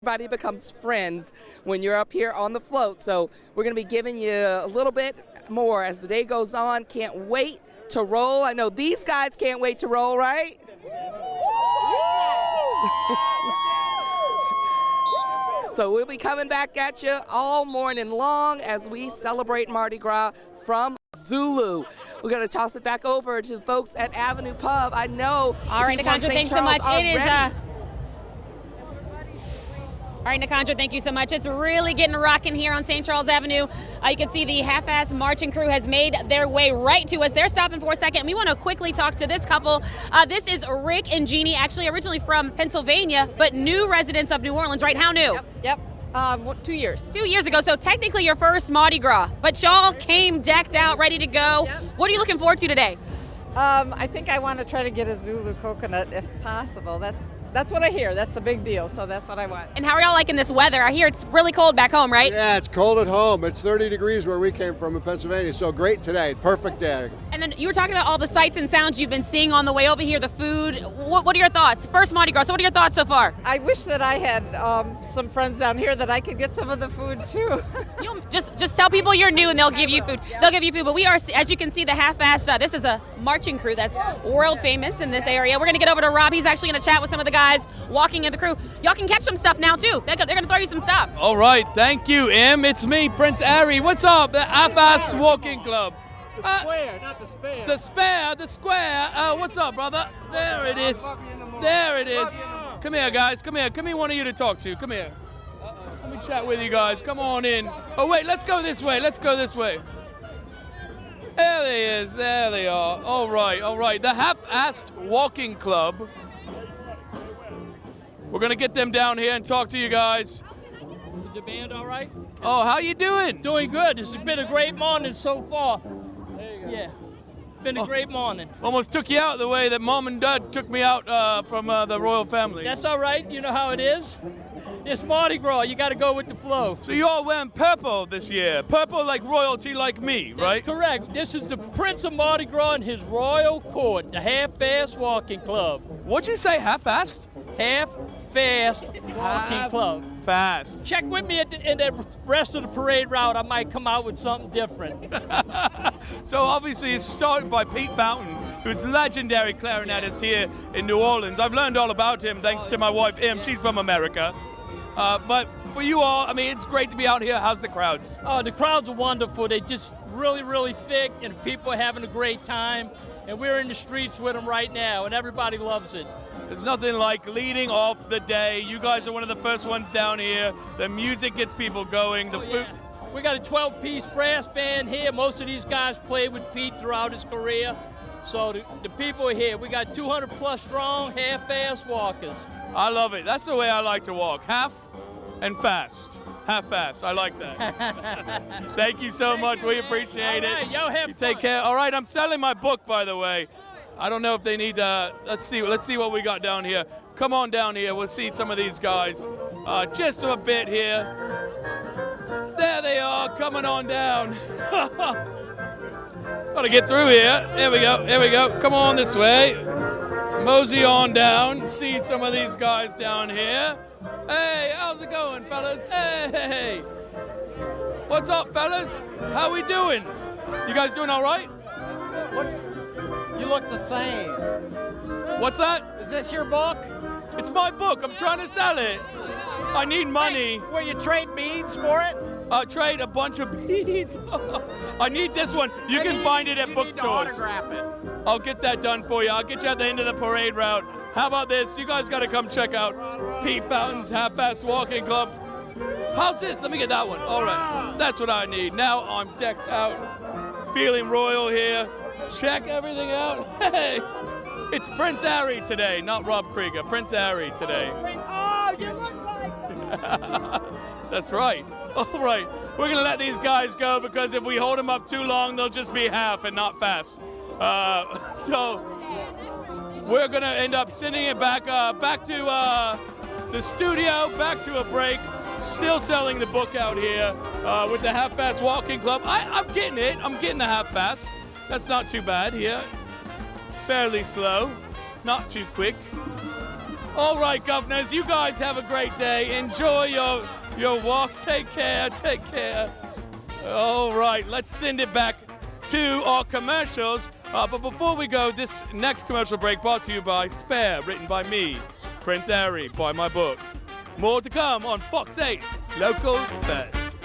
everybody becomes friends when you're up here on the float. So we're going to be giving you a little bit more as the day goes on. Can't wait to roll. I know these guys can't wait to roll, right? So we'll be coming back at you all morning long as we celebrate Mardi Gras from Zulu. We're going to toss it back over to the folks at Avenue Pub. I know. All right, Nikandra, thanks so much. It is all right, Nikandra, thank you so much. It's really getting rocking here on St. Charles Avenue. You can see the half-ass marching crew has made their way right to us. They're stopping for a second. We want to quickly talk to this couple. This is Rick and Jeannie, actually originally from Pennsylvania, but new residents of New Orleans, right? How new? Yep. 2 years. 2 years ago, so technically your first Mardi Gras, but y'all came decked out, ready to go. Yep. What are you looking forward to today? I think I want to try to get a Zulu coconut if possible. That's what I hear. That's the big deal, so that's what I want. And how are y'all liking this weather? I hear it's really cold back home, right? Yeah, it's cold at home. It's 30 degrees where we came from in Pennsylvania, so great today. Perfect day. And then you were talking about all the sights and sounds you've been seeing on the way over here, the food. What are your thoughts? First Mardi Gras, so what are your thoughts so far? I wish that I had some friends down here that I could get some of the food too. You'll just tell people you're new and they'll give you food. They'll give you food, but we are, as you can see, the half-assed, this is a marching crew that's world famous in this area. We're going to get over to Rob. He's actually going to chat with some of the guys walking in the crew. Y'all can catch some stuff now too. They're going to throw you some stuff. All right, thank you, Em. It's me, Prince Harry. What's up? The half-assed walking club. The square, not the spare. The square. What's up, brother? There it is. There it is. Come here, guys. Come here. Give me one of you to talk to. Come here. Let me chat with you guys. Come on in. Oh, wait. Let's go this way. Let's go this way. There they is. There they are. All right. All right. The half-assed walking club. We're going to get them down here and talk to you guys. Is the band all right? Oh, how you doing? Doing good. It's been a great morning so far. Yeah, been a great morning. Almost took you out the way that Mom and Dad took me out from the royal family. That's all right. You know how it is. It's Mardi Gras. You got to go with the flow. So you all wearing purple this year. Purple like royalty like me, right? That's correct. This is the Prince of Mardi Gras and his royal court, the Half-Fast Walking Club. What'd you say, half-assed? Half-Fast Walking Club. Fast. Check with me in the rest of the parade route. I might come out with something different. So obviously it's started by Pete Fountain, who's a legendary clarinetist here in New Orleans. I've learned all about him thanks to my wife, Em. She's from America. But for you all, I mean, it's great to be out here. How's the crowds? Oh, the crowds are wonderful. They're just really, really thick, and people are having a great time. And we're in the streets with them right now, and everybody loves it. There's nothing like leading off the day. You guys are one of the first ones down here. The music gets people going. The food. Yeah. We got a 12-piece brass band here. Most of these guys played with Pete throughout his career. So the people are here. We got 200-plus strong, half-fast walkers. I love it. That's the way I like to walk. Half and fast. Half-fast. I like that. Thank you so much. We appreciate it. All right, y'all have fun. Take care. All right, I'm selling my book, by the way. I don't know if they need, let's see what we got down here. Come on down here, we'll see some of these guys. Just a bit here. There they are, coming on down. Gotta get through here. Here we go, come on this way. Mosey on down, see some of these guys down here. Hey, how's it going, fellas? Hey. What's up, fellas? How we doing? You guys doing all right? You look the same. What's that? Is this your book? It's my book. I'm trying to sell it. I need money. Will you trade beads for it? Trade a bunch of beads. I need this one. You can find it at bookstores. Autograph it. I'll get that done for you. I'll get you at the end of the parade route. How about this? You guys got to come check out Pete Fountain's Half-Fast Walking Club. How's this? Let me get that one. All right. That's what I need. Now I'm decked out, feeling royal here. Check everything out. Hey, it's Prince Harry today, not Rob Krieger. Prince Harry today. Oh, you look like. That's right. All right, we're gonna let these guys go because if we hold them up too long, they'll just be half and not fast. So we're gonna end up sending it back to the studio, back to a break. Still selling the book out here with the Half-Fast Walking Club. I'm getting it. I'm getting the half-fast. That's not too bad here. Fairly slow, not too quick. All right, governors, you guys have a great day. Enjoy your walk. Take care. Take care. All right, let's send it back to our commercials. But before we go, this next commercial break brought to you by Spare, written by me, Prince Harry, by my book. More to come on Fox 8 Local Best.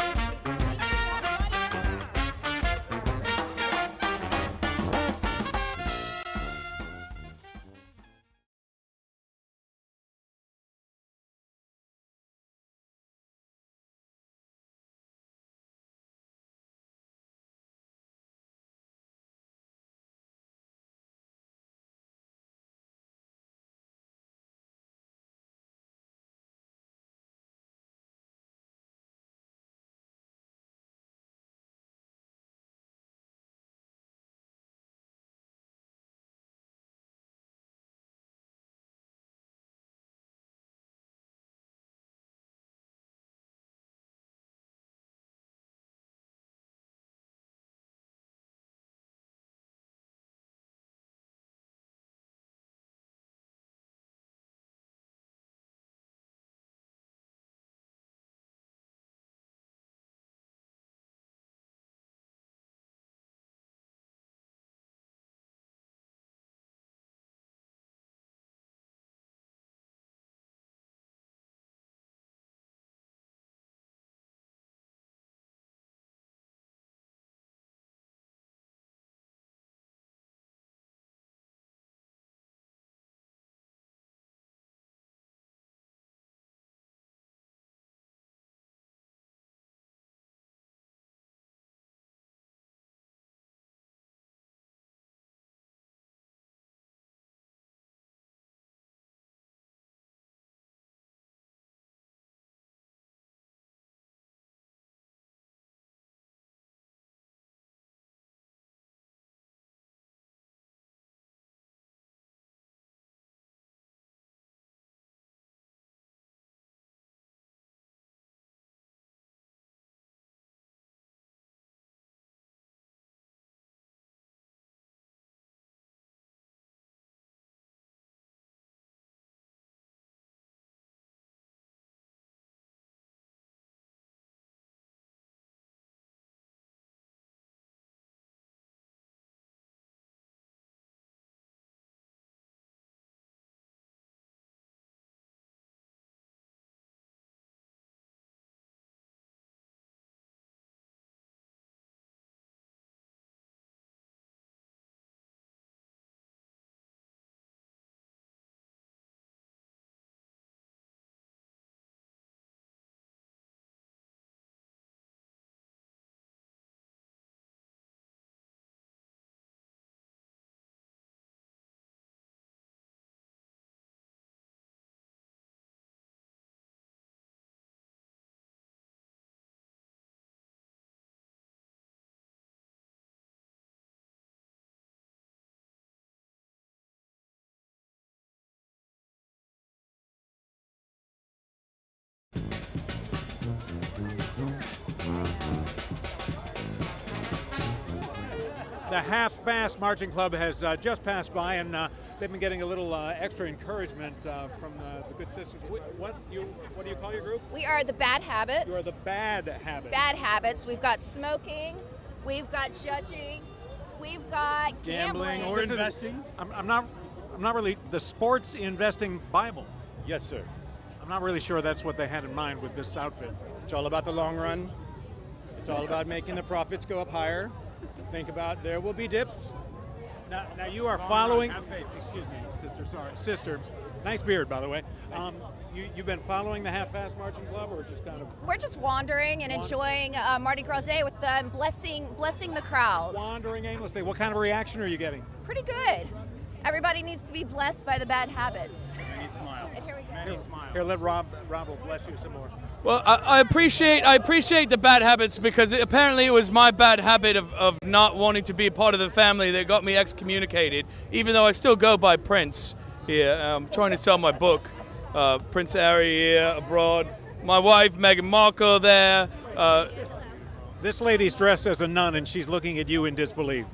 The Half-Fast Marching Club has just passed by, and they've been getting a little extra encouragement from the good sisters. What do you call your group? We are the Bad Habits. You are the Bad Habits. Bad Habits. We've got smoking, we've got judging, we've got gambling or investing. I'm not really the sports investing Bible. Yes, sir. I'm not really sure that's what they had in mind with this outfit. It's all about the long run. It's all about making the profits go up higher. Think about there will be dips. Now you are following. Excuse me, sister. Sorry, sister. Nice beard, by the way. You've been following the Half-Fast Marching Club, or just kind of? We're just wandering and enjoying Mardi Gras Day with them, blessing the crowds. Wandering aimlessly. What kind of reaction are you getting? Pretty good. Everybody needs to be blessed by the bad habits. Many smiles. And here we go. Many smiles. Here, let Rob will bless you some more. Well, I appreciate the bad habits, because apparently it was my bad habit of not wanting to be a part of the family that got me excommunicated, even though I still go by Prince here. I'm trying to sell my book, Prince Harry here abroad. My wife, Meghan Markle, there. This lady's dressed as a nun, and she's looking at you in disbelief.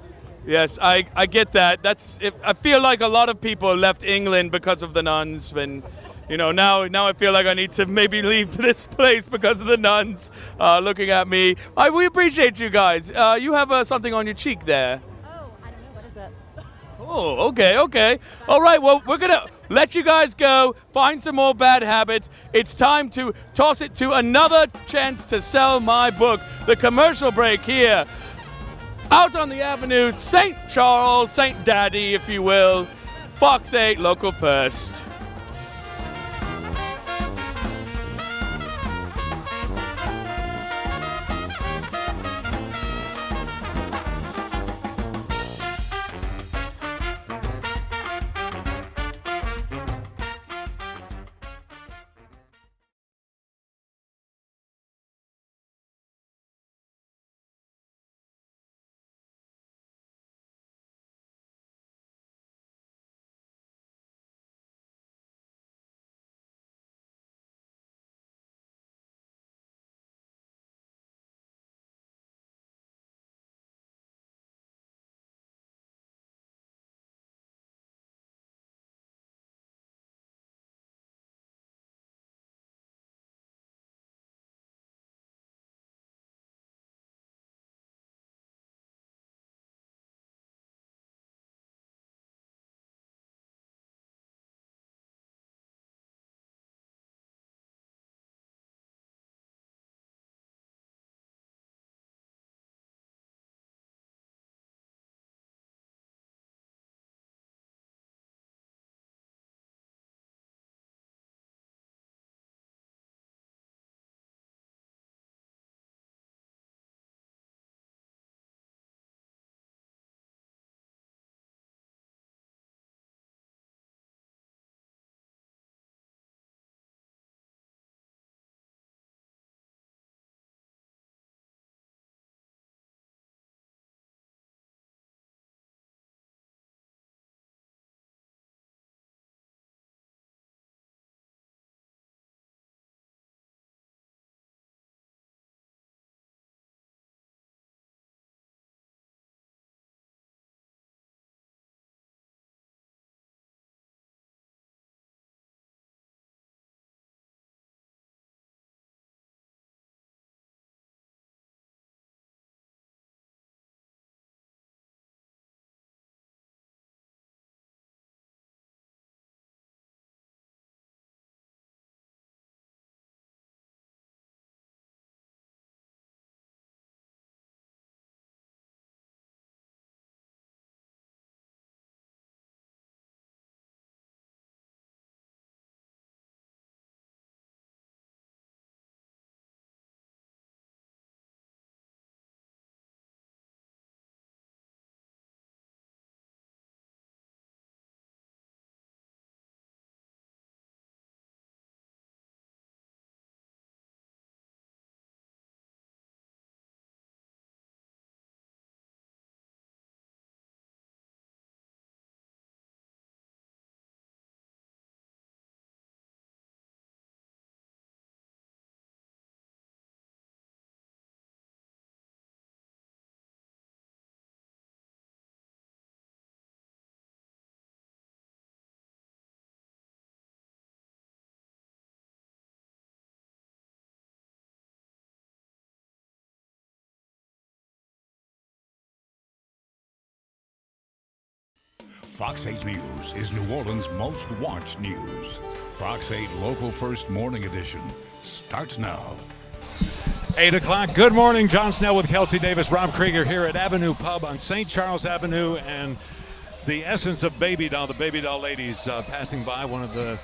Yes, I get that. I feel like a lot of people left England because of the nuns, and You know, now I feel like I need to maybe leave this place because of the nuns looking at me. We appreciate you guys. You have something on your cheek there. Oh, I don't know. What is it? Oh, okay. All right, well, we're going to let you guys go, find some more bad habits. It's time to toss it to another chance to sell my book. The commercial break here. Out on the avenue, St. Charles, St. Daddy, if you will. Fox 8, local first. Fox 8 News is New Orleans' most watched news. Fox 8 Local First Morning Edition starts now. 8 o'clock. Good morning. John Snell with Kelsey Davis, Rob Krieger here at Avenue Pub on St. Charles Avenue, and the essence of Baby Doll, the Baby Doll ladies passing by, one of the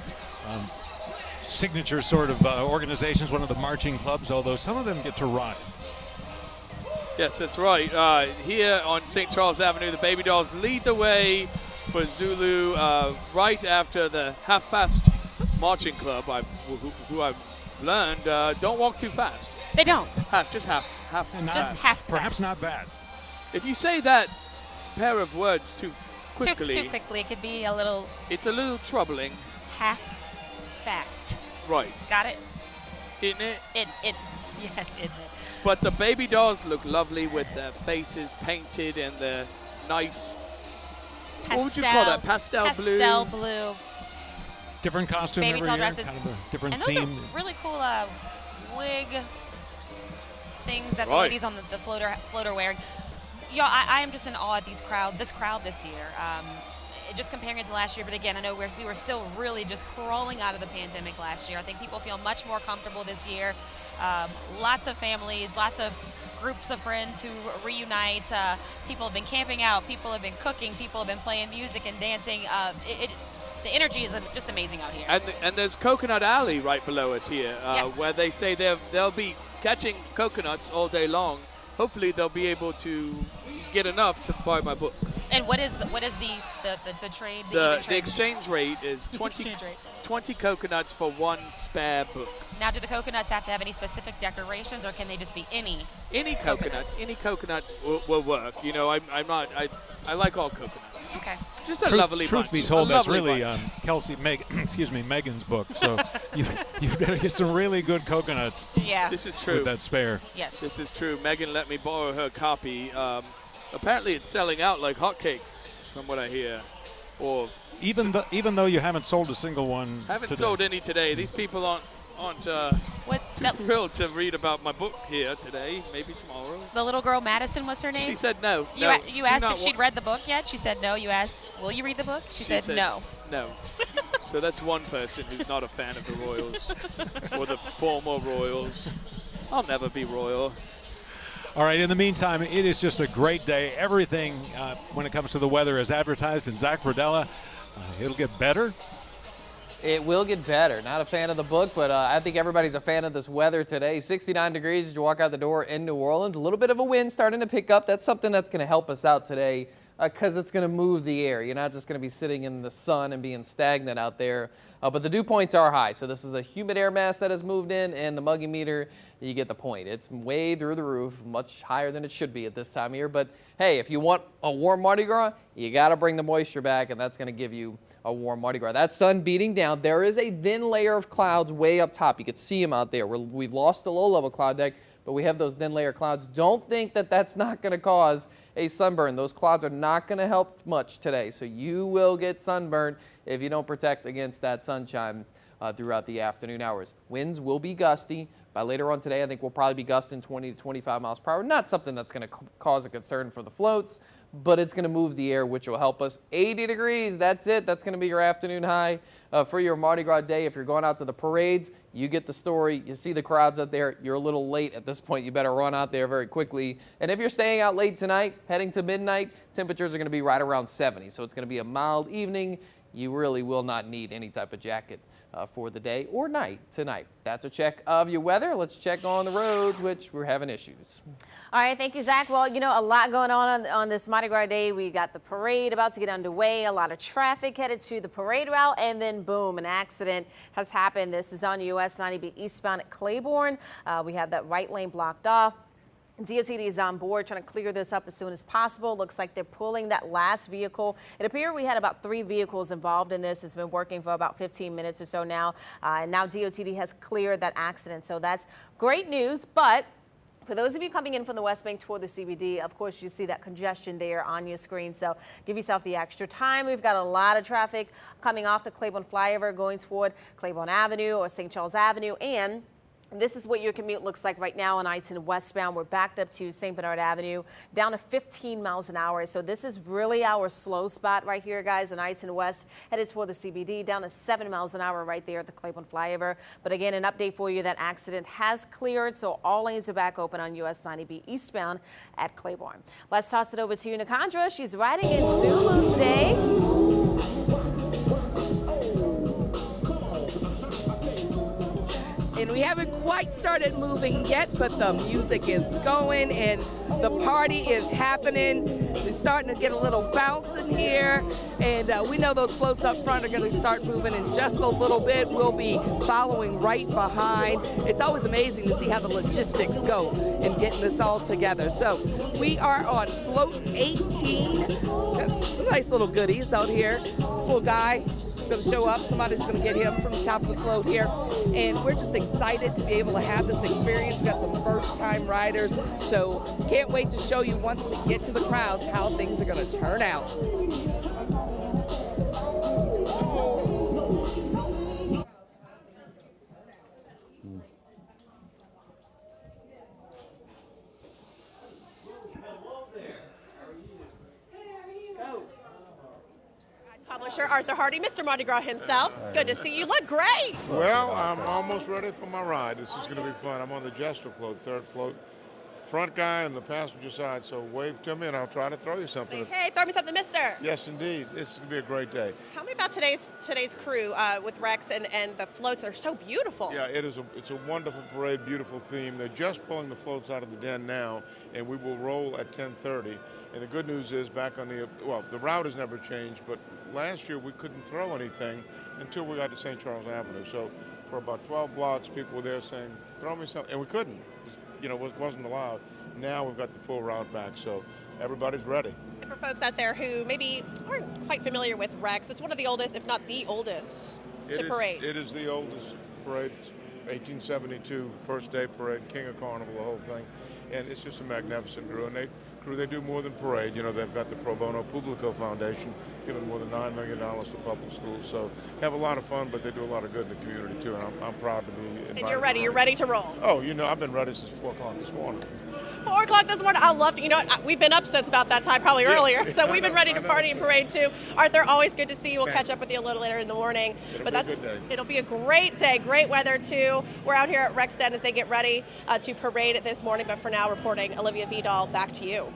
signature sort of organizations, one of the marching clubs, although some of them get to ride. Yes, that's right. Here on St. Charles Avenue, the Baby Dolls lead the way for Zulu right after the half-fast marching club, who I've learned don't walk too fast. They don't. Just half. Just half. Perhaps not bad. If you say that pair of words too quickly, too quickly, it could be a little. It's a little troubling. Half fast. Right. Got it. Isn't it? Yes, isn't it? But the Baby Dolls look lovely with their faces painted and their nice. What would you call that? Pastel blue. Pastel blue. Different costume baby every doll year, dresses. kind of a different And those theme. are really cool wig things that the Right. ladies on the floater wearing. Y'all, I am just in awe at this crowd this year. Just comparing it to last year, but again, I know we were still really just crawling out of the pandemic last year. I think people feel much more comfortable this year. Lots of families, lots of groups of friends who reunite. People have been camping out. People have been cooking. People have been playing music and dancing. The energy is just amazing out here. And there's Coconut Alley right below us here, Yes. where they say they'll be catching coconuts all day long. Hopefully they'll be able to get enough to buy my book. And what is the trade? The exchange rate is 20, Exchange rate. 20 coconuts for one spare book. Now, do the coconuts have to have any specific decorations, or can they just be any? Any coconut will work. You know, I like all coconuts. Okay. Just a lovely bunch. Truth be told, that's lovely really bunch. Megan's book. So you better get some really good coconuts. Yeah. This is true. With that spare. Yes. This is true. Megan let me borrow her copy. Apparently, it's selling out like hotcakes, from what I hear. Or Even though you haven't sold a single one. haven't today. sold any today. These people aren't too thrilled to read about my book here today. Maybe tomorrow. The little girl, Madison, what's her name? She said no. You, no, you do asked not if she'd read the book yet? She said no. You asked, will you read the book? She said no. No. So that's one person who's not a fan of the Royals or the former Royals. I'll never be royal. All right, in the meantime, it is just a great day. Everything when it comes to the weather is advertised in Zach Brodella. It'll get better. It will get better. Not a fan of the book, but I think everybody's a fan of this weather today. 69 degrees as you walk out the door in New Orleans. A little bit of a wind starting to pick up. That's something that's going to help us out today because it's going to move the air. You're not just going to be sitting in the sun and being stagnant out there. But the dew points are high. So this is a humid air mass that has moved in, and the muggy meter, you get the point. It's way through the roof, much higher than it should be at this time of year. But hey, if you want a warm Mardi Gras, you got to bring the moisture back, and that's going to give you a warm Mardi Gras. That sun beating down. There is a thin layer of clouds way up top. You can see them out there. We've lost the low-level cloud deck, but we have those thin layer clouds. Don't think that that's not going to cause a sunburn. Those clouds are not going to help much today, so you will get sunburned if you don't protect against that sunshine throughout the afternoon hours. Winds will be gusty. By later on today, I think we'll probably be gusting 20 to 25 miles per hour. Not something that's going to cause a concern for the floats, but it's going to move the air, which will help us. 80 degrees, that's it. That's going to be your afternoon high for your Mardi Gras day. If you're going out to the parades, you get the story. You see the crowds out there. You're a little late at this point. You better run out there very quickly. And if you're staying out late tonight, heading to midnight, temperatures are going to be right around 70. So it's going to be a mild evening. You really will not need any type of jacket for the day or night tonight. That's a check of your weather. Let's check on the roads, which we're having issues. All right, thank you, Zach. Well, you know, a lot going on this Mardi Gras day. We got the parade about to get underway, a lot of traffic headed to the parade route, and then boom, an accident has happened. This is on US 90B eastbound at Claiborne. We have that right lane blocked off. DOTD is on board trying to clear this up as soon as possible. Looks like they're pulling that last vehicle. It appeared we had about 3 vehicles involved in this. It's been working for about 15 minutes or so now. And now DOTD has cleared that accident. So that's great news. But for those of you coming in from the West Bank toward the CBD, of course, you see that congestion there on your screen. So give yourself the extra time. We've got a lot of traffic coming off the Claiborne flyover going toward Claiborne Avenue or St. Charles Avenue. And this is what your commute looks like right now on I-10 westbound. We're backed up to St. Bernard Avenue, down to 15 miles an hour. So this is really our slow spot right here, guys, on I-10 West, headed toward the CBD, down to 7 miles an hour right there at the Claiborne flyover. But again, an update for you, that accident has cleared, so all lanes are back open on US 90B eastbound at Claiborne. Let's toss it over to Nakandra. She's riding in Zulu today. And we haven't quite started moving yet, but the music is going and the party is happening. It's starting to get a little bounce in here, and we know those floats up front are going to start moving in just a little bit. We'll be following right behind. It's always amazing to see how the logistics go in getting this all together. So we are on float 18. Got some nice little goodies out here. This little guy is going to show up. Somebody's going to get him from the top of the float here. And we're just excited to be able to have this experience. We've got some first-time riders. So can't wait to show you once we get to the crowds how things are going to turn out. Usher Arthur Hardy, Mr. Mardi Gras himself. Good to see you. Look great. Well, I'm almost ready for my ride. This is going to be fun. I'm on the Jester float, third float. Front guy on the passenger side, so wave to me and I'll try to throw you something. Hey, throw me something, mister. Yes, indeed. This is going to be a great day. Tell me about today's crew with Rex and the floats. They're so beautiful. Yeah, it's a wonderful parade, beautiful theme. They're just pulling the floats out of the den now, and we will roll at 10:30. And the good news is back on the route has never changed, but last year we couldn't throw anything until we got to St. Charles Avenue. So for about 12 blocks, people were there saying, throw me something, and we couldn't. It wasn't allowed. Now we've got the full route back, so everybody's ready. And for folks out there who maybe aren't quite familiar with Rex, it's one of the oldest, if not the oldest, parade. It is the oldest parade, 1872, first day parade, King of Carnival, the whole thing. And it's just a magnificent crew. And they do more than parade. They've got the Pro Bono Publico Foundation, giving more than $9 million to public schools. So have a lot of fun, but they do a lot of good in the community too. And I'm proud to be invited. And you're ready. You're ready to roll. Oh, I've been ready since 4 o'clock this morning. 4 o'clock this morning. I love to. We've been up since about that time, probably earlier. So we've been ready to party and parade too. Arthur, always good to see you. We'll catch up with you a little later in the morning. It'll be a good day. It'll be a great day. Great weather too. We're out here at Rex Den as they get ready to parade this morning. But for now, reporting Olivia Vidal, back to you.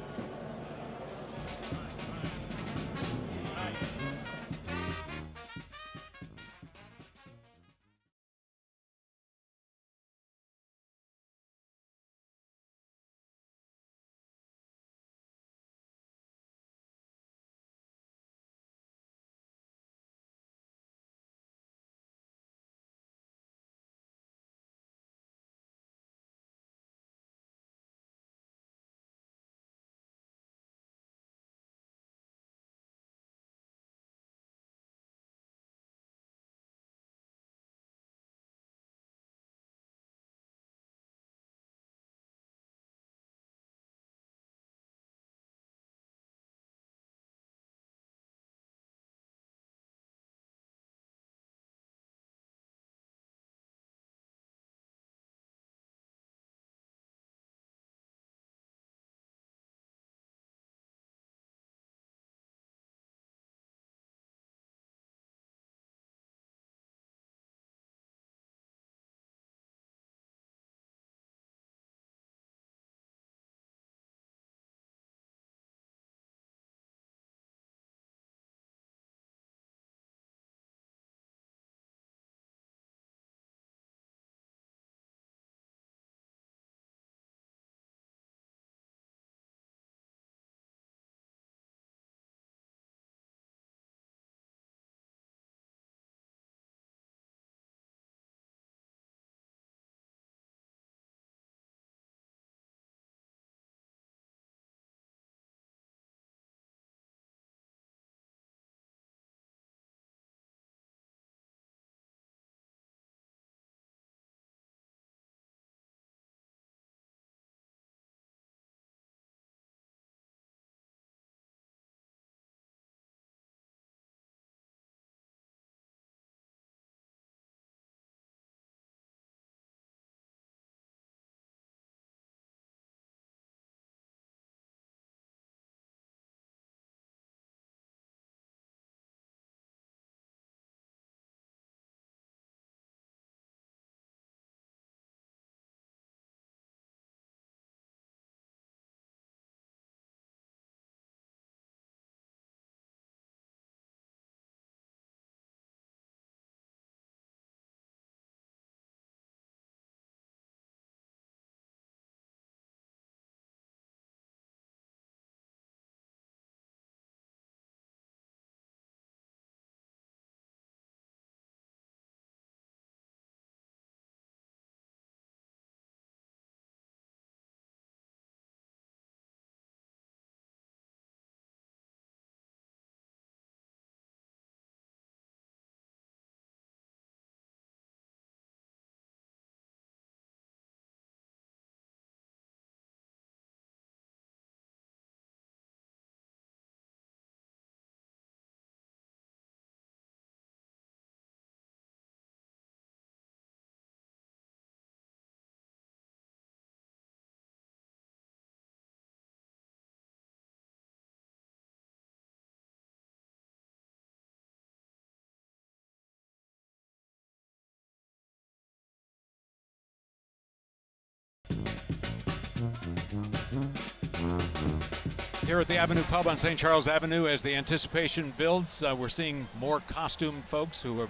Here at the Avenue Pub on St. Charles Avenue, as the anticipation builds, we're seeing more costumed folks who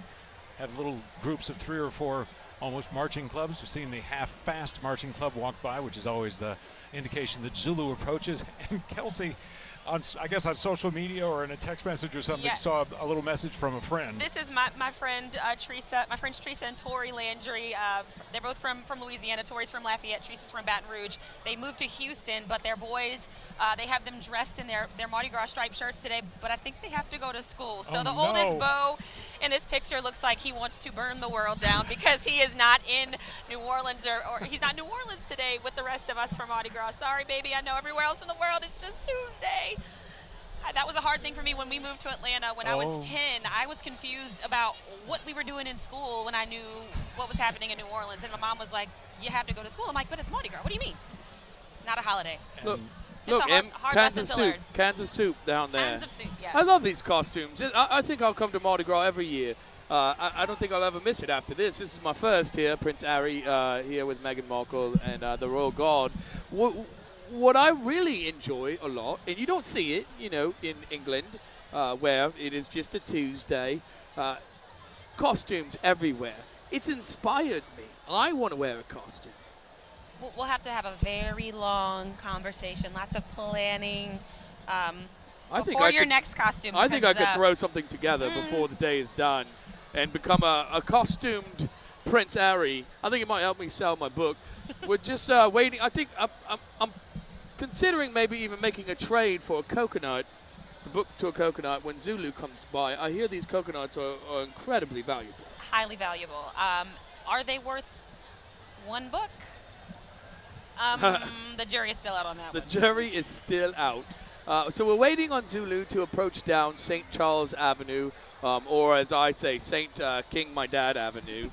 have little groups of 3 or 4 almost marching clubs. We've seen the half-fast marching club walk by, which is always the indication that Zulu approaches. And Kelsey, I guess on social media or in a text message or something, saw a little message from a friend. This is my friend Teresa, my friends Teresa and Tori Landry. They're both from Louisiana. Tori's from Lafayette, Teresa's from Baton Rouge. They moved to Houston, but their boys, they have them dressed in their Mardi Gras striped shirts today, but I think they have to go to school. So the oldest Beau in this picture looks like he wants to burn the world down because he is not in New Orleans or he's not in New Orleans today with the rest of us for Mardi Gras. Sorry, baby, I know everywhere else in the world it's just Tuesday. That was a hard thing for me when we moved to Atlanta when I was 10. I was confused about what we were doing in school when I knew what was happening in New Orleans. And my mom was like, you have to go to school. I'm like, but it's Mardi Gras. What do you mean? Not a holiday. Look, hard cans of soup down there. Cans of soup, yes. I love these costumes. I think I'll come to Mardi Gras every year. I don't think I'll ever miss it after this. This is my first here, Prince Harry here with Meghan Markle and the Royal Guard. What I really enjoy a lot, and you don't see it, you know, in England, where it is just a Tuesday, costumes everywhere. It's inspired me. I want to wear a costume. We'll have to have a very long conversation, lots of planning before your next costume. I think I could throw something together before the day is done and become a costumed Prince Harry. I think it might help me sell my book. We're just waiting. I think I'm considering maybe even making a trade for a coconut, the book to a coconut, when Zulu comes by. I hear these coconuts are incredibly valuable. Highly valuable. Are they worth one book? The jury is still out on that one. The jury is still out. So we're waiting on Zulu to approach down St. Charles Avenue, or as I say, St. King My Dad Avenue.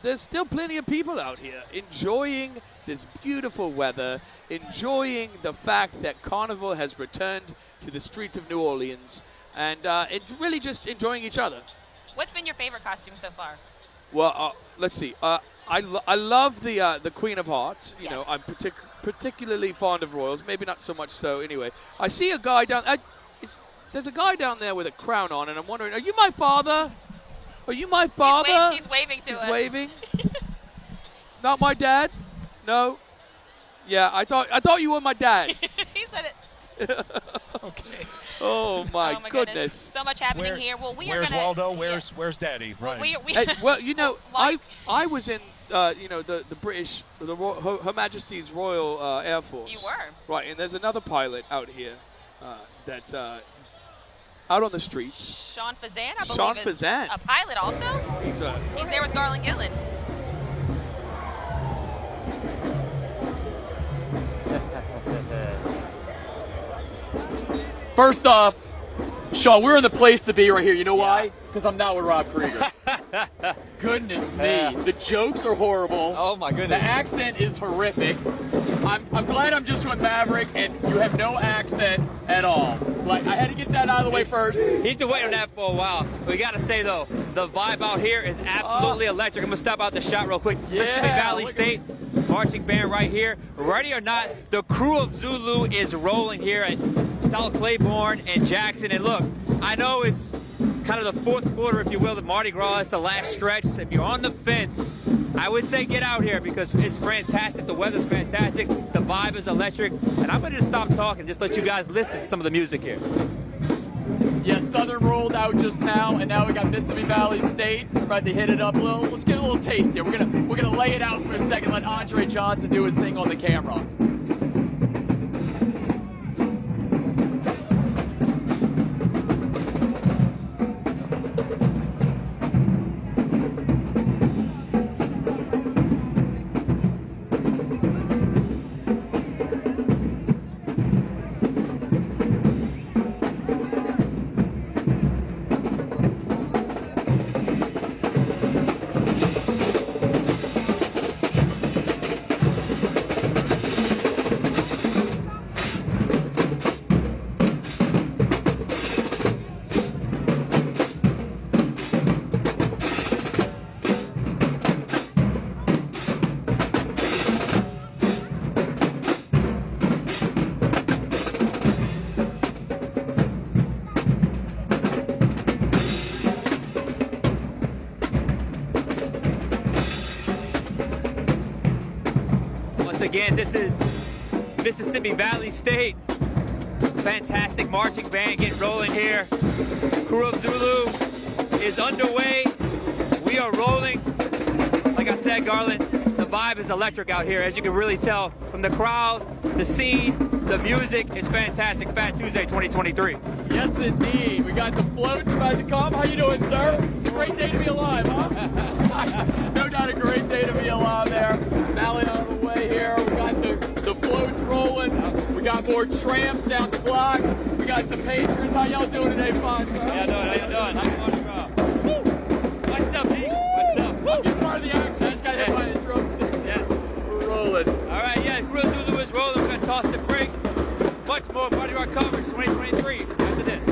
There's still plenty of people out here enjoying this beautiful weather, enjoying the fact that Carnival has returned to the streets of New Orleans, and really just enjoying each other. What's been your favorite costume so far? Well, let's see. I love the Queen of Hearts. You know, I'm particularly fond of royals. Maybe not so much so. Anyway, I see a guy down. There's a guy down there with a crown on, and I'm wondering, are you my father? Are you my father? He's waving to us. He's waving. It's not my dad. No. Yeah, I thought you were my dad. He said it. Okay. Oh my goodness. So much happening here. Well, where's Waldo? Where's Daddy? Right. Well, you know, I was in the British, Her Majesty's Royal Air Force. You were. Right, and there's another pilot out here that's out on the streets. Sean Fazan, I believe. Sean Fazan. A pilot also? He's there with Garland Gillen. First off, Sean, we're in the place to be right here. You know why? Because I'm not with Rob Krieger. Goodness me. The jokes are horrible. Oh, my goodness. The accent is horrific. I'm glad I'm just with Maverick, and you have no accent at all. Like, I had to get that out of the way first. He's been waiting on that for a while. We got to say, though, the vibe out here is absolutely electric. I'm going to step out the shot real quick. Mississippi Valley State marching band right here. Ready or not, the crew of Zulu is rolling here at South Claiborne and Jackson. And look, I know it's kind of the fourth quarter, if you will, the Mardi Gras is the last stretch. If you're on the fence, I would say get out here because it's fantastic. The weather's fantastic. The vibe is electric. And I'm going to just stop talking, just let you guys listen to some of the music here. Yes, Southern rolled out just now, and now we got Mississippi Valley State. We're about to hit it up a little. Let's get a little taste here. We're gonna lay it out for a second. Let Andre Johnson do his thing on the camera. once again, this is Mississippi Valley State. Fantastic marching band getting rolling here. Crew of Zulu is underway. We are rolling. Like I said, Garland, the vibe is electric out here, as you can really tell from the crowd, the scene, the music is fantastic. Fat Tuesday 2023. Yes, indeed. We got the floats about to come. How you doing, sir? Great day to be alive, huh? No doubt a great day to be alive there. Valley on the way here. We got the floats rolling. We got more tramps down the block. We got some patrons. How y'all doing today, fine, sir? How you doing? How you Mardi Gras? What's up, Pete? What's up? I'm getting part of the action. I just got hit by a drumstick. Yes. We're rolling. All right, yeah, Crew of Zulu is rolling. We're going to toss the break. Much more Mardi Gras coverage 2023 after this.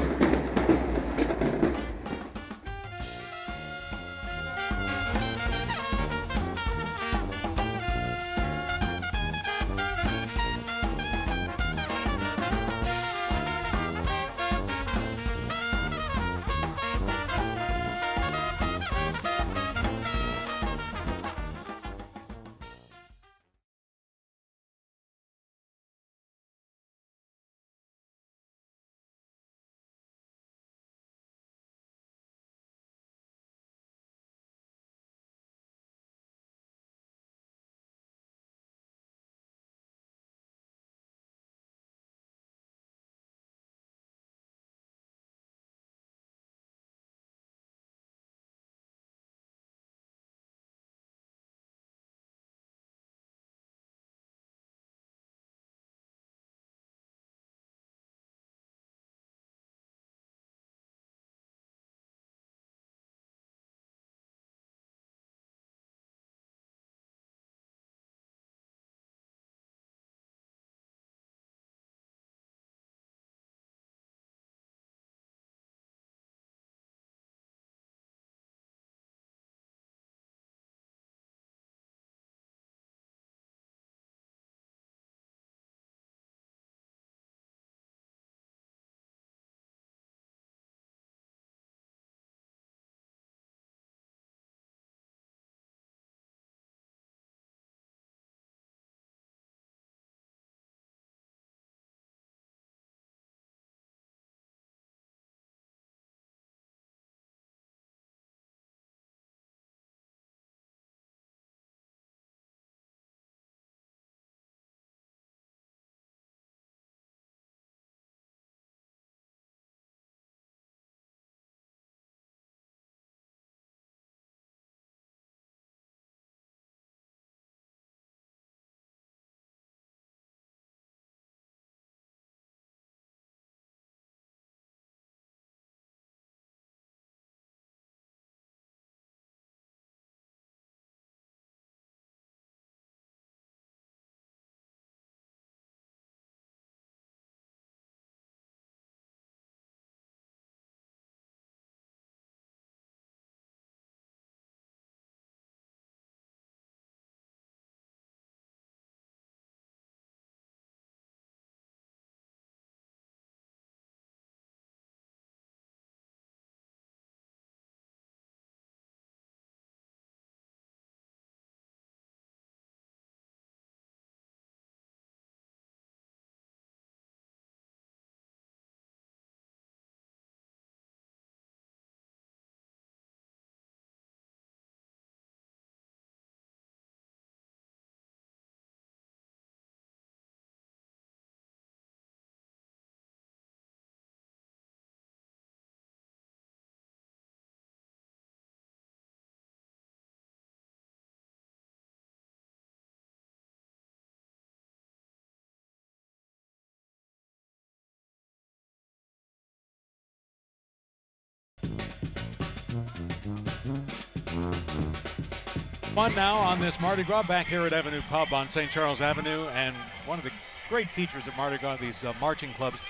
Fun now on this Mardi Gras back here at Avenue Pub on St. Charles Avenue, and one of the great features of Mardi Gras, these marching clubs,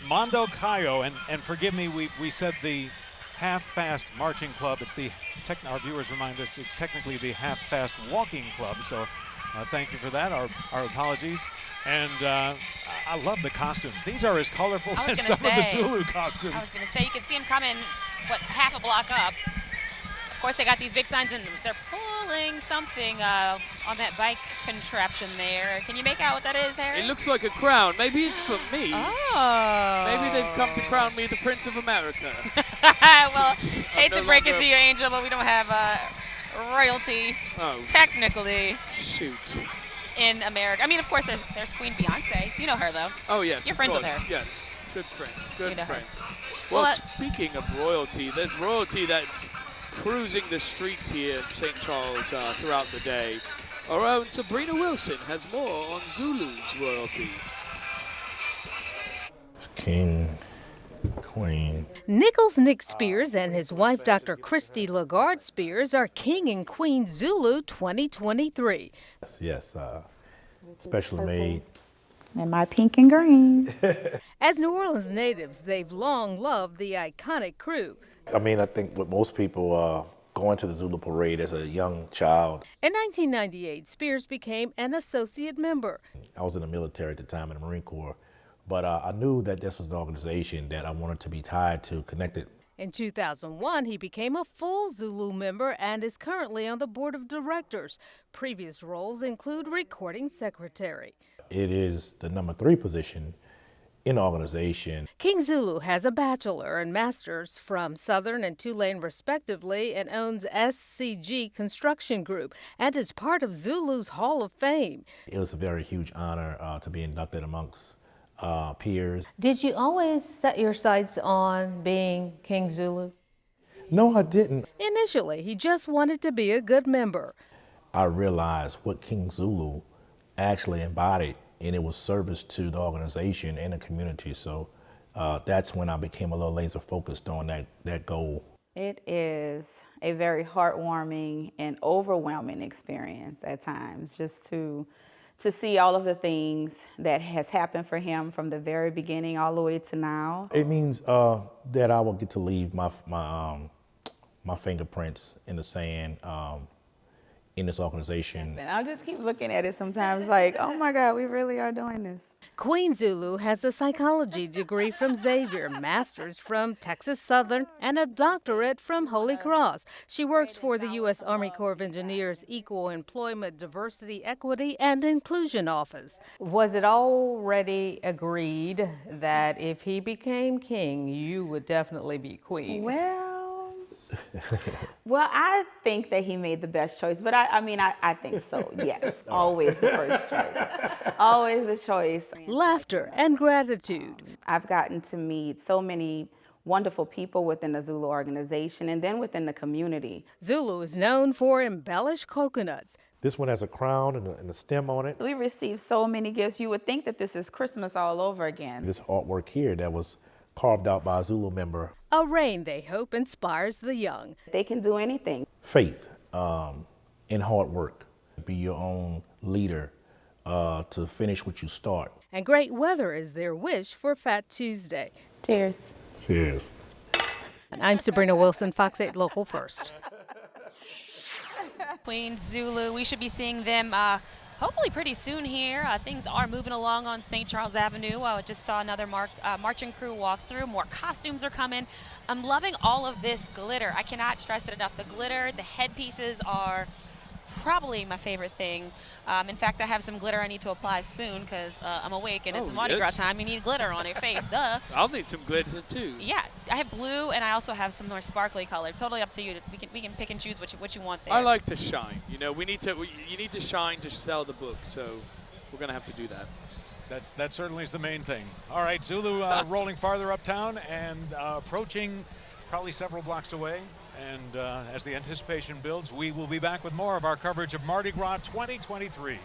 Mondo Cayo, and forgive me, we said the half-fast marching club. It's the, our viewers remind us, it's technically the half-fast walking club, so thank you for that, our apologies. And I love the costumes. These are as colorful as some of the Zulu costumes. I was going to say, you can see them coming, what, half a block up. Of course, they got these big signs, and they're pulling something on that bike contraption there. Can you make out what that is, Harry? It looks like a crown. Maybe it's for me. Oh. Maybe they've come to crown me the Prince of America. Well, hate to break it to you, Angel, but we don't have royalty technically. Shoot. In America. I mean, of course, there's Queen Beyonce. You know her, though. Oh, yes. You're friends course. with her. Yes. Good friends. Good You know her. friends. Well, speaking of royalty, there's royalty that's cruising the streets here in St. Charles throughout the day. Our own Sabrina Wilson has more on Zulu's royalty. King, Queen. Nichols Nick Spears and his wife, Dr. Christy Lagarde Spears, are King and Queen Zulu 2023. Yes, specially made. And my pink and green. As New Orleans natives, they've long loved the iconic crew. I mean, I think with most people going to the Zulu parade as a young child. In 1998, Spears became an associate member. I was in the military at the time in the Marine Corps, but I knew that this was an organization that I wanted to be tied to, connected. In 2001, he became a full Zulu member and is currently on the board of directors. Previous roles include recording secretary. It is the number 3 position in the organization. King Zulu has a bachelor and master's from Southern and Tulane respectively and owns SCG Construction Group and is part of Zulu's Hall of Fame. It was a very huge honor to be inducted amongst peers. Did you always set your sights on being King Zulu? No, I didn't. Initially, he just wanted to be a good member. I realized what King Zulu actually embodied, and it was service to the organization and the community. So that's when I became a little laser focused on that goal. It is a very heartwarming and overwhelming experience at times, just to see all of the things that has happened for him from the very beginning all the way to now. It means that I will get to leave my fingerprints in the sand in this organization. And I'll just keep looking at it sometimes like, oh my God, we really are doing this. Queen Zulu has a psychology degree from Xavier, master's from Texas Southern, and a doctorate from Holy Cross. She works for the U.S. Army Corps of Engineers Equal Employment Diversity, Equity, and Inclusion Office. Was it already agreed that if he became king, you would definitely be queen? Well, I think that he made the best choice, but I think so, yes. Always the first choice. Always the choice. Laughter and gratitude. I've gotten to meet so many wonderful people within the Zulu organization and then within the community. Zulu is known for embellished coconuts. This one has a crown and a stem on it. We received so many gifts, you would think that this is Christmas all over again. This artwork here that was carved out by a Zulu member. A reign they hope inspires the young. They can do anything. Faith and hard work. Be your own leader to finish what you start. And great weather is their wish for Fat Tuesday. Cheers. Cheers. I'm Sabrina Wilson, Fox 8 Local First. Queen Zulu, we should be seeing them hopefully pretty soon here. Things are moving along on St. Charles Avenue. I just saw another marching crew walk through. More costumes are coming. I'm loving all of this glitter. I cannot stress it enough. The glitter, the headpieces are probably my favorite thing. In fact, I have some glitter I need to apply soon because I'm awake and it's Mardi Gras time. You need glitter on your face, duh. I'll need some glitter too. Yeah, I have blue and I also have some more sparkly color. Totally up to you. We can pick and choose what you want there. I like to shine. You know, you need to shine to sell the book. So we're gonna have to do that. That certainly is the main thing. All right, Zulu rolling farther uptown and approaching probably several blocks away. And as the anticipation builds, we will be back with more of our coverage of Mardi Gras 2023.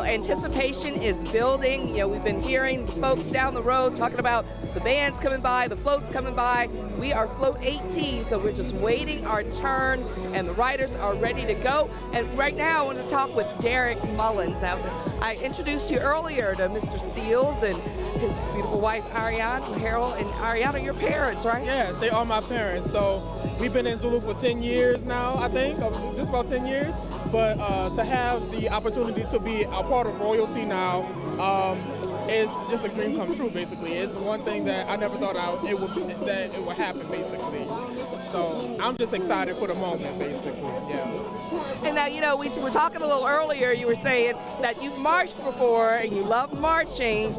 anticipation is building. We've been hearing folks down the road talking about the bands coming by, the floats coming by. We are float 18, so we're just waiting our turn, and the riders are ready to go. And right now, I want to talk with Derek Mullins. Now, I introduced you earlier to Mr. Steele and his beautiful wife, Ariane. Harold and Ariana, your parents, right? Yes, they are my parents. So we've been in Zulu for 10 years now, I think, just about 10 years. But to have the opportunity to be a part of royalty now is just a dream come true, basically. It's one thing that I never thought it would happen, basically. So I'm just excited for the moment, basically, yeah. And now, we were talking a little earlier, you were saying that you've marched before and you love marching.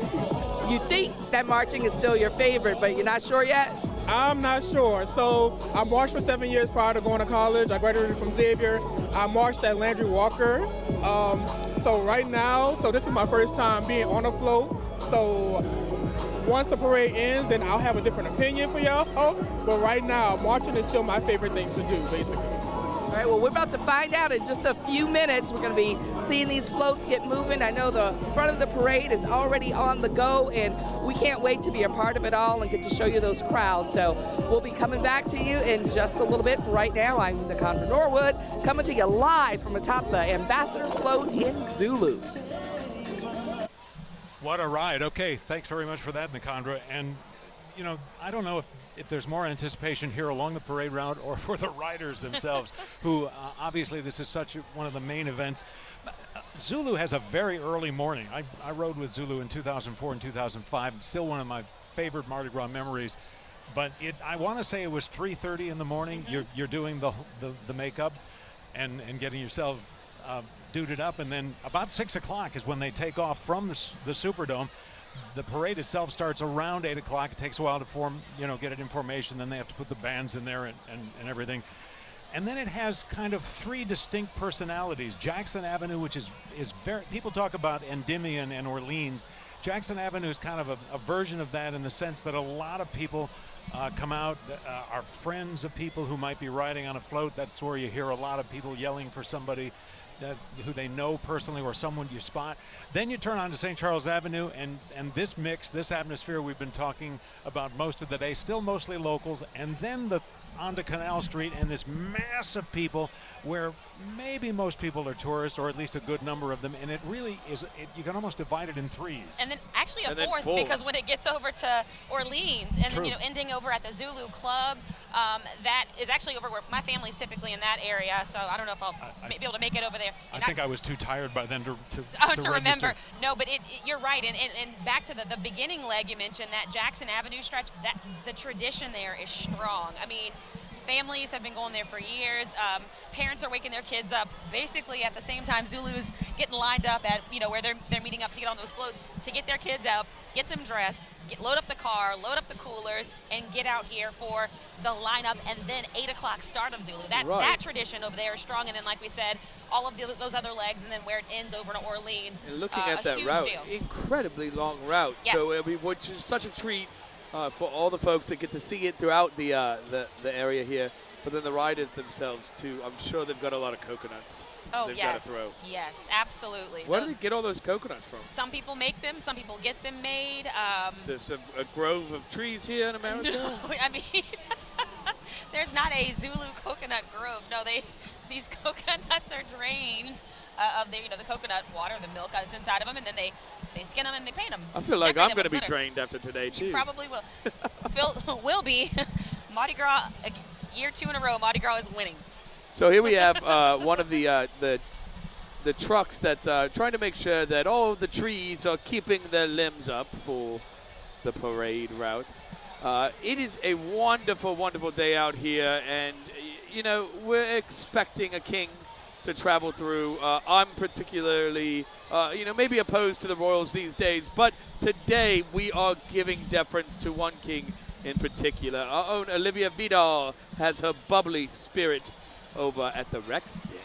You think that marching is still your favorite, but you're not sure yet? I'm not sure. So I marched for 7 years prior to going to college. I graduated from Xavier. I marched at Landry Walker. So right now, this is my first time being on a float. So once the parade ends, then I'll have a different opinion for y'all. But right now, marching is still my favorite thing to do, basically. All right, well, we're about to find out in just a few minutes. We're going to be seeing these floats get moving. I know the front of the parade is already on the go, and we can't wait to be a part of it all and get to show you those crowds. So we'll be coming back to you in just a little bit. Right now, I'm Nikandra Norwood, coming to you live from atop the Ambassador Float in Zulu. What a ride. Okay, thanks very much for that, Nikandra. And, I don't know if there's more anticipation here along the parade route or for the riders themselves, who obviously this is one of the main events. Zulu has a very early morning. I rode with Zulu in 2004 and 2005. It's still one of my favorite Mardi Gras memories. But I want to say it was 3:30 in the morning. You're doing the makeup and getting yourself duded up, and then about 6 o'clock is when they take off from the Superdome. The parade itself starts around 8 o'clock. It takes a while to get it in formation. Then they have to put the bands in there and everything. And then it has kind of three distinct personalities. Jackson Avenue, which is very, people talk about Endymion and Orleans. Jackson Avenue is kind of a version of that in the sense that a lot of people come out, are friends of people who might be riding on a float. That's where you hear a lot of people yelling for somebody who they know personally or someone you spot. Then you turn on to St. Charles Avenue, and this mix, this atmosphere we've been talking about most of the day, still mostly locals, and then onto Canal Street and this mass of people where maybe most people are tourists, or at least a good number of them, and it really is, you can almost divide it in threes. And then actually a fourth, because when it gets over to Orleans and then ending over at the Zulu Club, that is actually over where my family's typically in that area, so I don't know if I'll be able to make it over there. I think I was too tired by then to remember. No, but you're right, and back to the beginning leg you mentioned, that Jackson Avenue stretch, that the tradition there is strong. I mean, families have been going there for years. Parents are waking their kids up basically at the same time Zulus getting lined up at where they're meeting up to get on those floats to get their kids out, get them dressed, load up the car, load up the coolers, and get out here for the lineup, and then 8 o'clock start of Zulu. That tradition over there is strong, and then like we said, all of those other legs, and then where it ends over to Orleans. And looking at that route, incredibly long route. Yes. So which is such a treat for all the folks that get to see it throughout the area here. But then the riders themselves too. I'm sure they've got a lot of coconuts they've got to throw. Yes, absolutely. Where do they get all those coconuts from? Some people make them, some people get them made. There's a grove of trees here in America? No, I mean, there's not a Zulu coconut grove. No, these coconuts are drained of the coconut water, the milk that's inside of them, and then they skin them and they paint them. I feel like I'm going to be drained after today too. You probably will. Phil will be. Mardi Gras, year 2 in a row, Mardi Gras is winning. So here we have one of the trucks that's trying to make sure that all the trees are keeping their limbs up for the parade route. It is a wonderful, wonderful day out here, and we're expecting a king to travel through. I'm particularly, maybe opposed to the royals these days, but today we are giving deference to one king in particular. Our own Olivia Vidal has her bubbly spirit over at the Rex Den.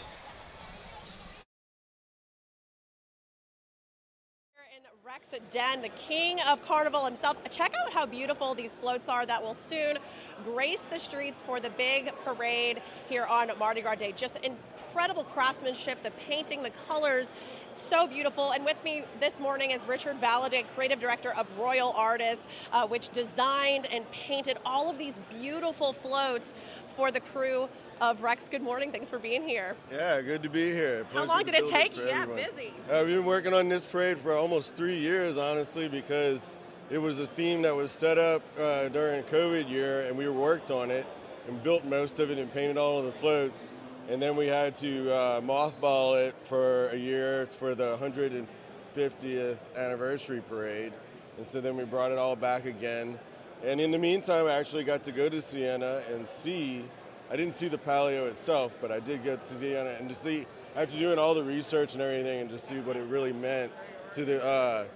Rex Den, the king of Carnival himself. Check out how beautiful these floats are that will soon grace the streets for the big parade here on Mardi Gras Day. Just incredible craftsmanship, the painting, the colors, so beautiful. And with me this morning is Richard Valadick, creative director of Royal Artists, which designed and painted all of these beautiful floats for the crew of Rex. Good morning. Thanks for being here. Yeah, good to be here. How long did it take you? Yeah, busy. We've been working on this parade for almost 3 years, honestly, because it was a theme that was set up during COVID year, and we worked on it and built most of it and painted all of the floats. And then we had to mothball it for a year for the 150th anniversary parade. And so then we brought it all back again. And in the meantime, I actually got to go to Siena and see. I didn't see the palio itself, but I did get to Siena and to see, after doing all the research and everything, and to see what it really meant to the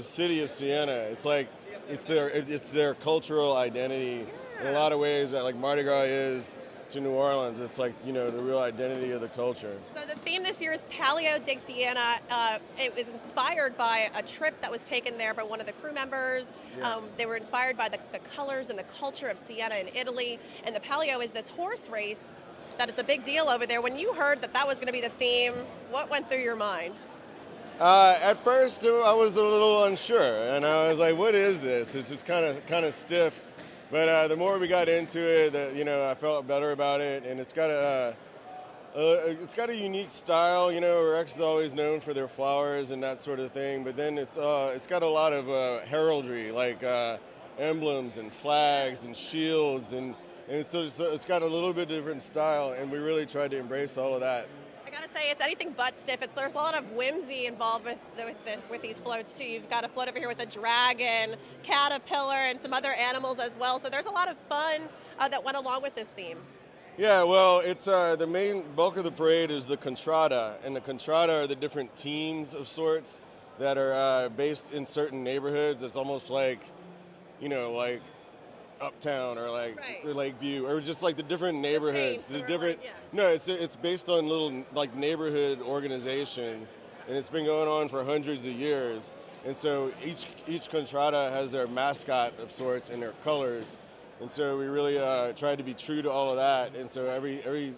city of Siena. It's like it's their cultural identity in a lot of ways that like Mardi Gras is to New Orleans. It's like, you know, the real identity of the culture. So the theme this year is Palio de Siena. It was inspired by a trip that was taken there by one of the crew members. Yeah. They were inspired by the colors and the culture of Siena in Italy. And the Palio is this horse race that is a big deal over there. When you heard that was going to be the theme, what went through your mind? At first, I was a little unsure, and I was like, "What is this?" It's just kind of stiff. But the more we got into it, I felt better about it, and it's got a unique style. You know, Rex is always known for their flowers and that sort of thing. But then it's got a lot of heraldry, like emblems and flags and shields, and so it's got a little bit different style, and we really tried to embrace all of that. I gotta say, it's anything but stiff. There's a lot of whimsy involved with these floats too. You've got a float over here with a dragon, caterpillar, and some other animals as well. So there's a lot of fun that went along with this theme. Yeah, well, it's the main bulk of the parade is the contrada, and the contrada are the different teams of sorts that are based in certain neighborhoods. It's almost like, like Uptown or like Lakeview, or just like the different neighborhoods. No, it's based on little like neighborhood organizations, and it's been going on for hundreds of years. And so each contrada has their mascot of sorts and their colors, and so we really tried to be true to all of that. And so every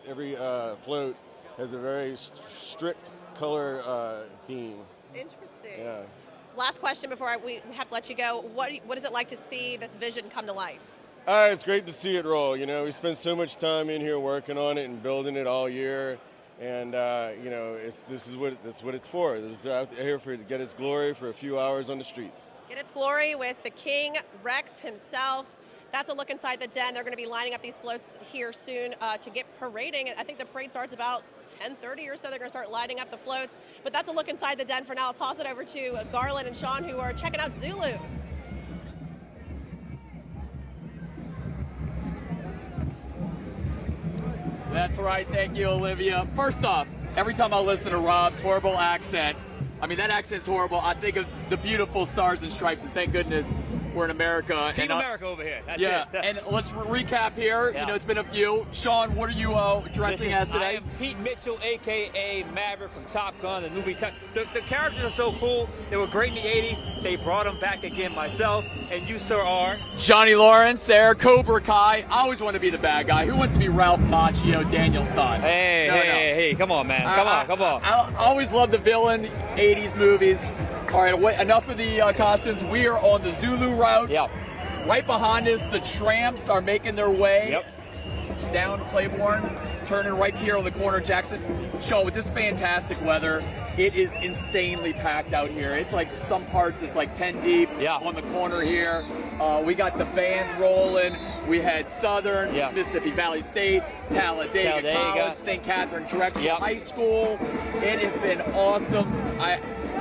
float has a very strict color theme. Interesting. Yeah. Last question before we have to let you go. What is it like to see this vision come to life? It's great to see it roll. You know, we spent so much time in here working on it and building it all year, and this is what it's for. This is out here to get its glory for a few hours on the streets. Get its glory with the King Rex himself. That's a look inside the den. They're going to be lining up these floats here soon to get parading. I think the parade starts about 10:30 or so. They're going to start lighting up the floats. But that's a look inside the den for now. I'll toss it over to Garland and Sean, who are checking out Zulu. That's right. Thank you, Olivia. First off, every time I listen to Rob's horrible accent, I mean, that accent's horrible. I think of the beautiful stars and stripes, and thank goodness we're in America. Team America over here. That's it. And let's recap here. Yeah. You know, it's been a few. Sean, what are you dressing as today? I am Pete Mitchell, a.k.a. Maverick from Top Gun, the movie. The characters are so cool. They were great in the 80s. They brought them back again, myself. And you, sir, are? Johnny Lawrence there, Cobra Kai. I always want to be the bad guy. Who wants to be Ralph Macchio, Daniel's son? Hey, come on, man. Come on. I always loved the villain 80s movies. All right, enough of the costumes. We are on the Zulu route. Yep. Right behind us, the Tramps are making their way. Yep. Down Claiborne, turning right here on the corner of Jackson. Sean, with this fantastic weather, it is insanely packed out here. It's like some parts, it's like 10 deep on the corner here. We got the bands rolling. We had Southern, Mississippi Valley State, Talladega College, St. Catherine Drexel High School. It has been awesome.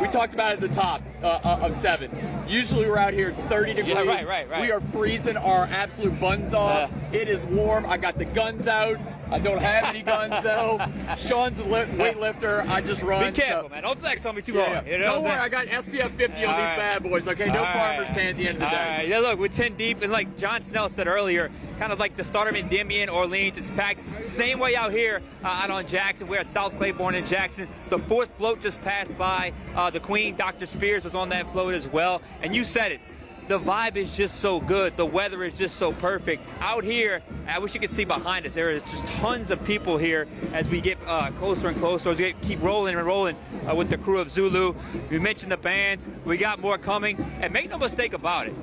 We talked about it at the top of 7. Usually we're out here, it's 30 degrees. Yeah, right. We are freezing our absolute buns off. It is warm. I got the guns out. I don't have any guns though. Sean's a weightlifter. I just run. Be careful, man. Don't flex on me too hard. You know don't worry, I got SPF 50 on these bad boys, okay? No farmer's tan at the end of the day. Yeah, look, we're 10 deep, and like John Snell said earlier, kind of like the start of Endymion, Orleans, it's packed. Same way out here out on Jackson. We're at South Claiborne in Jackson. The 4th float just passed by. The Queen, Dr. Spears, was on that float as well. And you said it. the vibe is just so good. The weather is just so perfect. Out here, I wish you could see behind us, there is just tons of people here as we get closer and closer, as we keep rolling and rolling with the crew of Zulu. We mentioned the bands. We got more coming. And make no mistake about it,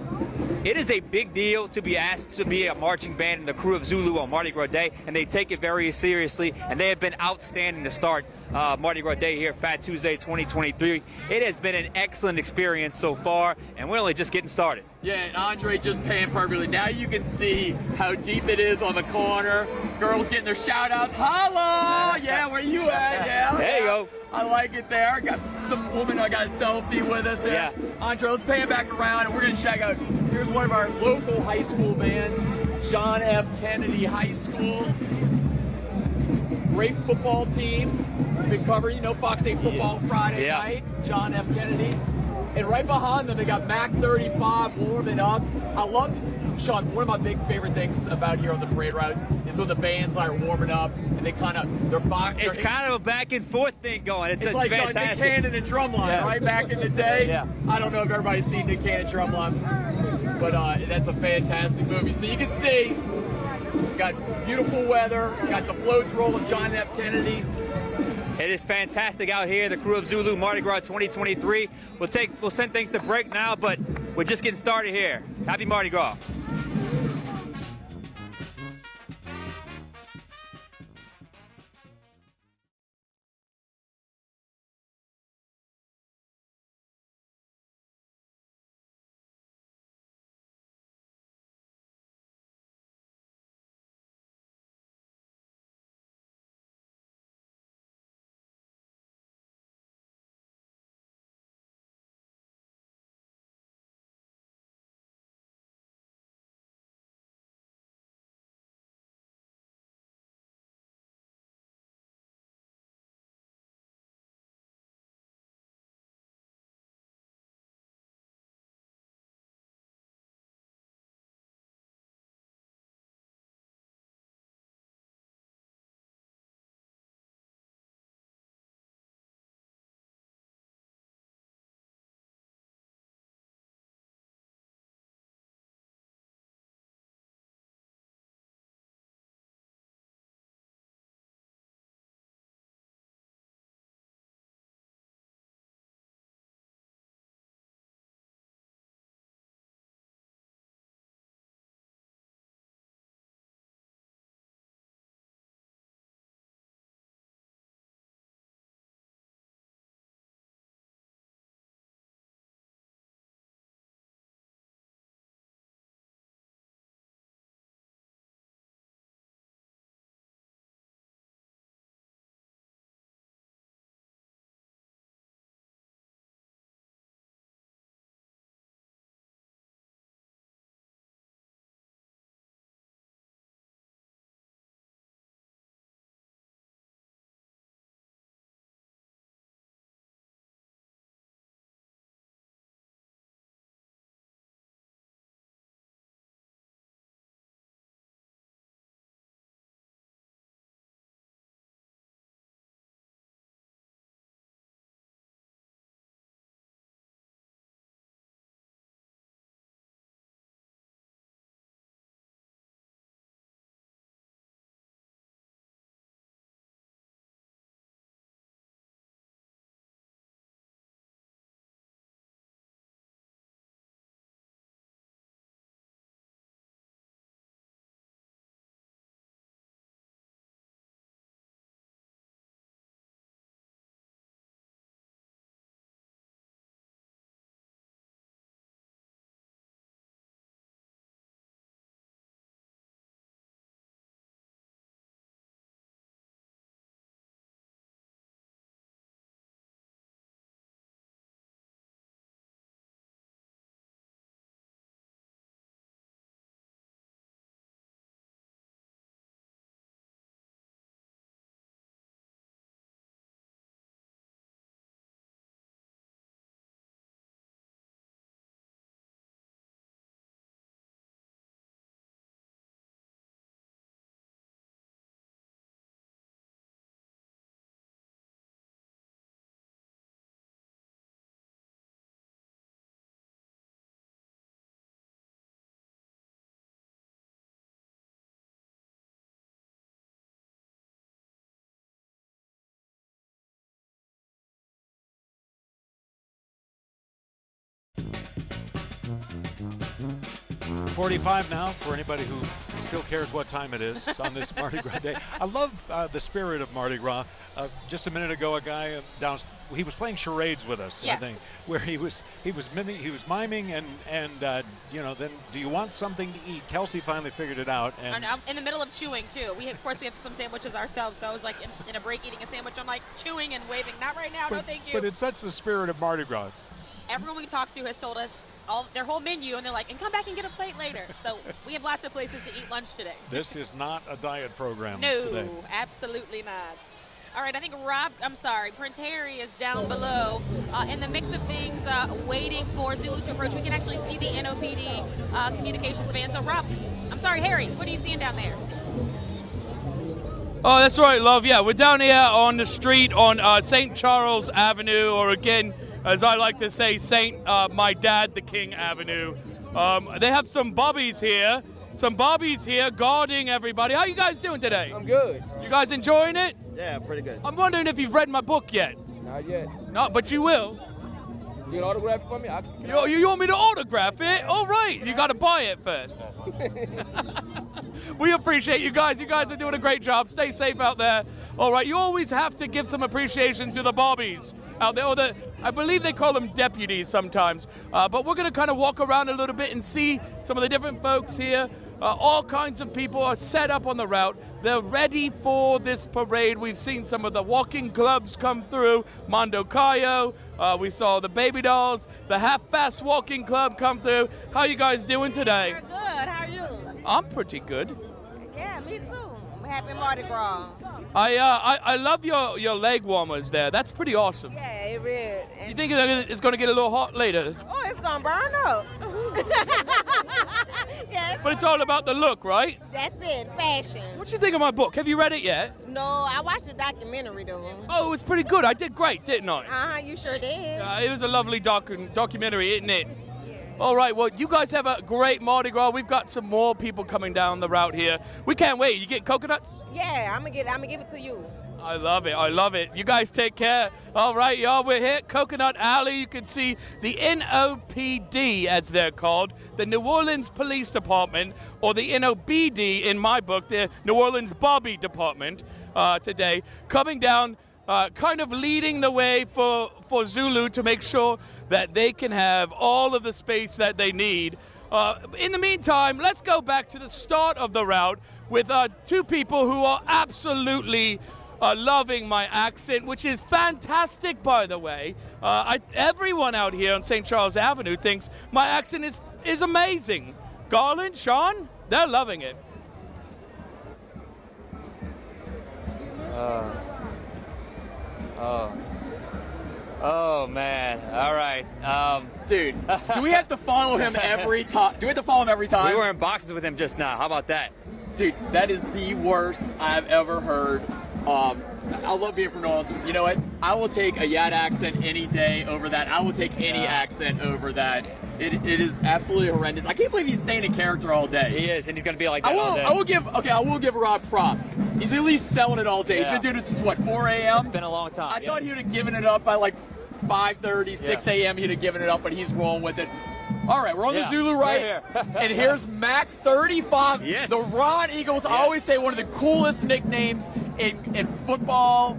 it is a big deal to be asked to be a marching band in the crew of Zulu on Mardi Gras Day, and they take it very seriously, and they have been outstanding to start Mardi Gras Day here, Fat Tuesday 2023. It has been an excellent experience so far, and we're only just getting started. Yeah, and Andre just paying perfectly. Now you can see how deep it is on the corner. Girls getting their shout outs. Holla! Yeah, where you at? Yeah. There you go. I like it there. Got some woman I got a selfie with us there. Yeah. Andre, let's pan back around and we're gonna check out. Here's one of our local high school bands, John F. Kennedy High School. Great football team. Been covering, Fox 8 football Friday night. John F. Kennedy. And right behind them, they got Mac 35 warming up. I love, Sean, one of my big favorite things about here on the parade routes is when the bands are warming up and they kind of, It's kind of a back and forth thing going. It's like fantastic. Nick Cannon and Drumline, right? Back in the day. Yeah. I don't know if everybody's seen Nick Cannon Drumline, but that's a fantastic movie. So you can see, got beautiful weather, got the floats rolling, John F. Kennedy. It is fantastic out here. The crew of Zulu Mardi Gras 2023. We'll send things to break now, but we're just getting started here. Happy Mardi Gras. 8:45 now for anybody who still cares what time it is on this Mardi Gras day. I love the spirit of Mardi Gras. Just a minute ago, a guy down, he was playing charades with us, Yes. I think, where he was miming and you know, then do you want something to eat? Kelsey finally figured it out. And I'm in the middle of chewing too. Of course we have some sandwiches ourselves, so I was like in a break eating a sandwich. I'm like chewing and waving. Not right now, no thank you. But it's such the spirit of Mardi Gras. Everyone we talked to has told us their whole menu, and they're like, and come back and get a plate later. So we have lots of places to eat lunch today. This is not a diet program No, today. absolutely not. All right, I think Prince Harry is down below in the mix of things, waiting for Zulu to approach. We can actually see the NOPD communications van. So Rob, I'm sorry, Harry, what are you seeing down there? Oh, that's right, love. Yeah, we're down here on the street on St. Charles Avenue, or again, as I like to say, My Dad the King Avenue. They have some bobbies here. Guarding everybody. How you guys doing today? I'm good. You guys enjoying it? Yeah, pretty good. I'm wondering if you've read my book yet. Not yet. No, but you will. You can autograph it for me? You want me to autograph it? All right, you got to buy it first. We appreciate you guys. You guys are doing a great job. Stay safe out there. All right, you always have to give some appreciation to the bobbies out there, or I believe they call them deputies sometimes. But we're going to kind of walk around a little bit and see some of the different folks here. All kinds of people are set up on the route. They're ready for this parade. We've seen some of the walking clubs come through. Mondo Cayo. We saw the Baby Dolls. The Half-Fast Walking Club come through. How you guys doing today? We're good. How are you? I'm pretty good. Yeah, me too. Happy Mardi Gras. I love your leg warmers there. That's pretty awesome. Yeah, it really. You think it's going to get a little hot later? Oh, it's gonna burn up. Yeah. But it's all about the look, right? That's it, fashion. What you think of my book? Have you read it yet? No, I watched the documentary though. Oh, it was pretty good. I did great, didn't I? You sure did. It was a lovely documentary, isn't it? All right, well, you guys have a great Mardi Gras. We've got some more people coming down the route here. We can't wait. You get coconuts? Yeah, I'm gonna give it to you. I love it. You guys take care. All right, y'all, we're here at Coconut Alley. You can see the NOPD, as they're called, the New Orleans Police Department, or the NOBD in my book, the New Orleans Bobby Department today, coming down, kind of leading the way for Zulu to make sure that they can have all of the space that they need. In the meantime, let's go back to the start of the route with two people who are absolutely loving my accent, which is fantastic, by the way. Everyone out here on St. Charles Avenue thinks my accent is amazing. Garland, Sean, they're loving it. Oh man! All right, dude. Do we have to follow him every time? Do we have to follow him every time? We were in boxes with him just now. How about that? Dude, that is the worst I've ever heard. I love being from New Orleans. You know what? I will take a Yad accent any day over that. I will take any accent over that. It is absolutely horrendous. I can't believe he's staying in character all day. He is, and he's going to be like that all day. I will give Rob props. He's at least selling it all day. He's been doing it since, what, 4 a.m.? It's been a long time. I thought he would have given it up by like 5:30, 6 a.m. He'd have given it up, but he's rolling with it. All right, we're on the Zulu right here. And here's Mac 35. Yes. The Ron Eagles. Yes. I always say one of the coolest nicknames in football,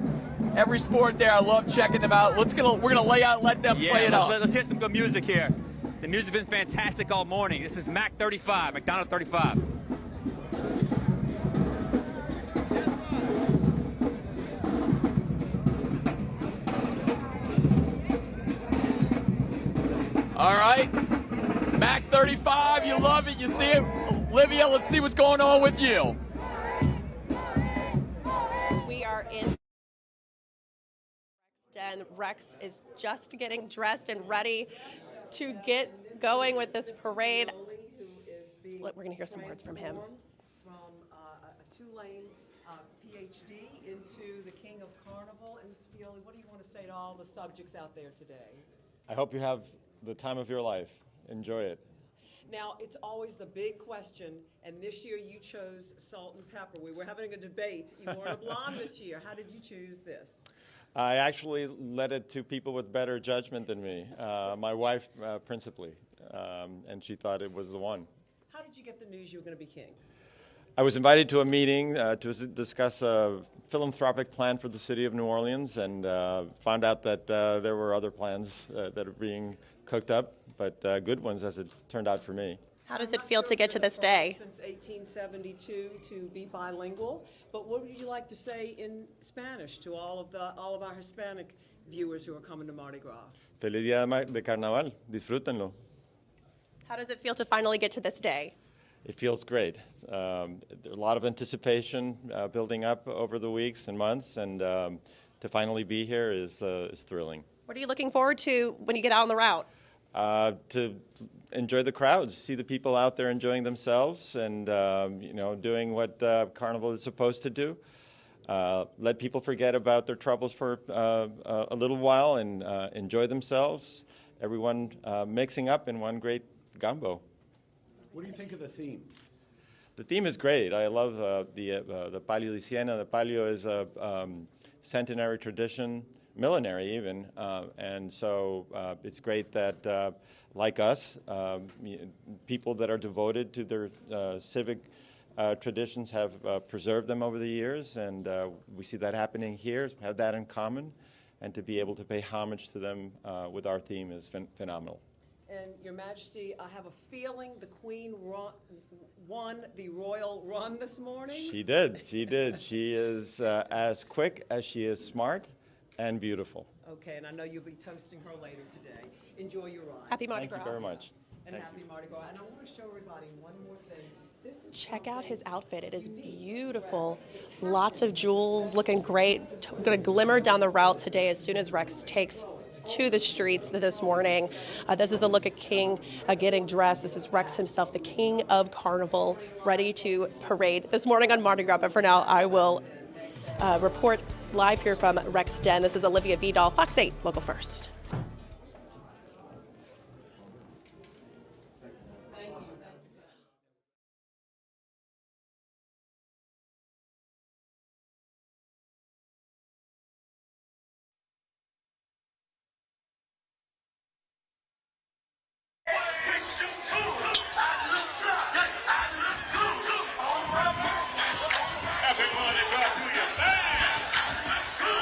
every sport there. I love checking them out. We're gonna lay out and let them play it out. Let's hear some good music here. The music's been fantastic all morning. This is Mac 35, McDonald 35. All right, Mac 35, you love it, you see it. Olivia, let's see what's going on with you. We are in Den. Rex is just getting dressed and ready to get going with this parade. We're going to hear some words from him. From a two-lane PhD into the King of Carnival. And Ms. Fioli, what do you want to say to all the subjects out there today? I hope you have the time of your life. Enjoy it. Now, it's always the big question, and this year you chose salt and pepper. We were having a debate. You wore a blonde this year. How did you choose this? I actually led it to people with better judgment than me. My wife, principally, and she thought it was the one. How did you get the news you were going to be king? I was invited to a meeting to discuss a philanthropic plan for the city of New Orleans, and found out that there were other plans that are being cooked up, but good ones as it turned out for me. How does it feel to get to this day? Since 1872 to be bilingual, but what would you like to say in Spanish to all of our Hispanic viewers who are coming to Mardi Gras? Feliz Día de Carnaval. Disfrútenlo. How does it feel to finally get to this day? It feels great. There's a lot of anticipation building up over the weeks and months, and to finally be here is thrilling. What are you looking forward to when you get out on the route? To enjoy the crowds, see the people out there enjoying themselves, and doing what Carnival is supposed to do. Let people forget about their troubles for a little while and enjoy themselves. Everyone mixing up in one great gumbo. What do you think of the theme? The theme is great. I love the Palio di Siena. The Palio is a centenary tradition, millenary even, and so it's great that, like us, people that are devoted to their civic traditions have preserved them over the years, and we see that happening here, have that in common, and to be able to pay homage to them with our theme is phenomenal. And Your Majesty, I have a feeling the Queen won the royal run this morning. She did. She did. She is as quick as she is smart and beautiful. Okay, and I know you'll be toasting her later today. Enjoy your ride. Happy Mardi Gras. Thank you very much. And happy Mardi Gras. And I want to show everybody one more thing. Check out his outfit. It is beautiful. Lots of jewels, looking great. Going to glimmer down the route today as soon as Rex takes to the streets this morning. This is a look at King getting dressed. This is Rex himself, the king of Carnival, ready to parade this morning on Mardi Gras. But for now, I will report live here from Rex Den. This is Olivia Vidal, Fox 8, Local First.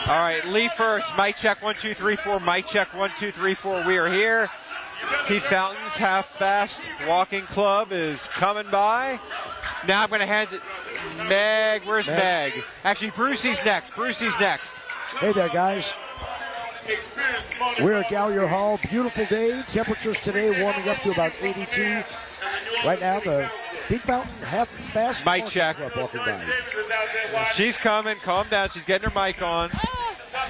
All right, Lee first. Mic check 1 2 3 4. Mic check 1 2 3 4. We are here. Pete Fountain's Half Fast Walking Club is coming by. Now I'm going to hand it. Meg, where's Meg? Actually, Brucey's next. Brucey's next. Hey there, guys. We're at Gallier Hall. Beautiful day. Temperatures today warming up to about 82. Right now, the Pete Fountain Half Fast Mic check. Walking by. She's coming. Calm down. She's getting her mic on.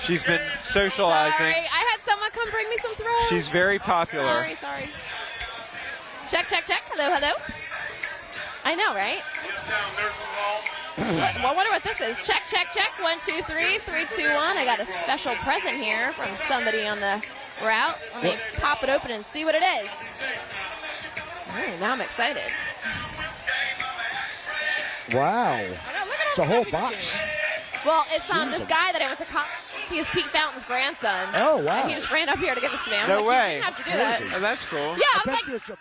She's been socializing. Sorry, I had someone come bring me some throws. She's very popular. Sorry. Check. Hello. I know, right? Well, I wonder what this is. Check. 1 2 3 3 2 1. I got a special present here from somebody on the route. Let me pop it open and see what it is. All right, now I'm excited. Wow. It's a whole box. Well, it's this guy that I went to college. He is Pete Fountain's grandson. Oh, wow. And he just ran up here to get this to me. I'm No like, way. You didn't have to do that. Oh, that's cool. Yeah, I was like,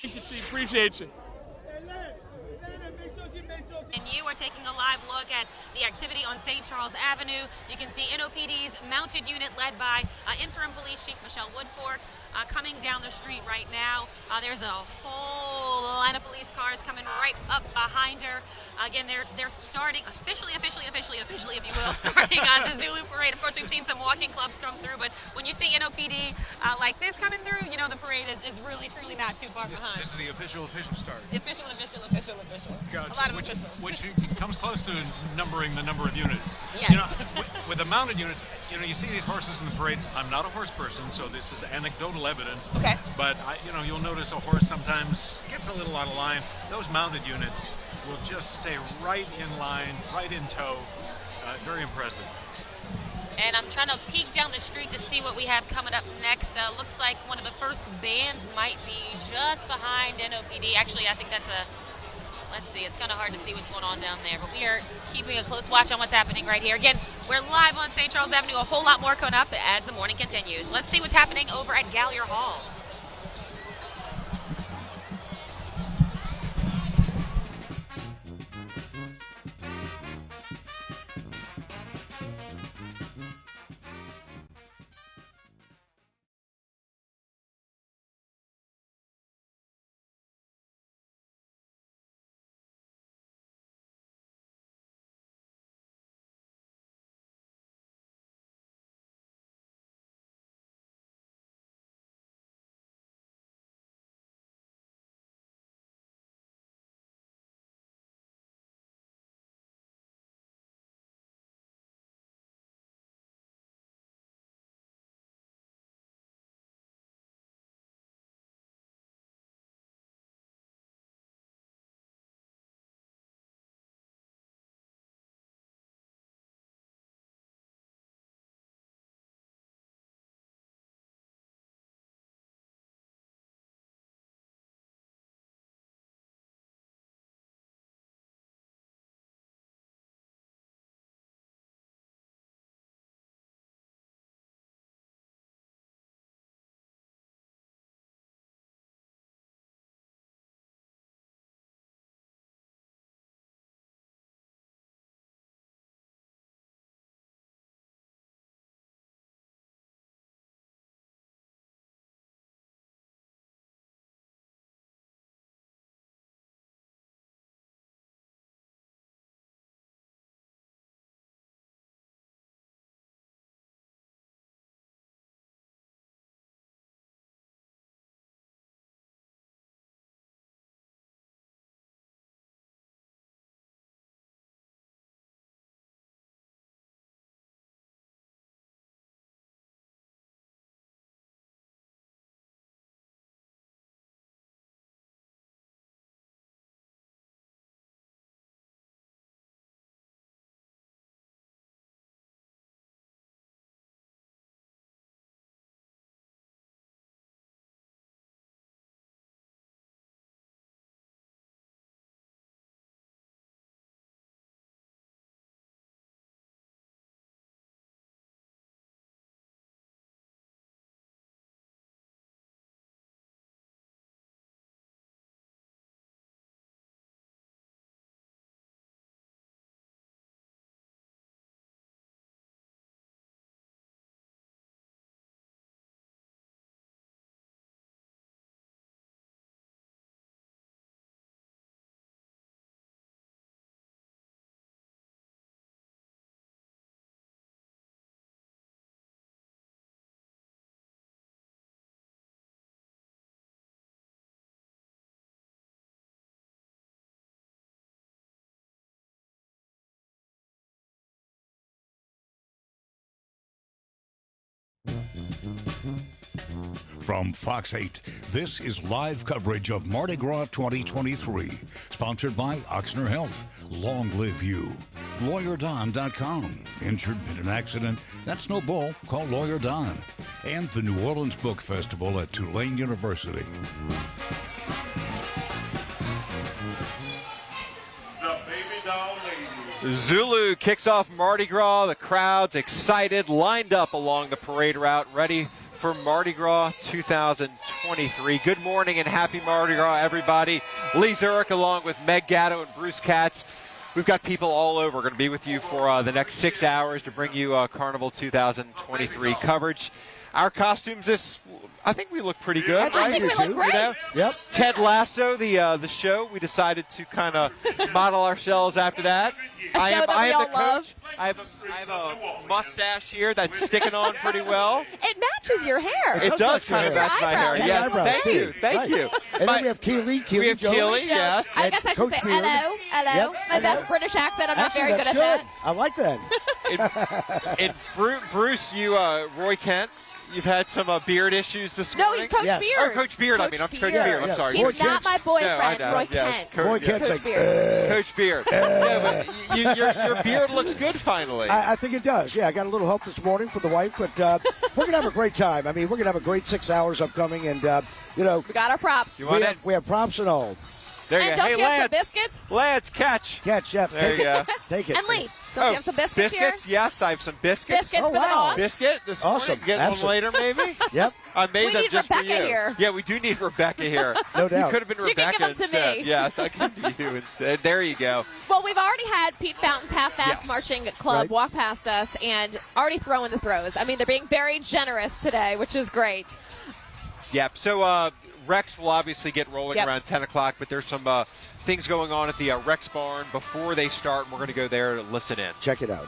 Appreciate you. And you are taking a live look at the activity on St. Charles Avenue. You can see NOPD's mounted unit led by Interim Police Chief Michelle Woodfork coming down the street right now. There's a whole line of police cars coming right up behind her. Again, they're starting officially, if you will, starting on the Zulu Parade. Of course, we've seen some walking clubs come through, but when you see NOPD like this coming through, you know the parade is really, truly not too far behind. This is the official start. The official. Gotcha. A lot of officials. Which comes close to numbering the number of units. Yes. You know, with the mounted units, you know, you see these horses in the parades. I'm not a horse person, so this is anecdotal evidence. Okay. But you'll notice a horse sometimes gets a little out of line. Those mounted units will just stay right in line, right in tow. Very impressive. And I'm trying to peek down the street to see what we have coming up next. Looks like one of the first bands might be just behind NOPD. Actually, I think that's let's see, it's kind of hard to see what's going on down there, but we are keeping a close watch on what's happening right here. Again, we're live on St. Charles Avenue. A whole lot more coming up as the morning continues. Let's see what's happening over at Gallier Hall. From Fox 8, this is live coverage of Mardi Gras 2023, sponsored by Oxner Health. Long live you. LawyerDon.com. Injured in an accident? That's no bull. Call Lawyer Don. And the New Orleans Book Festival at Tulane University. Zulu kicks off Mardi Gras. The crowd's excited, lined up along the parade route, ready for Mardi Gras 2023. Good morning and happy Mardi Gras, everybody. Lee Zurich along with Meg Gatto and Bruce Katz. We've got people all over. We're going to be with you for the next 6 hours to bring you Carnival 2023 coverage. Our costumes I think we look pretty good, right? I think we look great. You know? Yep. Ted Lasso, the show, we decided to kind of model ourselves after that. A show that we all love. I have a mustache here that's sticking on pretty well. It matches your hair. It does kind of match my hair. Yes, thank you. Thank you. And then we have Keely. We have Keely, yes. I guess I should say hello. Hello. Yep. My best British accent. I'm not Actually, very good at that's that. I like that. And Bruce, Roy Kent, you've had some beard issues this No, morning. he's Coach Beard. Oh, Coach Beard. I'm Coach Beard. I'm sorry. He's not my boyfriend, Roy Kent. Roy Kent's Coach like, Beard. Coach Beard. Yeah, but your beard looks good finally. I think it does. Yeah, I got a little help this morning for the wife, but we're going to have a great time. I mean, we're going to have a great 6 hours upcoming, and, we got our props. We have props and all. There you and go. don't Hey, you have Lance. some biscuits? Lance, catch. Yeah. There you go. Take it. And Lee, don't you have some biscuits here? Yes, I have some biscuits. Biscuits for the boss. Biscuit this Awesome. morning. Get one later, maybe? Yep. I made We them need just Rebecca for you. here. Yeah, we do need Rebecca here. No doubt. You could have been You can Rebecca give them to instead. me. Yes, I can be you instead. There you go. Well, we've already had Pete Fountain's Half-Fast Yes. Marching Club walk past us and already throwing the throws. I mean, they're being very generous today, which is great. Yep. So Rex will obviously get rolling Yep. around 10 o'clock, but there's some things going on at the Rex Barn before they start, and we're going to go there to listen in. Check it out.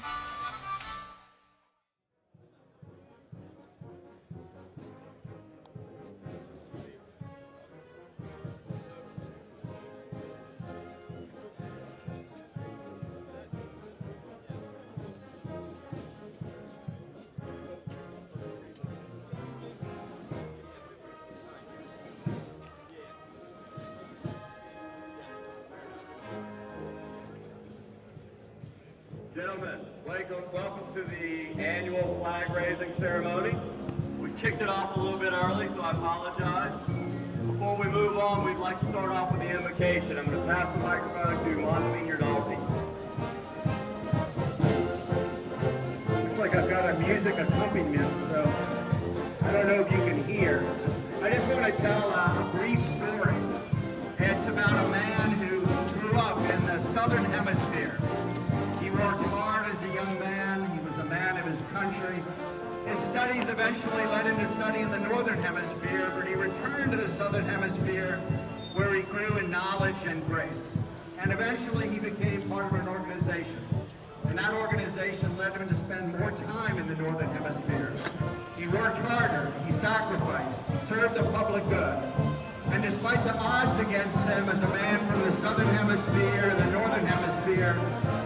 Gentlemen, welcome to the annual flag raising ceremony. We kicked it off a little bit early, so I apologize. Before we move on, we'd like to start off with the invocation. I'm going to pass the microphone to Monsignor Dalty. Looks like I've got a music accompaniment, so I don't know if you can hear. I just want to tell a brief story. It's about a man who grew up in the Southern Hemisphere. He worked hard as a young man. He was a man of his country. His studies eventually led him to study in the Northern Hemisphere, but he returned to the Southern Hemisphere where he grew in knowledge and grace. And eventually he became part of an organization. And that organization led him to spend more time in the Northern Hemisphere. He worked harder, he sacrificed, he served the public good. And despite the odds against him as a man from the Southern Hemisphere and the Northern Hemisphere,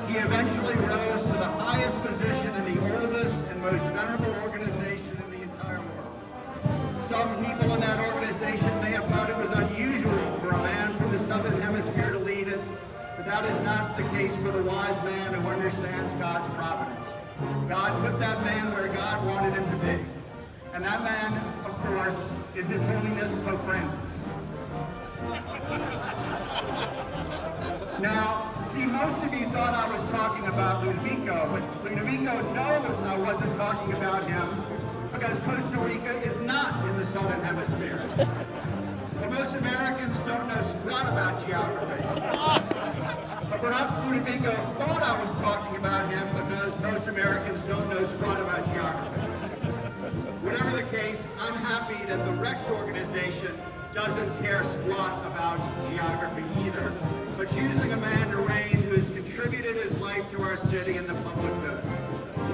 he eventually rose to the highest position in the oldest and most venerable organization in the entire world. Some people in that organization may have thought it was unusual for a man from the Southern Hemisphere to lead it, but that is not the case for the wise man who understands God's providence. God put that man where God wanted him to be. And that man, of course, is His Holiness Pope Francis. Now, see, most of you thought I was talking about Ludovico, but Ludovico knows I wasn't talking about him because Costa Rica is not in the Southern Hemisphere. But most Americans don't know squat about geography. But perhaps Ludovico thought I was talking about him because most Americans don't know squat about geography. Whatever the case, I'm happy that the Rex organization doesn't care squat about geography either, but choosing a man to reign who has contributed his life to our city and the public good.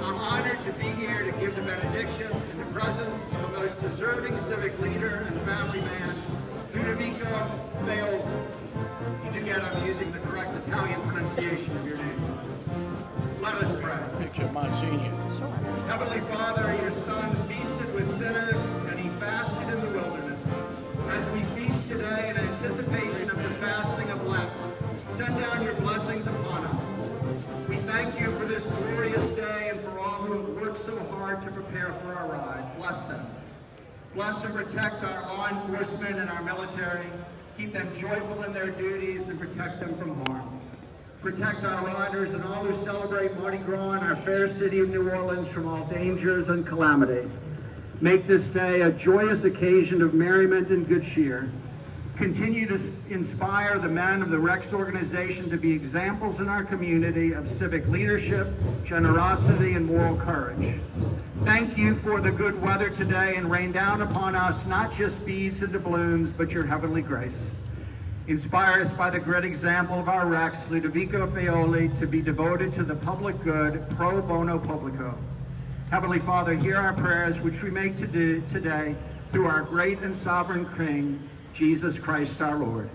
I'm honored to be here to give the benediction in the presence of the most deserving civic leader and family man, Ludovico failed. Again, I'm using the correct Italian pronunciation of your name. Let us pray. Picture Monsignor. Sure. Heavenly Father, your Son feasted with sinners, and he fasted in the wilderness. As we feast today in anticipation of the fasting of Lent, send down your blessings upon us. We thank you for this glorious day and for all who have worked so hard to prepare for our ride. Bless them. Bless and protect our law enforcement and our military. Keep them joyful in their duties and protect them from harm. Protect our riders and all who celebrate Mardi Gras in our fair city of New Orleans from all dangers and calamities. Make this day a joyous occasion of merriment and good cheer. Continue to inspire the men of the Rex organization to be examples in our community of civic leadership, generosity, and moral courage. Thank you for the good weather today, and rain down upon us not just beads and doubloons, but your heavenly grace. Inspire us by the great example of our Rex, Ludovico Feoli, to be devoted to the public good, pro bono publico. Heavenly Father, hear our prayers which we make today through our great and sovereign King, Jesus Christ our Lord.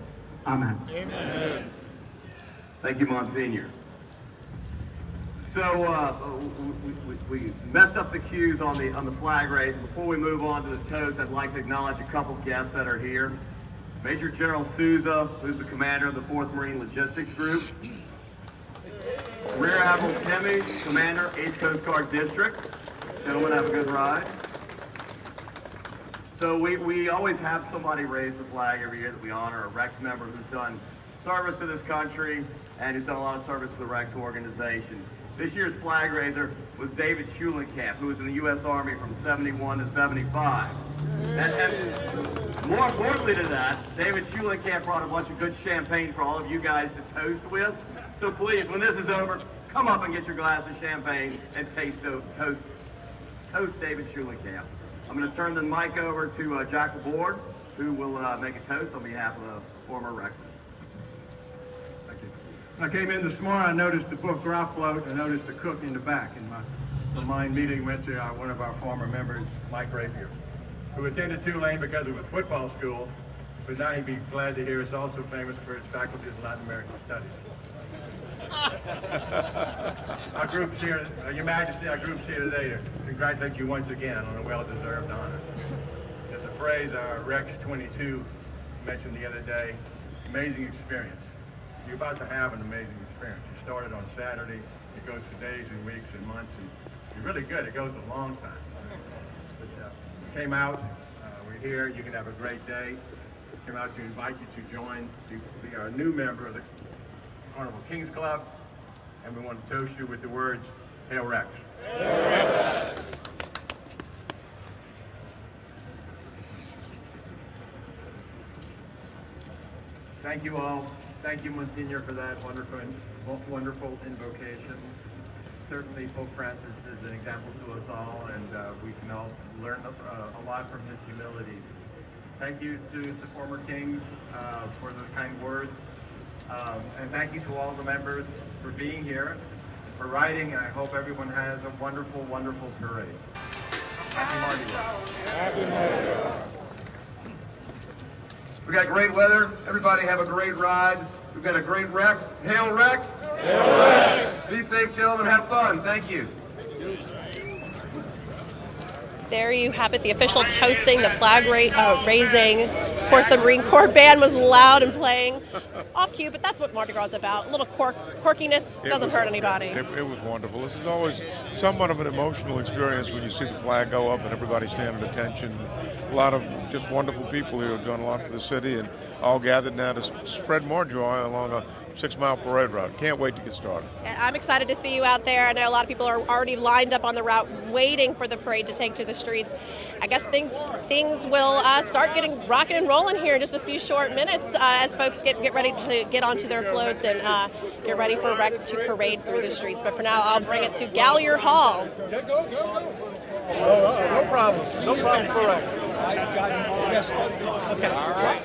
Amen. Amen. Thank you, Monsignor. So we messed up the cues on the flag raise. Before we move on to the toast, I'd like to acknowledge a couple guests that are here. Major General Souza, who's the commander of the 4th Marine Logistics Group. Rear Admiral Timmy, commander, 8th Coast Guard District. Gentlemen, have a good ride. So we always have somebody raise the flag every year that we honor, a Rex member who's done service to this country and who's done a lot of service to the Rex organization. This year's flag raiser was David Schulenkamp, who was in the U.S. Army from 71 to 75. And more importantly to that, David Schulenkamp brought a bunch of good champagne for all of you guys to toast with. So please, when this is over, come up and get your glass of champagne and toast David Schulenkamp. I'm going to turn the mic over to Jack LeBoard, who will make a toast on behalf of the former Rexers. When I came in this morning, I noticed the book Gras float, and I noticed the cook in the back. And my mind immediately went to one of our former members, Mike Rapier, who attended Tulane because it was football school, but now he'd be glad to hear it's also famous for its faculty of Latin American Studies. Our group's here, Your Majesty, our group's here today to congratulate you once again on a well-deserved honor. There's a phrase our Rex 22 mentioned the other day, amazing experience. You're about to have an amazing experience. You started on Saturday, it goes for days and weeks and months, and you're really good. It goes a long time. But you came out, we're here, you can have a great day. We came out to invite you to join, to be our new member of the Honorable Kings Club, and we want to toast you with the words, Hail Rex. Hail Rex. Thank you all. Thank you, Monsignor, for that wonderful invocation. Certainly, Pope Francis is an example to us all, and we can all learn a lot from his humility. Thank you to the former kings for those kind words. And thank you to all the members for being here, for riding, and I hope everyone has a wonderful, wonderful parade. Happy Mardi Gras. Happy Mardi Gras. We got great weather. Everybody have a great ride. We've got a great Rex. Hail Rex. Hail Rex. Be safe, gentlemen. Have fun. Thank you. There you have it, the official toasting, the flag raising. Of course, the Marine Corps band was loud and playing off cue, but that's what Mardi Gras is about. A little quirkiness doesn't hurt anybody. It was wonderful. This is always somewhat of an emotional experience when you see the flag go up and everybody stand at attention. A lot of just wonderful people here who have done a lot for the city and all gathered now to spread more joy along a 6-mile parade route. Can't wait to get started. And I'm excited to see you out there. I know a lot of people are already lined up on the route waiting for the parade to take to the streets. I guess things will start getting rocking and rolling here in just a few short minutes as folks get ready to get onto their floats and get ready for Rex to parade through the streets. But for now, I'll bring it to Gallier Hall. Yeah, go. No problems. No problem for Rex. Okay. All right.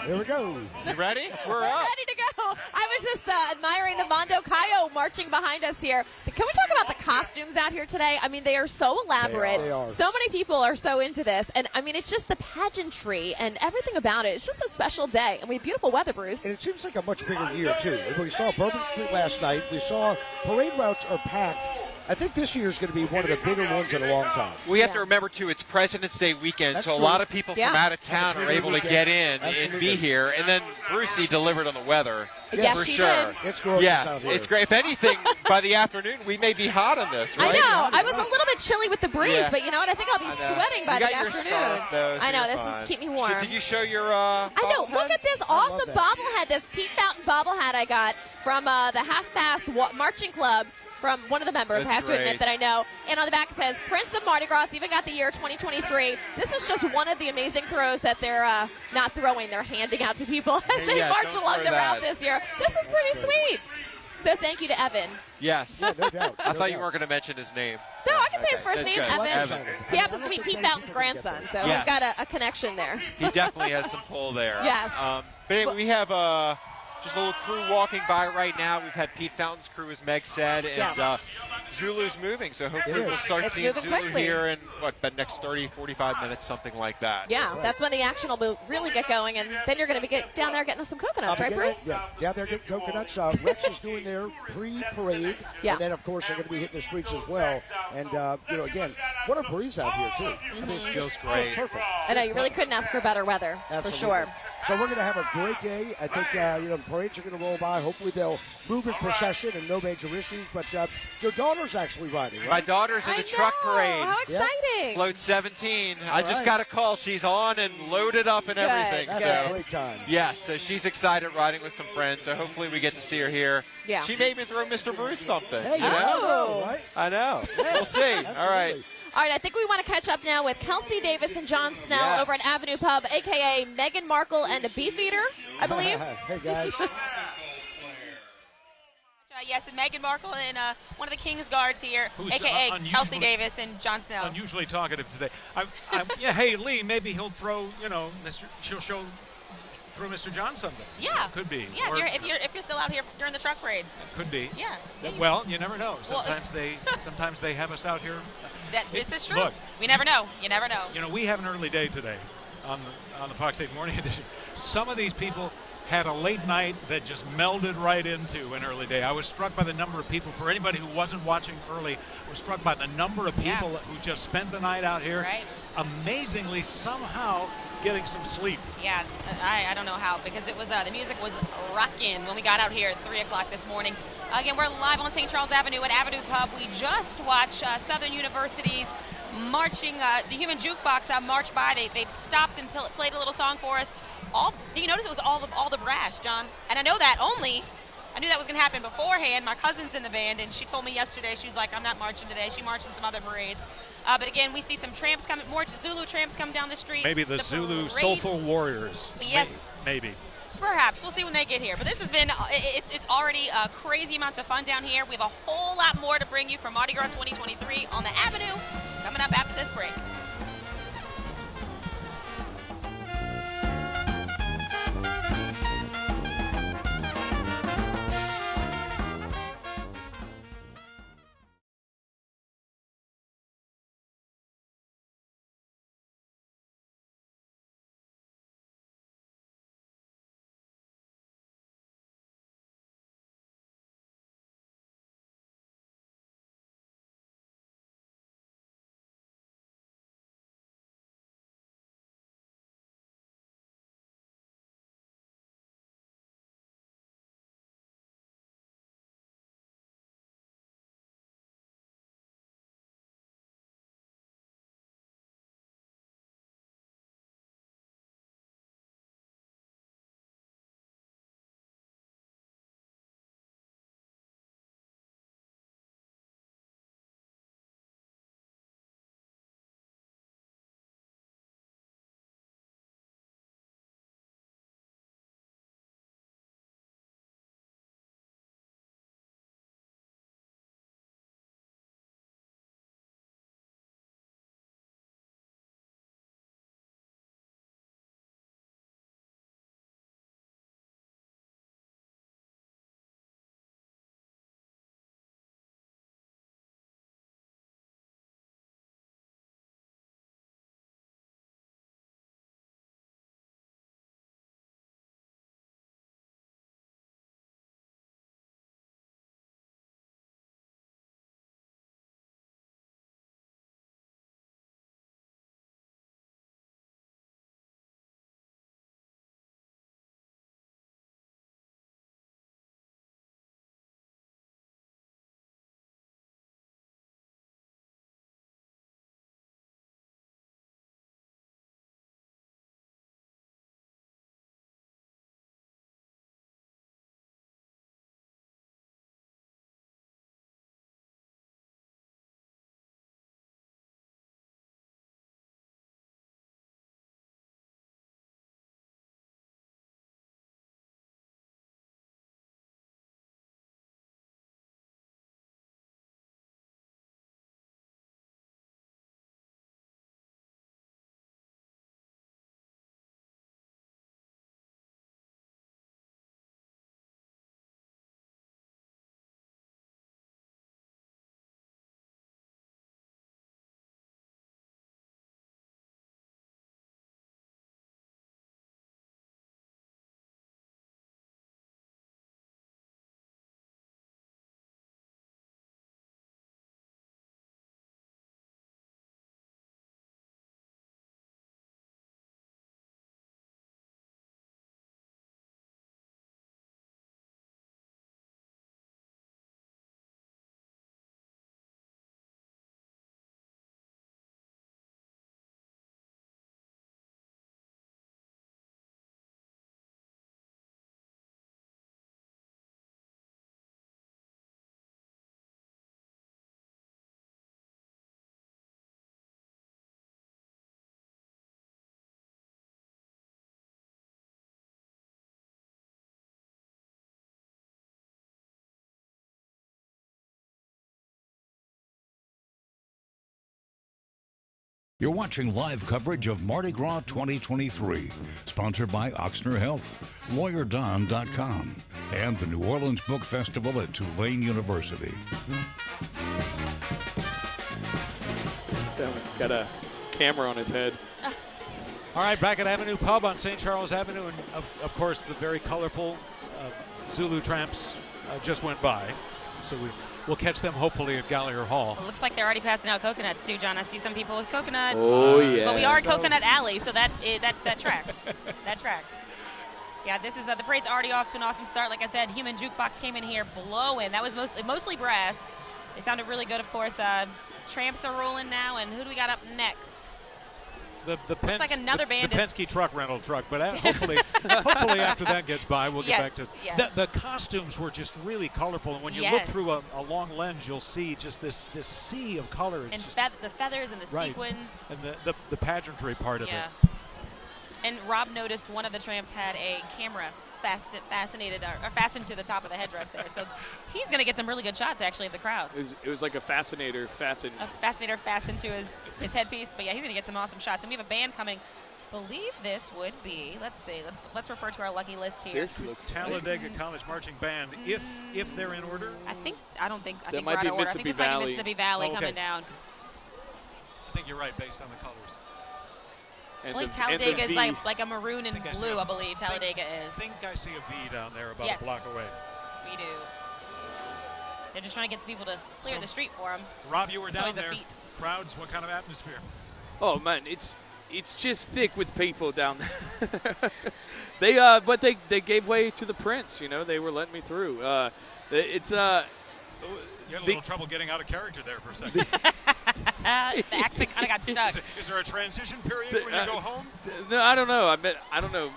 Here we go. You ready? We're up. Ready to go. I was just admiring the Mondo Cayo marching behind us here. Can we talk about the costumes out here today? I mean, they are so elaborate. They are. So many people are so into this. And, I mean, it's just the pageantry and everything about it. It's just a special day. And we have beautiful weather, Bruce. And it seems like a much bigger year, too. We saw Bourbon Street last night. We saw parade routes are packed. I think this year is going to be one of the bigger ones in a long time. We have to remember, too, it's President's Day weekend, That's so true. a lot of people from out of town are able to get in and be here. And then Brucey delivered on the weather. Yes, for he sure. did. It's gorgeous Yes, out here. it's great. If anything, by the afternoon, we may be hot on this, right? I know. I was a little bit chilly with the breeze, Yeah. but you know what? I think I'll be sweating by You the got your afternoon. scarf, though, so I know. you're This fine. is to keep me warm. Did you show your I know. Look at this awesome that. bobblehead, this Pete Fountain bobblehead I got from the Half-Mast Marching Club. from one of the members. That's I have to admit great. that I know. And on the back it says, Prince of Mardi Gras. It's even got the year 2023. This is just one of the amazing throws that they're not throwing. They're handing out to people as they Yeah, march don't along throw the that. route this year. This is pretty sweet. So thank you to Evan. Yes. Yeah, no doubt. I no thought you doubt. weren't going to mention his name. No, I can say his Okay, first that's name, good. Evan. Evan. He happens to be Pete Fountain's grandson, so Yes. he's got a connection there. He definitely has some pull there. Yes. But anyway, we have just a little crew walking by right now. We've had Pete Fountain's crew, as Meg said, and Zulu's moving. So hopefully It we'll is. start It's seeing moving Zulu quickly. here in, the next 30, 45 minutes, something like that. Yeah, that's when the action will really get going, and then you're going to be down there getting us some coconuts, right, Bruce? Yeah, down there getting coconuts. Rex is doing their pre-parade, Yeah. and then of course they're going to be hitting the streets as well. And again, what a breeze out here too. I mean, it's Feels great. Perfect. I know, you really couldn't ask for better weather, Absolutely. for sure. So we're going to have a great day. I think the parades are going to roll by. Hopefully they'll move in procession and no major issues. But your daughter's actually riding, right? My daughter's in the truck parade. How exciting! Float 17. I All just right. got a call. She's on and loaded up and Good. everything. That's so a great time. yeah, so she's excited riding with some friends. So hopefully we get to see her here. Yeah. She may even throw Mr. Bruce something. Hey, you know? know, right? I know. We'll see. All right. Absolutely. All right, I think we want to catch up now with Kelsey Davis and John Snell Yes. over at Avenue Pub, a.k.a. Meghan Markle and a Beefeater, I believe. Hey, guys. Yes, and Meghan Markle and one of the King's Guards here, Who's, a.k.a. unusually- Kelsey Davis and John Snell. Unusually talkative today. Yeah, hey, Lee, maybe he'll throw, she'll throw Mr. John something. Yeah. Could be. Yeah, Or if you're still out here during the truck parade. could be. Yeah. Well, you never know. Sometimes they have us out here. This is true. Look. We never know. You never know. We have an early day today on the Fox 8 Morning Edition. Some of these people had a late night that just melded right into an early day. I was struck by the number of people. For anybody who wasn't watching early, was struck by the number of people who just spent the night out here. Right. Amazingly, somehow getting some sleep. Yeah, I don't know how, because it was the music was rocking when we got out here at 3 o'clock this morning. Again, we're live on St. Charles Avenue at Avenue Pub. We just watched Southern University's marching, the Human Jukebox march by. They stopped and played a little song for us. Did you notice it was all the brass, John? And I knew that was going to happen beforehand. My cousin's in the band, and she told me yesterday, she was like, I'm not marching today. She marched in some other parades. But again, we see some tramps coming, more Zulu tramps come down the street. Maybe the Zulu parade- Soulful Warriors. Yes. Maybe. Perhaps. We'll see when they get here. But this has been, it's already crazy amounts of fun down here. We have a whole lot more to bring you from Mardi Gras 2023 on the Avenue coming up after this break. You're watching live coverage of Mardi Gras 2023, sponsored by Oxner Health, LawyerDon.com, and the New Orleans Book Festival at Tulane University. He's got a camera on his head. All right, back at Avenue Pub on St. Charles Avenue, and of course the very colorful Zulu Tramps just went by. So we'll catch them hopefully at Gallier Hall. It looks like they're already passing out coconuts too, John. I see some people with coconut. Oh, yeah. But we are Coconut Alley, so that tracks. That tracks. Yeah, this is the parade's already off to an awesome start. Like I said, Human Jukebox came in here blowing. That was mostly brass. They sounded really good, of course. Tramps are rolling now, and who do we got up next? The Looks like another band the Penske truck rental truck, but hopefully after that gets by, we'll get back to the costumes were just really colorful, and when you look through a long lens, you'll see just this sea of color. It's and the feathers and the sequins. And the pageantry part of it. And Rob noticed one of the Tramps had a camera fastened to the top of the headdress there, so he's going to get some really good shots actually of the crowds. It was like a fascinator fastened. A fascinator fastened to his headpiece, but yeah, he's going to get some awesome shots. And we have a band coming. Believe this would be. Let's see. Let's refer to our lucky list here. This looks Talladega College Marching Band. If they're in order. I think that might be Mississippi Valley. I think Mississippi Valley coming down. I think you're right based on the colors. I believe Talladega is like a maroon and blue, I believe Talladega is. I think I see a V down there about a block away. We do. They're just trying to get the people to clear the street for them. Rob, you were down there. Crowds, what kind of atmosphere? Oh, man, it's just thick with people down there. But they gave way to the Prince, you know. They were letting me through. You had a little trouble getting out of character there for a second. The accent kind of got stuck. Is there a transition period when you go home? No, I don't know. I don't know.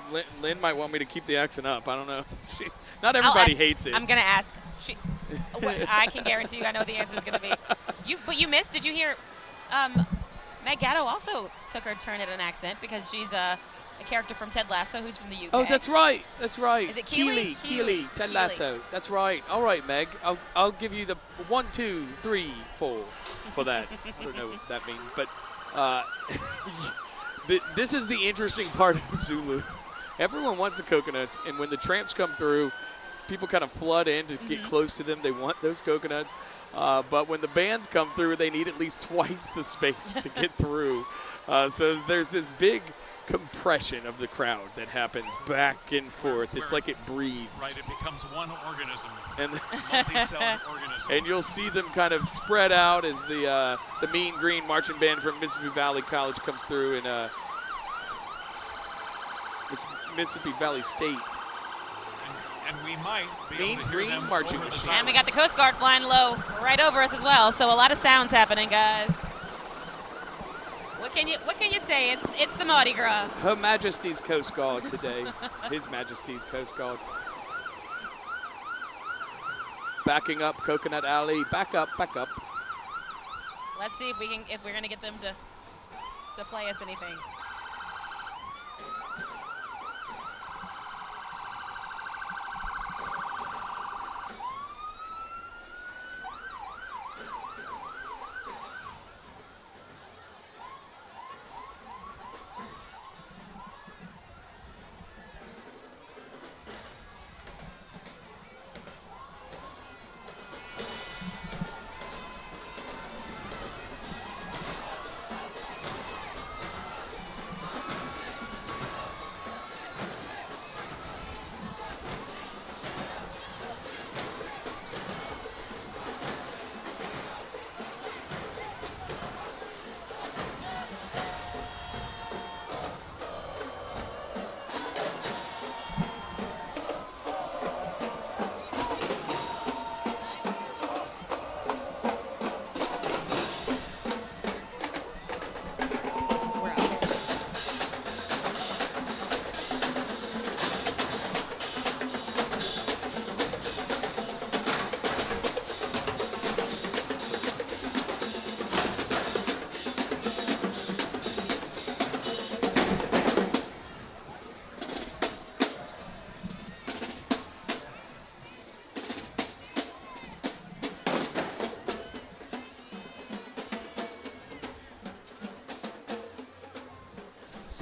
Lynn might want me to keep the accent up. I don't know. Not everybody hates it. I'm going to ask. I can guarantee you I know the answer is going to be. But you missed. Did you hear? Meg Gatto also took her turn at an accent because she's a character from Ted Lasso who's from the UK. Oh, that's right. That's right. Is it Keely? Keely. Ted Lasso. That's right. All right, Meg. I'll give you the 1, 2, 3, 4 for that. I don't know what that means, but this is the interesting part of Zulu. Everyone wants the coconuts, and when the Tramps come through, people kind of flood in to get close to them. They want those coconuts. But when the bands come through, they need at least twice the space to get through. So there's this big compression of the crowd that happens back and forth. It's like it breathes. Right, it becomes one organism. And multi-celled organism. And you'll see them kind of spread out as the Mean Green Marching Band from Mississippi Valley College comes through, and it's Mississippi Valley State. And we might be Mean Green Marching Machine. And we got the Coast Guard flying low right over us as well. So a lot of sounds happening, guys. What can you say? It's the Mardi Gras. Her Majesty's Coast Guard today. His Majesty's Coast Guard. Backing up Coconut Alley. Back up, back up. Let's see if we're gonna get them to play us anything.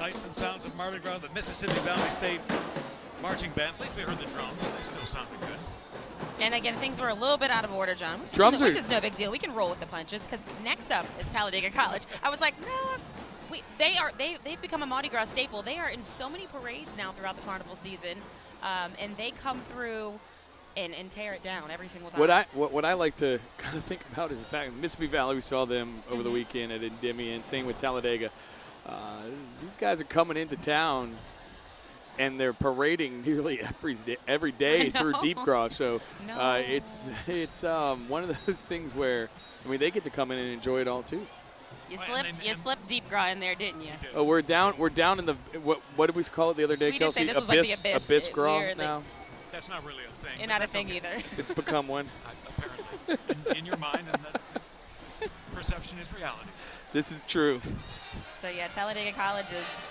Sights and sounds of Mardi Gras, the Mississippi Valley State Marching Band. At least we heard the drums. They still sounded good. And again, things were a little bit out of order, John. Which is no big deal. We can roll with the punches because next up is Talladega College. I was like, no, they've become a Mardi Gras staple. They are in so many parades now throughout the carnival season, and they come through and tear it down every single time. What I like to kind of think about is the fact that Mississippi Valley, we saw them over the weekend at Endymion, same with Talladega. These guys are coming into town and they're parading nearly every day through Deep Gras. So it's one of those things where, I mean, they get to come in and enjoy it all too. You slipped Deep Gras in there, didn't you? Oh, we're down in the what did we call it the other day, we Kelsey? Did say this was like the Abyss Gras now. That's not really a thing. And not a thing either. It's become one. Apparently, in your mind, and that perception is reality. This is true. So yeah, Talladega College is.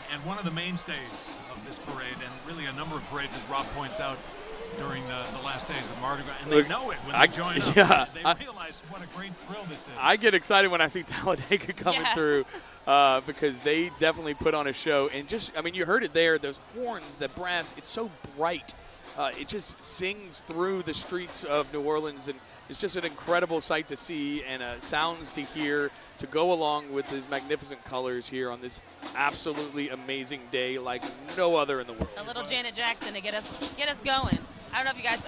And one of the mainstays of this parade, and really a number of parades, as Rob points out, during the last days of Mardi Gras. And they know it when they join up. Yeah, they realize what a great thrill this is. I get excited when I see Talladega coming through because they definitely put on a show. And just, I mean, you heard it there, those horns, the brass, it's so bright. It just sings through the streets of New Orleans, and it's just an incredible sight to see and sounds to hear to go along with these magnificent colors here on this absolutely amazing day like no other in the world. A little Janet Jackson to get us going. I don't know if you guys,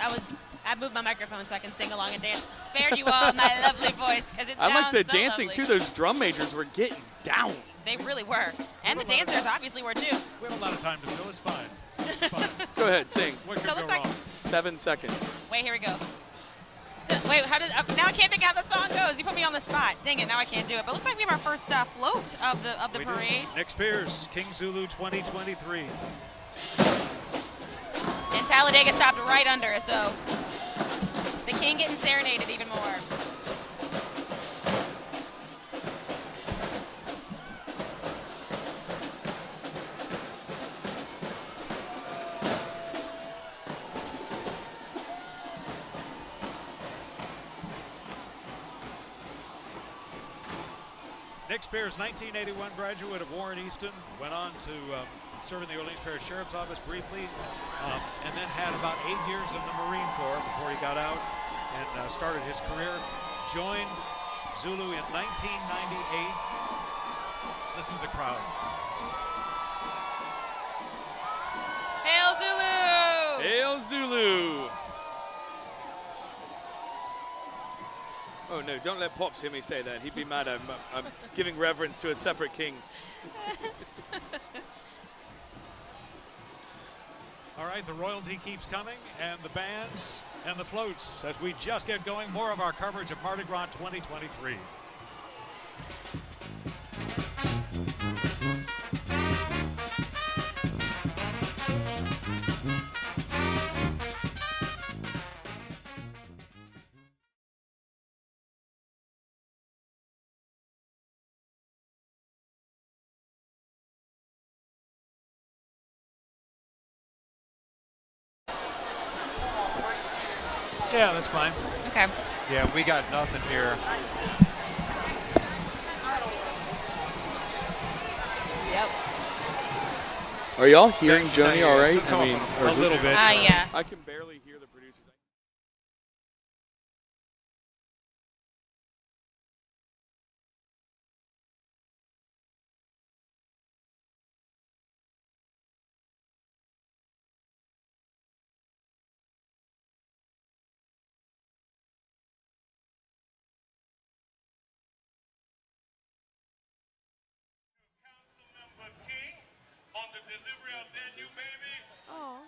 I moved my microphone so I can sing along and dance. Spared you all my lovely voice because it sounds I like the so dancing lovely. too. Those drum majors were getting down. They really were. And the dancers obviously were too. We have a lot of time to go. It's fine. Go ahead, sing. What could So go looks like- wrong? 7 seconds. Wait, here we go. Wait, now I can't think how the song goes. You put me on the spot. Dang it, now I can't do it. But it looks like we have our first float of the We do. parade. Nick Spears, King Zulu 2023. And Talladega stopped right under, so the king getting serenaded even more. Nick Spears, 1981 graduate of Warren Easton, went on to serve in the Orleans Parish Sheriff's Office briefly, and then had about 8 years in the Marine Corps before he got out and started his career. Joined Zulu in 1998. Listen to the crowd. Hail Zulu! Hail Zulu! Oh no, don't let Pops hear me say that. He'd be mad. I'm giving reverence to a separate king. All right, the royalty keeps coming, and the bands and the floats as we just get going. More of our coverage of Mardi Gras 2023. Yeah, that's fine. Okay. Yeah, we got nothing here. Yep. Are y'all hearing Johnny all right? I mean, a little bit. Yeah. I can barely hear the producers. Oh.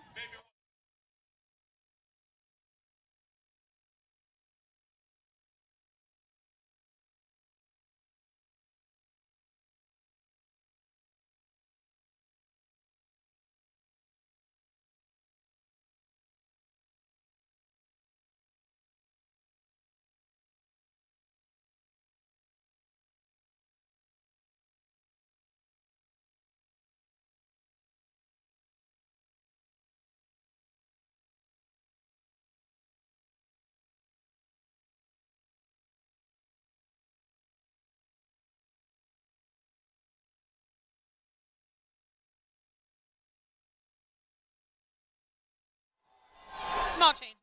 Small change.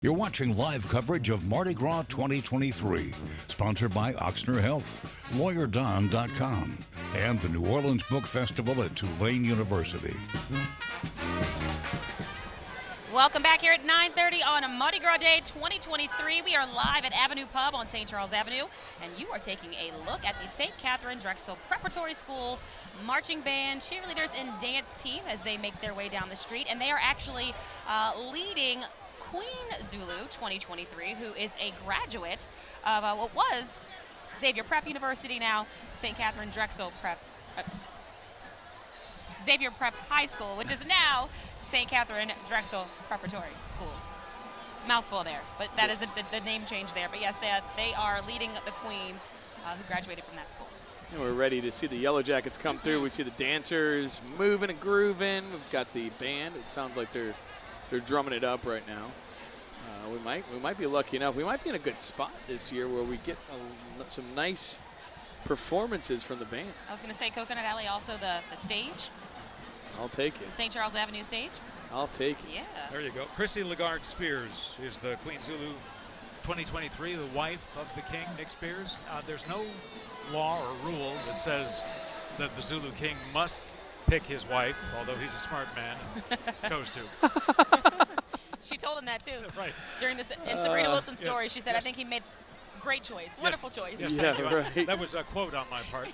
You're watching live coverage of Mardi Gras 2023, sponsored by Oxner Health, LawyerDon.com, and the New Orleans Book Festival at Tulane University. Welcome back here at 9:30 on a Mardi Gras Day 2023. We are live at Avenue Pub on St. Charles Avenue, and you are taking a look at the St. Catherine Drexel Preparatory School marching band, cheerleaders, and dance team as they make their way down the street. And they are actually leading Queen Zulu 2023, who is a graduate of what was Xavier Prep University, now St. Catherine Drexel Prep, Xavier Prep High School, which is now St. Catherine Drexel Preparatory School. Mouthful there, but that is the name change there. But yes, they are leading the Queen who graduated from that school. And we're ready to see the Yellow Jackets come through. We see the dancers moving and grooving. We've got the band. It sounds like they're drumming it up right now. We might be lucky enough. We might be in a good spot this year where we get some nice performances from the band. I was going to say Coconut Alley, also the stage. I'll take it. St. Charles Avenue stage. I'll take it. Yeah. There you go. Christy Lagarde Spears is the Queen Zulu 2023, the wife of the King, Nick Spears. There's no law or rule that says that the Zulu King must pick his wife, although he's a smart man and chose to. She told him that too. Right. During this, in Sabrina Wilson's yes, story, she said, yes. "I think he made great choice, wonderful choice." Yes, yeah, right. That was a quote on my part.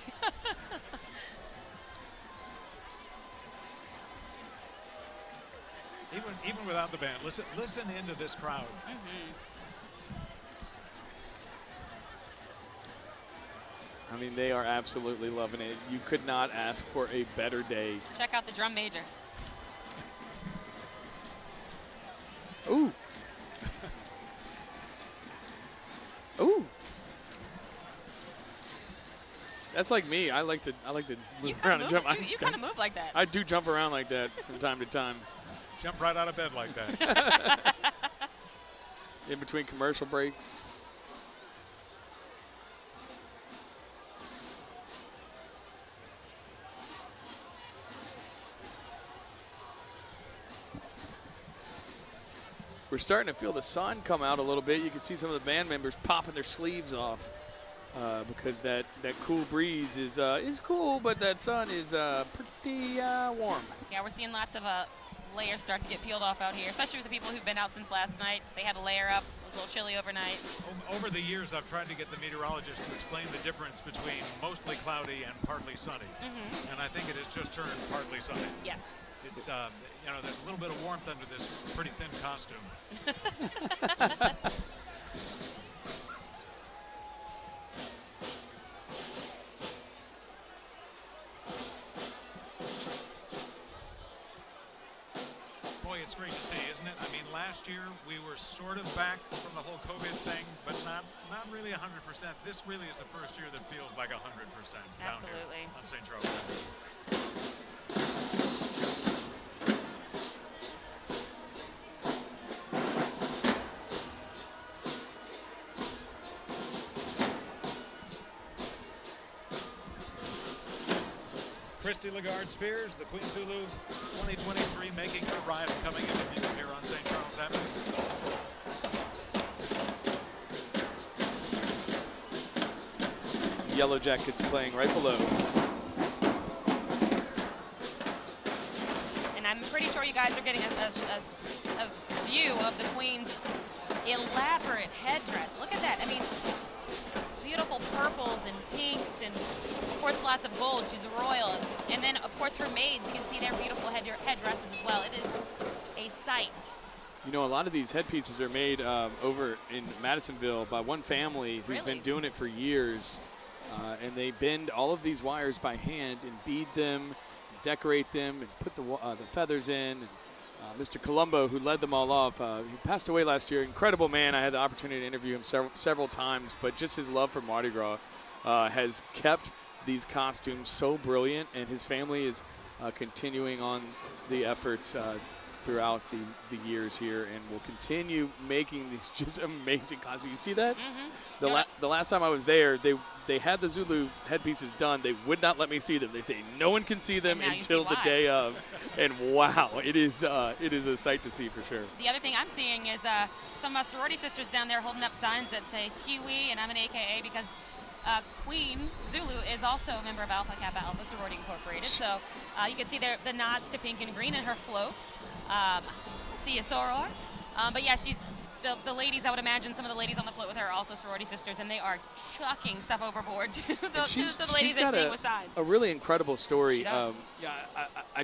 Even without the band, listen into this crowd. I mean, they are absolutely loving it. You could not ask for a better day. Check out the drum major. Ooh. Ooh. That's like me. I like to move around and jump. You kind of move like that. I do jump around like that from time to time. Jump right out of bed like that. In between commercial breaks. We're starting to feel the sun come out a little bit. You can see some of the band members popping their sleeves off because that cool breeze is cool, but that sun is pretty warm. Yeah, we're seeing lots of layers start to get peeled off out here, especially with the people who've been out since last night. They had a layer up. It was a little chilly overnight. Over the years, I've tried to get the meteorologist to explain the difference between mostly cloudy and partly sunny. And I think it has just turned partly sunny. Yes. It's, you know, there's a little bit of warmth under this pretty thin costume. Boy, it's great to see, isn't it? I mean, last year we were sort of back from the whole COVID thing, but not really 100%. This really is the first year that feels like 100% down here on St. Charles Avenue. Christy Lagarde Spears, the Queen Zulu 2023, making her ride and coming into view here on St. Charles Avenue. Yellow Jackets playing right below. And I'm pretty sure you guys are getting a view of the Queen's elaborate headdress. Look at that. I mean, beautiful purples and pinks and, of course, lots of gold. She's royal. And then, of course, her maids, you can see their beautiful headdresses as well. It is a sight. You know, a lot of these headpieces are made over in Madisonville by one family who's been doing it for years. And they bend all of these wires by hand and bead them, and decorate them, and put the feathers in. And, Mr. Colombo, who led them all off, he passed away last year. Incredible man. I had the opportunity to interview him several times, but just his love for Mardi Gras has kept these costumes so brilliant, and his family is continuing on the efforts throughout the years here, and will continue making these just amazing costumes. You see that? The last time I was there, they had the Zulu headpieces done. They would not let me see them. They say no one can see them until the day of. And wow, it is a sight to see for sure. The other thing I'm seeing is some of my sorority sisters down there holding up signs that say Ski-Wee, and I'm an AKA because Queen Zulu is also a member of Alpha Kappa Alpha Sorority Incorporated. So you can see the nods to pink and green in her float. See a soror. But yeah, she's the ladies, I would imagine some of the ladies on the float with her are also sorority sisters, and they are chucking stuff overboard to the ladies they sing with signs. A really incredible story. I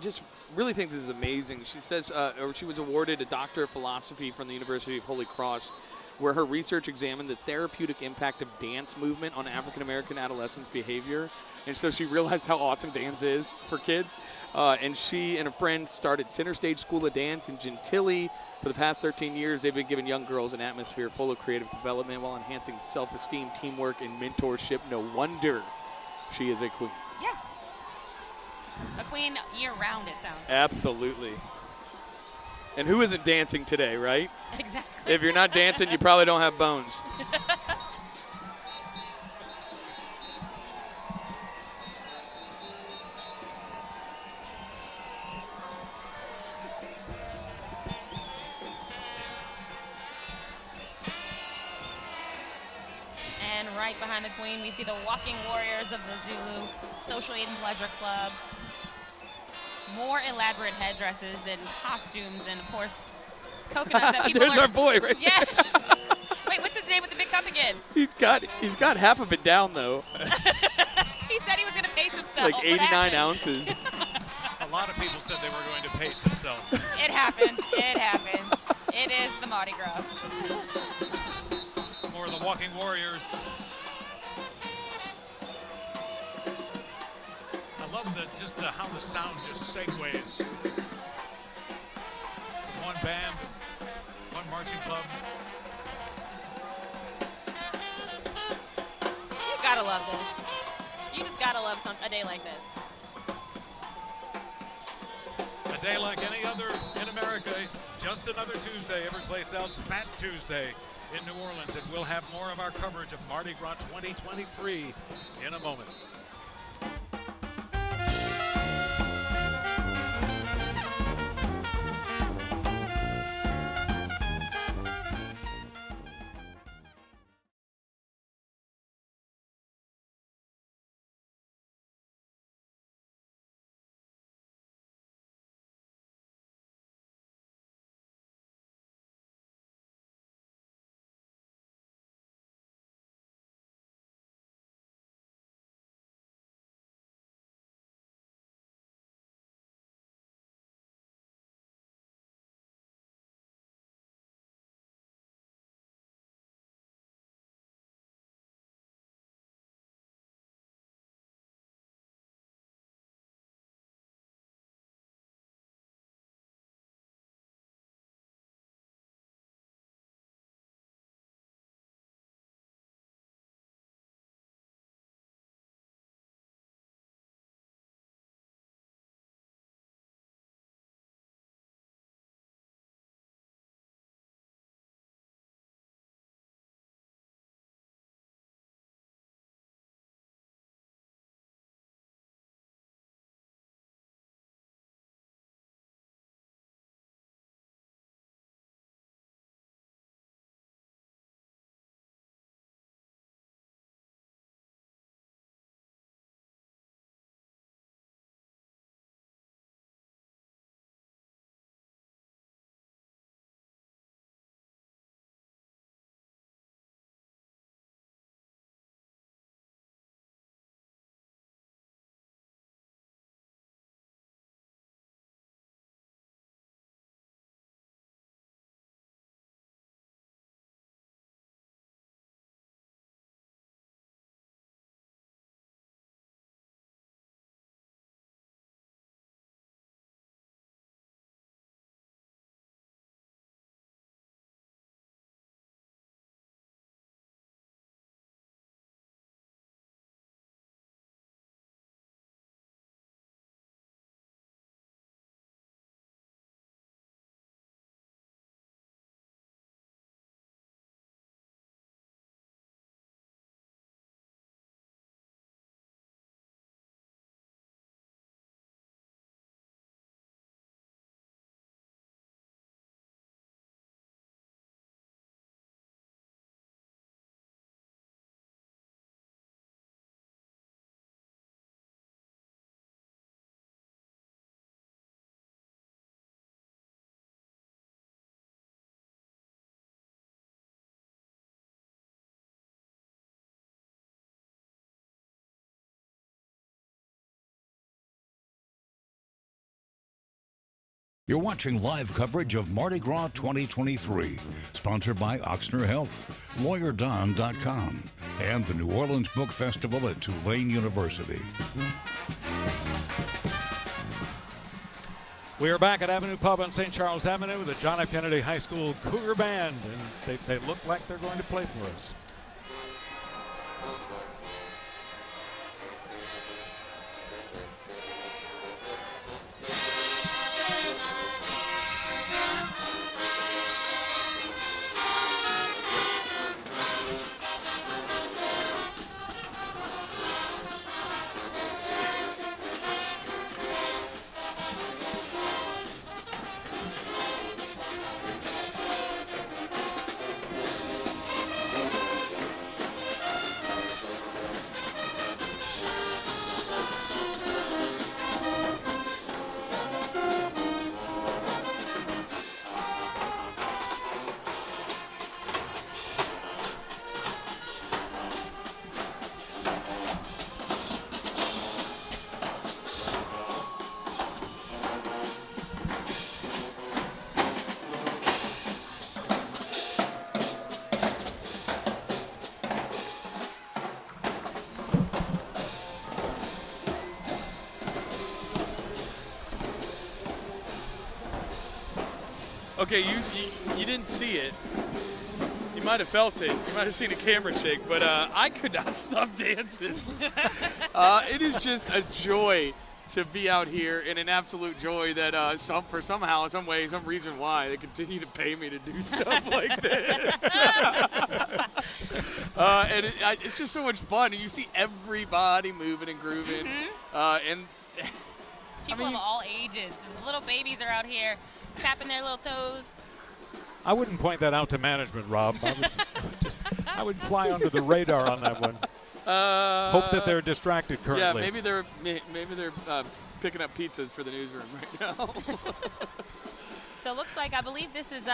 just really think this is amazing. She says, or she was awarded a Doctor of Philosophy from the University of Holy Cross, where her research examined the therapeutic impact of dance movement on African-American adolescents' behavior. And so she realized how awesome dance is for kids. And she and a friend started Center Stage School of Dance in Gentilly. For the past 13 years, they've been giving young girls an atmosphere full of creative development while enhancing self-esteem, teamwork, and mentorship. No wonder she is a queen. Yes. A queen year-round, it sounds like. Absolutely. And who isn't dancing today, right? Exactly. If you're not dancing, you probably don't have bones. And right behind the Queen, we see the walking warriors of the Zulu Social Aid and Pleasure Club. More elaborate headdresses and costumes, and of course, coconuts that people There's our boy right there. Wait, what's his name with the big cup again? He's got half of it down, though. He said he was going to pace himself. Like 89 ounces. A lot of people said they were going to pace themselves. It happened. It happened. It is the Mardi Gras. More of the walking warriors. I love how the sound just segues. One band, one marching club. You gotta love this. You just gotta love a day like this. A day like any other in America, just another Tuesday. Every place else, Fat Tuesday in New Orleans. And we'll have more of our coverage of Mardi Gras 2023 in a moment. You're watching live coverage of Mardi Gras 2023, sponsored by Oxner Health, LawyerDon.com, and the New Orleans Book Festival at Tulane University. We are back at Avenue Pub on St. Charles Avenue with the John F. Kennedy High School Cougar Band, and they look like they're going to play for us. Okay, you didn't see it. might have felt it. You might have seen a camera shake, but I could not stop dancing. It is just a joy to be out here, and an absolute joy that some reason why they continue to pay me to do stuff like this. And it's just so much fun. And you see everybody moving and grooving, and People of all ages. The little babies are out here tapping their little toes. I wouldn't point that out to management, Rob. I would fly under the radar on that one. Hope that they're distracted currently. Yeah, maybe they're picking up pizzas for the newsroom right now. So it looks like, I believe this is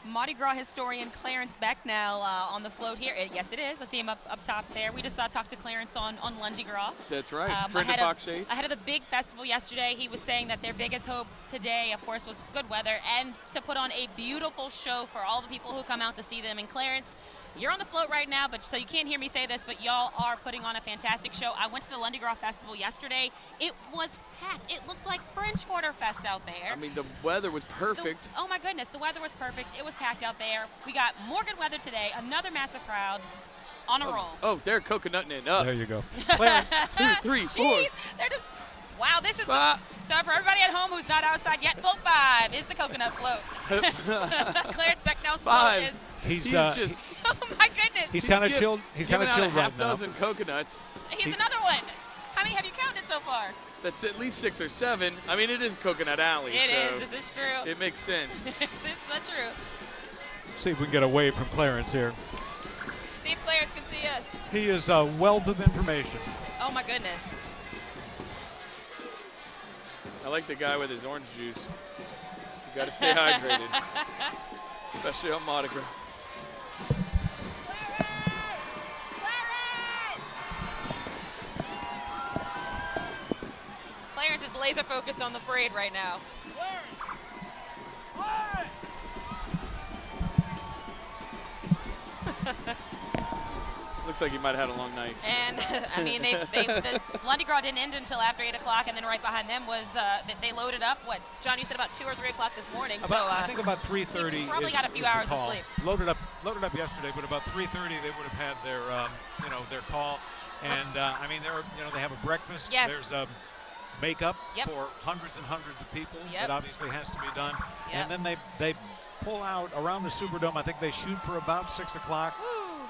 Mardi Gras historian Clarence Becknell on the float here. Yes, it is. I see him up top there. We just talked to Clarence on Mardi Gras. That's right. Friend of Fox 8. Ahead of the big festival yesterday, he was saying that their biggest hope today, of course, was good weather and to put on a beautiful show for all the people who come out to see them. And Clarence, you're on the float right now, but so you can't hear me say this, but y'all are putting on a fantastic show. I went to the Mardi Gras Festival yesterday. It was packed. It looked like French Quarter Fest out there. I mean, the weather was perfect. Oh my goodness, the weather was perfect. It was packed out there. We got more good weather today. Another massive crowd on a roll. Oh, they're coconutting it up. There you go. 2, 3, 4. Jeez, they're just, wow, this is, so for everybody at home who's not outside yet, float 5 is the coconut float. Clarence Becknell's float is. He's just. Oh my goodness. He's kind of chilled. He's kind of chilled right now. Half dozen coconuts. He's another one. How many have you counted so far? That's at least 6 or 7. I mean, it is Coconut Alley. It is. This is true. It makes sense. It's not true. See if we can get a wave from Clarence here. See if Clarence can see us. He is a wealth of information. Oh my goodness. I like the guy with his orange juice. You got to stay hydrated, especially on Mardi Gras. Clarence is laser focused on the parade right now. Looks like he might have had a long night. And I mean, the Mardi Gras didn't end until after 8 o'clock, and then right behind them was they loaded up. What, John? You said about 2 or 3 o'clock this morning. I think about 3:30. Probably got a few hours of sleep. Loaded up yesterday, but about 3:30 they would have had their their call, and I mean they have a breakfast. Yes. There's makeup for hundreds and hundreds of people. That obviously has to be done, and then they pull out around the Superdome. I think they shoot for about 6 o'clock.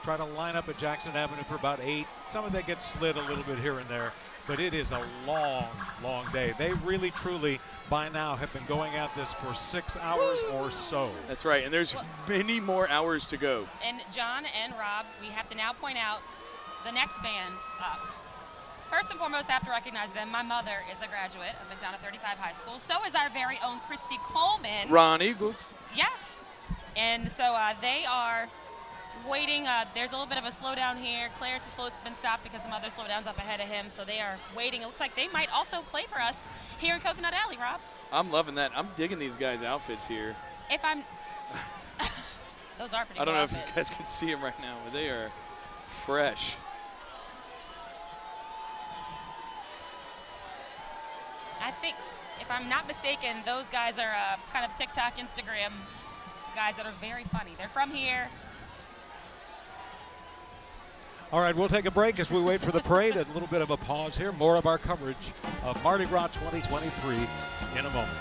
Try to line up at Jackson Avenue for about 8. Some of that gets slid a little bit here and there, but it is a long, long day. They really, truly, by now, have been going at this for 6 hours or so. That's right, and there's many more hours to go. And John and Rob, we have to now point out the next band up. First and foremost, I have to recognize them. My mother is a graduate of McDonough 35 High School. So is our very own Christy Coleman. Ron Eagles. Yeah. And so they are waiting. There's a little bit of a slowdown here. Clarence's float's been stopped because some other slowdowns up ahead of him, so they are waiting. It looks like they might also play for us here in Coconut Alley, Rob. I'm loving that. I'm digging these guys' outfits here. If I'm... Those are pretty I don't cool know if outfits. you guys can see them right now, but they are fresh. I think, if I'm not mistaken, those guys are kind of TikTok, Instagram guys that are very funny. They're from here. All right, we'll take a break as we wait for the parade. A little bit of a pause here. More of our coverage of Mardi Gras 2023 in a moment.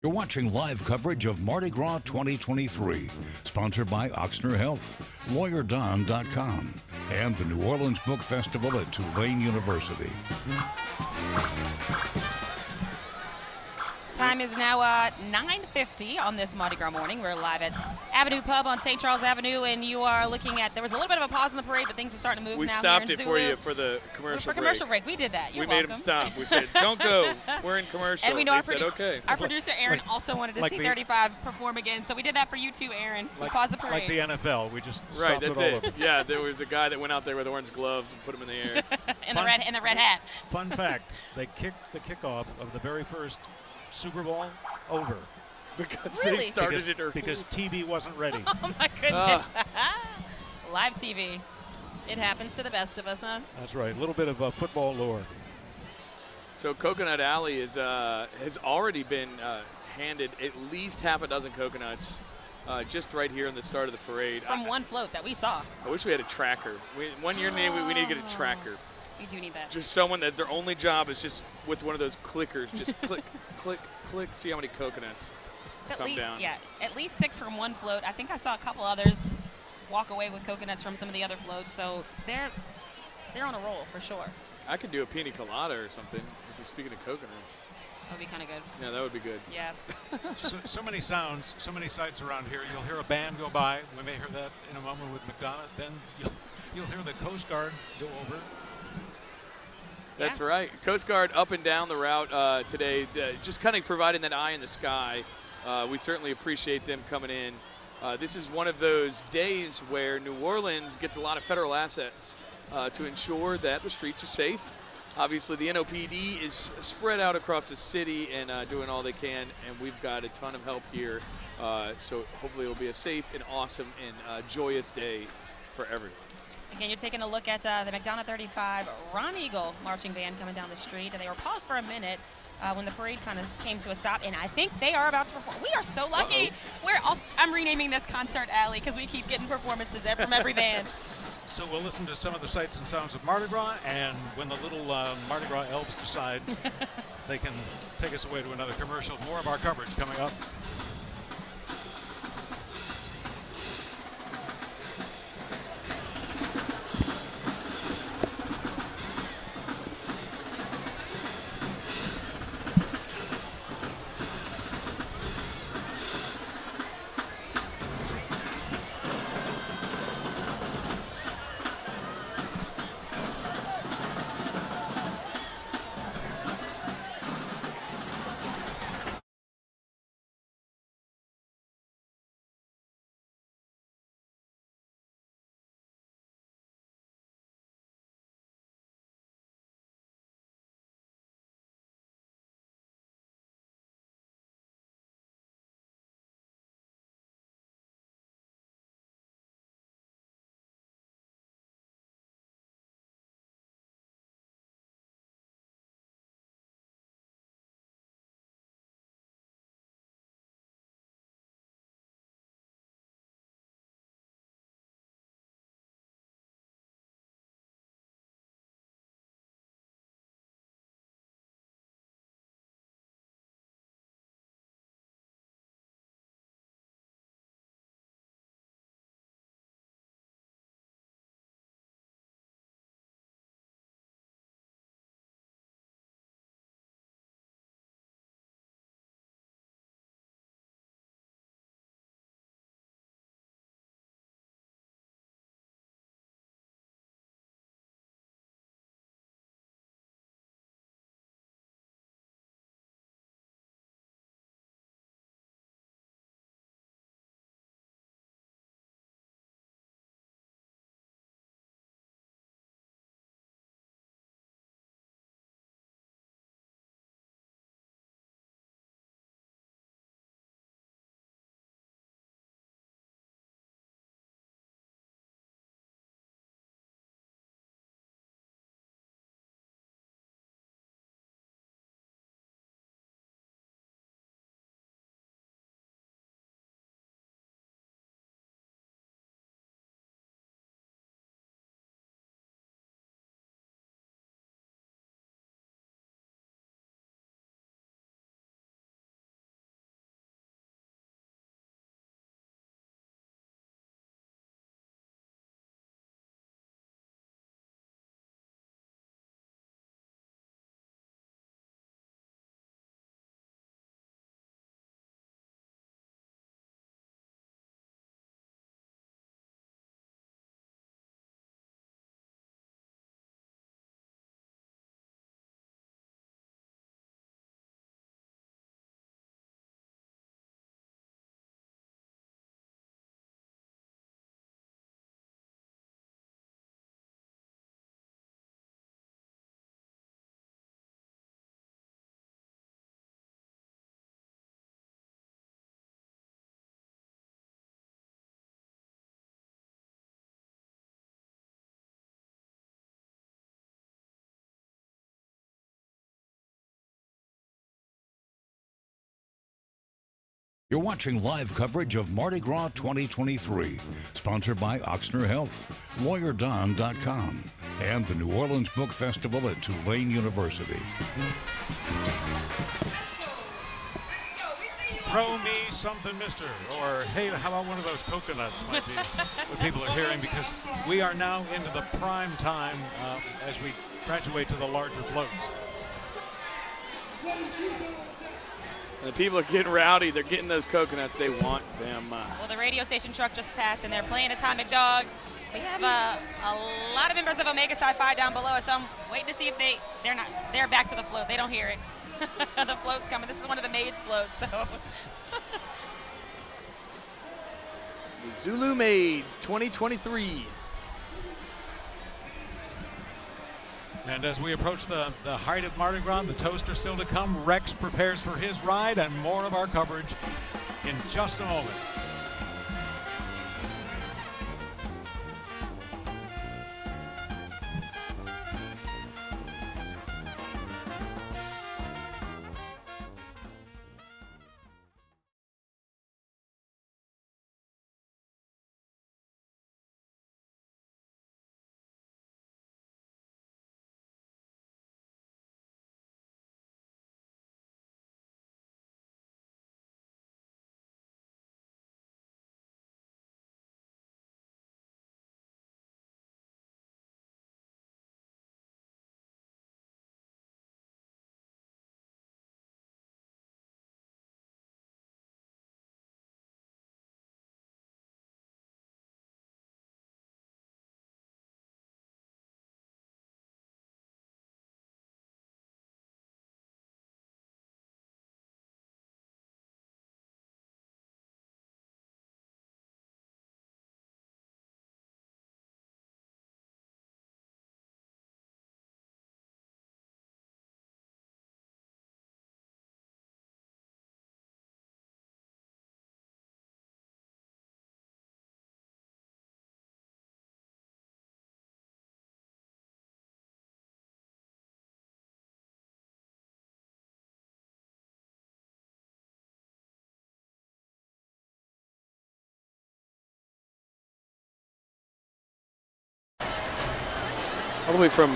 You're watching live coverage of Mardi Gras 2023, sponsored by Oxner Health, LawyerDon.com, and the New Orleans Book Festival at Tulane University. Time is now 9:50 on this Mardi Gras morning. We're live at Avenue Pub on St. Charles Avenue, and you are looking at, there was a little bit of a pause in the parade, but things are starting to move We now. stopped here in it for Zulu. you for the commercial break. For commercial break. We did that. You're we made welcome. them stop. We said, don't go. We're in commercial. And we know they our said, okay. Our producer, Aaron, also wanted to see 35 perform again, so we did that for you too, Aaron. We paused the parade. Like the NFL, we just Right, stopped that's it all it. over. Yeah, there was a guy that went out there with orange gloves and put them in the air. in the red hat. Fun fact, they kicked the kickoff of the very first Super Bowl over. Because they started it early. Because TV wasn't ready. Oh my goodness. Live TV. It happens to the best of us, huh? That's right. A little bit of football lore. So Coconut Alley is has already been handed at least half a dozen coconuts just right here in the start of the parade. From one float that we saw. I wish we had a tracker. One year we need to get a tracker. We do need that. Just someone that their only job is just with one of those clickers, just click, click, click, see how many coconuts It's come down. Yeah, at least 6 from one float. I think I saw a couple others walk away with coconuts from some of the other floats, so they're on a roll for sure. I could do a pina colada or something if you're speaking of coconuts. That would be kind of good. Yeah, that would be good. Yeah. so many sounds, so many sights around here. You'll hear a band go by. We may hear that in a moment with McDonough. Then you'll hear the Coast Guard go over. That's right. Coast Guard up and down the route today, just kind of providing that eye in the sky. We certainly appreciate them coming in. This is one of those days where New Orleans gets a lot of federal assets to ensure that the streets are safe. Obviously, the NOPD is spread out across the city and doing all they can, and we've got a ton of help here. So hopefully it'll be a safe and awesome and joyous day for everyone. Again, you're taking a look at the McDonough 35 Ron Eagle marching band coming down the street, and they were paused for a minute when the parade kind of came to a stop, and I think they are about to perform. We are so lucky. I'm renaming this Concert Alley because we keep getting performances from every band. So we'll listen to some of the sights and sounds of Mardi Gras, and when the little Mardi Gras elves decide, they can take us away to another commercial. More of our coverage coming up. You're watching live coverage of Mardi Gras 2023, sponsored by Oxner Health, LawyerDon.com, and the New Orleans Book Festival at Tulane University. Throw me something, mister. Or, hey, how about one of those coconuts might be what people are hearing, because we are now into the prime time as we graduate to the larger floats. And the people are getting rowdy. They're getting those coconuts. They want them. Well, the radio station truck just passed, and they're playing Atomic Dog. We have a lot of members of Omega Psi Phi down below, so I'm waiting to see if they're back to the float. They don't hear it. The float's coming. This is one of the maids' floats, so. The Zulu Maids 2023. And as we approach the height of Mardi Gras, the toast are still to come. Rex prepares for his ride, and more of our coverage in just a moment. All the way from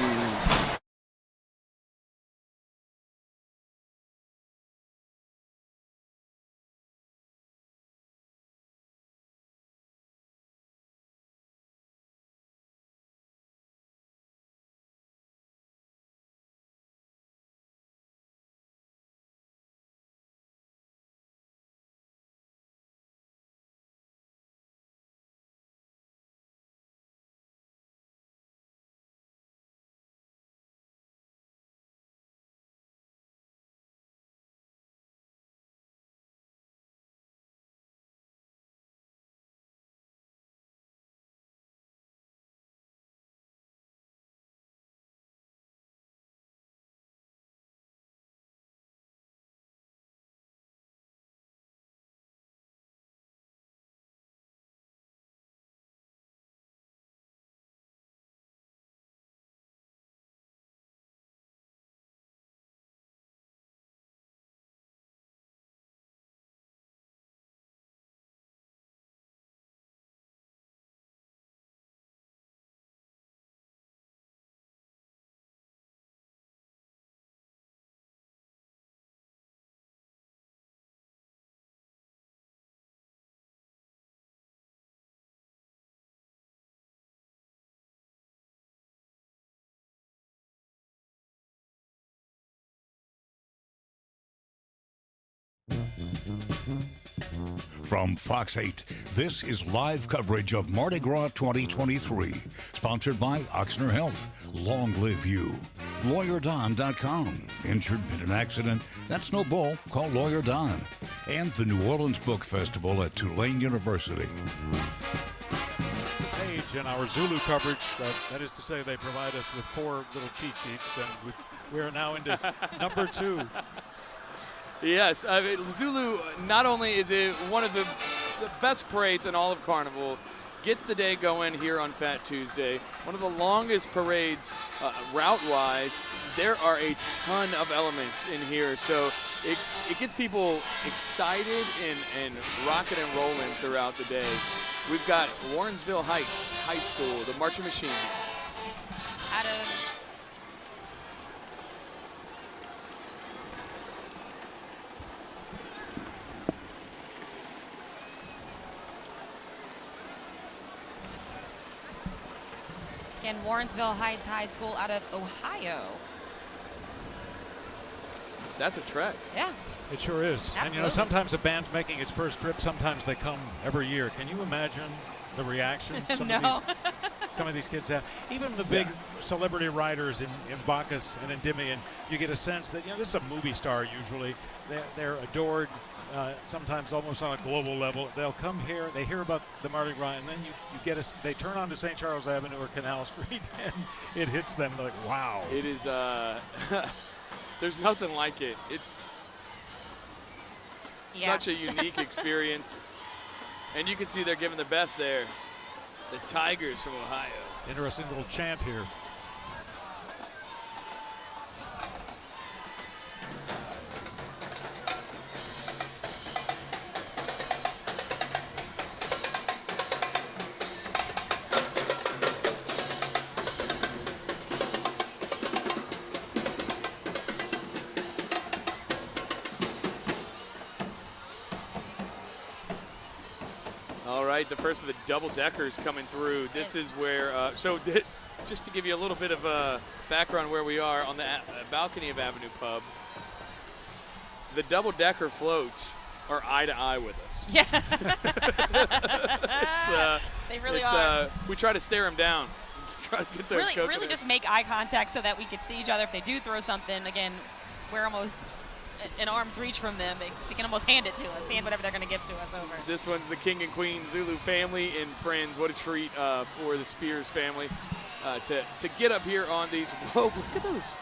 From Fox 8, this is live coverage of Mardi Gras 2023, sponsored by Oxner Health, Long Live You, LawyerDon.com, injured in an accident, that's no bull, call Lawyer Don, and the New Orleans Book Festival at Tulane University. In our Zulu coverage, that is to say, they provide us with 4 little cheat sheets, and we are now into number 2. Yes, Zulu, not only is it one of the best parades in all of Carnival, gets the day going here on Fat Tuesday. One of the longest parades route-wise. There are a ton of elements in here, so it gets people excited and rocking and rolling throughout the day. We've got Warrensville Heights High School, the marching machine. Out of again, Warrensville Heights High School out of Ohio. That's a trek. Yeah. It sure is. Absolutely. And you know, sometimes a band's making its first trip, sometimes they come every year. Can you imagine the reaction some of these kids have? Even the big celebrity riders in Bacchus and Endymion, you get a sense that, you know, this is a movie star usually. They're adored, sometimes almost on a global level. They'll come here, they hear about the Mardi Gras, and then you get they turn onto St. Charles Avenue or Canal Street, and it hits them like, wow. It is, there's nothing like it. It's such a unique experience. And you can see they're giving the best there. The Tigers from Ohio. Interesting little chant here. The first of the double-deckers coming through. This is where, just to give you a little bit of background where we are on the balcony of Avenue Pub, the double-decker floats are eye to eye with us. Yeah. They really are. We try to stare them down. Try to get those really just make eye contact so that we can see each other. If they do throw something, again, we're almost an arm's reach from them. They can almost hand it to us, hand whatever they're going to give to us over. This one's the King and Queen Zulu family and friends. What a treat for the Spears family to get up here on these. Whoa, look at those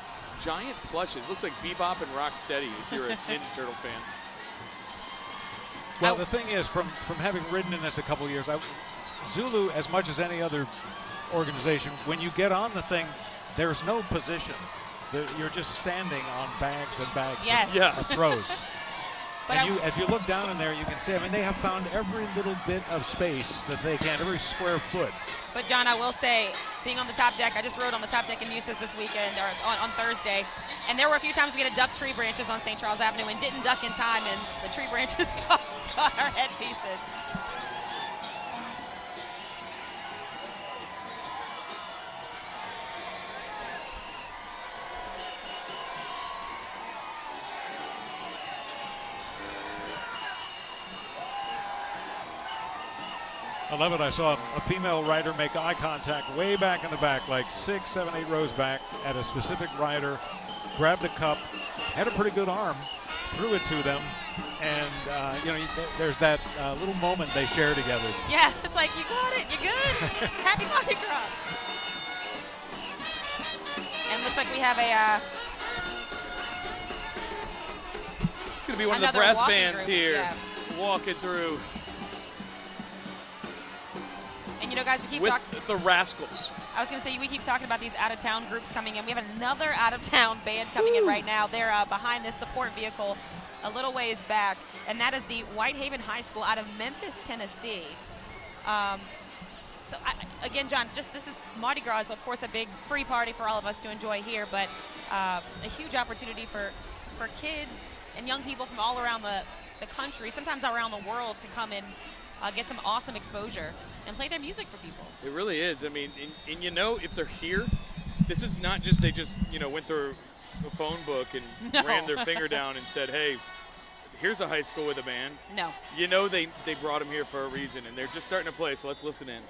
giant plushes. Looks like Bebop and Rocksteady if you're a Ninja Turtle fan. Well, the thing is, from having ridden in this a couple years, Zulu, as much as any other organization, when you get on the thing, there's no position. You're just standing on bags and bags of throws. And as you look down in there, you can see, I mean, they have found every little bit of space that they can, every square foot. But, John, I will say, being on the top deck, I just rode on the top deck in Eustis this weekend, or on Thursday, and there were a few times we had to duck tree branches on St. Charles Avenue and didn't duck in time, and the tree branches caught our headpieces. I love it. I saw a female rider make eye contact way back in the back, like 6, 7, 8 rows back at a specific rider, grabbed a cup, had a pretty good arm, threw it to them, and, you know, there's that little moment they share together. Yeah, it's like, you got it, you're good. Happy Mardi Gras. And looks like we have a... it's going to be one of the brass bands here walking through. And, you know, guys, we keep talking. With the Rascals. I was going to say, we keep talking about these out-of-town groups coming in. We have another out-of-town band coming in right now. They're behind this support vehicle a little ways back, and that is the Whitehaven High School out of Memphis, Tennessee. Again, John, this is Mardi Gras is, of course, a big free party for all of us to enjoy here, but a huge opportunity for kids and young people from all around the country, sometimes around the world, to come and get some awesome exposure and play their music for people. It really is. I mean, and you know, if they're here, this is not just they just, you know, went through a phone book and ran their finger down and said, hey, here's a high school with a band. No. You know they brought them here for a reason, and they're just starting to play, so let's listen in.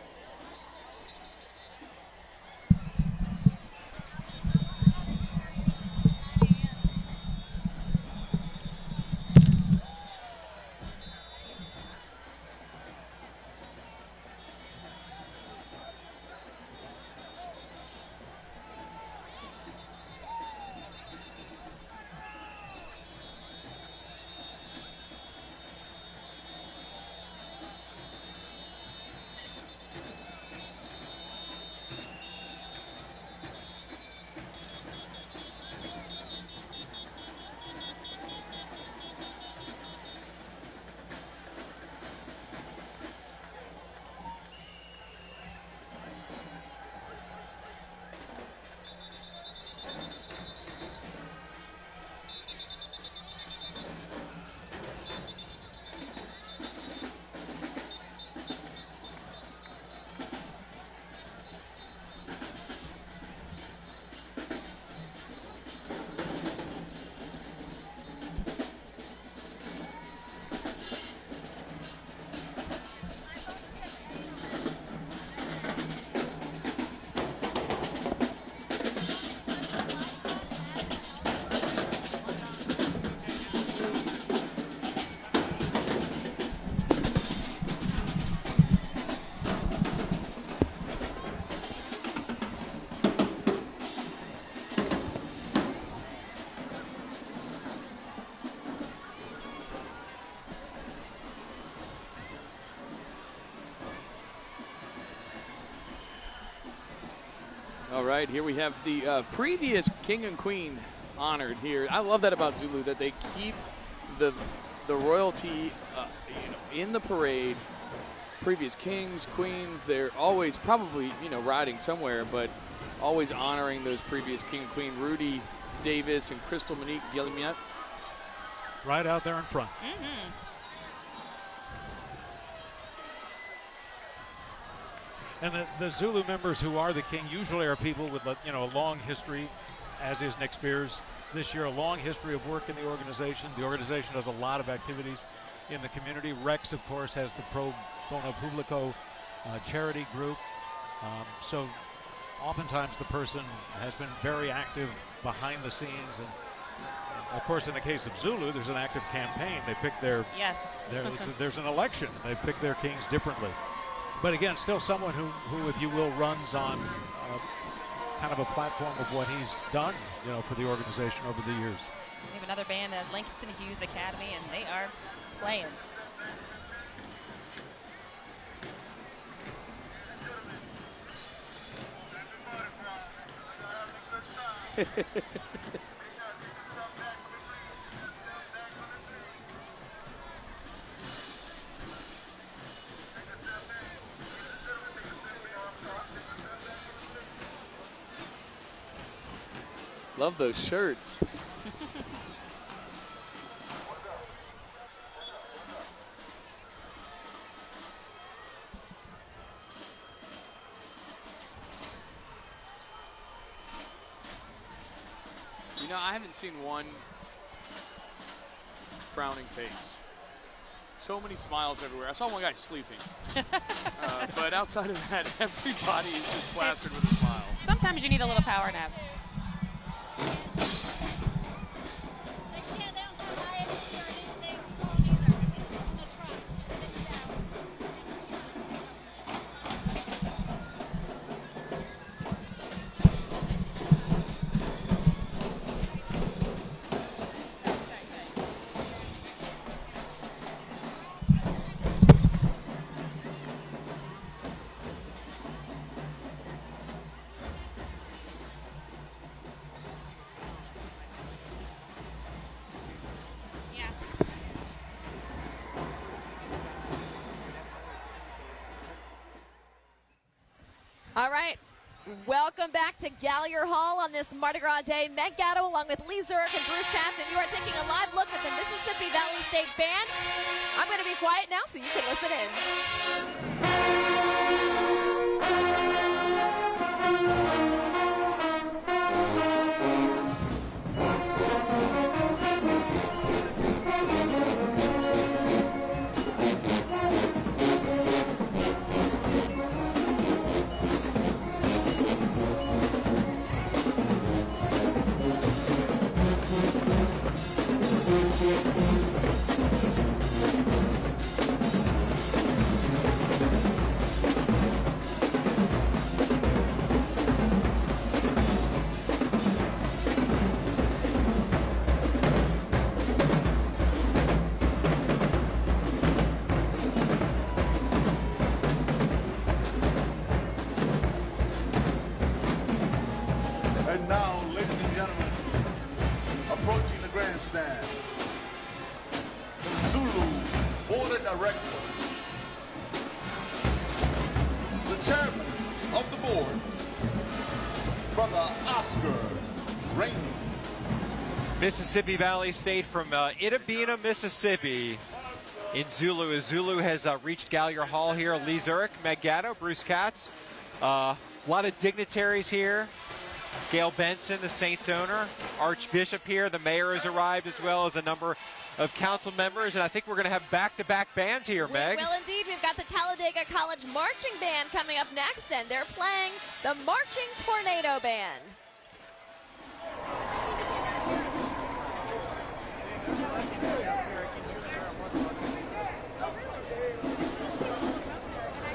All right, here we have the previous king and queen honored here. I love that about Zulu, that they keep the royalty in the parade. Previous kings, queens, they're always probably riding somewhere, but always honoring those previous king and queen. Rudy Davis and Crystal Monique Guillemette. Right out there in front. And the Zulu members who are the king usually are people with a long history, as is Nick Spears. This year, a long history of work in the organization. The organization does a lot of activities in the community. Rex, of course, has the Pro Bono Publico charity group. So oftentimes the person has been very active behind the scenes. And of course, in the case of Zulu, there's an active campaign. They pick their, there's an election. They pick their kings differently. But again, still someone who, if you will, runs on kind of a platform of what he's done, for the organization over the years. We have another band at Langston Hughes Academy, and they are playing. Love those shirts. I haven't seen one frowning face. So many smiles everywhere. I saw one guy sleeping. But outside of that, everybody is just plastered with a smile. Sometimes you need a little power nap. All right, welcome back to Gallier Hall on this Mardi Gras Day. Meg Gatto along with Lee Zurich and Bruce Katz, and you are taking a live look at the Mississippi Valley State Band. I'm going to be quiet now so you can listen in. And now, ladies and gentlemen, approaching the grandstand, the Zulu Board of Directors, the chairman of the board, Brother Oscar Rainey. Mississippi Valley State from Itabena, Mississippi. In Zulu, as Zulu has reached Gallier Hall here. Lee Zurich, Meg Gatto, Bruce Katz. A lot of dignitaries here. Gail Benson, the Saints owner, Archbishop here, the mayor has arrived, as well as a number of council members, and I think we're going to have back-to-back bands here, Meg. We will indeed. We've got the Talladega College Marching Band coming up next, and they're playing the Marching Tornado Band.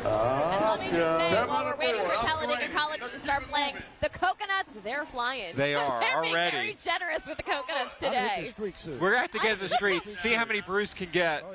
And let me just say, while we're waiting for Talladega College to start playing, the coconuts, they're flying. They are They're already. very generous with the coconuts today. We're going to have to get in the streets, see how many Bruce can get. I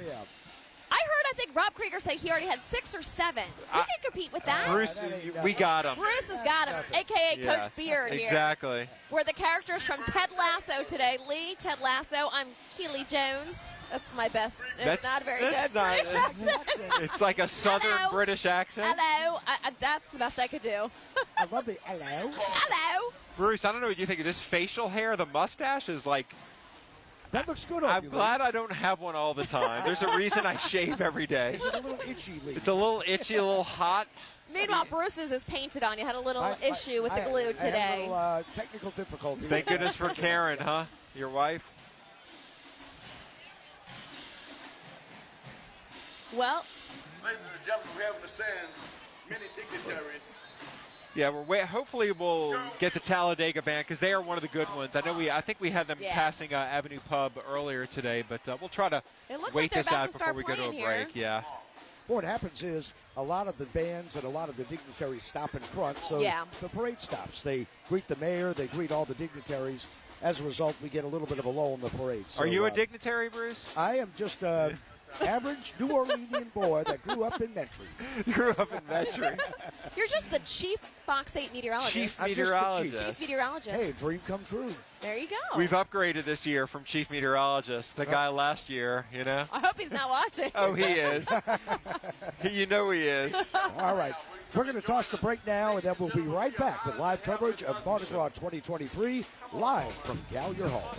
heard I think Rob Krieger said he already had 6 or 7. We can compete with that. Bruce, we got him. Bruce has got him, a.k.a. Yes, Coach Beard here. exactly. We're the characters from Ted Lasso today. Lee, Ted Lasso. I'm Keely Jones. That's my best. It's not a very good British accent. It's like a southern Hello. British accent. Hello. That's the best I could do. I love the hello. Hello. Bruce, I don't know what you think of this facial hair. The mustache is like. That looks good on I'm you. glad I don't have one all the time. There's a reason I shave every day. Is it a little itchy, Lee? It's a little itchy, a little hot. Meanwhile, Bruce's is painted on. You had a little issue with the glue I had today. a little technical difficulty. Thank goodness for Karen, huh? Your wife? Well, Ladies and gentlemen, we have in the stands many dignitaries. Yeah, hopefully we'll get the Talladega band because they are one of the good ones. I think we had them passing Avenue Pub earlier today, but we'll try to wait this out before we go to a break. Yeah. What happens is a lot of the bands and a lot of the dignitaries stop in front, so the parade stops. They greet the mayor, they greet all the dignitaries. As a result, we get a little bit of a lull in the parade. So, Are you a dignitary, Bruce? I am just average New Orleanian boy that grew up in Metairie. Grew up in Metairie. you're just the chief Fox 8 meteorologist. Chief I'm just the meteorologist. Chief meteorologist. Hey, dream come true. There you go. We've upgraded this year from chief meteorologist. The guy last year, you know. I hope he's not watching. Oh, he is. You know he is. All right. We're going to toss the break now, and then we'll be right back with live coverage of Mardi Gras 2023, live from Gallier Hall.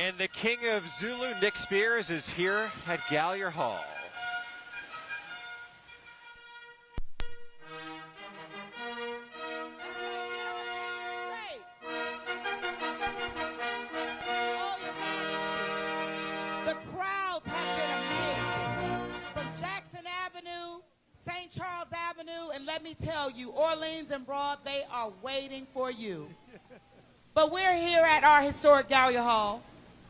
And the king of Zulu, Nick Spears, is here at Gallier Hall. The crowds have been amazing. From Jackson Avenue, St. Charles Avenue, and let me tell you, Orleans and Broad, they are waiting for you. But we're here at our historic Gallier Hall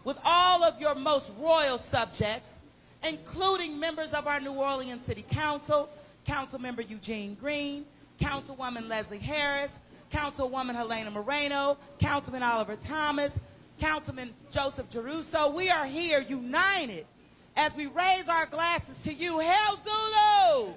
with all of your most royal subjects, including members of our New Orleans City Council, Councilmember Eugene Green, Councilwoman Leslie Harris, Councilwoman Helena Moreno, Councilman Oliver Thomas, Councilman Joseph Geruso. We are here united as we raise our glasses to you. Hail Zulu!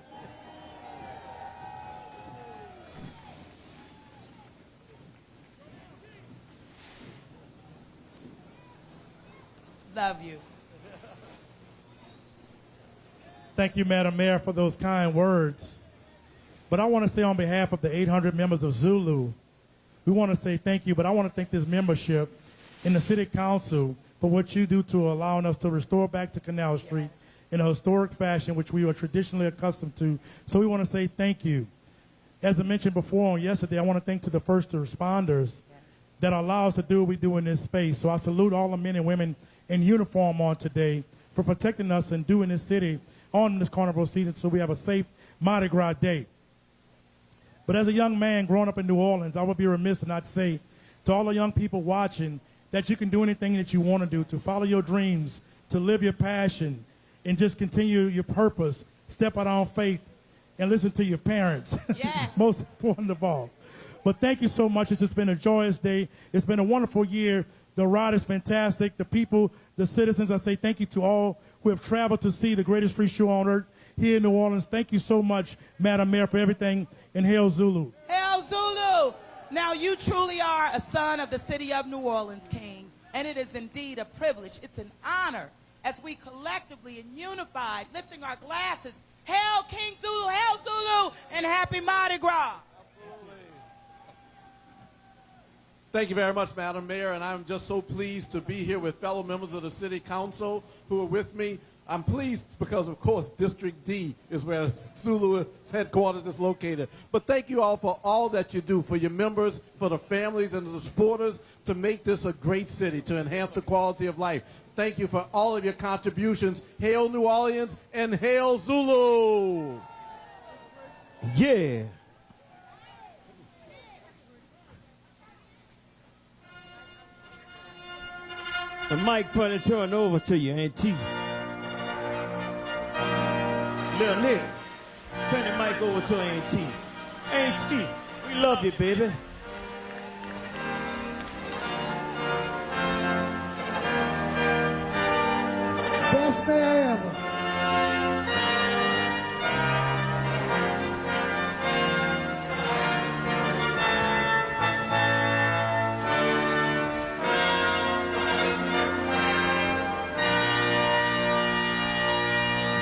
Love you. Thank you, Madam Mayor, for those kind words. But I want to say on behalf of the 800 members of Zulu, we want to say thank you, but I want to thank this membership in the City Council for what you do to allowing us to restore back to Canal Street in a historic fashion, which we are traditionally accustomed to. So we want to say thank you. As I mentioned before on yesterday, I want to thank to the first responders that allow us to do what we do in this space. So I salute all the men and women in uniform on today for protecting us and doing this city on this carnival season so we have a safe Mardi Gras day. But as a young man growing up in New Orleans, I would be remiss to not say to all the young people watching that you can do anything that you want to do, to follow your dreams, to live your passion, and just continue your purpose, step out on faith, and listen to your parents. Yes. Most important of all. But thank you so much. It's just been a joyous day. It's been a wonderful year. The ride is fantastic. The people, the citizens, I say thank you to all who have traveled to see the greatest free show on earth here in New Orleans. Thank you so much, Madam Mayor, for everything. And hail Zulu. Hail Zulu! Now you truly are a son of the city of New Orleans, King. And it is indeed a privilege. It's an honor as we collectively and unified, lifting our glasses. Hail King Zulu, hail Zulu, and happy Mardi Gras. Thank you very much, Madam Mayor, and I'm just so pleased to be here with fellow members of the City Council who are with me. I'm pleased because, of course, District D is where Zulu headquarters is located. But thank you all for all that you do, for your members, for the families and the supporters, to make this a great city, to enhance the quality of life. Thank you for all of your contributions. Hail New Orleans and hail Zulu! Yeah. The mic probably turn over to you, Auntie. Little Nick, turn the mic over to Auntie. Auntie, we love you, baby. Best day ever.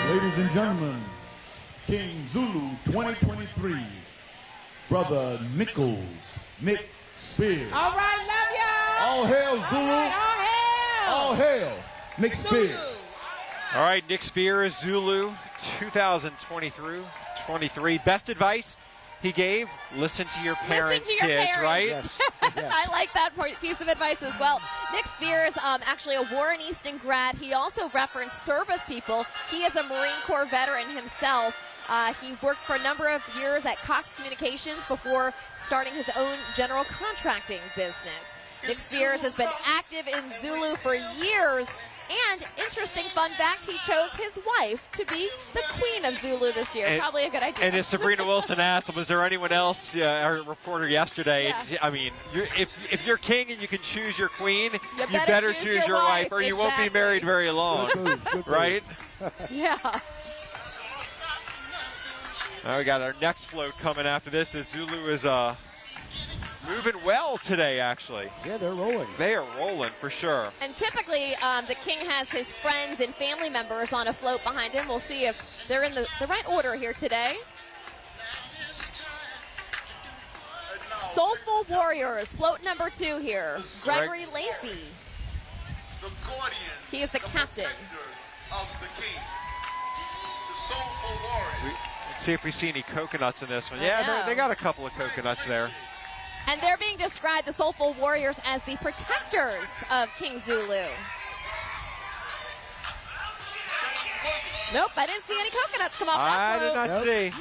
Ladies and gentlemen, King Zulu 2023, Brother Nick Spears. All right, love y'all. All hail Zulu. All hail. All hail Nick Spears. All right, Nick Spears, Zulu 2023. Best advice he gave, listen to your parents, Listen to your kids, parents. right? Yes. I like that piece of advice as well. Nick Spears, actually a Warren Easton grad. He also referenced service people. He is a Marine Corps veteran himself. He worked for a number of years at Cox Communications before starting his own general contracting business. Nick Spears has been active in Zulu for years. And interesting fun fact, he chose his wife to be the queen of Zulu this year. Probably a good idea. And as Sabrina Wilson asked, was there anyone else, our reporter yesterday, Yeah. I mean, if you're king and you can choose your queen, you better better choose choose your your wife, wife. or you won't be married very long, right? Yeah. Now we got our next float coming after this as Zulu is moving well today, actually. Yeah, they're rolling. They are rolling for sure. And typically, the king has his friends and family members on a float behind him. We'll see if they're in the right order here today. Soulful Warriors, float number 2 here. Gregory Lacey. the guardians. He is the captain of the king. The soulful warrior. Let's see if we see any coconuts in this one. Yeah, they got a couple of coconuts there. And they're being described, the Soulful Warriors, as the protectors of King Zulu. Nope, I didn't see any coconuts come off that I did not float. see.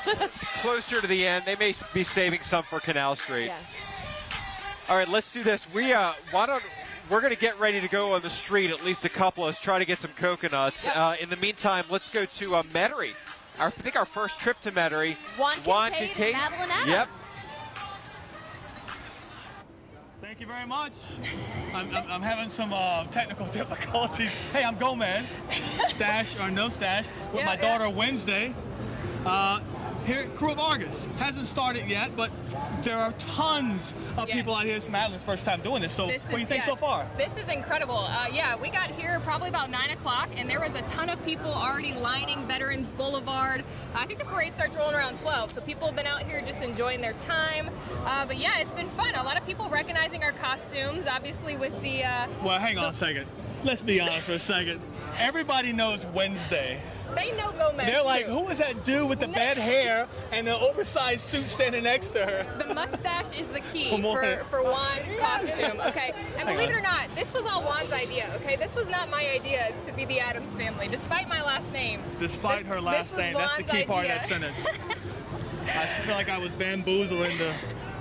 Hmm. Closer to the end, they may be saving some for Canal Street. Yeah. All right, let's do this. We're going to get ready to go on the street, at least a couple. Let's try to get some coconuts. In the meantime, let's go to Metairie. I think our first trip to Metairie. Juan Kincaid and Madeline Adams. Yep. Thank you very much. I'm having some technical difficulties. Hey, I'm Gomez, stash or no stash, with my daughter Wednesday. Here, Crew of Argus hasn't started yet, but there are tons of people out here. It's Madeline's first time doing this, so what do you think so far? This is incredible. Yeah, we got here probably about 9 o'clock, and there was a ton of people already lining Veterans Boulevard. I think the parade starts rolling around 12, so people have been out here just enjoying their time. But yeah, it's been fun. A lot of people recognizing our costumes, obviously with the... Well, hang on a second. Let's be honest for a second. Everybody knows Wednesday. They know Gomez. They're like, too. who is that dude with the bad hair and the oversized suit standing next to her? The mustache is the key For for Juan's costume, okay? And believe it or not, this was all Juan's idea, okay? This was not my idea to be the Adams family, despite my last name. Despite her last name, that's the key part of that sentence. I feel like I was bamboozled into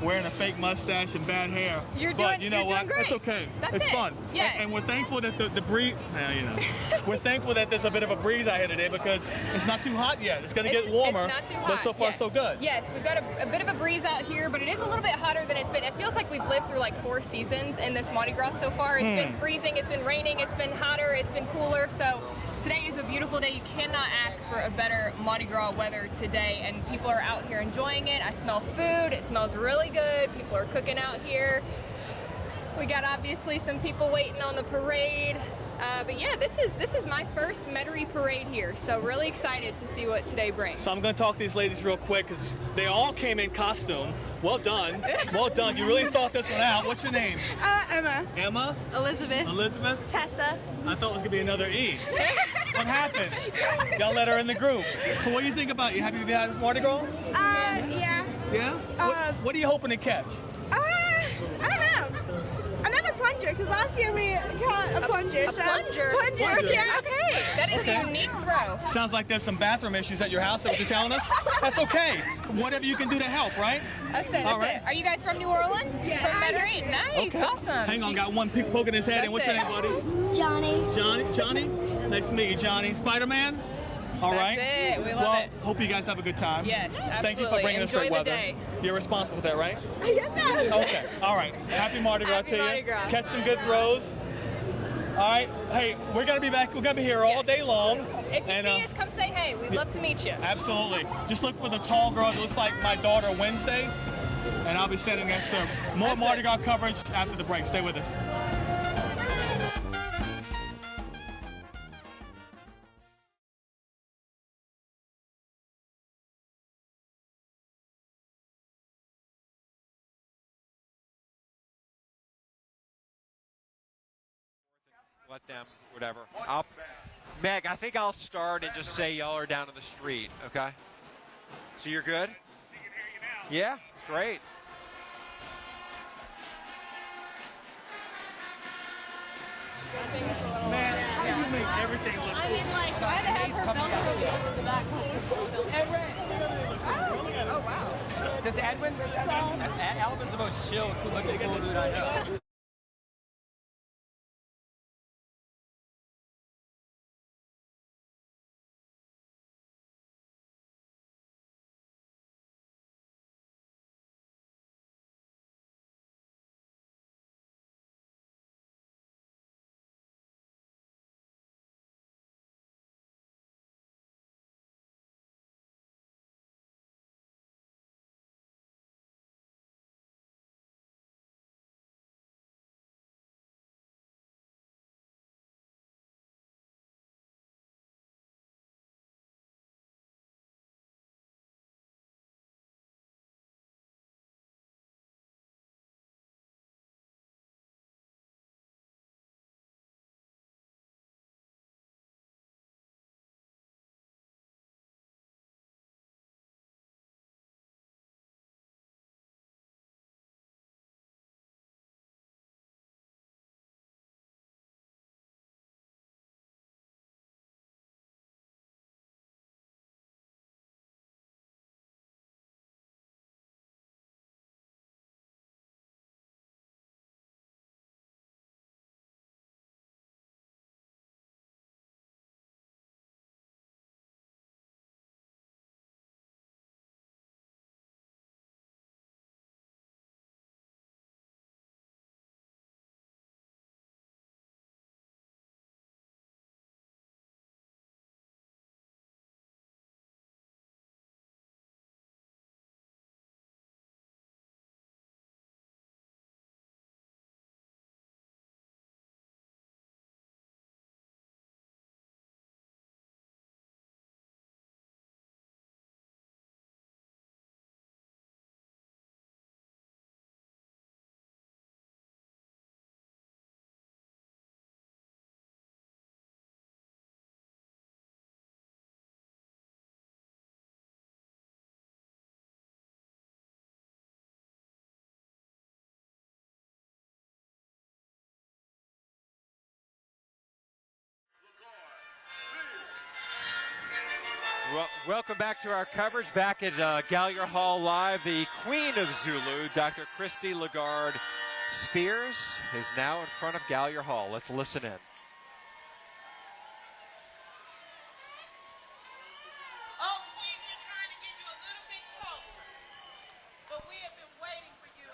wearing a fake mustache and bad hair. You're but doing, you know you're what? doing great. It's okay. That's it's it. fun. Yes. And we're thankful that the breeze, we're thankful that there's a bit of a breeze out here today because it's not too hot yet. It's going to get warmer. It's not too hot. But so far, yes. so good. Yes, we've got a bit of a breeze out here, but it is a little bit hotter than it's been. It feels like we've lived through like 4 seasons in this Mardi Gras so far. It's been freezing, it's been raining, it's been hotter, it's been cooler. So today is a beautiful day. You cannot ask for a better Mardi Gras weather today, and people are out here enjoying it. I smell food. It smells really good. People are cooking out here. We got obviously some people waiting on the parade. But yeah, this is my first Metairie parade here, so really excited to see what today brings. So I'm going to talk to these ladies real quick because they all came in costume. Well done. Well done. You really thought this one out. What's your name? Emma. Emma? Elizabeth. Elizabeth? Tessa. I thought it was going to be another E. What happened? Y'all let her in the group. So what do you think about it? You happy to be at Mardi Gras? Yeah. Yeah? What are you hoping to catch? I don't know. Another plunger, because last year we caught a plunger. A plunger? Plunger, yeah. Okay, that is a unique throw. Sounds like there's some bathroom issues at your house. That's what you're telling us? That's okay. Whatever you can do to help, right? That's it. That's it. Are you guys from New Orleans? Yeah. From Metairie? Nice. Okay. Awesome. Hang on, got one poking his head in. What's your name, buddy? Johnny. Johnny? Nice to meet you, Johnny. Spider-Man? All right. That's it. We love it. Hope you guys have a good time. Yes, absolutely. Thank you for bringing us great Enjoy the weather. day. You're responsible for that, right? Yes, sir. Okay. All right. Happy Mardi Gras to you. Mardi Gras. Catch some good throws. All right. Hey, we're going to be back. We're going to be here all day long. If you see us, come say hey. We'd love to meet you. Absolutely. Just look for the tall girl that looks like my daughter Wednesday. And I'll be sending us to more Mardi Gras coverage after the break. Stay with us. Let them, whatever. Meg, I think I'll start and just say y'all are down on the street, okay? So you're good? She can hear you now. Yeah, it's great. Man, how do you make everything look I mean, like, why the heck her Velcro in the back? Oh, wow. Does Edwin? Alvin's the most chill, looking cool dude I know. Well, welcome back to our coverage. Back at Gallier Hall Live, the Queen of Zulu, Dr. Christy Lagarde Spears, is now in front of Gallier Hall. Let's listen in. Oh, Queen, we're trying to get you a little bit closer, but we have been waiting for you.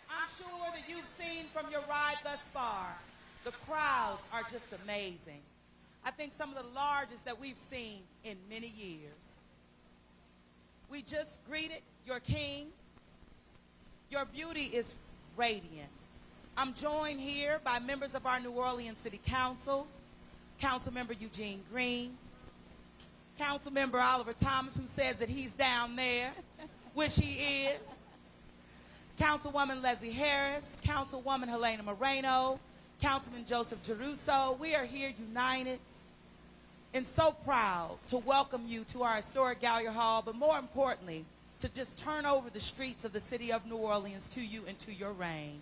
I'm sure that you've seen from your ride thus far, the crowds are just amazing. I think some of the largest that we've seen in many years. We just greeted your king. Your beauty is radiant. I'm joined here by members of our New Orleans City Council, Councilmember Eugene Green, Councilmember Oliver Thomas, who says that he's down there, which he is, Councilwoman Leslie Harris, Councilwoman Helena Moreno, Councilman Joseph Geruso. We are here united and so proud to welcome you to our historic Gallier Hall, but more importantly, to just turn over the streets of the city of New Orleans to you and to your reign.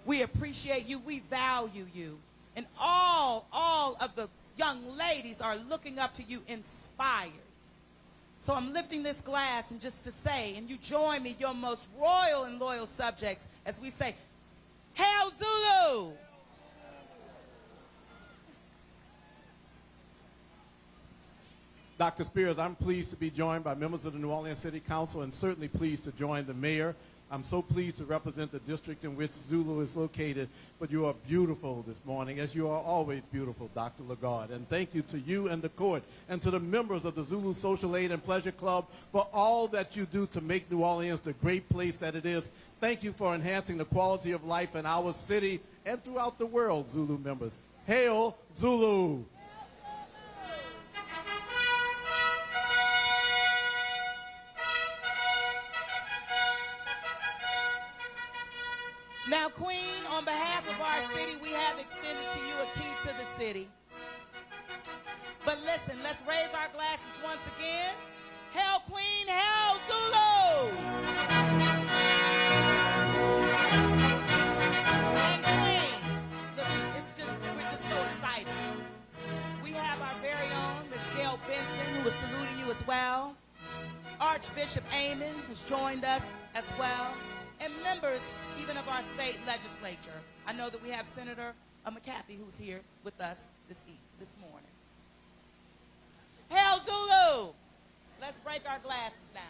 We appreciate you. We value you. And all of the young ladies are looking up to you inspired. So I'm lifting this glass and just to say, and you join me, your most royal and loyal subjects, as we say, Hail Zulu! Dr. Spears, I'm pleased to be joined by members of the New Orleans City Council and certainly pleased to join the mayor. I'm so pleased to represent the district in which Zulu is located, but you are beautiful this morning, as you are always beautiful, Dr. Lagarde. And thank you to you and the court and to the members of the Zulu Social Aid and Pleasure Club for all that you do to make New Orleans the great place that it is. Thank you for enhancing the quality of life in our city and throughout the world, Zulu members. Hail Zulu! Now, Queen, on behalf of our city, we have extended to you a key to the city. But listen, let's raise our glasses once again. Hail Queen, hail Zulu! And Queen, listen, we're just so excited. We have our very own Miss Gail Benson, who is saluting you as well. Archbishop Amon has joined us as well. And members even of our state legislature. I know that we have Senator McCarthy who's here with us this morning. Hail Zulu! Let's break our glasses down.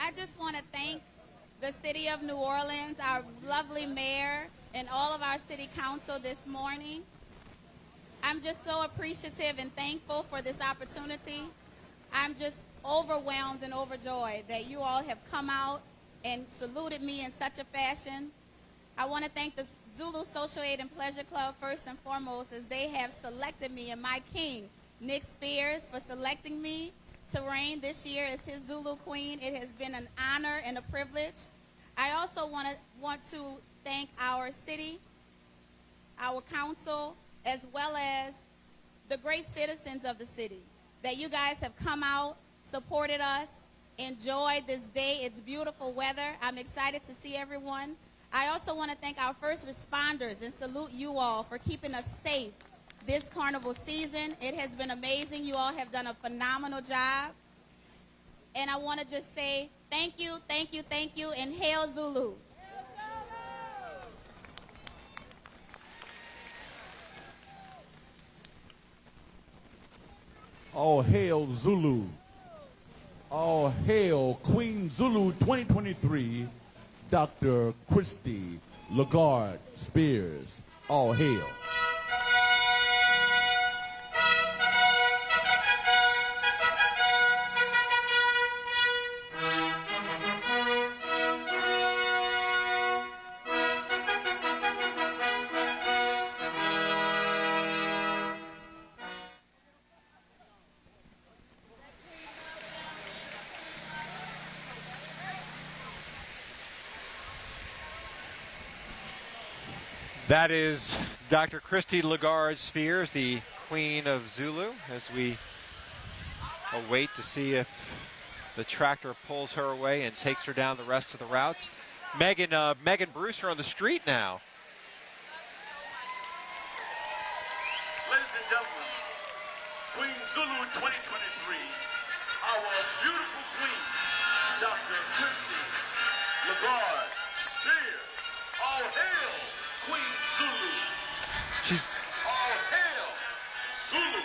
I just want to thank the city of New Orleans, our lovely mayor, and all of our city council this morning. I'm just so appreciative and thankful for this opportunity. I'm just overwhelmed and overjoyed that you all have come out and saluted me in such a fashion. I want to thank the Zulu Social Aid and Pleasure Club first and foremost, as they have selected me and my king, Nick Spears, for selecting me to reign this year as his Zulu Queen. It has been an honor and a privilege. I also want to thank our city, our council, as well as the great citizens of the city, that you guys have come out, supported us, enjoyed this day. It's beautiful weather. I'm excited to see everyone. I also want to thank our first responders and salute you all for keeping us safe this carnival season. It has been amazing. You all have done a phenomenal job. And I want to just say thank you, thank you, thank you, and hail Zulu. All hail Zulu. All hail Queen Zulu 2023, Dr. Christy Lagarde Spears. All hail. That is Dr. Christy Lagarde Spears, the Queen of Zulu as we await to see if the tractor pulls her away and takes her down the rest of the route. Megan Brewster on the street now. Ladies and gentlemen, Queen Zulu 2023, our beautiful queen, Dr. Christy Lagarde Spears. All hail, Queen Zulu. She's All hail, Zulu.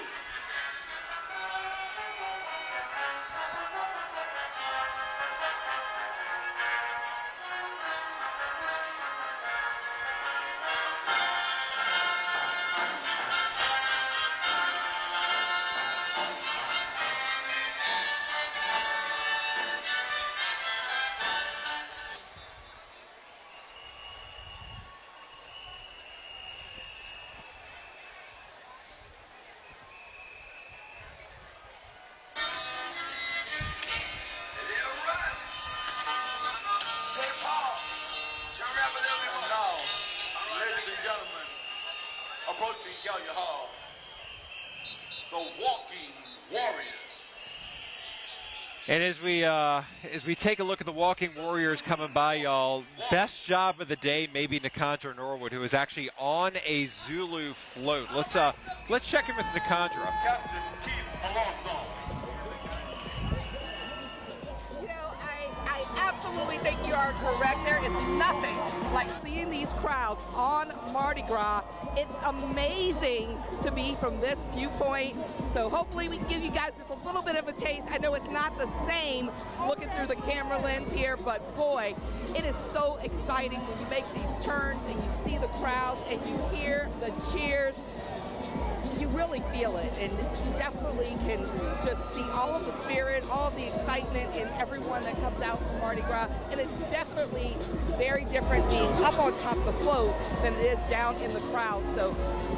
Approaching Gallia Hall, the Walking Warriors. And as we take a look at the Walking Warriors coming by, y'all, best job of the day, maybe Nikandra Norwood, who is actually on a Zulu float. Let's check in with Nikandra. Captain Keith Alonso. You know, I absolutely think you are correct. There is nothing like seeing these crowds on Mardi Gras. It's amazing to be from this viewpoint. So hopefully we can give you guys just a little bit of a taste. I know it's not the same looking through the camera lens here, but boy, it is so exciting when you make these turns and you see the crowds and you hear the cheers. You really feel it, and you definitely can just see all of the spirit, all of the excitement in everyone that comes out for Mardi Gras, and it's definitely very different being up on top of the float than it is down in the crowd. So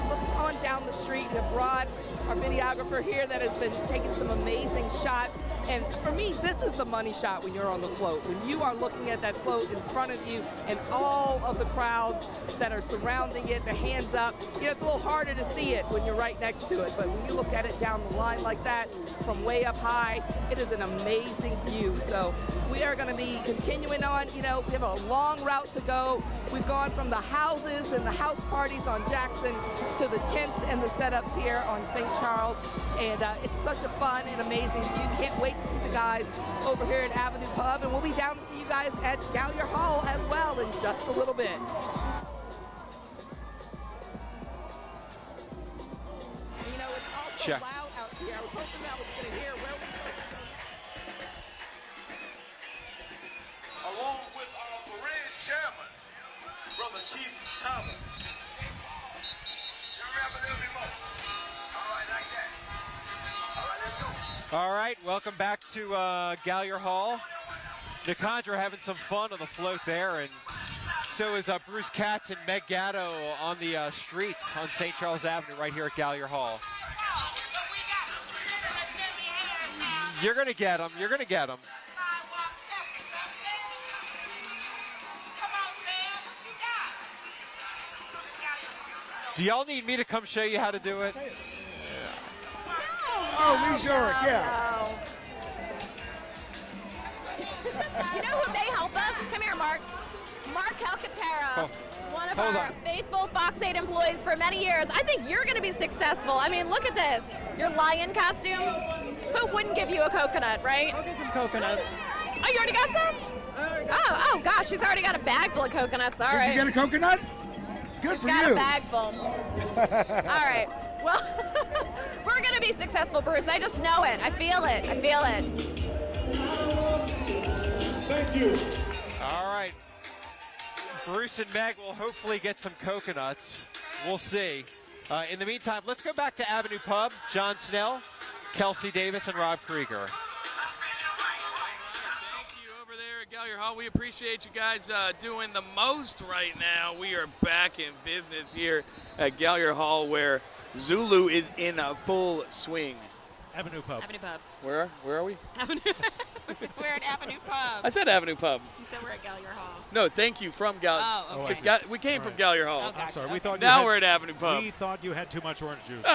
look on down the street, and brought our videographer here that has been taking some amazing shots, and for me, this is the money shot when you're on the float, when you are looking at that float in front of you and all of the crowds that are surrounding it, the hands up. You know, it's a little harder to see it when you're right next to it, but when you look at it down the line like that from way up high, it is an amazing view. So we are going to be continuing on. You know, we have a long route to go. We've gone from the houses and the house parties on Jackson to the tents and the setups here on St. Charles, and it's such a fun and amazing view. Can't wait to see the guys over here at Avenue Pub, and we'll be down to see you guys at Gallia Hall as well in just a little bit. You know, it's also Check. loud out here. I was hoping that was going to hear where we Along with our parade chairman, Brother Keith Thomas. All right, welcome back to Gallia Hall. Nikandra having some fun on the float there, and so is Bruce Katz and Meg Gatto on the streets on St. Charles Avenue right here at Gallia Hall. You're going to get them. You're going to get them. Do y'all need me to come show you how to do it? Oh, we sure, yeah. You know who may help us? Come here, Mark. Mark Calcaterra, one of our faithful Fox 8 employees for many years. I think you're going to be successful. I mean, look at this. Your lion costume. Who wouldn't give you a coconut, right? I'll get some coconuts. Oh, you already got some? Oh, gosh, she's already got a bag full of coconuts. All right. Did you get a coconut? Good for you. She's got a bag full. All right. Well, we're going to be successful, Bruce. I just know it. I feel it. I feel it. Thank you. All right. Bruce and Meg will hopefully get some coconuts. We'll see. In the meantime, let's go back to Avenue Pub. John Snell, Kelsey Davis, and Rob Krieger. Gallia Hall, we appreciate you guys doing the most right now. We are back in business here at Gallia Hall, where Zulu is in a full swing. Avenue Pub. Avenue Pub. Where are we? Avenue. We're at Avenue Pub. I said Avenue Pub. You said we're at Gallier Hall. No, thank you from Gallier. Oh, okay. We came from Gallier Hall. Oh, gotcha. I'm sorry. We thought now you we're at Avenue Pub. We thought you had too much orange juice.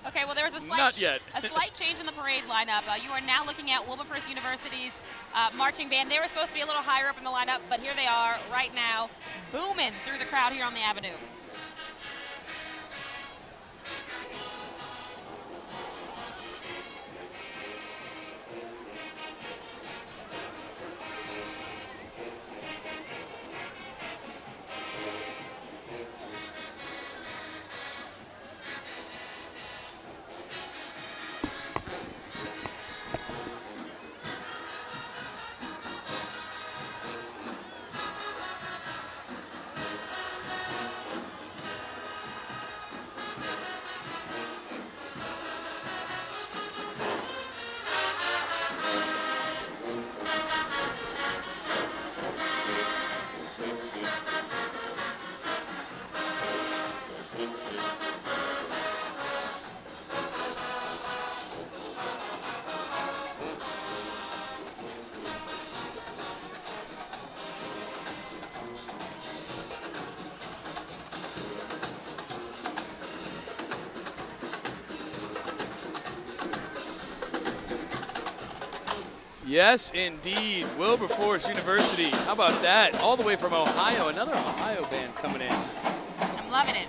Okay, well, there was a Not yet. slight change in the parade lineup. You are now looking at Wilberforce University's marching band. They were supposed to be a little higher up in the lineup, but here they are right now, booming through the crowd here on the Avenue. Yes, indeed. Wilberforce University. How about that? All the way from Ohio. Another Ohio band coming in. I'm loving it.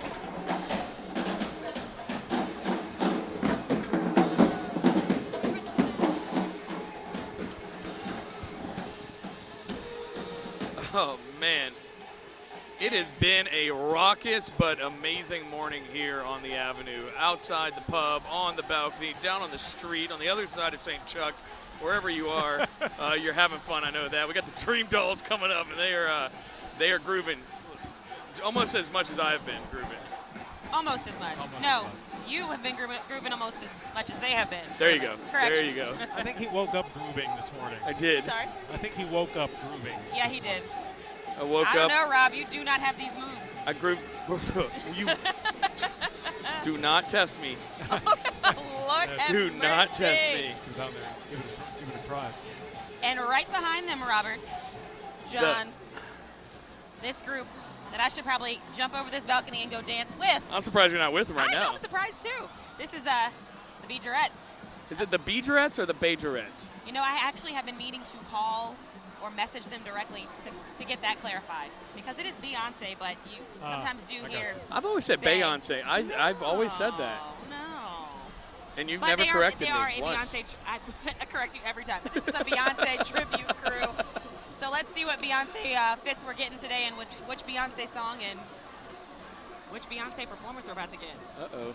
Oh, man. It has been a raucous but amazing morning here on the Avenue. Outside the pub, on the balcony, down on the street, on the other side of St. Chuck. Wherever you are, you're having fun. I know that. We got the Dream Dolls coming up, and they are grooving almost as much as I've been grooving. Almost as much. No, you have been grooving almost as much as they have been. There you go. Correct. There you go. I think he woke up grooving this morning. I did. Sorry? I think he woke up grooving. Yeah, he did. I woke I don't up. know, Rob. You do not have these moves. I groove. You do not test me. Lord have Do not mercy. test me. He was out there. He would have tried. And right behind them, Robert, John, this group that I should probably jump over this balcony and go dance with. I'm surprised you're not with them right I know, now. I'm surprised too. This is the Beagerettes. Is it the Beagerettes or the Bagerettes? You know, I actually have been meaning to call or message them directly to get that clarified, because it is Beyonce, but you sometimes do hear. I've always said Beyonce. I've always said that. No. And you've But never corrected they me are a once. Beyonce. I correct you every time. This is a Beyonce tribute crew. So let's see what Beyonce fits we're getting today, and which Beyonce song and which Beyonce performance we're about to get. Uh-oh.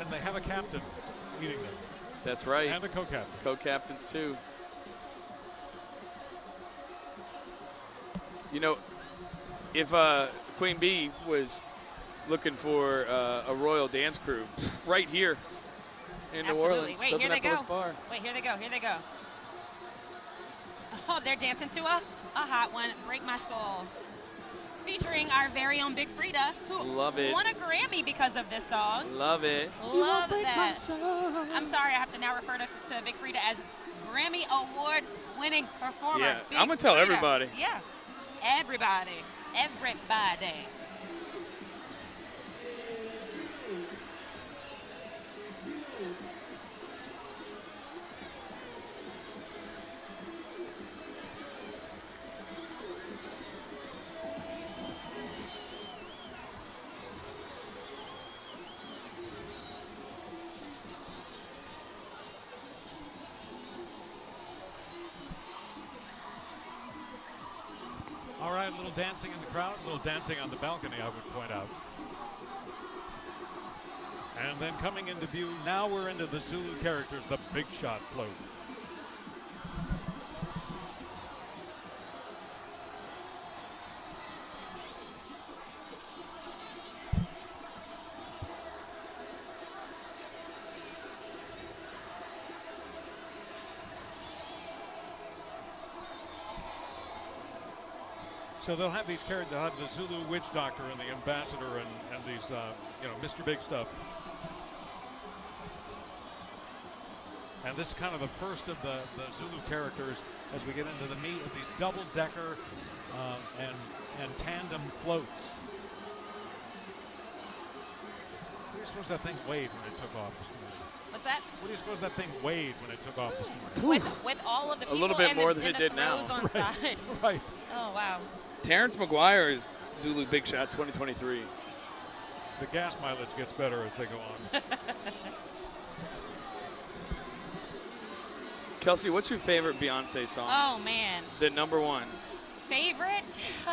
And they have a captain leading them. That's right. And a co-captain. Co-captains, too. You know, if Queen Bee was looking for a royal dance crew right here in New Orleans, Wait, doesn't here have they to go. look far. Wait, here they go. Here they go. Oh, they're dancing to a hot one, Break My Soul, featuring our very own Big Frida, who Love it. won a Grammy because of this song. Love it. Love that. I'm sorry, I have to now refer to Big Frida as Grammy Award-winning performer. Yeah, Big I'm gonna tell Frida. everybody. Yeah, everybody. All right, a little dancing in the crowd, a little dancing on the balcony, I would point out. And then coming into view, now we're into the Zulu characters, the Big Shot float. So they'll have these characters. They'll have the Zulu witch doctor and the ambassador and these, Mr. Big stuff. And this is kind of the first of the Zulu characters as we get into the meat of these double-decker and tandem floats. What do you suppose that thing weighed when it took off this morning? What's that? What do you suppose that thing weighed when it took off this morning? With all of the people A little bit and more the, than and it the did now. throws on side. Right. Oh, wow. Terrence McGuire is Zulu Big Shot 2023. The gas mileage gets better as they go on. Kelsey, what's your favorite Beyonce song? Oh, man. The number one. Favorite?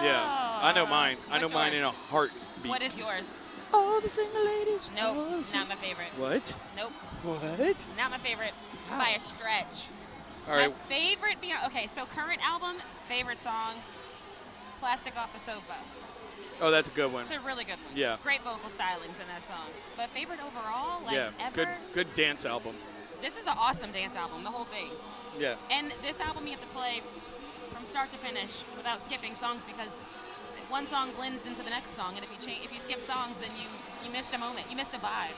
Yeah, I know mine. I know What's mine yours? in a heartbeat. What is yours? Oh, the single ladies. Nope, not my favorite. What? Nope. What? Not my favorite by a stretch. All right. My favorite okay, so current album, favorite song, Plastic Off the Sofa. Oh, that's a good one. It's a really good one. Yeah. Great vocal stylings in that song. But favorite overall, Yeah, ever? good dance album. This is an awesome dance album, the whole thing. Yeah. And this album you have to play from start to finish without skipping songs because one song blends into the next song, and if you skip songs, then you missed a moment, you missed a vibe.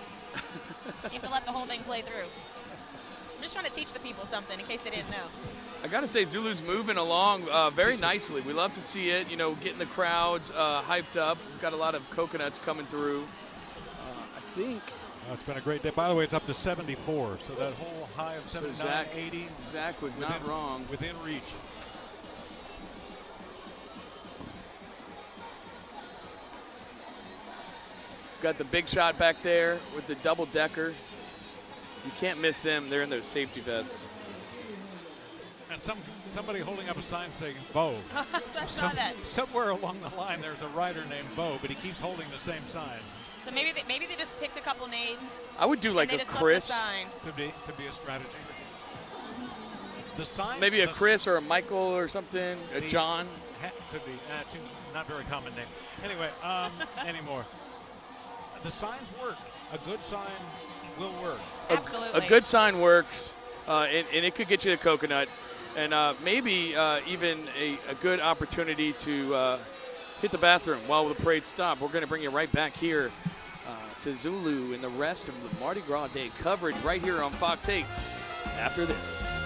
You have to let the whole thing play through. I'm just trying to teach the people something in case they didn't know. I got to say, Zulu's moving along very nicely. We love to see it, getting the crowds hyped up. We've got a lot of coconuts coming through. I think. It's been a great day. By the way, it's up to 74, so that whole high of 79, 80. Zach was not wrong. Within reach. Got the Big Shot back there with the double-decker. You can't miss them. They're in those safety vests. And somebody holding up a sign saying Bo. I saw that. Somewhere along the line, there's a rider named Bo, but he keeps holding the same sign. So maybe they just picked a couple names. I would do like and a they just Chris. left the sign. Could be a strategy. The sign. Maybe a Chris or a Michael or something. A John. Could be. Two not very common names. Anyway, anymore. The signs work. A good sign will work. Absolutely. A good sign works, and it could get you the coconut, and maybe even a good opportunity to hit the bathroom while the parade stops. We're going to bring you right back here to Zulu and the rest of the Mardi Gras Day coverage right here on Fox 8 after this.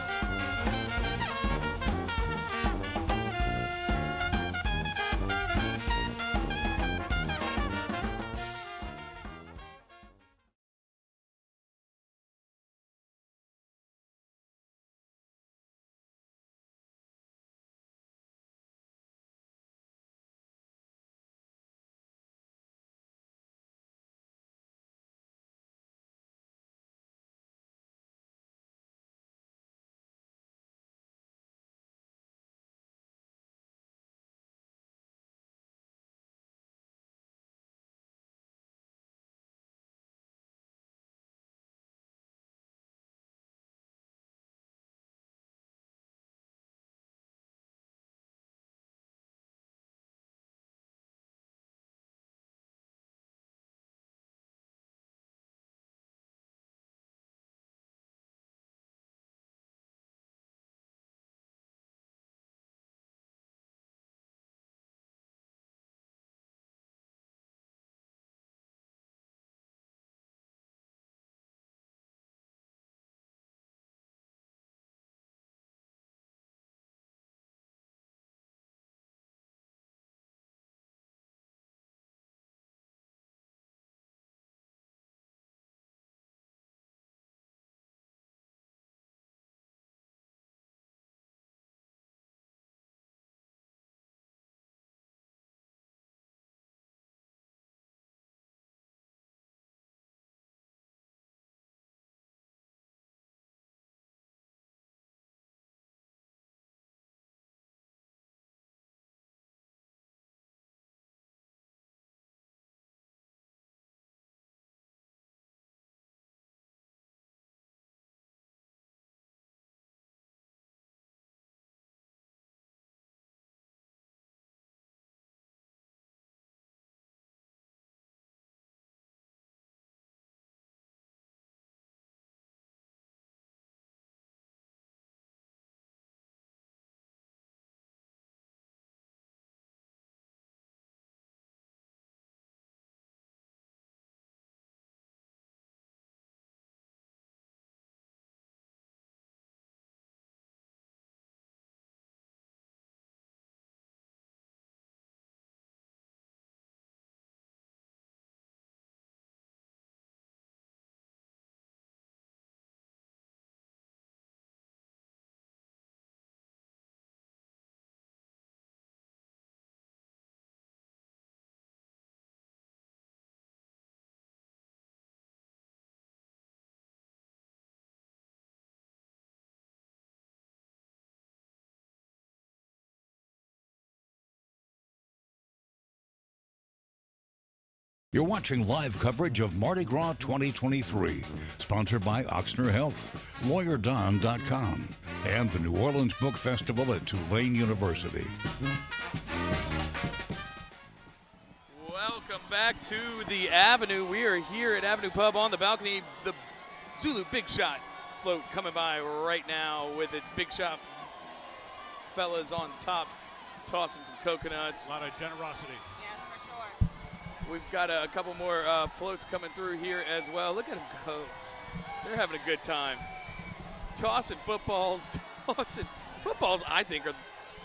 You're watching live coverage of Mardi Gras 2023, sponsored by Oxner Health, LawyerDon.com, and the New Orleans Book Festival at Tulane University. Welcome back to the Avenue. We are here at Avenue Pub on the balcony. The Zulu Big Shot float coming by right now with its Big Shot fellas on top, tossing some coconuts. A lot of generosity. Yes, for sure. We've got a couple more floats coming through here as well. Look at them go. They're having a good time. Tossing footballs. Footballs, I think, are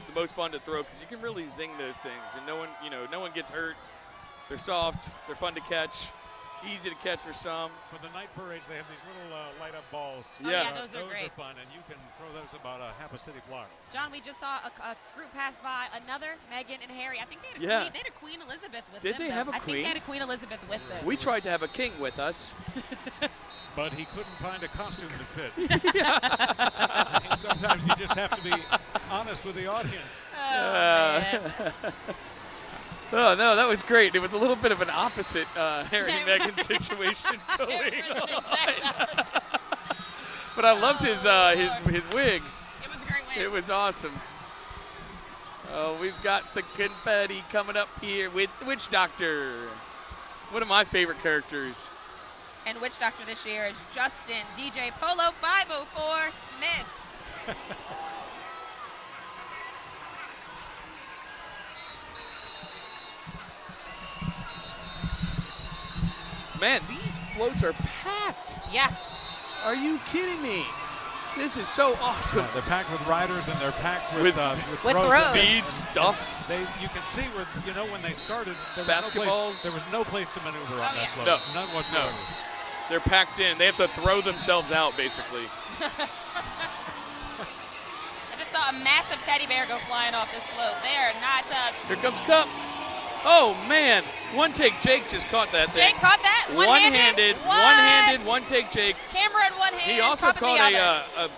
the most fun to throw because you can really zing those things, and no one gets hurt. They're soft. They're fun to catch. Easy to catch for some. For the night parades, they have these little light-up balls. Yeah, those are great. Those are fun, and you can throw those about half a city block. John, we just saw a group pass by, another Meghan and Harry. I think they had a Queen Elizabeth with them. Did they have a I queen? think they had a Queen Elizabeth with them. We tried to have a king with us. But he couldn't find a costume to fit. I think sometimes you just have to be honest with the audience. Oh, no, that was great. It was a little bit of an opposite Harry and Meghan situation going on. But I loved his wig. It was a great wig. It was awesome. We've got the confetti coming up here with Witch Doctor. One of my favorite characters. And Witch Doctor this year is Justin DJ Polo 504 Smith. Man, these floats are packed. Yeah. Are you kidding me? This is so awesome. They're packed with riders and they're packed with throws. Beads, stuff. You can see where, when they started, there basketballs. Was no place to maneuver on that float. No. None whatsoever. No. They're packed in. They have to throw themselves out, basically. I just saw a massive teddy bear go flying off this float. They are not. Here comes Cup. Oh, man. One take Jake just caught that thing. Jake caught that? One-handed. One-handed. One take Jake. Camera in one hand. He also Cup in caught the other.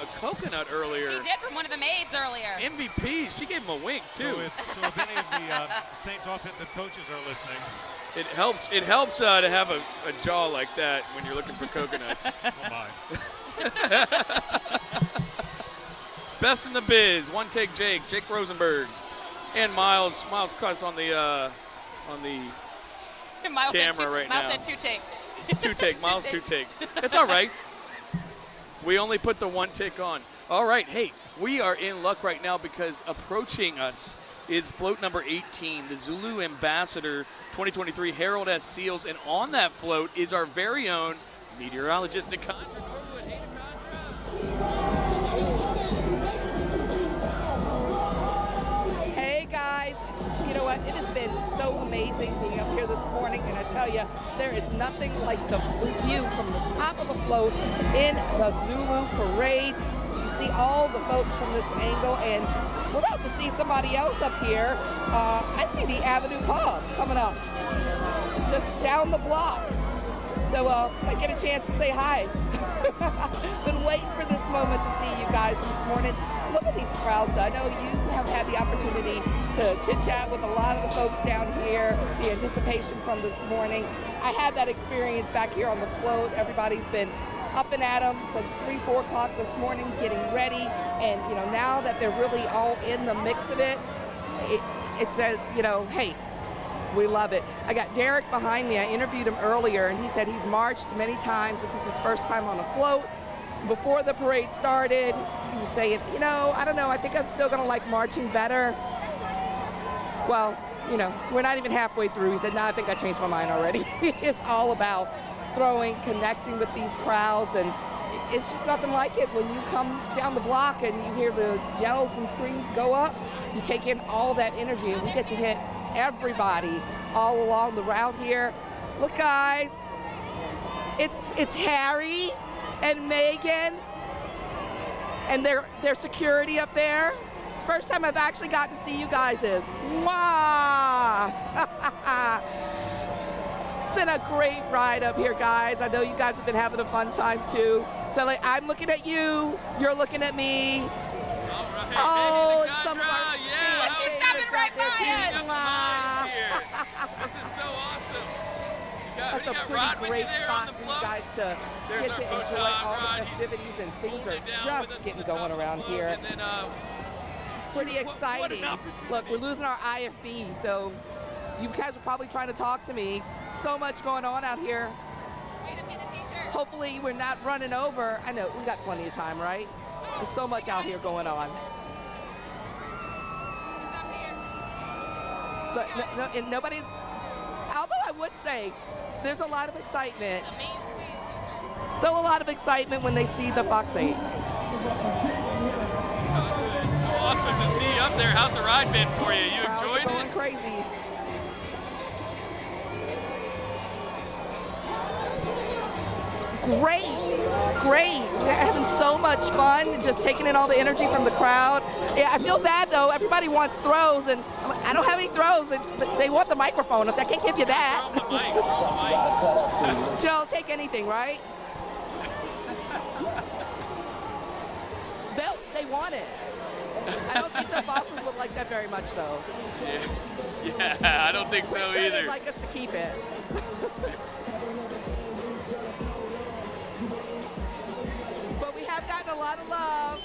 a coconut earlier. He did from one of the maids earlier. MVP. She gave him a wink, too. So if any of the Saints offensive coaches are listening. It helps to have a jaw like that when you're looking for coconuts. Oh, my. Best in the biz. One take Jake Rosenberg. And Miles cuts on the camera right now. Miles said two take. Two take. Miles two take. It's all right. We only put the one take on. All right. Hey, we are in luck right now because approaching us is float number 18, the Zulu Ambassador 2023 Harold S. Seals. And on that float is our very own meteorologist, Nikandra Norwood. Hey, Nikandra. Hey, guys. You know what? It has been so amazing being up here this morning, and I tell you, there is nothing like the view from the top of the float in the Zulu Parade. You can see all the folks from this angle, and we're about to see somebody else up here. I see the Avenue Pub coming up just down the block. So I get a chance to say hi. Been waiting for this moment to see you guys this morning. Look at these crowds. I know you have had the opportunity to chit-chat with a lot of the folks down here, the anticipation from this morning. I had that experience back here on the float. Everybody's been up and at 'em since 3, 4 o'clock this morning, getting ready. And, now that they're really all in the mix of it, it says, hey, we love it. I got Derek behind me. I interviewed him earlier, and he said he's marched many times. This is his first time on a float. Before the parade started, he was saying, I don't know. I think I'm still going to like marching better. Well, we're not even halfway through. He said, no, I think I changed my mind already. It's all about throwing, connecting with these crowds, and it's just nothing like it. When you come down the block and you hear the yells and screams go up, you take in all that energy, and we get to hit everybody all along the route here. Look, guys, it's Harry and Meghan and their security up there. It's the first time I've actually got to see you guys. Mwah! It's been a great ride up here, guys. I know you guys have been having a fun time too. So I'm looking at you, you're looking at me. All right. Oh, Hey, some of our yeah. She's stopping right by us. This is so awesome. That's you a got pretty Rod with great you there spot on the for you float? guys to There's get our to enjoy Photon all Rod. the He's festivities, and things holding are it down with us just on getting the going top around of the float. here. And then, Pretty what an exciting. opportunity. Look, we're losing our IFB, so you guys are probably trying to talk to me. So much going on out here. Hopefully we're not running over. I know, we got plenty of time, right? There's so much out here going on. But and nobody, although I would say there's a lot of excitement. Still a lot of excitement when they see the Fox 8. It's so awesome to see you up there. How's the ride been for you? You enjoyed it? Going crazy. Great. We're having so much fun, just taking in all the energy from the crowd. Yeah, I feel bad though. Everybody wants throws, and I don't have any throws. And they want the microphone. I can't give you that. Joe, take anything, right? They want it. I don't think the bosses would like that very much, though. Yeah, I don't think so Pretty sure either. They'd like us to keep it. But we have gotten a lot of love.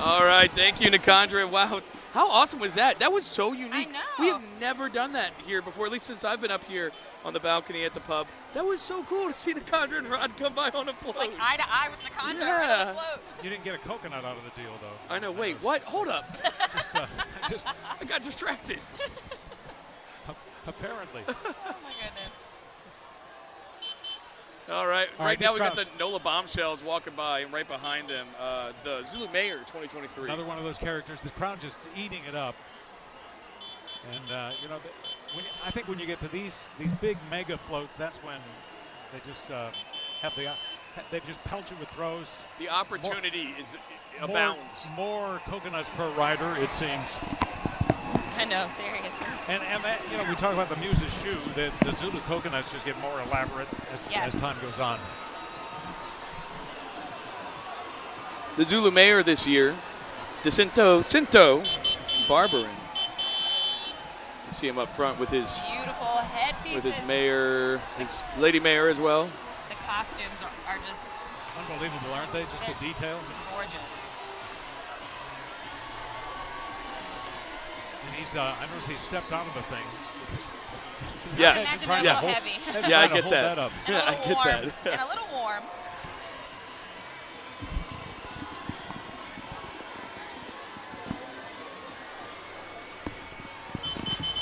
All right, thank you, Nicandra. Wow, how awesome was that? That was so unique. I know. We have never done that here before, at least since I've been up here on the balcony at the pub. That was so cool to see Nicandra and Rod come by on a float. Like eye to eye with Nicandra Yeah. on the float. You didn't get a coconut out of the deal, though. I know. Wait, what? Hold up. Just I got distracted. apparently. Oh my goodness. All right. All Right right, now these we got the crowds- NOLA bombshells walking by, and right behind them, the Zulu Mayor 2023. Another one of those characters. The crowd just eating it up. And you know, I think when you get to these big mega floats, that's when they just they just pelt you with throws. The opportunity abounds. More coconuts per rider, it seems. I know, seriously. And you know, we talk about the Muse's shoe. The Zulu coconuts just get more elaborate as time goes on. The Zulu Mayor this year, Cinto Barberin. You see him up front with his Beautiful headpieces. mayor, his lady mayor as well. The costumes are just unbelievable, aren't they? Just the details. Gorgeous. And he's, I noticed he stepped out of the thing. Yeah. Imagine they're a little heavy. Yeah, I Trying to get hold that. up. And a I little get warm. that. And a little warm.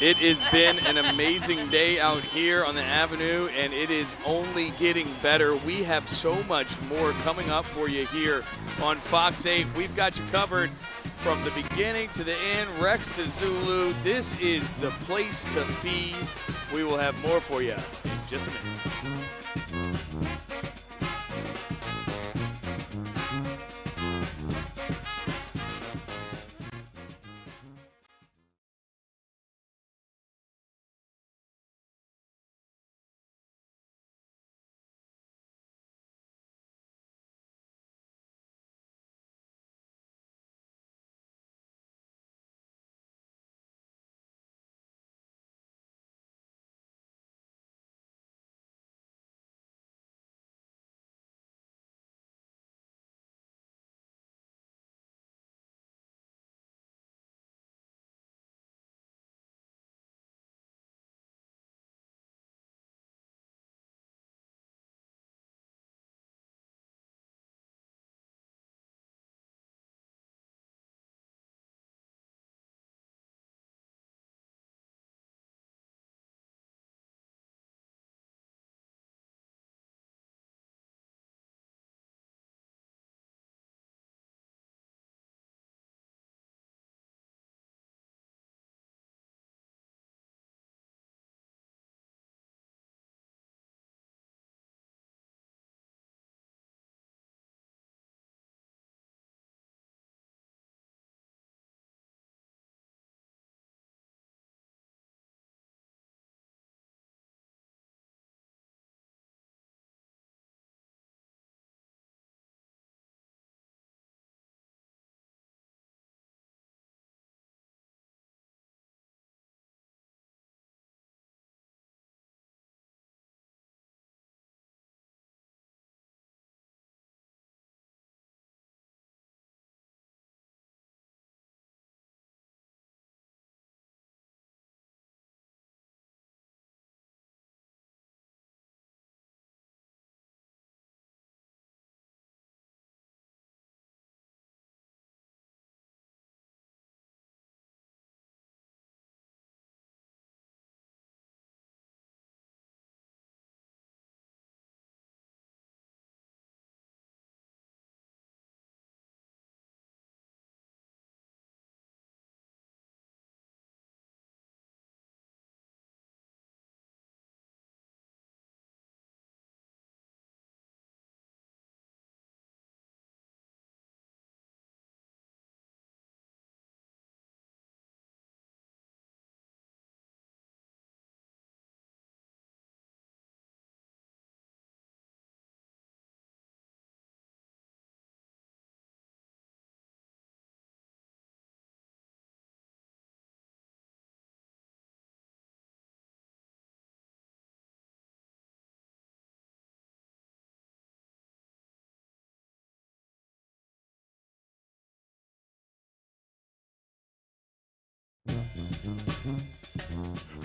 It has been an amazing day out here on the Avenue, and it is only getting better. We have so much more coming up for you here on Fox 8. We've got you covered from the beginning to the end, Rex to Zulu. This is the place to be. We will have more for you in just a minute.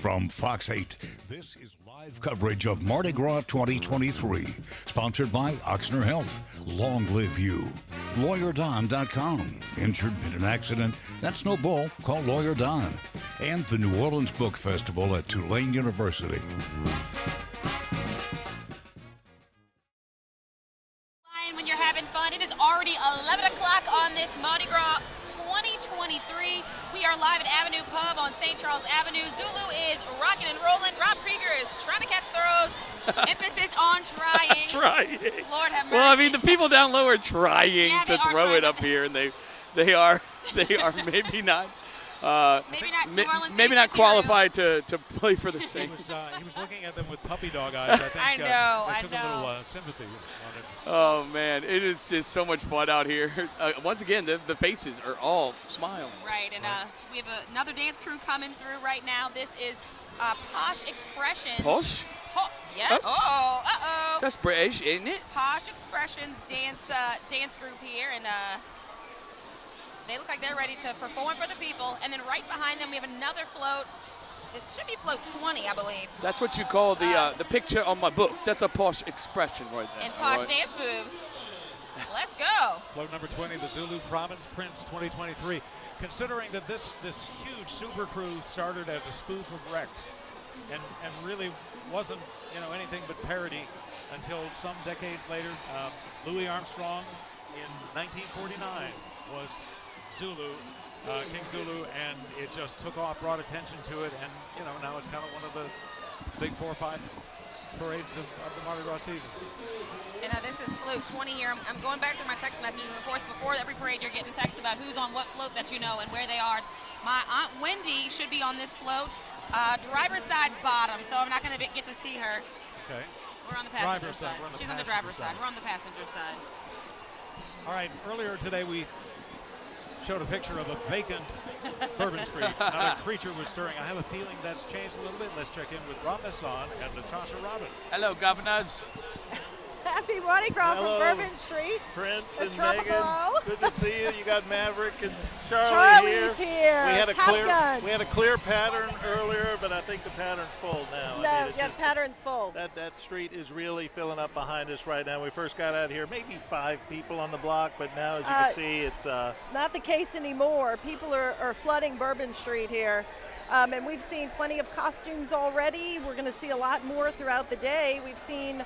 From Fox 8, this is live coverage of Mardi Gras 2023. Sponsored by Oxner Health. Long live you. LawyerDon.com. Injured in an accident? That's no bull. Call Lawyer Don. And the New Orleans Book Festival at Tulane University. When you're having fun, it is already 11 o'clock on this Mardi Gras 2023. We are live at Avenue Pub on St. Charles Avenue. Zulu is rocking and rolling. Rob Krieger is trying to catch throws. Emphasis on trying. Trying. Lord have mercy. Well, I mean, the people down low are trying to throw it up here, and they are maybe not. Maybe not qualified to play for the Saints. He was looking at them with puppy dog eyes. I think I know. took a little sympathy on it. Oh, man, it is just so much fun out here. Once again, the faces are all smiling. Right, and we have another dance crew coming through right now. This is Posh Expressions. Posh? Yeah. Uh-oh. That's British, isn't it? Posh Expressions dance group here, and they look like they're ready to perform for the people. And then right behind them, we have another float. This should be float 20, I believe. That's what you call the picture on my book. That's a posh expression right there. And posh dance moves. Let's go. Float number 20, the Zulu Province Prince 2023. Considering that this huge super crew started as a spoof of Rex and really wasn't anything but parody until some decades later. Louis Armstrong in 1949 was Zulu, King Zulu, and it just took off, brought attention to it, and now it's kind of one of the big 4 or 5 parades of the Mardi Gras season. And this is float 20 here. I'm going back through my text messages. Of course, before every parade, you're getting texts about who's on what float that you know and where they are. My Aunt Wendy should be on this float, driver's side bottom, so I'm not going to get to see her. Okay. We're on the passenger side. We're on the She's on the driver's side. We're on the passenger side. All right, earlier today we showed a picture of a vacant Bourbon Street. Not a creature was stirring. I have a feeling that's changed a little bit. Let's check in with Rob Masson and Natasha Robin. Hello, governors. Happy Mardi Gras from Bourbon Street. Prince and Megan, good to see you. You got Maverick and Charlie's here. We had a clear pattern earlier, but I think the pattern's full now. No, pattern's full. That street is really filling up behind us right now. We first got out here, maybe 5 people on the block, but now, as you can see, it's not the case anymore. People are flooding Bourbon Street here. And we've seen plenty of costumes already. We're going to see a lot more throughout the day. We've seen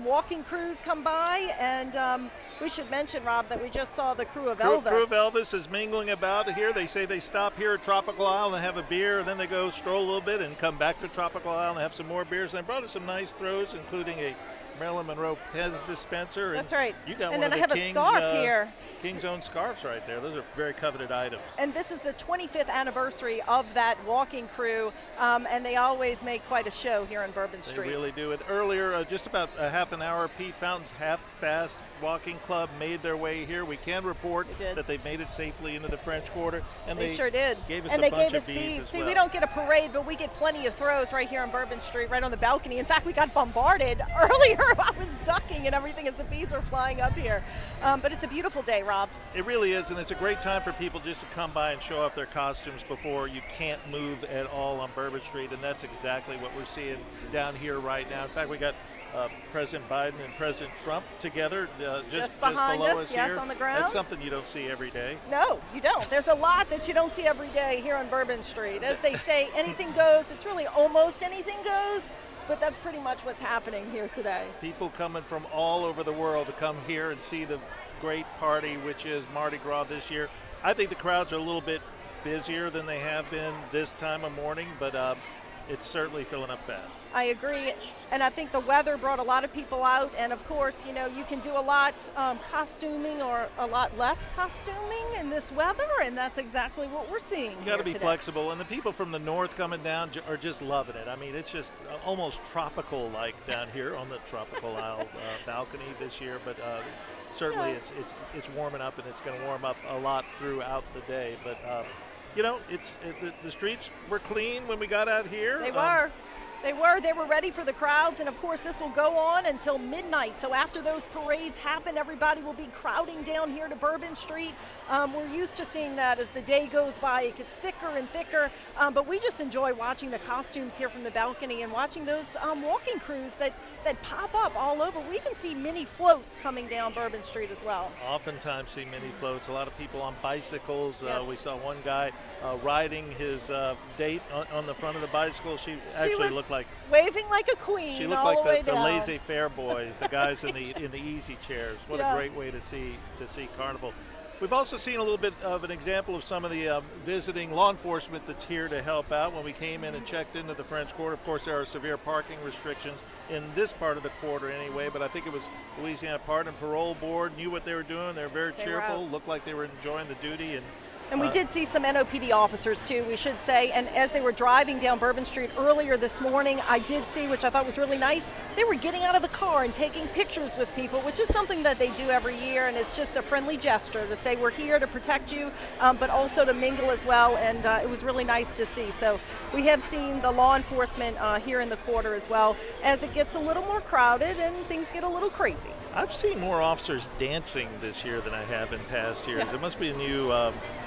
walking crews come by, and we should mention, Rob, that we just saw the crew of Elvis. Crew of Elvis is mingling about here. They say they stop here at Tropical Isle and have a beer, and then they go stroll a little bit and come back to Tropical Isle and have some more beers. And they brought us some nice throws, including a Marilyn Monroe Pez dispenser. That's right. You got and one then of I the have a scarf here. King's Own scarves right there. Those are very coveted items. And this is the 25th anniversary of that walking crew, and they always make quite a show here on Bourbon Street. They really do. And earlier, just about a half an hour, Pete Fountain's Half Fast Walking Club made their way here. We can report that they made it safely into the French Quarter. And they sure did. Gave us and a they bunch gave of us beads beads. as See, well. we don't get a parade, but we get plenty of throws right here on Bourbon Street, right on the balcony. In fact, we got bombarded earlier. I was ducking and everything as the beads were flying up here. But it's a beautiful day, Rob. It really is, and it's a great time for people just to come by and show off their costumes before you can't move at all on Bourbon Street, and that's exactly what we're seeing down here right now. In fact, we got President Biden and President Trump together just behind below us, us yes, here. on the ground. That's something you don't see every day. No, you don't. There's a lot that you don't see every day here on Bourbon Street. As they say, anything goes. It's really almost anything goes, but that's pretty much what's happening here today. People coming from all over the world to come here and see the great party, which is Mardi Gras this year. I think the crowds are a little bit busier than they have been this time of morning, but it's certainly filling up fast. I agree, and I think the weather brought a lot of people out, and of course, you know, you can do a lot costuming or a lot less costuming in this weather, and that's exactly what we're seeing. You got to be flexible, and the people from the north coming down are just loving it. I mean, it's just almost tropical-like down here on the Tropical Isle balcony this year, but certainly it's warming up, and it's going to warm up a lot throughout the day. But you know, the streets were clean when we got out here. They were. They were ready for the crowds, and of course this will go on until midnight. So after those parades happen, everybody will be crowding down here to Bourbon Street. We're used to seeing that as the day goes by. It gets thicker and thicker, but we just enjoy watching the costumes here from the balcony and watching those walking crews that pop up all over. We even see mini floats coming down Bourbon Street as well. Oftentimes see mini floats. A lot of people on bicycles. Yes. We saw one guy riding his date on the front of the bicycle. She actually looked like waving like a queen. She looked all the way like the down. laissez-faire boys, the guys in the easy chairs. What a great way to see Carnival. We've also seen a little bit of an example of some of the visiting law enforcement that's here to help out. When we came in and checked into the French Quarter, of course, there are severe parking restrictions in this part of the quarter anyway, but I think it was Louisiana Pardon and Parole Board knew what they were doing. They were very cheerful, looked like they were enjoying the duty. And we did see some NOPD officers too, we should say, and as they were driving down Bourbon Street earlier this morning, I did see, which I thought was really nice, they were getting out of the car and taking pictures with people, which is something that they do every year, and it's just a friendly gesture to say we're here to protect you, but also to mingle as well, and it was really nice to see. So we have seen the law enforcement here in the quarter as well, as it gets a little more crowded and things get a little crazy. I've seen more officers dancing this year than I have in past years. Yeah. It must be a new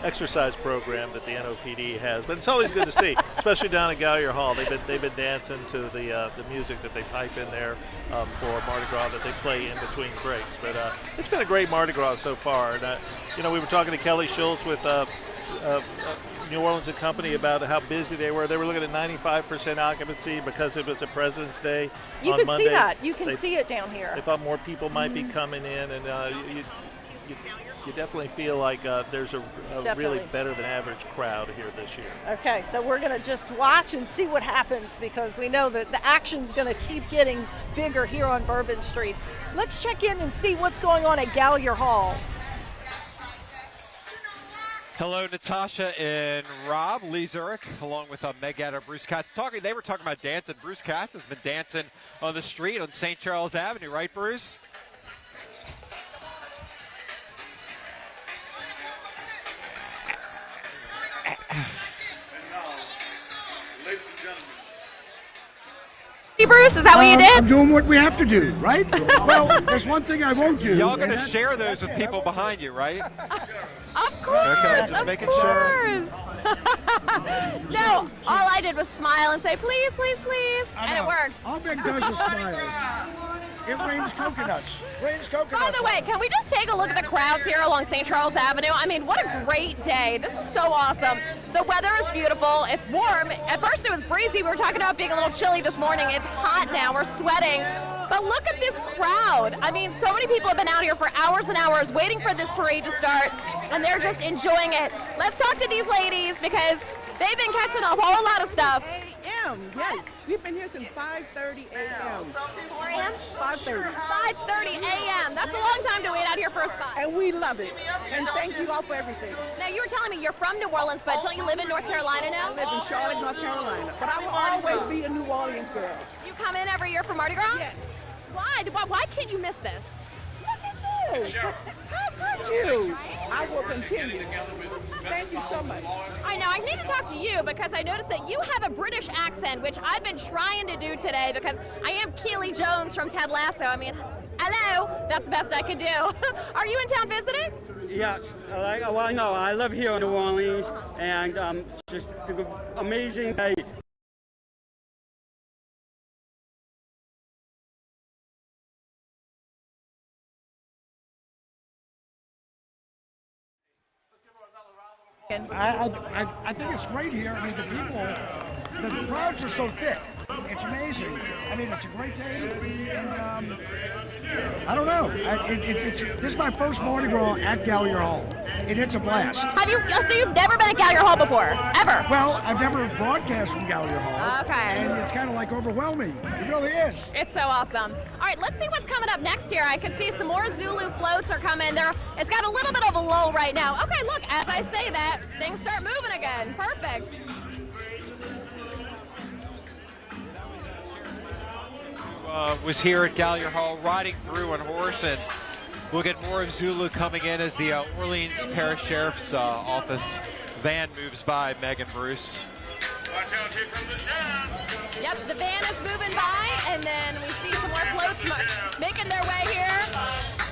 exercise program that the NOPD has, but it's always good to see, especially down at Gallier Hall. They've been dancing to the music that they pipe in there for Mardi Gras that they play in between breaks. But it's been a great Mardi Gras so far. And, we were talking to Kelly Schultz with New Orleans and Company about how busy they were. They were looking at 95% occupancy because it was a President's Day You on can Monday. see that. You can see it down here. They thought more people might be coming in, and you definitely feel like there's a really better than average crowd here this year. Okay, so we're going to just watch and see what happens because we know that the action's going to keep getting bigger here on Bourbon Street. Let's check in and see what's going on at Gallier Hall. Hello, Natasha and Rob. Lee Zurich, along with Meg Adder, Bruce Katz. They were talking about dancing. Bruce Katz has been dancing on the street on St. Charles Avenue, right, Bruce? Hey, Bruce, is that what you did? I'm doing what we have to do, right? Well, there's one thing I won't do. Y'all going to share those with people behind you, right? Of course, okay, just making sure. No, all I did was smile and say, please, please, please, and it worked. All Meg does is smile. It rains coconuts. Rains coconuts. By the way, can we just take a look at the crowds here along St. Charles Avenue? I mean, what a great day. This is so awesome. The weather is beautiful. It's warm. At first it was breezy. We were talking about being a little chilly this morning. It's hot now. We're sweating. But look at this crowd. I mean, so many people have been out here for hours and hours waiting for this parade to start, and they're just enjoying it. Let's talk to these ladies because they've been catching a whole lot of stuff. Yes, we've been here since 5:30 a.m. 4 a.m.? 5:30. 5:30 a.m. That's a long time to wait out here for a spot. And we love it. And thank you all for everything. Now, you were telling me you're from New Orleans, but don't you live in North Carolina now? I live in Charlotte, North Carolina. But I will always be a New Orleans girl. You come in every year for Mardi Gras? Yes. Why can't you miss this? Yes. How could you? I will continue. Thank you so much. I know, I need to talk to you because I noticed that you have a British accent, which I've been trying to do today because I am Keely Jones from Ted Lasso. I mean, hello, that's the best I could do. Are you in town visiting? Yes, well, no, I live here in New Orleans, and just an amazing day. I think it's great here. I mean, the crowds are so thick. It's amazing. I mean, it's a great day, and I don't know. This is my first Mardi Gras at Gallier Hall, and it's a blast. So you've never been at Gallier Hall before, ever? Well, I've never broadcast from Gallier Hall. Okay. And it's kind of like overwhelming. It really is. It's so awesome. All right, let's see what's coming up next year. I can see some more Zulu floats are coming. It's got a little bit of a lull right now. Okay, look, as I say that, things start moving again. Perfect. Was here at Gallier Hall riding through on horse, and we'll get more of Zulu coming in as the Orleans Parish Sheriff's Office van moves by. Meg and Bruce. Yep, the van is moving by, and then we see some more floats making their way here.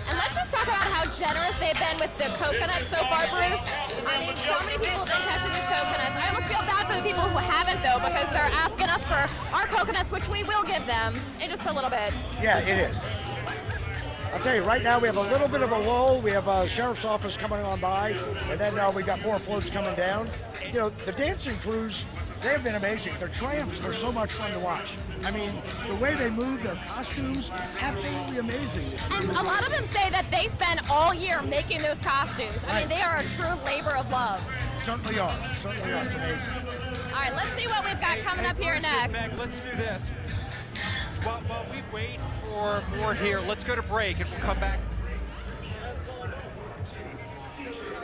And let's just talk about how generous they've been with the coconuts so far, Bruce. I mean, so many people have been catching these coconuts. I almost feel bad for the people who haven't, though, because they're asking us for our coconuts, which we will give them in just a little bit. Yeah, it is. I'll tell you, right now we have a little bit of a lull. We have a sheriff's office coming on by, and then we've got more floats coming down. You know, the dancing crews, they have been amazing. Their tramps are so much fun to watch. I mean, the way they move, their costumes, absolutely amazing. And a lot of them say that they spend all year making those costumes. I mean, they are a true labor of love. Certainly are. Certainly are. It's amazing. All right, let's see what we've got coming up here next. Meg, let's do this. While we wait for more here, let's go to break and we'll come back.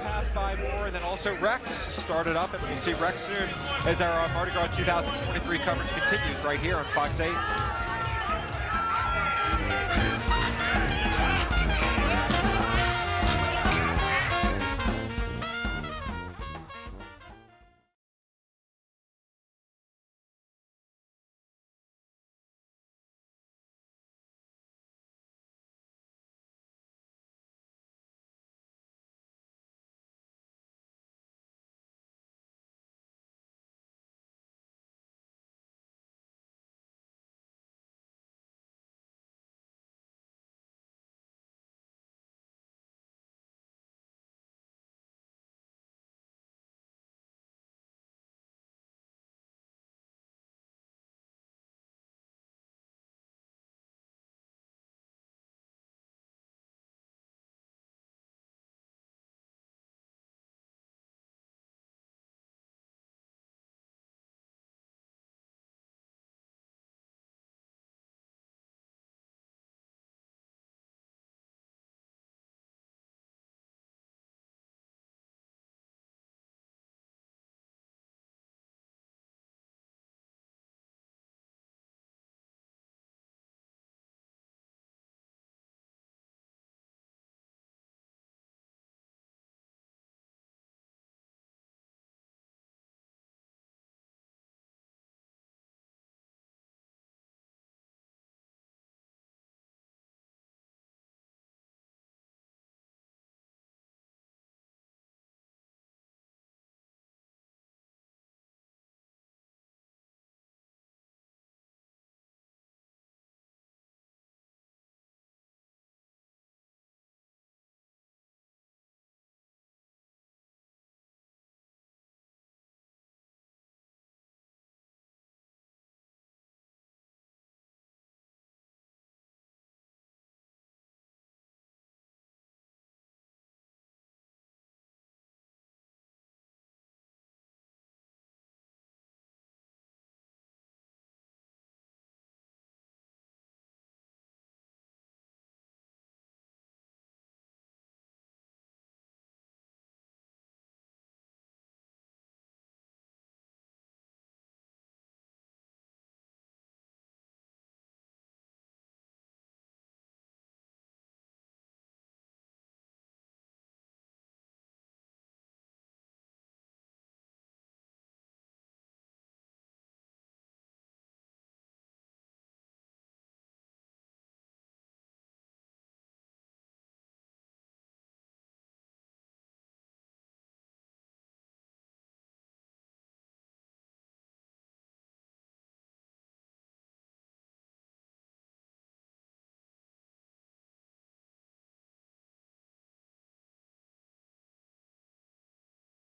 Pass by more, and then also Rex started up, and we'll see Rex soon as our Mardi Gras 2023 coverage continues right here on Fox 8.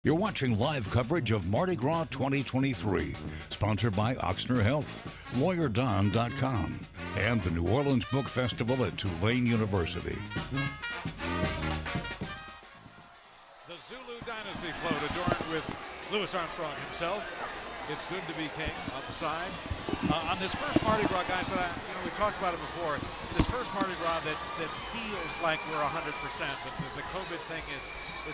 You're watching live coverage of Mardi Gras 2023, sponsored by Oxner Health, LawyerDon.com, and the New Orleans Book Festival at Tulane University. The Zulu Dynasty float adorned with Louis Armstrong himself. It's good to be king on the side. On this first Mardi Gras, guys, we talked about it before. This first Mardi Gras that feels like we're 100%, but the COVID thing is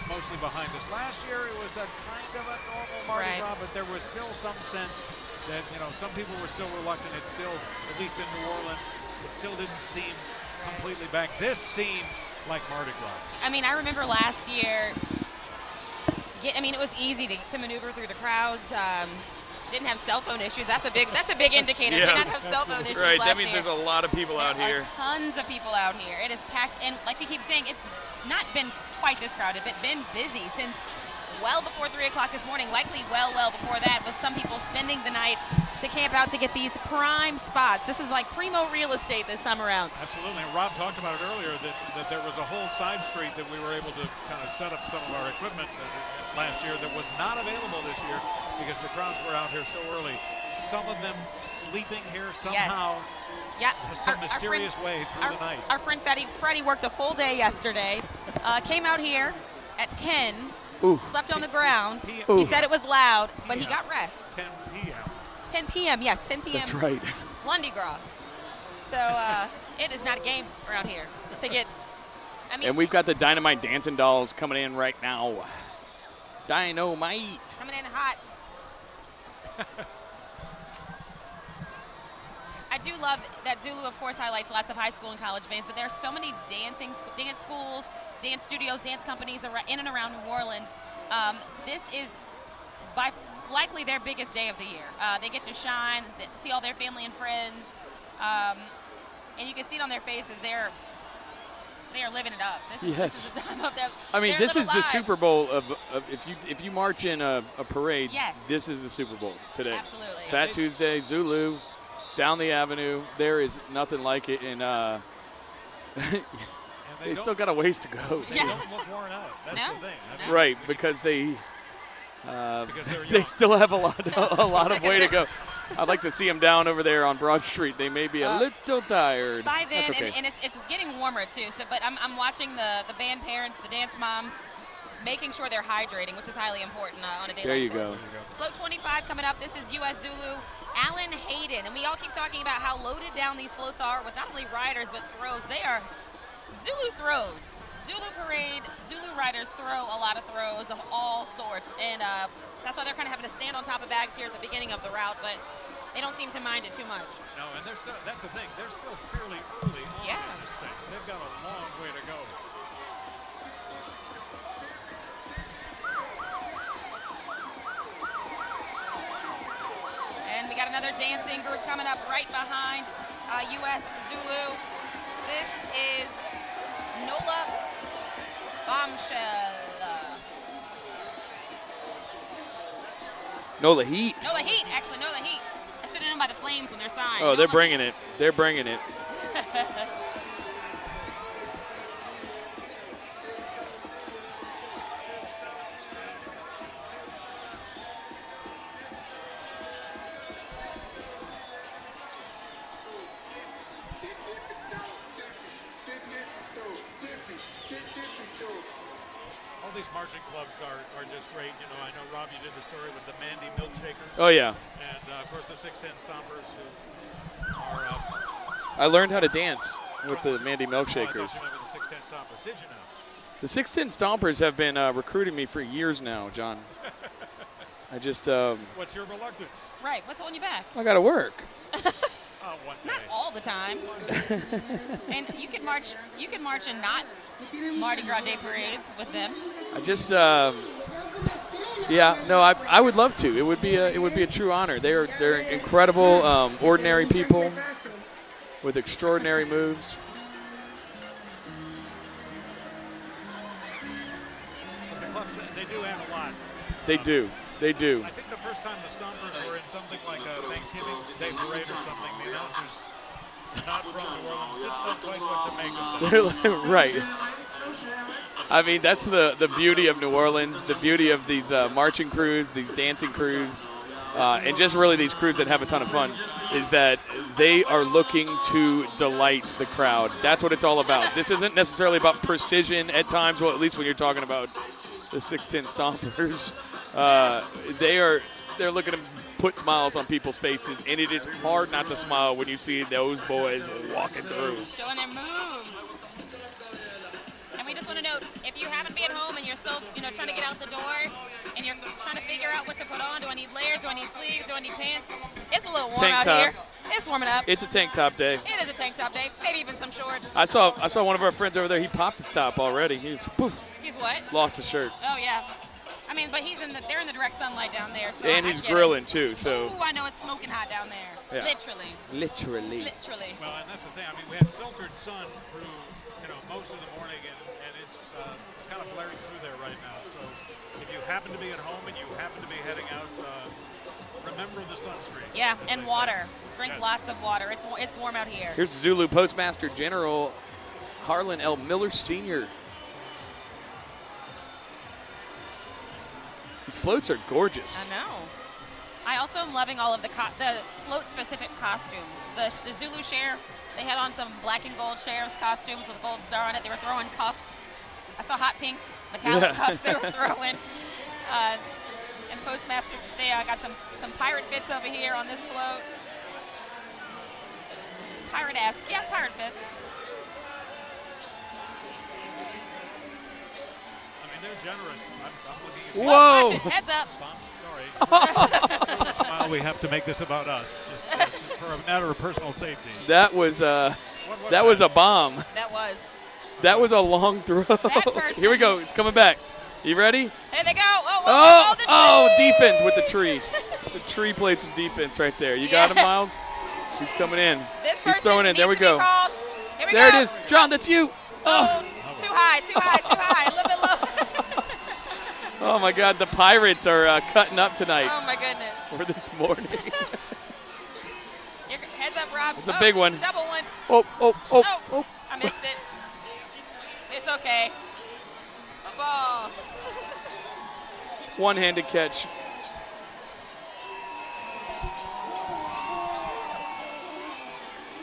mostly behind us. Last year it was a kind of a normal Mardi Gras, but there was still some sense that some people were still reluctant. It's still, at least in New Orleans, it still didn't seem completely back. This seems like Mardi Gras. I mean, I remember last year. It was easy to maneuver through the crowds. didn't have cell phone issues. That's a big indicator. Yeah. Did not have cell phone issues. Right, last that means year. there's a lot of people out There here. are tons of people out here. It is packed, and like we keep saying, it's not been quite this crowded, but been busy since well before 3 o'clock this morning, likely well before that, with some people spending the night to camp out to get these prime spots. This is like primo real estate this time around. Absolutely. Rob talked about it earlier that there was a whole side street that we were able to kind of set up some of our equipment last year that was not available this year because the crowds were out here so early. Some of them sleeping here somehow. Yeah, some mysterious way through the night. Our friend Freddie worked a full day yesterday, came out here at 10, slept on the ground. He said it was loud, but he got rest. 10 p.m. 10 p.m., yes, 10 p.m. That's right. Mardi Gras. So it is not a game around here to get. I mean, And we've got the Dynamite Dancing Dolls coming in right now. Dynamite. coming in hot. I do love that Zulu, of course, highlights lots of high school and college bands, but there are so many dance schools, dance studios, dance companies in and around New Orleans. This is likely their biggest day of the year. They get to shine, see all their family and friends, and you can see it on their faces. They are living it up. This is the time of I mean, their this is little the lives. Super Bowl of if you march in a parade, Yes. this is the Super Bowl today. Absolutely. Fat Tuesday, Zulu, down the avenue. There is nothing like it, and they still got a ways to go. They don't look worn out. That's the thing. I mean, Right, because they still have a lot of way to go. I'd like to see them down over there on Broad Street. They may be a little tired. By then, That's okay. and it's getting warmer too. So, but I'm watching the band parents, the dance moms, making sure they're hydrating, which is highly important on a day. There like you this. go. Float 25 coming up. This is U.S. Zulu. Alan Hayden, and we all keep talking about how loaded down these floats are with not only riders but throws. They are Zulu throws. Zulu parade, Zulu riders throw a lot of throws of all sorts, and that's why they're kind of having to stand on top of bags here at the beginning of the route, but they don't seem to mind it too much. No, and that's the thing. They're still fairly early on in this thing. They've got a long way to go. And we got another dancing group coming up right behind U.S. Zulu. This is Nola Bombshell. Nola Heat. Nola Heat, actually, Nola Heat. I should have known by the flames on their sign. Oh, they're bringing it. They're bringing it. All these marching clubs are just great. You know, I know, Rob, you did the story with the Mandy Milkshakers. Oh, yeah. And, of course, the 610 Stompers who are I learned how to dance with the Mandy Oh, I Milkshakers. thought you meant with the 610 Stompers. Did you know? The 610 Stompers have been recruiting me for years now, John. I just What's your reluctance? Right, what's holding you back? I got to work. One Not all the time. And you can march in not Mardi Gras Day parades with them. I just yeah, no, I would love to. It would be a true honor. They're incredible, ordinary people with extraordinary moves. The clubs, they do add a lot. They do. They do. I think the first time the Stompers were in something like a Thanksgiving Day parade or something, the announcers not from New Orleans didn't know quite what to make of that. Right. I mean, that's the beauty of New Orleans, the beauty of these marching crews, these dancing crews, and just really these crews that have a ton of fun, is that they are looking to delight the crowd. That's what it's all about. This isn't necessarily about precision at times, well, at least when you're talking about the 610 Stompers. They're looking to put smiles on people's faces, and it is hard not to smile when you see those boys walking through. Showing their moves. And we just want to note, if you happen to be at home and you're still, trying to get out the door and you're trying to figure out what to put on, do I need layers, do I need sleeves, do I need pants? It's a little warm Tank out top. here. It's warming up. It's a tank top day. It is a tank top day, maybe even some shorts. I saw one of our friends over there. He popped his top already. He's He's what? lost his shirt. Oh, yeah. I mean, mean, but they're in the direct sunlight down there. So And he's grilling too, so. Ooh, I know it's smoking hot down there. Yeah. Literally. Literally. Well, and that's the thing. I mean, we have filtered sun through, most of the morning, and it's kind of blaring through there right now. So if you happen to be at home and you happen to be heading out, remember the sunscreen. Yeah, and water. Drink lots of water. It's warm out here. Here's Zulu Postmaster General Harlan L. Miller Sr. These floats are gorgeous. I know. I also am loving all of the float-specific costumes. The Zulu sheriff, they had on some black and gold sheriff's costumes with a gold star on it. They were throwing cuffs. I saw hot pink metallic cuffs they were throwing. And Postmaster, they got some pirate bits over here on this float. Pirate-esque. Yeah, pirate bits. I mean, they're generous. I'm looking at Whoa! Heads up. Sorry. Well, we have to make this about us, just for a matter of personal safety. That was a bomb. That was a long throw. Here we go. It's coming back. You ready? There they go. Oh, defense with the tree. The tree played some defense right there. You got him, Miles? He's coming in. He's throwing in. There we go. There it is. John, that's you. Oh, too high. A little bit low. Oh, my God. The Pirates are cutting up tonight. Oh, my goodness. For this morning. Heads up, Rob. It's a big one. Double one. Oh. I missed it. It's okay. A ball. One-handed catch.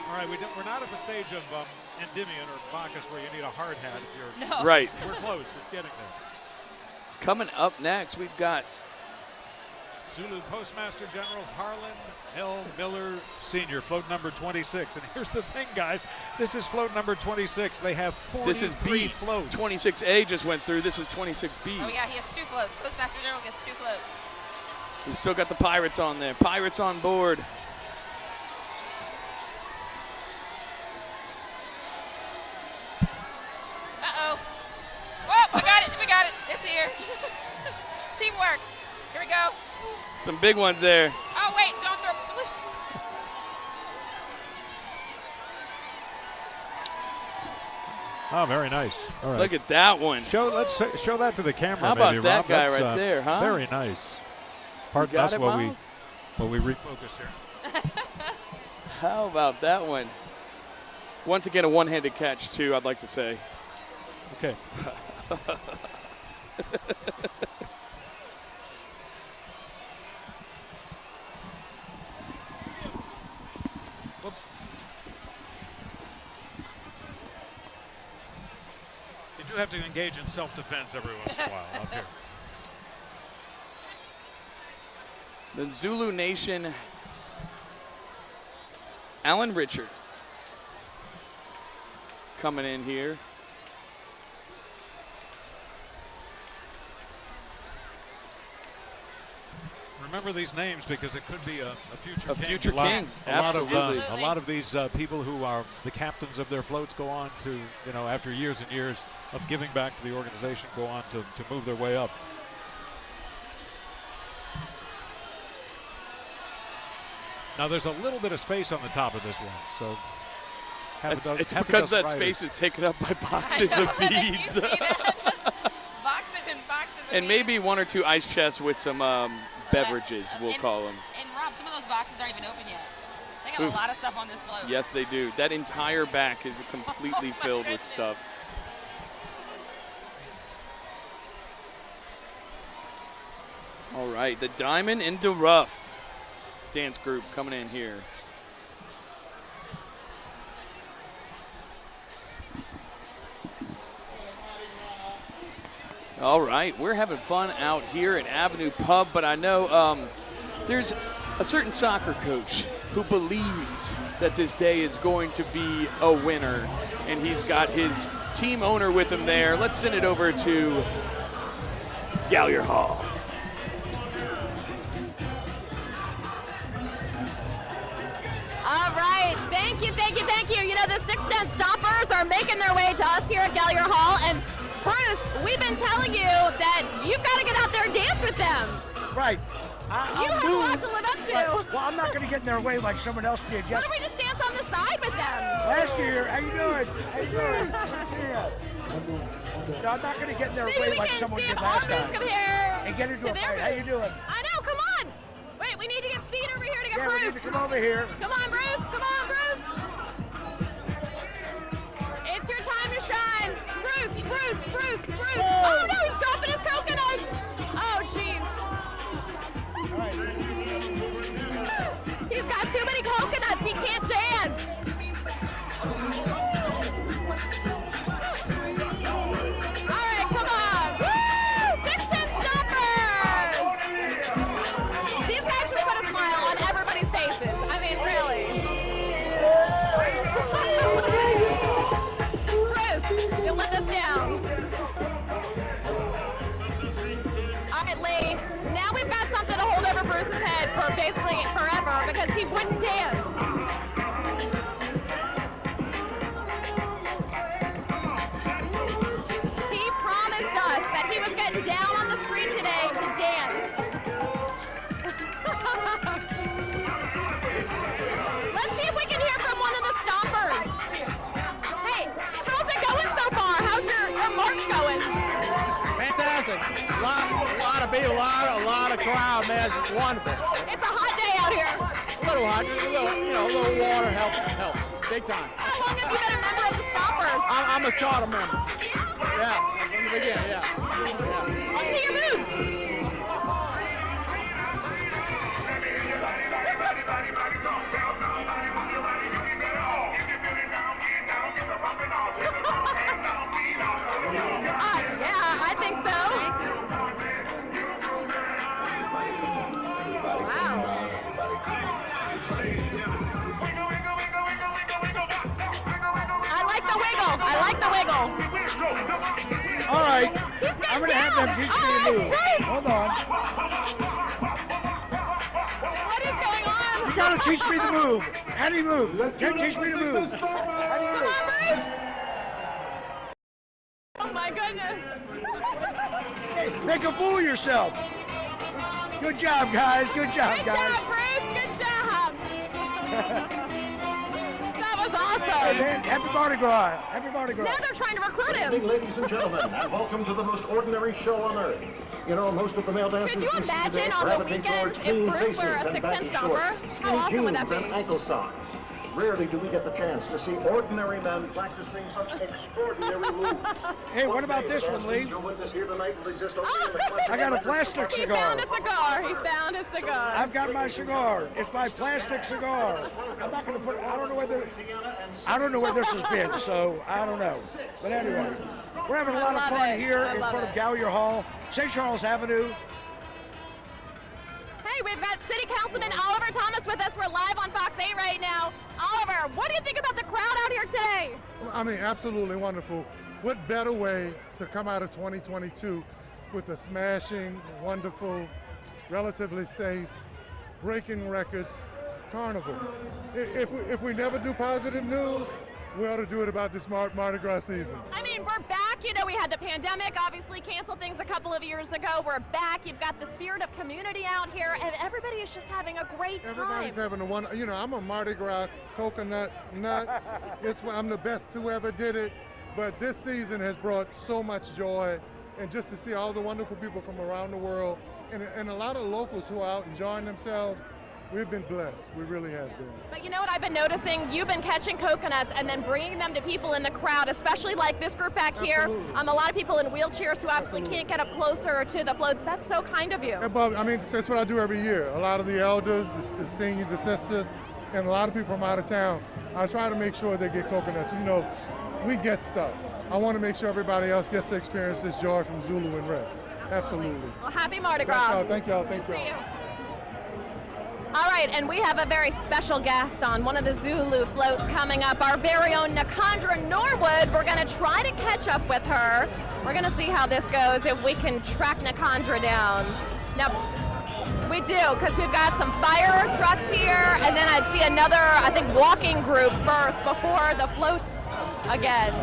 All right, we're not at the stage of Endymion or Bacchus where you need a hard hat if you're No. Right. We're close. It's getting there. Coming up next, we've got Zulu Postmaster General Harlan L. Miller Sr., float number 26. And here's the thing, guys. This is float number 26. They have 43 This is B. floats. 26A just went through. This is 26B. Oh, yeah, he has 2 floats. Postmaster General gets 2 floats. We've still got the Pirates on there. Pirates on board. Uh-oh. Oh, we got it. It's here. Teamwork. Here we go. Some big ones there. Oh, wait, don't throw. Oh, very nice. All right. Look at that one. Let's show that to the camera. How about maybe, that Rob? guy That's, right there, huh? Very nice. Pardon got us it, while Miles? we refocus here. How about that one? Once again, a one-handed catch, too, I'd like to say. Okay. You do have to engage in self-defense every once in a while up here. The Zulu Nation, Alan Richard, coming in here. Remember these names because it could be a future A king. future king, absolutely. A lot of these people who are the captains of their floats go on to, after years and years of giving back to the organization, go on to move their way up. Now there's a little bit of space on the top of this one, so It's because that space is taken up by boxes of beads. And maybe 1 or 2 ice chests with some beverages, we'll call them. And Rob, some of those boxes aren't even open yet. They got a lot of stuff on this float. Yes, they do. That entire back is completely filled with stuff. All right, the Diamond in the Rough dance group coming in here. All right, we're having fun out here at Avenue Pub, but I know there's a certain soccer coach who believes that this day is going to be a winner, and he's got his team owner with him there. Let's send it over to Gallier Hall. All right, thank you. The 610 Stompers are making their way to us here at Gallier Hall, and Bruce, we've been telling you that you've got to get out there and dance with them. Right. You have a lot to live up to. Right. Well, I'm not going to get in their way like someone else did. Why don't we just dance on the side with them? Last year, how you doing? How you doing? No, I'm not going to get in their way like someone did last time. Come here And get into to a their fight. How you doing? I know, come on. Wait, we need to get Seed over here to get Yeah, Bruce. we need to come over here. Come on, Bruce. Come on, Bruce. It's your time to shine. Bruce. Oh, no, he's dropping his coconuts. Oh, jeez. All right. He's got too many coconuts. He can't dance. All right, come on. Woo! 610 stompers. These guys just put a smile on everybody's faces. I mean, really. Bruce, you let us down. All right, Lee. Now we've got something to hold over Bruce's head for basically forever because he wouldn't dance. He promised us that he was getting down on the street today to dance. Let's see if we can hear from one of the stompers. Hey, how's it going so far? How's your march going? Fantastic. A lot of people, a lot of crowd, man. It's wonderful. It's a hot day out here. A little hot, a little water helps. Big time. How long have you been a member of the Stompers? I'm a charter member. Yeah, from the beginning, yeah. Let's see your moves. Yeah, I think so. Wow. I like the wiggle. All right. I'm going to have them teach me a move. Hold on. What is going on? You got to teach me the move. Any move. Teach me the move. Come on, Bruce. Oh, my goodness. Hey, make a fool of yourself. Good job, guys. Good job, Good guys. job, Bruce. Good job. That was awesome. Hey, man, happy Mardi Gras. Happy Mardi Gras. Now they're trying to recruit him. Good evening, ladies and gentlemen, and welcome to the most ordinary show on earth. You know, most of the male dancers Could you we see imagine today on the gravitate weekends towards if clean Bruce were a faces and 6'10" baggy stomper? shorts, How awesome would that skinny be? jeans and ankle socks. Rarely do we get the chance to see ordinary men practicing such extraordinary moves. Hey, what about this one, Lee? I got a plastic cigar. He found a cigar. He found a cigar. I've got my cigar. It's my plastic cigar. I'm not going to put it, I don't know where this has been, so I don't know. But anyway, we're having a lot of fun here in front of Gallier Hall, St. Charles Avenue. Hey, we've got City Councilman Oliver Thomas with us. We're live on Fox 8 right now. Oliver, what do you think about the crowd out here today? I mean, absolutely wonderful. What better way to come out of 2022 with a smashing, wonderful, relatively safe, breaking records carnival. If we never do positive news, we ought to do it about this Mardi Gras season. I mean, we're back. You know, we had the pandemic, obviously canceled things a couple of years ago. We're back. You've got the spirit of community out here, and everybody is just having a great time. Everybody's having a one. You know, I'm a Mardi Gras coconut nut. I'm the best who ever did it. But this season has brought so much joy, and just to see all the wonderful people from around the world, and a lot of locals who are out enjoying themselves. We've been blessed. We really have been. But you know what I've been noticing? You've been catching coconuts and then bringing them to people in the crowd, especially like this group back here. A lot of people in wheelchairs who obviously can't get up closer to the floats. That's so kind of you. Yeah, but I mean, that's what I do every year. A lot of the elders, the seniors, the sisters, and a lot of people from out of town, I try to make sure they get coconuts. You know, we get stuff. I want to make sure everybody else gets to experience this joy from Zulu and Rex. Absolutely. Well, happy Mardi Gras. Thank y'all. Thank y'all. All right, and we have a very special guest on one of the Zulu floats coming up, our very own Nakandra Norwood. We're going to try to catch up with her. We're going to see how this goes, if we can track Nakandra down. Now, we do, because we've got some fire trucks here, and then I'd see another, I think, walking group first before the floats again.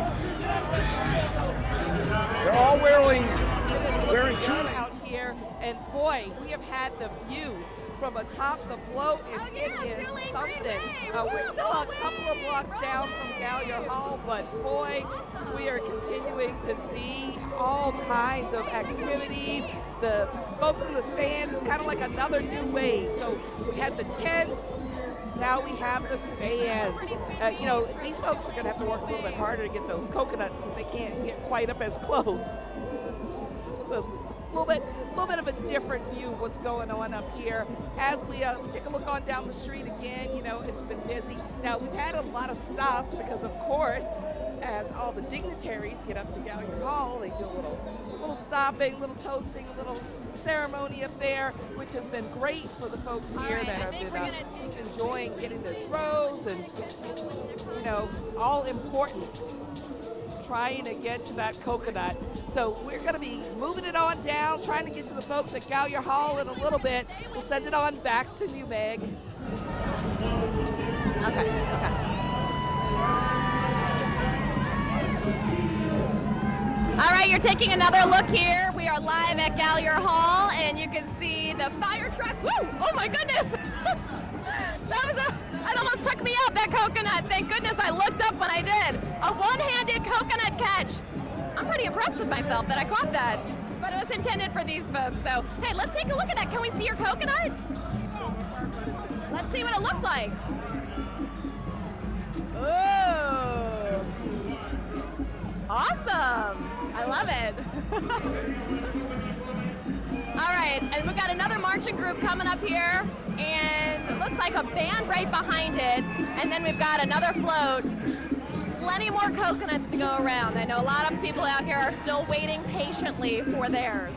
They're all wearing turnout out here, and boy, we have had the view from atop the float, and it is something. We're still a couple of blocks down from Gallier Hall, but boy, we are continuing to see all kinds of activities. The folks in the stands is kind of like another new wave. So we had the tents, now we have the stands. You know, these folks are going to have to work a little bit harder to get those coconuts because they can't get quite up as close. So a little bit of a different view of what's going on up here. As we take a look on down the street again, you know, it's been busy. Now, we've had a lot of stops because, of course, as all the dignitaries get up to Gallier Hall, they do a little stopping, a little toasting, a little ceremony up there, which has been great for the folks here that have been just enjoying getting their throws and, you know, all important, trying to get to that coconut. So we're going to be moving it on down, trying to get to the folks at Gallier Hall in a little bit. We'll send it on back to you, Meg. Okay. All right, you're taking another look here. We are live at Gallier Hall, and you can see the fire trucks. Woo! Oh my goodness! That almost took me out, that coconut. Thank goodness I looked up when I did. A one-handed coconut catch. I'm pretty impressed with myself that I caught that, but it was intended for these folks. So, hey, let's take a look at that. Can we see your coconut? Let's see what it looks like. Ooh. Awesome. I love it. All right, and we've got another marching group coming up here, and it looks like a band right behind it, and then we've got another float. Plenty more coconuts to go around. I know a lot of people out here are still waiting patiently for theirs.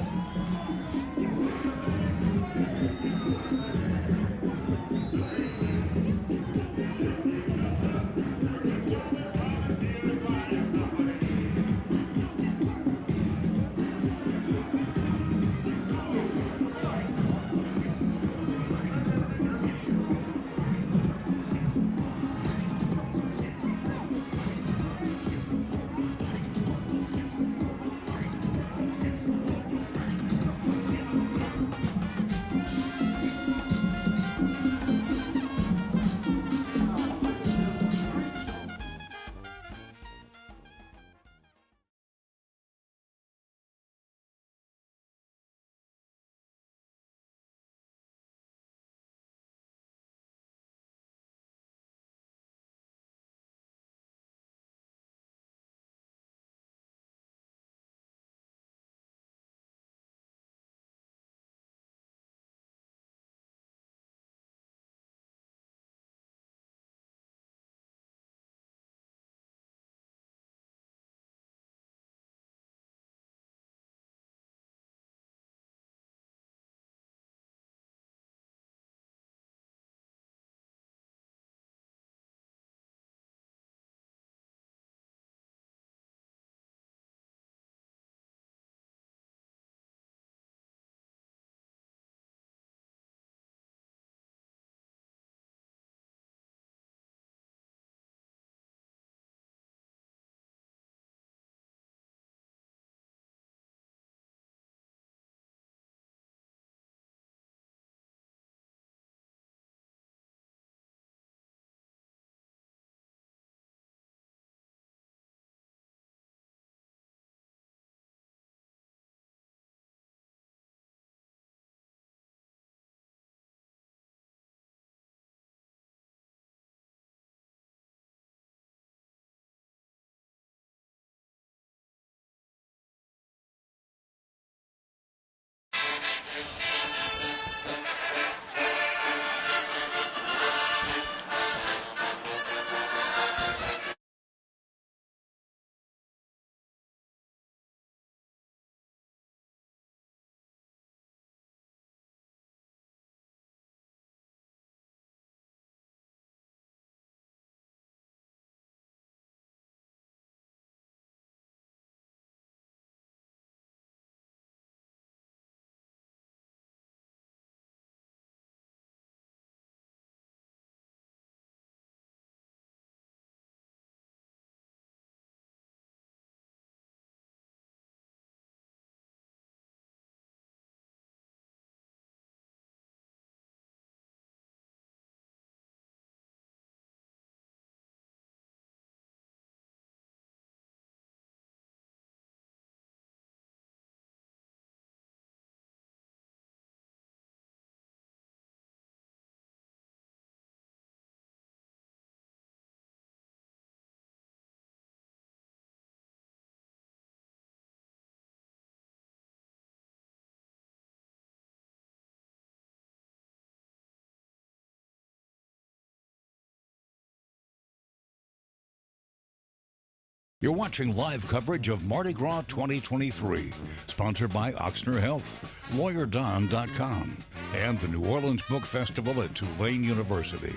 You're watching live coverage of Mardi Gras 2023, sponsored by Oxner Health, LawyerDon.com, and the New Orleans Book Festival at Tulane University.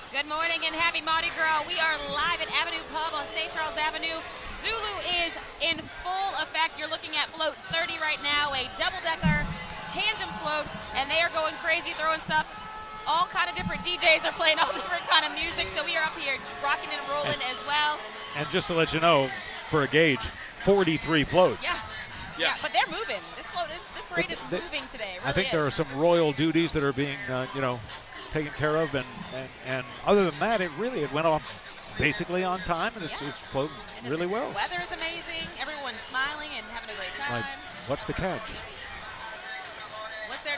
Good morning and happy Mardi Gras. We are live at Avenue Pub on St. Charles Avenue. Zulu is in full effect. You're looking at float 30 right now, a double-decker tandem float, and they are going crazy, throwing stuff. All kind of different DJs are playing all different kind of music, so we are up here rocking and rolling as well. And just to let you know, for a gauge, 43 floats. Yeah, but they're moving. This parade is moving today. It really I think is. there are some royal duties that are being, taken care of, and other than that, it went off basically on time, and it's floating really well. The weather is amazing. Everyone's smiling and having a great time. What's the catch?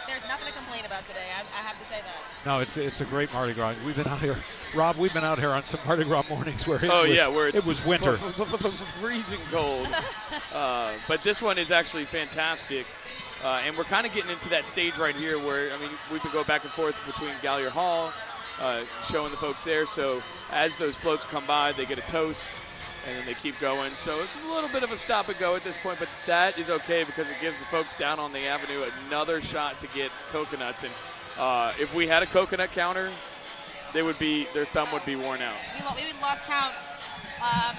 There's nothing to complain about today. I have to say that. No, it's a great Mardi Gras. We've been out here, Rob. We've been out here on some Mardi Gras mornings where it was winter, freezing cold. But this one is actually fantastic, and we're kind of getting into that stage right here where we've been going back and forth between Gallier Hall, showing the folks there. So as those floats come by, they get a toast. And then they keep going. So it's a little bit of a stop and go at this point, but that is okay because it gives the folks down on the avenue another shot to get coconuts. And if we had a coconut counter, their thumb would be worn out. We lost count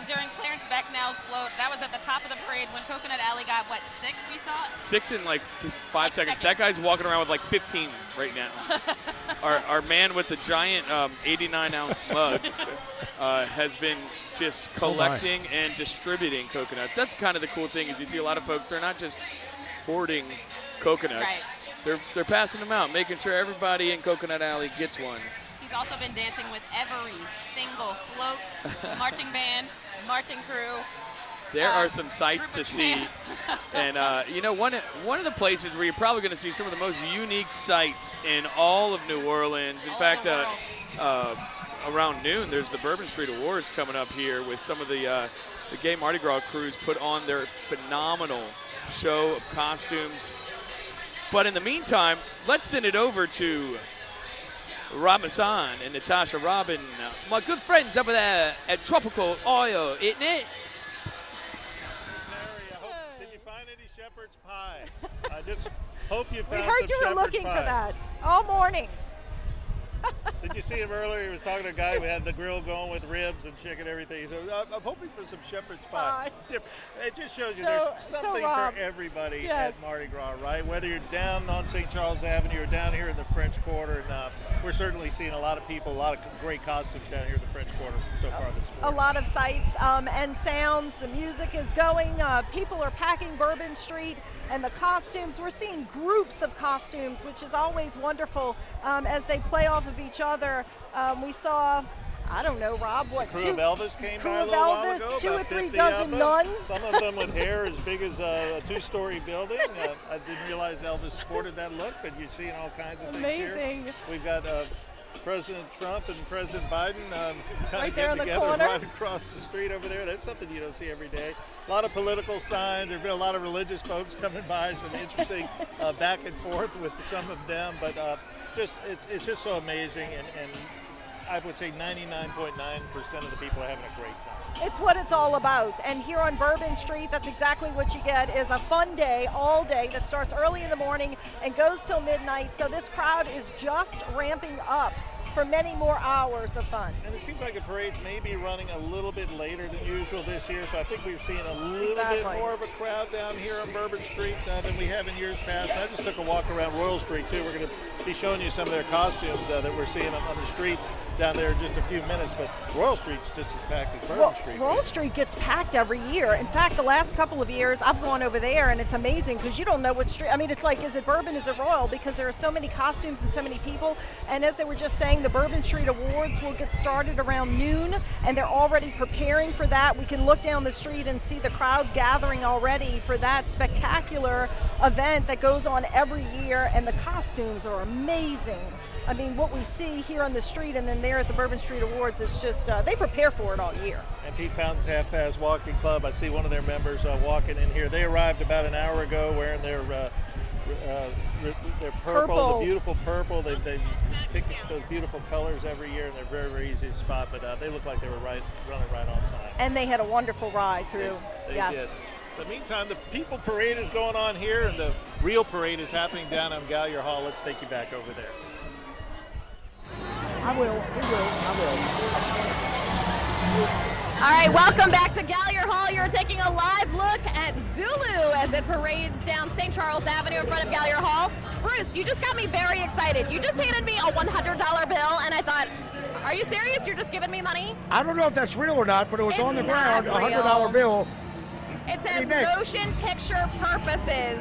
during Clarence Becknell's float. That was at the top of the parade when Coconut Alley got, 6 we saw? 6 in like 5 seconds. That guy's walking around with like 15 right now. Our man with the giant 89-ounce mug has been just collecting and distributing coconuts. That's kind of the cool thing is you see a lot of folks, they're not just hoarding coconuts. Right. They're passing them out, making sure everybody in Coconut Alley gets one. He's also been dancing with every single float, marching band, marching crew. There are some sights to see. And, one of the places where you're probably going to see some of the most unique sights in all of New Orleans. In fact, around noon, there's the Bourbon Street Awards coming up here with some of the gay Mardi Gras crews put on their phenomenal show of costumes. But in the meantime, let's send it over to Rob Masson and Natasha Robin, my good friends over there at Tropical Oil, isn't it? Did you find any shepherd's pie? I just hope you found We heard some you were shepherd's looking pie. for that all morning. Did you see him earlier? He was talking to a guy who had the grill going with ribs and chicken and everything. He said, I'm hoping for some shepherd's pie. It just shows you there's something for everybody at Mardi Gras, right? Whether you're down on St. Charles Avenue or down here in the French Quarter. And we're certainly seeing a lot of people, a lot of great costumes down here in the French Quarter so far this morning. A lot of sights and sounds. The music is going. People are packing Bourbon Street. And the costumes, we're seeing groups of costumes, which is always wonderful as they play off of each other. We saw, I don't know, Rob, what? Crew of Elvis came by a little while ago. 2 or about 3 50 dozen of them. nuns. Some of them with hair as big as a 2-story building. I didn't realize Elvis sported that look, but you're seeing all kinds of things here. Amazing. We've got President Trump and President Biden kind Right of there getting in the together corner. right across the street over there. That's something you don't see every day. A lot of political signs. There's been a lot of religious folks coming by. Some interesting back and forth with some of them. But it's just so amazing. And I would say 99.9% of the people are having a great time. It's what it's all about. And here on Bourbon Street, that's exactly what you get is a fun day all day that starts early in the morning and goes till midnight. So this crowd is just ramping up for many more hours of fun. And it seems like the parades may be running a little bit later than usual this year, so I think we've seen a little bit more of a crowd down here on Bourbon Street than we have in years past. I just took a walk around Royal Street too. We're going to be showing you some of their costumes that we're seeing on the streets down there in just a few minutes, but Royal Street's just as packed as Bourbon Street. Royal Street gets packed every year. In fact, the last couple of years, I've gone over there, and it's amazing because you don't know what street. I mean, it's like, is it Bourbon, is it Royal? Because there are so many costumes and so many people. And as they were just saying, the Bourbon Street Awards will get started around noon, and they're already preparing for that. We can look down the street and see the crowds gathering already for that spectacular event that goes on every year, and the costumes are amazing. I mean, what we see here on the street and then there at the Bourbon Street Awards is just, they prepare for it all year. And Pete Fountain's Half-Fast Walking Club, I see one of their members walking in here. They arrived about an hour ago wearing their they're purple, the beautiful purple. They pick those beautiful colors every year, and they're very, very easy to spot. But they look like they were running right on time. And they had a wonderful ride through. They yes. did. In the meantime, the people parade is going on here, and the real parade is happening down on Gallier Hall. Let's take you back over there. I will. I will. All right, welcome back to Gallier Hall. You're taking a live look at Zulu as it parades down St. Charles Avenue in front of Gallier Hall. Bruce, you just got me very excited. You just handed me a $100 bill, and I thought, are you serious? You're just giving me money? I don't know if that's real or not, but it was It's on the not ground, a real. $100 bill. It says motion picture purposes.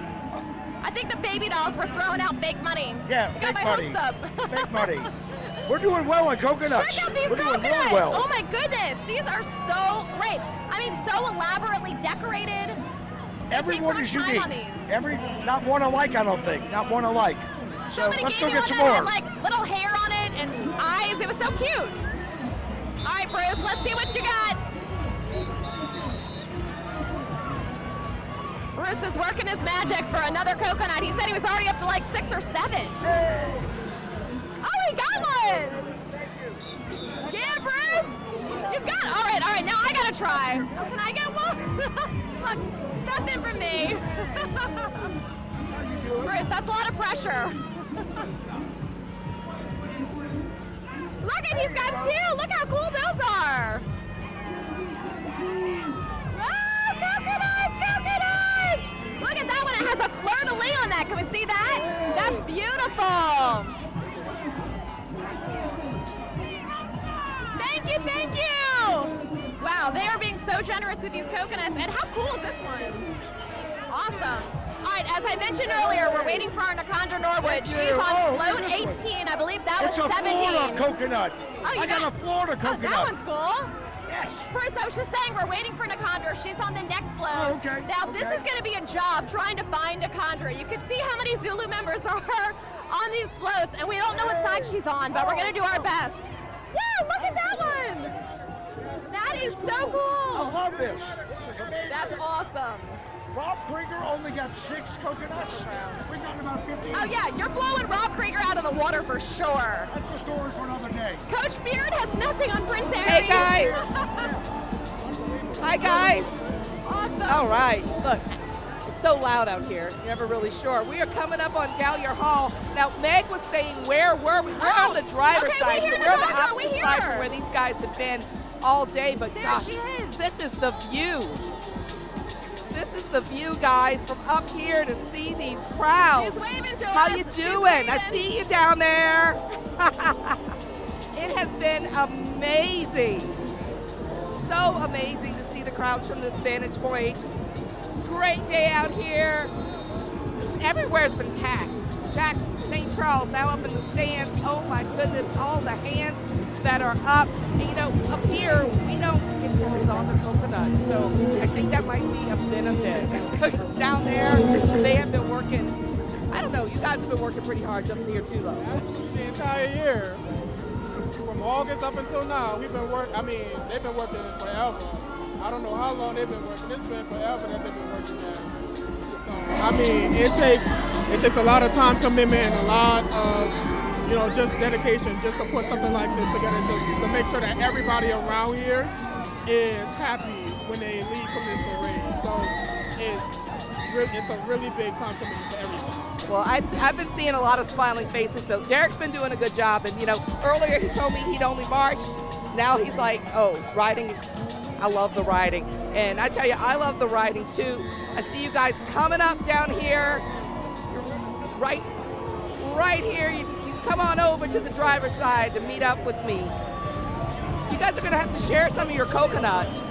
I think the baby dolls were throwing out fake money. Yeah, got fake my money. hopes up. Fake money. We're doing well on coconuts. Check out these We're doing coconuts. really well. Oh my goodness, these are so great. I mean, so elaborately decorated. Every Take so one much is time unique. on these. Not one alike, I don't think. Not one alike. So Somebody let's gave go me get one some that more. had like little hair on it and eyes. It was so cute. All right, Bruce, let's see what you got. Bruce is working his magic for another coconut. He said he was already up to like 6 or 7. Oh, he got one. Yeah, Bruce. You got it. All right. Now I gotta try. Oh, can I get one? Look, nothing from me. Bruce, that's a lot of pressure. Look, and he's got 2. Look how cool those are. Oh, coconuts! Look at that one. It has a fleur-de-lis on that. Can we see that? That's beautiful. Thank you. Wow, they are being so generous with these coconuts. And how cool is this one? Awesome. All right, as I mentioned earlier, we're waiting for our Nakandra Norwood. She's on float 18. I believe that was 17. It's a Florida coconut. Oh, you I got a Florida coconut. Oh, that one's cool. Yes. First, I was just saying we're waiting for Nakandra. She's on the next float. Oh, okay. Now, this is going to be a job trying to find Nakandra. You can see how many Zulu members are on these floats, and we don't know what side she's on, but we're going to do our best. Woo, look at that one. That is so cool. I love this. This is amazing. That's awesome. Rob Krieger only got 6 coconuts. We got about 15. Oh, yeah, you're blowing Rob Krieger out of the water for sure. That's a story for another day. Coach Beard has nothing on Prince Harry. Hey, guys. Hi, guys. Awesome. All right. Look, it's so loud out here. You're never really sure. We are coming up on Gallier Hall. Now, Meg was saying, where were we? We're on the driver's side. So we're on the opposite side from where these guys have been all day. But gosh, this is the view. This is the view, guys, from up here to see these crowds. She's waving to How us. you She's doing? waving. I see you down there. It has been amazing. So amazing to see the crowds from this vantage point. It's a great day out here. Everywhere's been packed. Jackson, St. Charles, now up in the stands. Oh my goodness, all the hands that are up. And, you know, up here, we don't get to hold on to coconuts. So I think that might be a benefit. Because down there, they have been working. I don't know, you guys have been working pretty hard up here too, though. The entire year. From August up until now, we've been working. I mean, they've been working forever. I don't know how long they've been working. It's been forever that they've been working there. I mean, it takes a lot of time commitment and a lot of, you know, just dedication just to put something like this together, to make sure that everybody around here is happy when they leave from this parade. So it's a really big time commitment for everybody. Well, I've been seeing a lot of smiling faces, so Derek's been doing a good job. And, you know, earlier he told me he'd only marched. Now he's like, oh, riding, I love the riding. And I tell you, I love the riding too. I see you guys coming up down here. You're right here. You come on over to the driver's side to meet up with me. You guys are going to have to share some of your coconuts,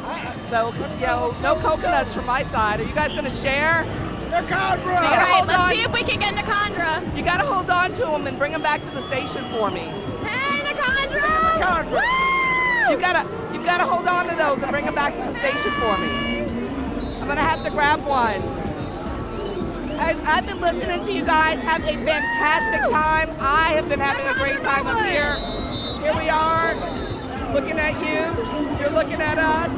though, because, you know, no coconuts from my side. Are you guys going to share? Nakandra! So you gotta hold Let's on. see if we can get Nakandra. You got to hold on to them and bring them back to the station for me. Hey, Nakandra! Nakandra! You've got to hold on to those and bring them back to the station for me. I'm going to have to grab one. I've been listening to you guys have a fantastic time. I have been having a great time up here. Here we are, looking at you. You're looking at us.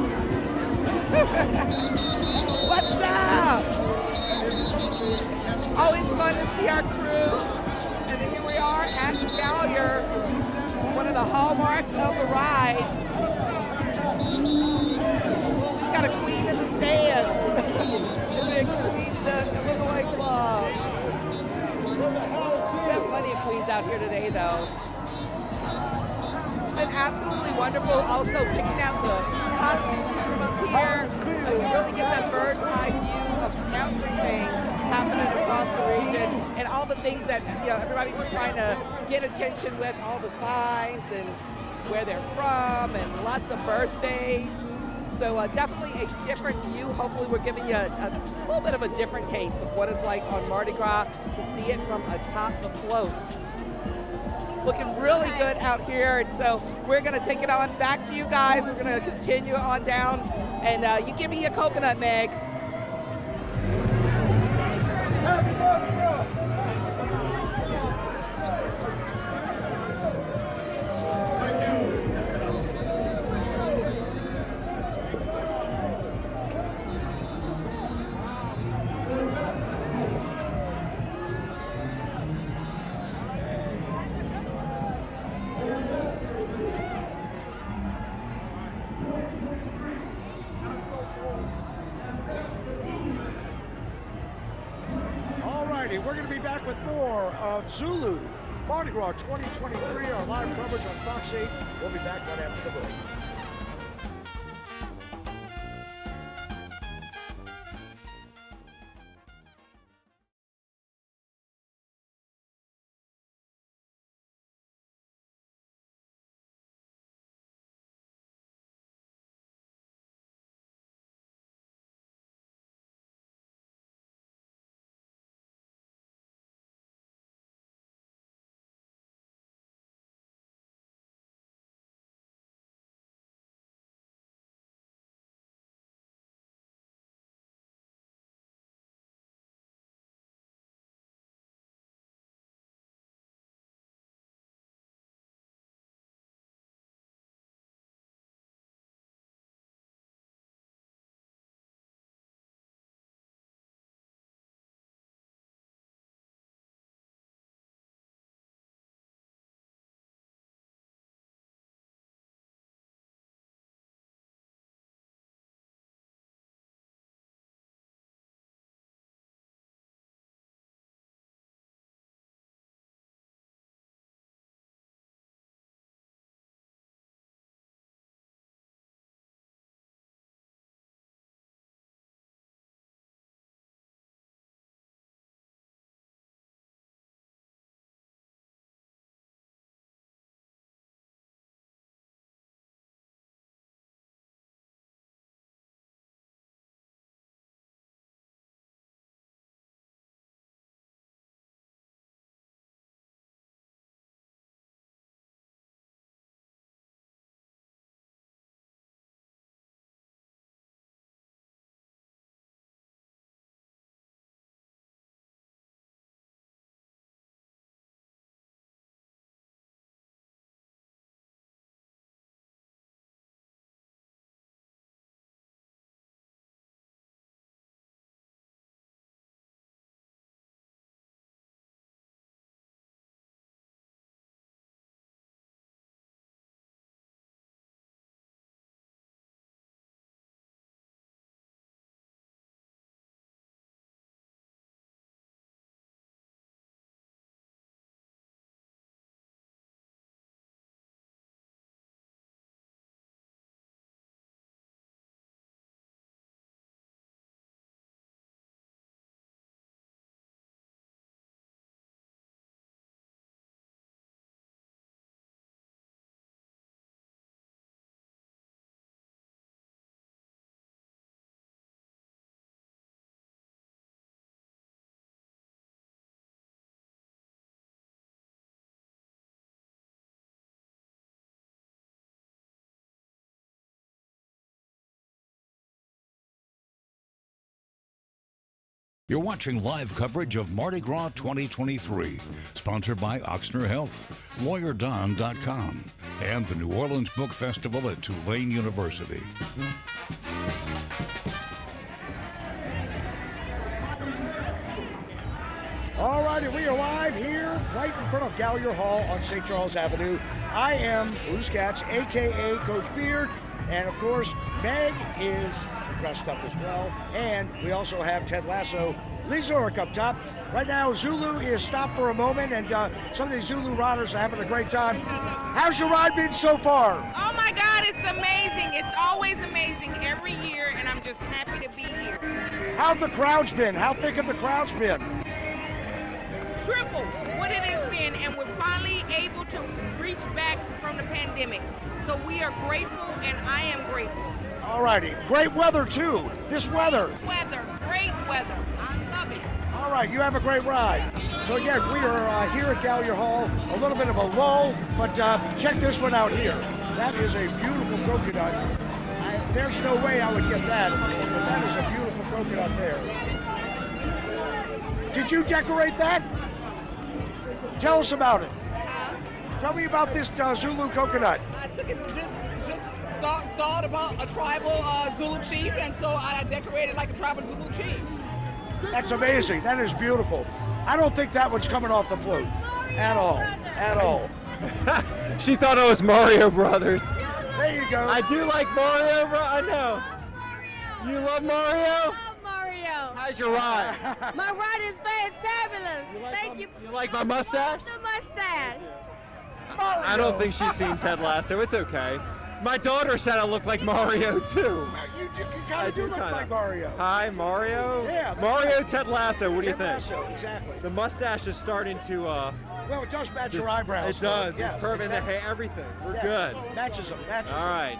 What's up? Always fun to see our crew. And then here we are at Gallier, one of the hallmarks of the ride. We've got a queen in the stands. There's a queen in the Illinois Club. We have plenty of queens out here today, though. It's been absolutely wonderful. Also picking out the costumes from up here. And we really get that bird's eye view of everything happening across the region and all the things that everybody's trying to get attention with, all the signs and where they're from and lots of birthdays. So definitely a different view. Hopefully we're giving you a little bit of a different taste of what it's like on Mardi Gras to see it from atop the floats. Looking really good out here, and so we're going to take it on back to you guys. We're going to continue on down, and you give me a coconut, Meg. We're going to be back with more of Zulu Mardi Gras 2023, our live coverage on Fox 8. We'll be back right after the break. You're watching live coverage of Mardi Gras 2023, sponsored by Oxner Health, LawyerDon.com, and the New Orleans Book Festival at Tulane University. right, and we are live here right in front of Gallier Hall on St. Charles Avenue. I am Bruce Gatz, a.k.a. Coach Beard, and of course, Meg is dressed up as well. And we also have Ted Lasso, Lee Zorek up top. Right now, Zulu is stopped for a moment, and some of these Zulu riders are having a great time. How's your ride been so far? Oh my God, it's amazing. It's always amazing every year, and I'm just happy to be here. How have the crowds been? How thick have the crowds been? Triple what it has been, and we're finally able to reach back from the pandemic. So we are grateful, and I am grateful. All righty. Great weather, too. This weather. Great weather. I love it. All right, you have a great ride. So again, we are here at Gallier Hall, a little bit of a lull, but check this one out here. That is a beautiful coconut. There's no way I would get that, but that is a beautiful coconut there. Did you decorate that? Tell us about it. Tell me about this Zulu coconut. I took it just thought about a tribal Zulu chief, and so I decorated like a tribal Zulu chief. That's amazing. That is beautiful. I don't think that one's coming off the float at all. At all. She thought it was Mario Brothers. There you go. I do like Mario, bro. I know. You love Mario? Mario. How's your ride? My ride is fantabulous. Thank you. You like my mustache? The mustache. I don't think she's seen Ted Lasso. It's okay. My daughter said I look like Mario too. You kind of do look like Mario. Hi, Mario. Yeah. Mario, Ted Lasso. What do you think? Ted Lasso, exactly. The mustache is starting to. Well, it does match your eyebrows. It does. Yeah, it's perfect. The hair, everything. We're good. Matches them. Matches them. All right.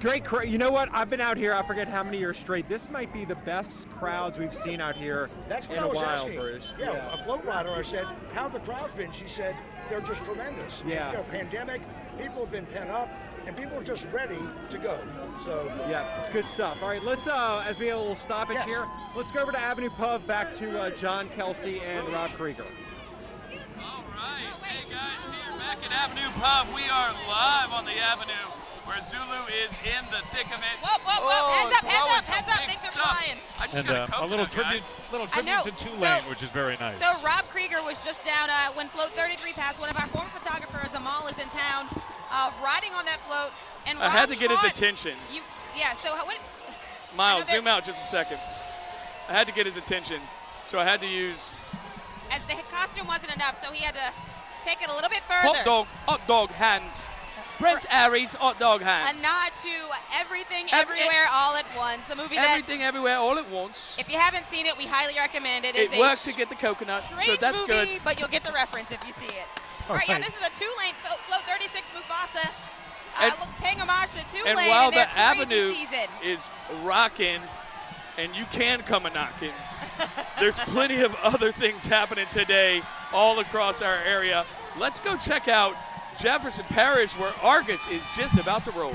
Great crowd. You know what? I've been out here, I forget how many years straight. This might be the best crowds we've seen out here That's what in I a was while, asking. Bruce. Yeah, a float rider, I said, how have the crowds been? She said, they're just tremendous. Yeah. You know, pandemic, people have been pent up, and people are just ready to go. So yeah, it's good stuff. All right, let's as we have a little stoppage here, let's go over to Avenue Pub, back to John Kelsey and Rob Krieger. All right, hey guys, here back at Avenue Pub, we are live on the Avenue where Zulu is in the thick of it. Whoa, whoa, whoa! Heads up! Things are flying. I just And got a little tribute, to Tulane, which is very nice. So Rob Krieger was just down when float 33 passed. One of our former photographers, Amal, is in town, riding on that float. And I had to get his attention. So what? Miles, zoom out just a second. I had to get his attention, so I had to use. And the costume wasn't enough, so he had to take it a little bit further. Hot dog hands. Prince Harry's hot dog hands. A nod to Everything, Everywhere, All at Once. The movie Everything, Everywhere, All at Once. If you haven't seen it, we highly recommend it. It worked to get the coconut, so that's movie, good. But you'll get the reference if you see it. All right, yeah, this is a Tulane float 36 Mufasa. Paying homage to Tulane And while their the Avenue season. is rocking, and you can come a knocking, there's plenty of other things happening today all across our area. Let's go check out Jefferson Parish, where Argus is just about to roll.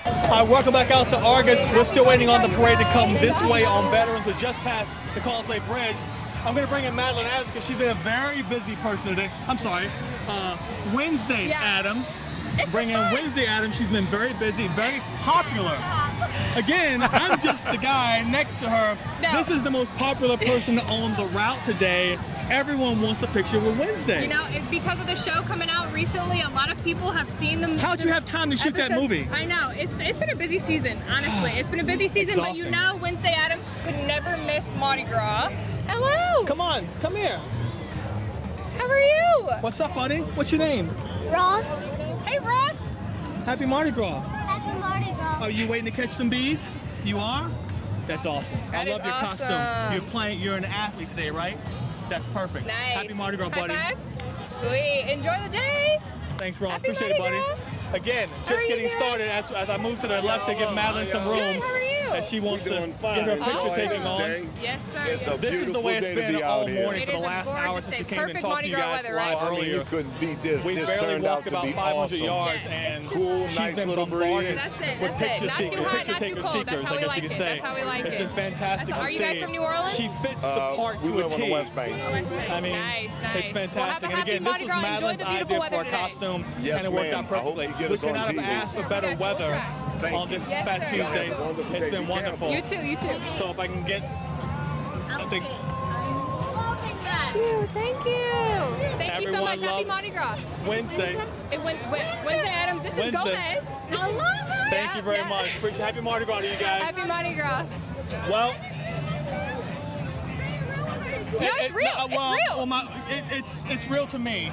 Hi, welcome back out to Argus. We're still waiting on the parade to come this way on Veterans. We just passed the Causeway Bridge. I'm going to bring in Madeline Adams because she's been a very busy person today. I'm sorry, Wednesday Adams. Bring in Wednesday Adams. She's been very busy, very popular. Again, I'm just the guy next to her. No. This is the most popular person on the route today. Everyone wants a picture with Wednesday. You know, because of the show coming out recently, a lot of people have seen them. How'd you have time to shoot that movie? I know. It's been a busy season, honestly. It's been a busy season, but you know Wednesday Adams could never miss Mardi Gras. Hello. Come on, come here. How are you? What's up, buddy? What's your name? Ross. Hey, Ross. Happy Mardi Gras. Happy Mardi Gras. Are you waiting to catch some beads? You are? That's awesome. That I love is your awesome. costume. You're an athlete today, right? That's perfect. Nice. Happy Mardi Gras, buddy. High five. Sweet. Enjoy the day. Thanks, Ross. Happy Appreciate it, Mardi buddy. Gras. Again, How just are you getting doing? started as I move to the left to give Madeline some room. Good, how are you? As she wants to get her picture Awesome. taken on. Yes, sir. This yes. is the way it's been all morning It for the is a last hour gorgeous since day. we came and Perfect talked Mardi to you Gras guys weather, live right? earlier. You couldn't beat this. We This barely turned walked out to about be 500 awesome. yards, and Cool, she's nice been little bombarded breeze. with picture Not too seekers, hot, picture not too taker cold. seekers, That's how I we guess like you could it. say. That's how we like It's it. been fantastic Are to you see. guys from New Orleans? She fits the part we to live a on the T. West Bank. I mean, Nice. it's fantastic. Well, And again, happy this was Mardi Gras. Enjoy Madeline's the idea beautiful for weather a today. costume, Yes, and it worked ma'am. out I hope perfectly. you get We us on could not have TV. asked for better weather Thank on you. this Yes, Fat sir. Tuesday. It's been wonderful. You too, you too. So if I can get, I think. Thank you. Thank you. Thank you so much. Happy Mardi Gras. Wednesday. It went Wednesday, Adams. This is Wednesday. Gomez. I love it. Thank you very much. Appreciate Happy Mardi Gras to you guys. Happy Mardi Gras. Well, No, it's real. It's real. It's real to me.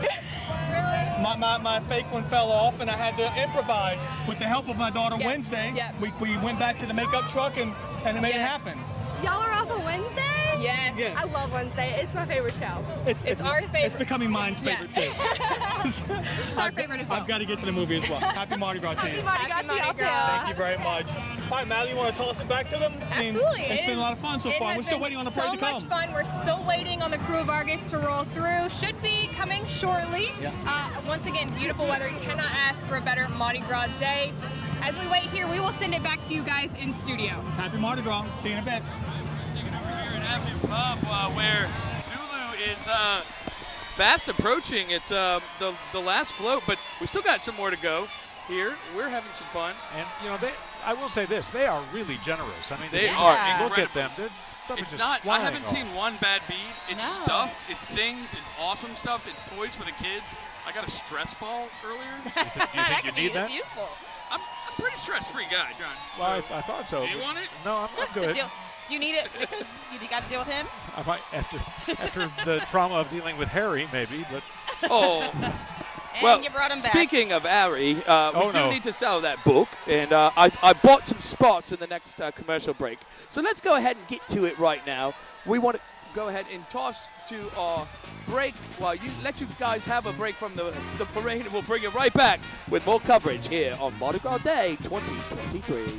My fake one fell off, and I had to improvise with the help of my daughter Wednesday. We went back to the makeup truck and it made it happen. Y'all are off on Wednesday? Yes. I love Wednesday. It's my favorite show. It's our favorite. It's becoming mine's favorite too. It's our favorite as well. I've got to get to the movie as well. Happy Mardi Gras to you. Happy Mardi Gras to y'all too. Thank you very much. All right, Maddie, you want to toss it back to them? Absolutely. It's been a lot of fun so far. We're still waiting on the parade to come. So much fun. We're still waiting on the crew of Argus to roll through. Should be coming shortly. Once again, beautiful weather. You cannot ask for a better Mardi Gras day. As we wait here, we will send it back to you guys in studio. Happy Mardi Gras. See you in a bit. Avenue Pub, where Zulu is fast approaching. It's the last float, but we still got some more to go here. We're having some fun. And, you know, I will say this, they are really generous. I mean, they are incredible. Look at them. It's not, I haven't seen one bad bead. It's stuff, it's things, it's awesome stuff, it's toys for the kids. I got a stress ball earlier. Do you think you need that? Useful. I'm a pretty stress-free guy, John. Well, I thought so. Do you want it? No, I'm good. Do you need it because you got to deal with him? I might after the trauma of dealing with Harry, maybe. But oh, well. You brought him back. Speaking of Harry, we do no. need to sell that book, and I bought some spots in the next commercial break. So let's go ahead and get to it right now. We want to go ahead and toss to our break while let you guys have a break from the parade, and we'll bring it right back with more coverage here on Mardi Gras Day 2023.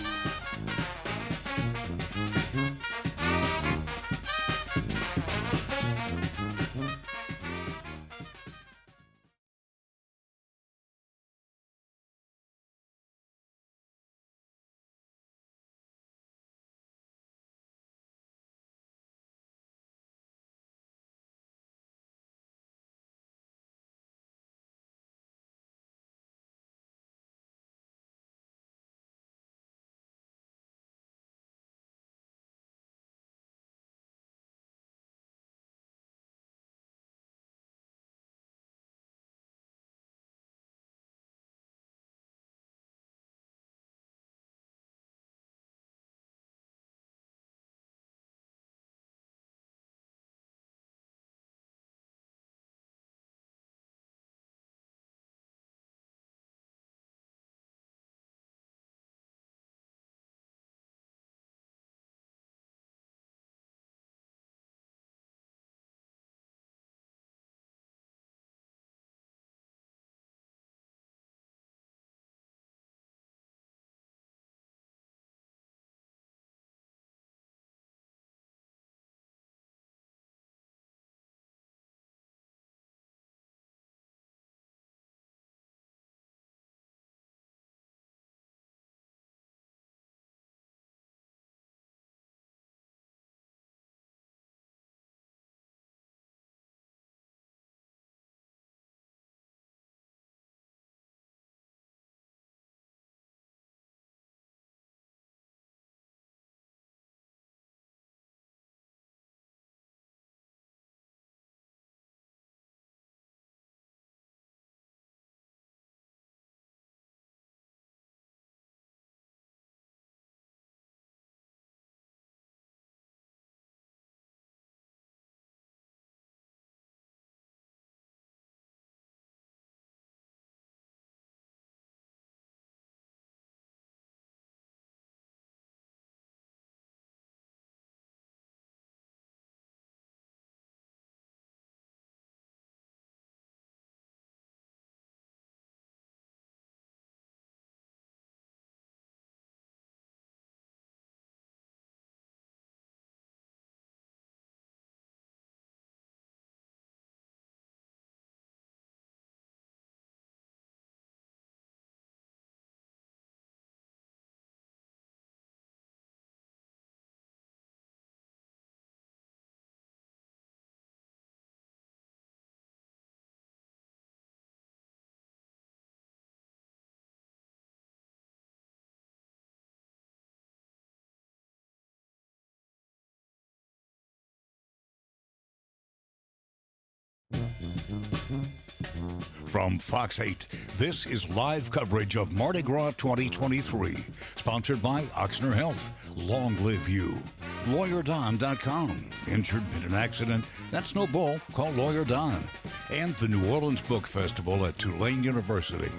From Fox 8, this is live coverage of Mardi Gras 2023. Sponsored by Oxner Health. Long live you. LawyerDon.com. Injured in an accident? That's no bull. Call Lawyer Don. And the New Orleans Book Festival at Tulane University.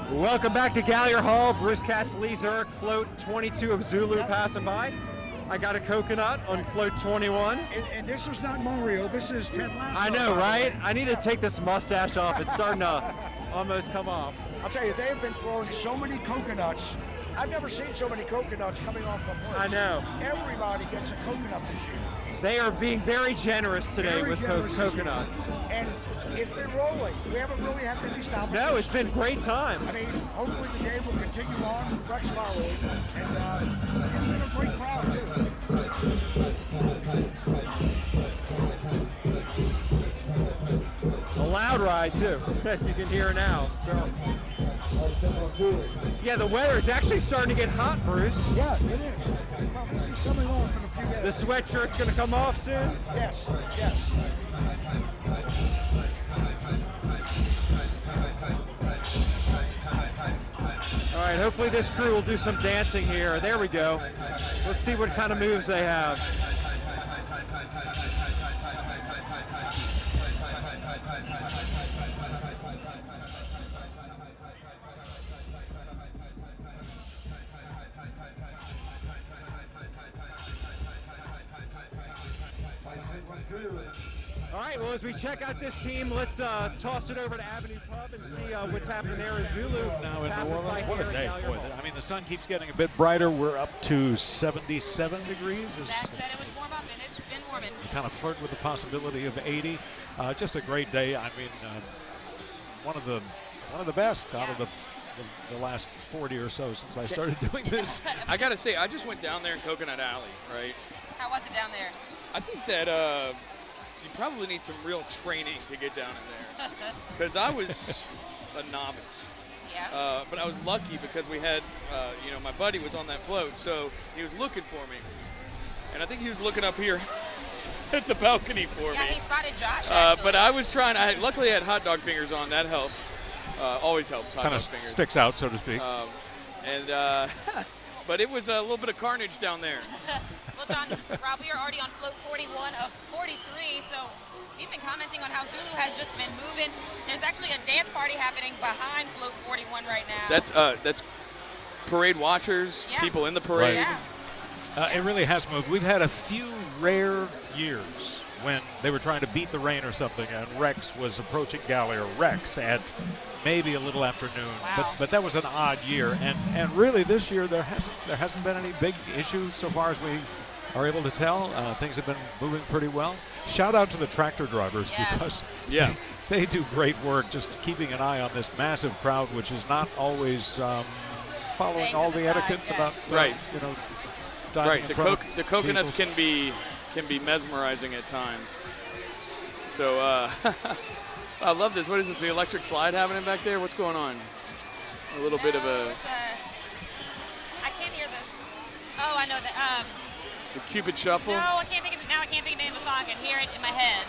Welcome back to Gallier Hall. Bruce Katz, Lee Zurich, float 22 of Zulu passing by. I got a coconut on float 21. And this is not Mario, this is Ted Lasso. I know, right? I need to take this mustache off. It's starting to almost come off. I'll tell you, they've been throwing so many coconuts. I've never seen so many coconuts coming off the floats. I know. Everybody gets a coconut this year. They are being very generous today Very with generous this coconuts. year. And it's been rolling. We haven't really had any stoppage. No, it's been a great time. I mean, hopefully the day will continue on with Rex following. And it's been a great crowd, too. A loud ride, too, as you can hear now. Yeah, the weather, it's actually starting to get hot, Bruce. Yeah, it is. Well, this is coming on in a few minutes. The sweatshirt's going to come off soon? Yes, yes. All right, hopefully this crew will do some dancing here. There we go. Let's see what kind of moves they have. All right, well, as we check out this team, let's toss it over to Avenue Pub and see what's happening there as Zulu Now in passes New by Orleans, what here a at day. Gallier Boy, Hall. I mean, the sun keeps getting a bit brighter. We're up to 77 degrees. Zach said it would warm up, and it's been warming. Kind of flirt with the possibility of 80. Just a great day. I mean, one of the best out of the last 40 or so since I started doing this. I gotta say, I just went down there in Coconut Alley, right? How was it down there? I think that you probably need some real training to get down in there, because I was a novice. Yeah. But I was lucky because we had, my buddy was on that float, so he was looking for me, and I think he was looking up here at the balcony for me. Yeah, he spotted Josh. Actually. But I was trying. Luckily, I had hot dog fingers on. That helped. Always helps. Hot Kind dog of fingers. sticks out, so to speak. But it was a little bit of carnage down there. Well, John, Rob, we are already on float 41 of 43, so we've been commenting on how Zulu has just been moving. There's actually a dance party happening behind float 41 right now. That's parade watchers, people in the parade. It really has moved. We've had a few rare years when they were trying to beat the rain or something, and Rex was approaching Gallier. Rex at maybe a little after noon, but that was an odd year. And really this year there hasn't been any big issue so far as we are able to tell. Things have been moving pretty well. Shout out to the tractor drivers because they do great work just keeping an eye on this massive crowd, which is not always following all the etiquette about diving in front of The coconuts vehicles. can be mesmerizing at times. So I love this. What is this? The electric slide happening back there? What's going on? A little bit of a. I can't hear this. Oh, I know that. The Cupid Shuffle. No, I can't think of the name of the song. I can hear it in my head.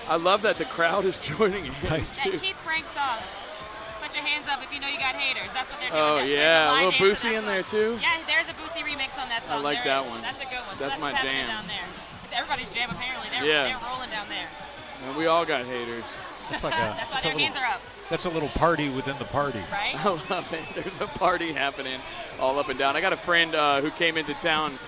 I love that the crowd is joining in. That Keith Frank song. Put your hands up if you know you got haters. That's what they're doing. Oh yeah, a little Boosie in there too. Yeah, there's a Boosie remix on that song. I like that one. That's a good one. That's So my what's happening jam. down there. It's everybody's jam apparently. They're rolling down there. And we all got haters. That's like That's why their hands are up. That's a little party within the party. Right? I love it. There's a party happening all up and down. I got a friend who came into town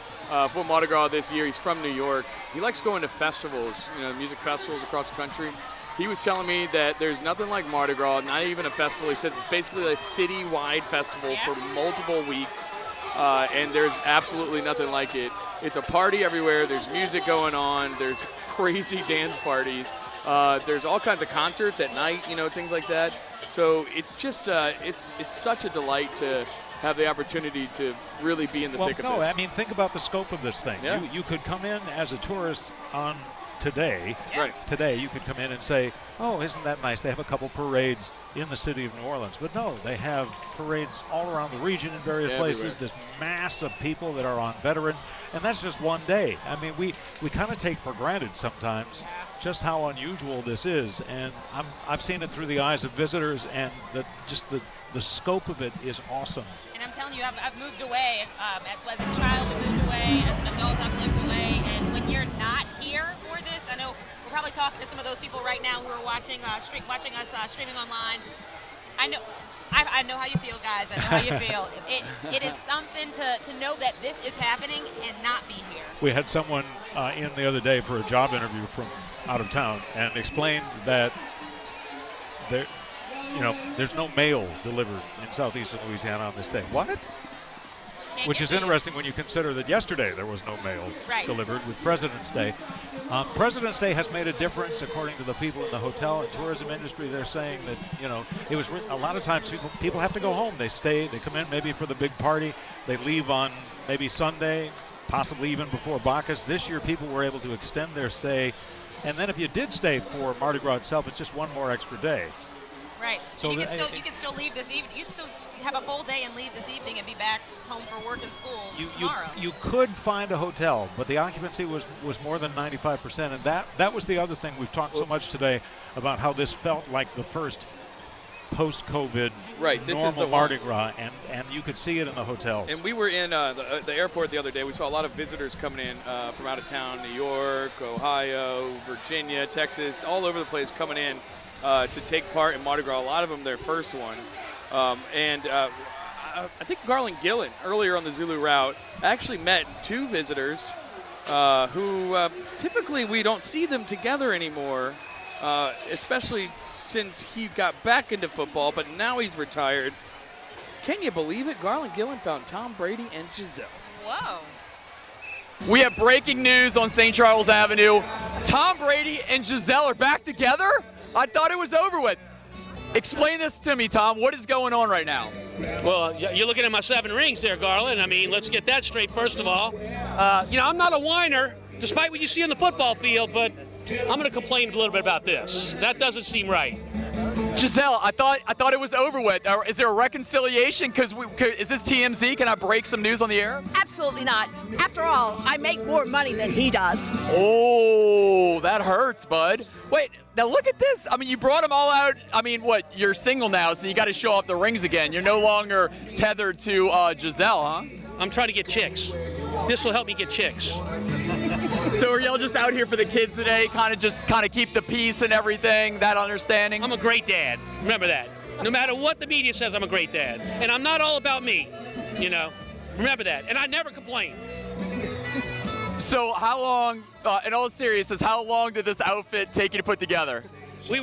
for Mardi Gras this year. He's from New York. He likes going to festivals, music festivals across the country. He was telling me that there's nothing like Mardi Gras, not even a festival. He says it's basically a city-wide festival for multiple weeks, and there's absolutely nothing like it. It's a party everywhere. There's music going on. There's crazy dance parties. There's all kinds of concerts at night, things like that. So it's just, it's such a delight to have the opportunity to really be in the thick of this. I mean, think about the scope of this thing. Yeah. You could come in as a tourist on today. Right. Today you could come in and say, oh, isn't that nice? They have a couple parades in the city of New Orleans. But no, they have parades all around the region in various places. This mass of people that are on veterans, and that's just one day. I mean, we kind of take for granted sometimes just how unusual this is, and I've seen it through the eyes of visitors, and the scope of it is awesome. And I'm telling you, I've moved away. As a child, I moved away. As an adult, I've lived away. And when you're not here for this, I know we're probably talking to some of those people right now who are watching us streaming online. I know how you feel, guys. I know how you feel. It is something to know that this is happening and not be here. We had someone in the other day for a job interview from out of town and explained that there's no mail delivered in southeastern Louisiana on this day. What? Which is interesting when you consider that yesterday there was no mail delivered with President's Day. President's Day has made a difference, according to the people in the hotel and tourism industry. They're saying that, it was a lot of times people have to go home. They stay, they come in maybe for the big party. They leave on maybe Sunday, possibly even before Bacchus. This year people were able to extend their stay. And then if you did stay for Mardi Gras itself, it's just one more extra day. Right. So you can still leave this evening. You can still have a full day and leave this evening and be back home for work and school tomorrow. You could find a hotel, but the occupancy was more than 95%, and that was the other thing. We've talked so much today about how this felt like the first post-COVID normal Mardi Gras, and you could see it in the hotels. And we were in the airport the other day. We saw a lot of visitors coming in from out of town, New York, Ohio, Virginia, Texas, all over the place coming in to take part in Mardi Gras. A lot of them their first one. I think Garland Gillen, earlier on the Zulu route, actually met two visitors who typically we don't see them together anymore, especially since he got back into football, but now he's retired. Can you believe it? Garland Gillen found Tom Brady and Giselle. Whoa. We have breaking news on St. Charles Avenue. Tom Brady and Giselle are back together? I thought it was over with. Explain this to me, Tom. What is going on right now? Well, you're looking at my 7 rings there, Garland. I mean, let's get that straight first of all. I'm not a whiner, despite what you see on the football field, but I'm going to complain a little bit about this. That doesn't seem right. Giselle, I thought it was over with. Is there a reconciliation? Is this TMZ? Can I break some news on the air? Absolutely not. After all, I make more money than he does. Oh, that hurts, bud. Wait, now look at this. I mean, you brought them all out. I mean, what? You're single now, so you got to show off the rings again. You're no longer tethered to Giselle, huh? I'm trying to get chicks. This will help me get chicks. So are y'all just out here for the kids today, kind of keep the peace and everything, that understanding? I'm a great dad. Remember that. No matter what the media says, I'm a great dad. And I'm not all about me, Remember that. And I never complain. So how long, in all seriousness, how long did this outfit take you to put together? We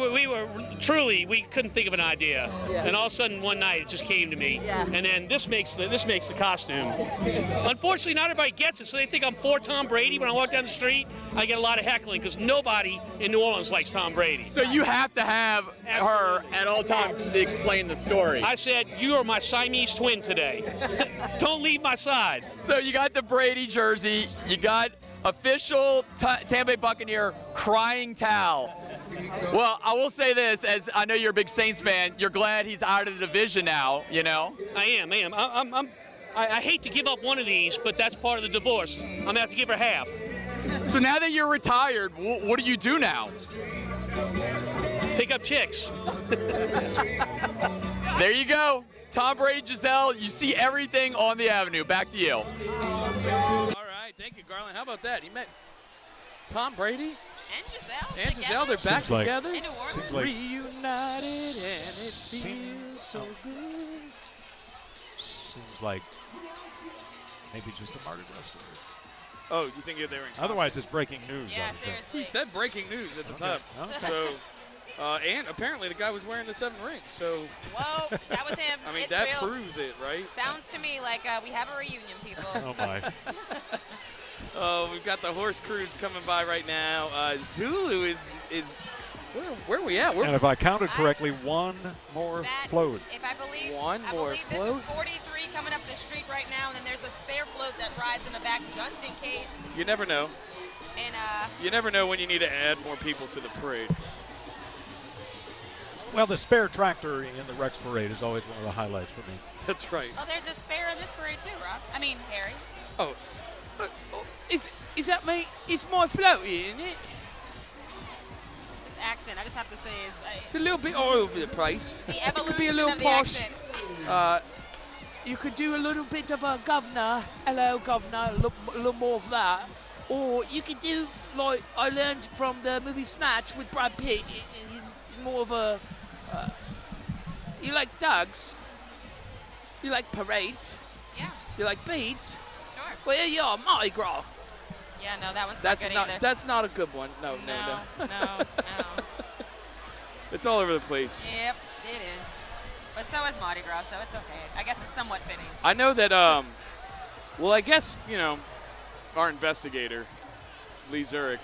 couldn't think of an idea. Yeah. And all of a sudden one night it just came to me. Yeah. And then this makes the costume. Unfortunately, not everybody gets it, so they think I'm for Tom Brady. When I walk down the street, I get a lot of heckling because nobody in New Orleans likes Tom Brady. So you have to have her at all times to explain the story. I said, you are my Siamese twin today. Don't leave my side. So you got the Brady jersey, you got official Tampa Bay Buccaneer crying towel. Well, I will say this, as I know you're a big Saints fan, you're glad he's out of the division now, I am. I hate to give up one of these, but that's part of the divorce. I'm going to have to give her half. So now that you're retired, what do you do now? Pick up chicks. There you go. Tom Brady, Giselle, you see everything on the avenue. Back to you. All right, thank you, Garland. How about that? He met Tom Brady and Giselle. They're back together. In New Orleans. Reunited, and it feels so good. Seems like maybe just a Mardi Gras story. Oh, you think they're in costume? Otherwise, it's breaking news. Yeah, seriously. He said breaking news at the top. Okay. So, and apparently the guy was wearing the 7 rings. So. Whoa, that was him. I mean, it's that real. proves it, right? Sounds to me like we have a reunion, people. Oh my. Oh, we've got the horse cruise coming by right now. Zulu is where are we at? And if I counted correctly, one more float. If I believe, One more float? This is 43 coming up the street right now, and then there's a spare float that rides in the back just in case. You never know. And you never know when you need to add more people to the parade. Well, the spare tractor in the Rex Parade is always one of the highlights for me. That's right. oh, there's a spare in this parade too, Rob. I mean, Harry. Oh, is that me? It's my floaty, isn't it? This accent, I just have to say, is It's a little bit all over the place. the It could be a evolution little of the posh. accent. You could do a little bit of a governor, hello governor, a little more of that. Or you could do, like I learned from the movie Snatch with Brad Pitt, he's more of a, you like dogs, you like parades, Yeah. you like beads. Sure. Well, here you are, Mardi Gras. Yeah, no, that one's That's not good not, either. that's not a good one, no. No. It's all over the place. Yep, it is. But so is Mardi Gras, so it's okay. I guess it's somewhat fitting. I know that, well, I guess, you know, our investigator, Lee Zurich,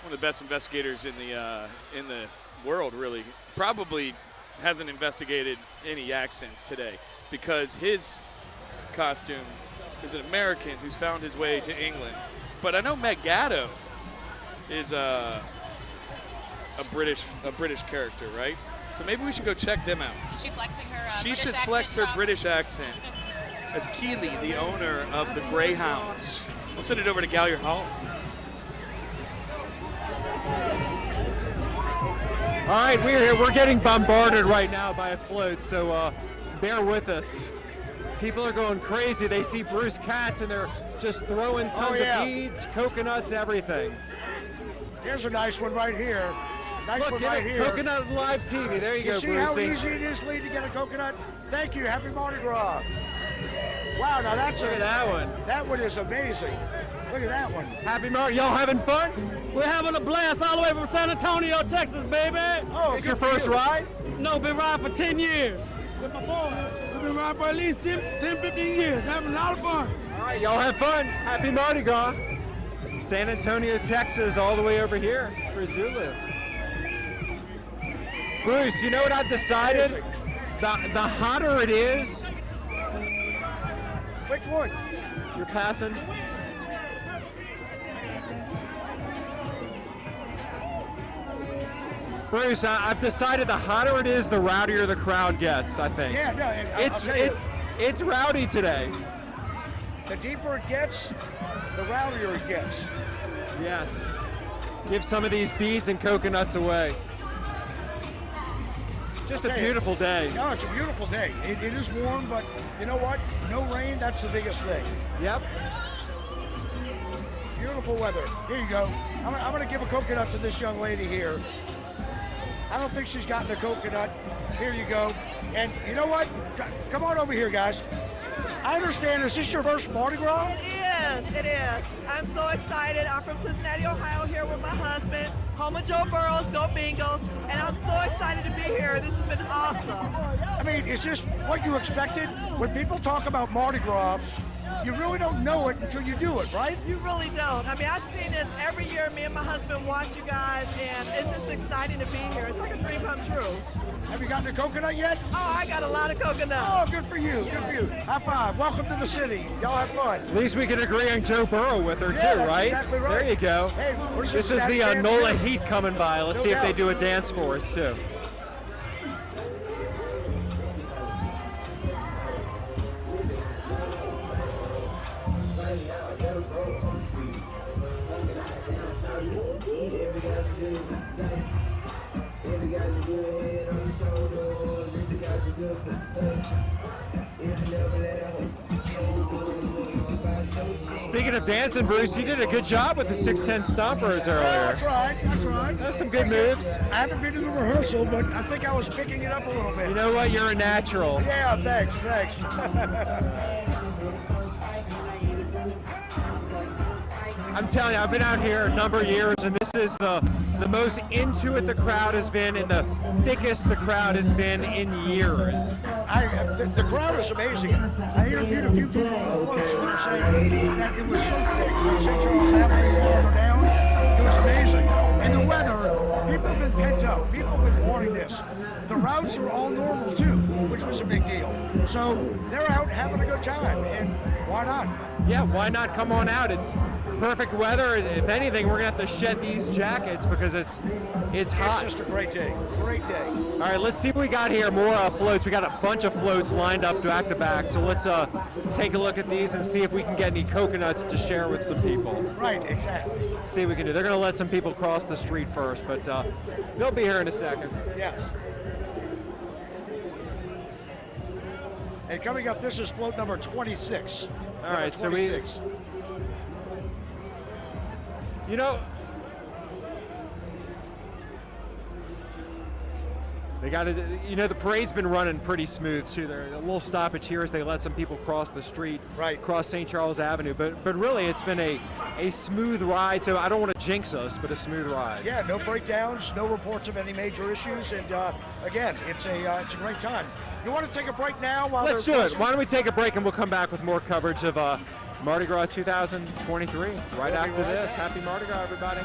one of the best investigators in the world, really, probably hasn't investigated any accents today because his costume is an American who's found his way to England. But I know Meg Gatto is a British character, right? So maybe we should go check them out. Is she flexing her She British should accent flex her chops? British accent. As Keeley, the owner of the Greyhounds. We'll send it over to Gallier Hall. All right, we're here. We're getting bombarded right now by a float, so bear with us. People are going crazy. They see Bruce Katz and they're just throwing tons of beads, coconuts, everything. Here's a nice one right here. Nice Look, one get right it. here. Coconut live TV. There you go, see how Brucey. easy it is, Lee, to get a coconut? Thank you. Happy Mardi Gras. Wow, now that's Look at that one. That one is amazing. Look at that one. Happy Mardi. Y'all having fun? We're having a blast all the way from San Antonio, Texas, baby. Oh, is this your first ride? No, been riding for 10 years. With my boy, we've been riding for at least 10, 15 years. Having a lot of fun. All right, y'all have fun. Happy Mardi Gras. San Antonio, Texas, all the way over here for Zulu. Bruce, you know what I've decided? The hotter it is. Which one? You're passing. Bruce, I've decided the hotter it is, the rowdier the crowd gets, I think. Yeah, no, it's rowdy today. The deeper it gets, the rowdier it gets. Yes. Give some of these beads and coconuts away. Just a beautiful day. No, it's a beautiful day. It is warm, but you know what? No rain, that's the biggest thing. Yep. Beautiful weather. Here you go. I'm going to give a coconut to this young lady here. I don't think she's gotten a coconut. Here you go. And you know what? Come on over here, guys. I understand, is this your first Mardi Gras? It is. I'm so excited. I'm from Cincinnati, Ohio, here with my husband, home of Joe Burrows, go Bengals, and I'm so excited to be here. This has been awesome. I mean, is this what you expected? When people talk about Mardi Gras, you really don't know it until you do it, right? You really don't. I mean, I've seen this every year. Me and my husband watch you guys, and it's just exciting to be here. It's like a dream come true. Have you gotten a coconut yet? Oh, I got a lot of coconuts. Oh, good for you. Good for you. High five. Welcome to the city. Y'all have fun. At least we can agree on Joe Burrow with her, Yeah, too, that's right? exactly right. There you go. Hey, we're this is Cincinnati the fans NOLA here. Heat coming by. Let's No see if they doubt. do a dance for us, too. Speaking of dancing, Bruce, you did a good job with the 610 stompers earlier. That's right. That's right. Those some good moves. I haven't been to the rehearsal, but I think I was picking it up a little bit. You know what? You're a natural. Yeah, thanks. I'm telling you, I've been out here a number of years, and this is the most into it the crowd has been, and the thickest the crowd has been in years. The crowd is amazing. I interviewed a few people on the floats that are saying that it was so thick when St. Charles Avenue farther down. It was amazing. And the weather, people have been pent up. People have been wanting this. The routes are all normal too, which was big deal. So they're out having a good time, and why not? Yeah, why not come on out? It's perfect weather. If anything, we're gonna have to shed these jackets because it's hot. It's just a great day. Great day. All right, let's see what we got here. More floats. We got a bunch of floats lined up back to back. So let's take a look at these and see if we can get any coconuts to share with some people. Right, exactly. See what we can do. They're gonna let some people cross the street first, but they'll be here in a second. Yes. And coming up, this is float number 26. All right, so you know, they got it. You know, the parade's been running pretty smooth too. There, a little stoppage here as they let some people cross the street, right, cross St. Charles Avenue. But really, it's been a smooth ride. So I don't want to jinx us, but a smooth ride. Yeah, no breakdowns, no reports of any major issues, and again, it's a great time. You want to take a break now? Let's do it. Why don't we take a break and we'll come back with more coverage of Mardi Gras 2023 right after this. Happy Mardi Gras, everybody.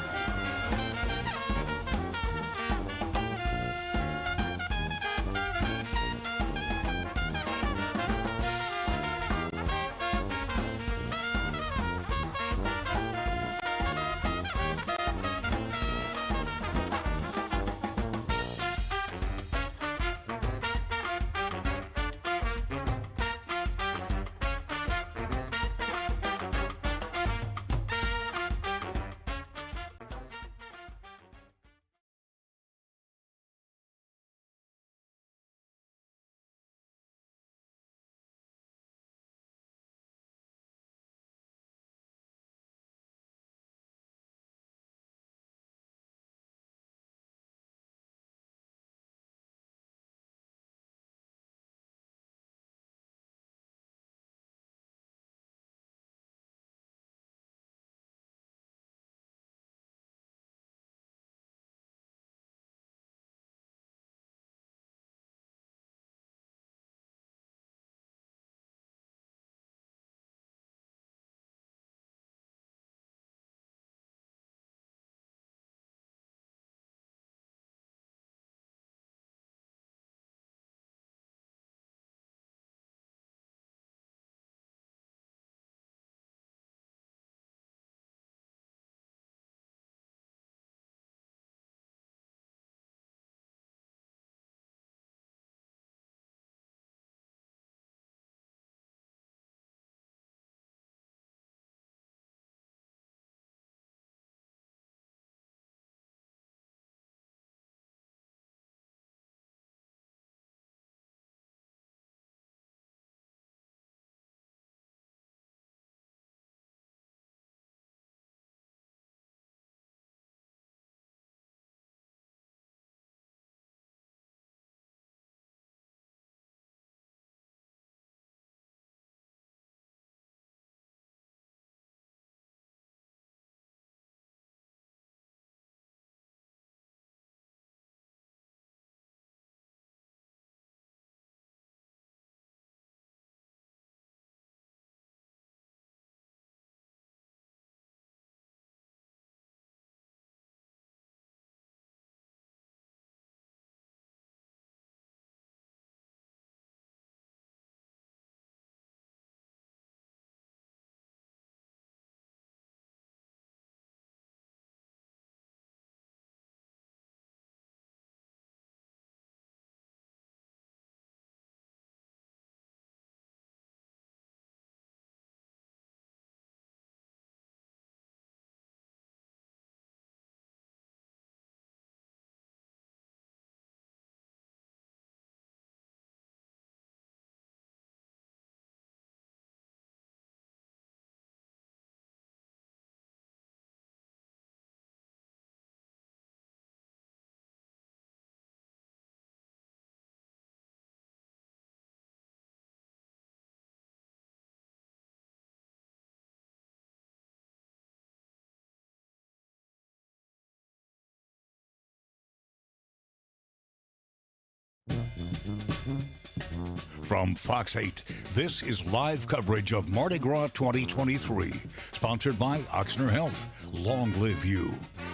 From Fox 8, this is live coverage of Mardi Gras 2023, sponsored by Oxner Health. Long live you.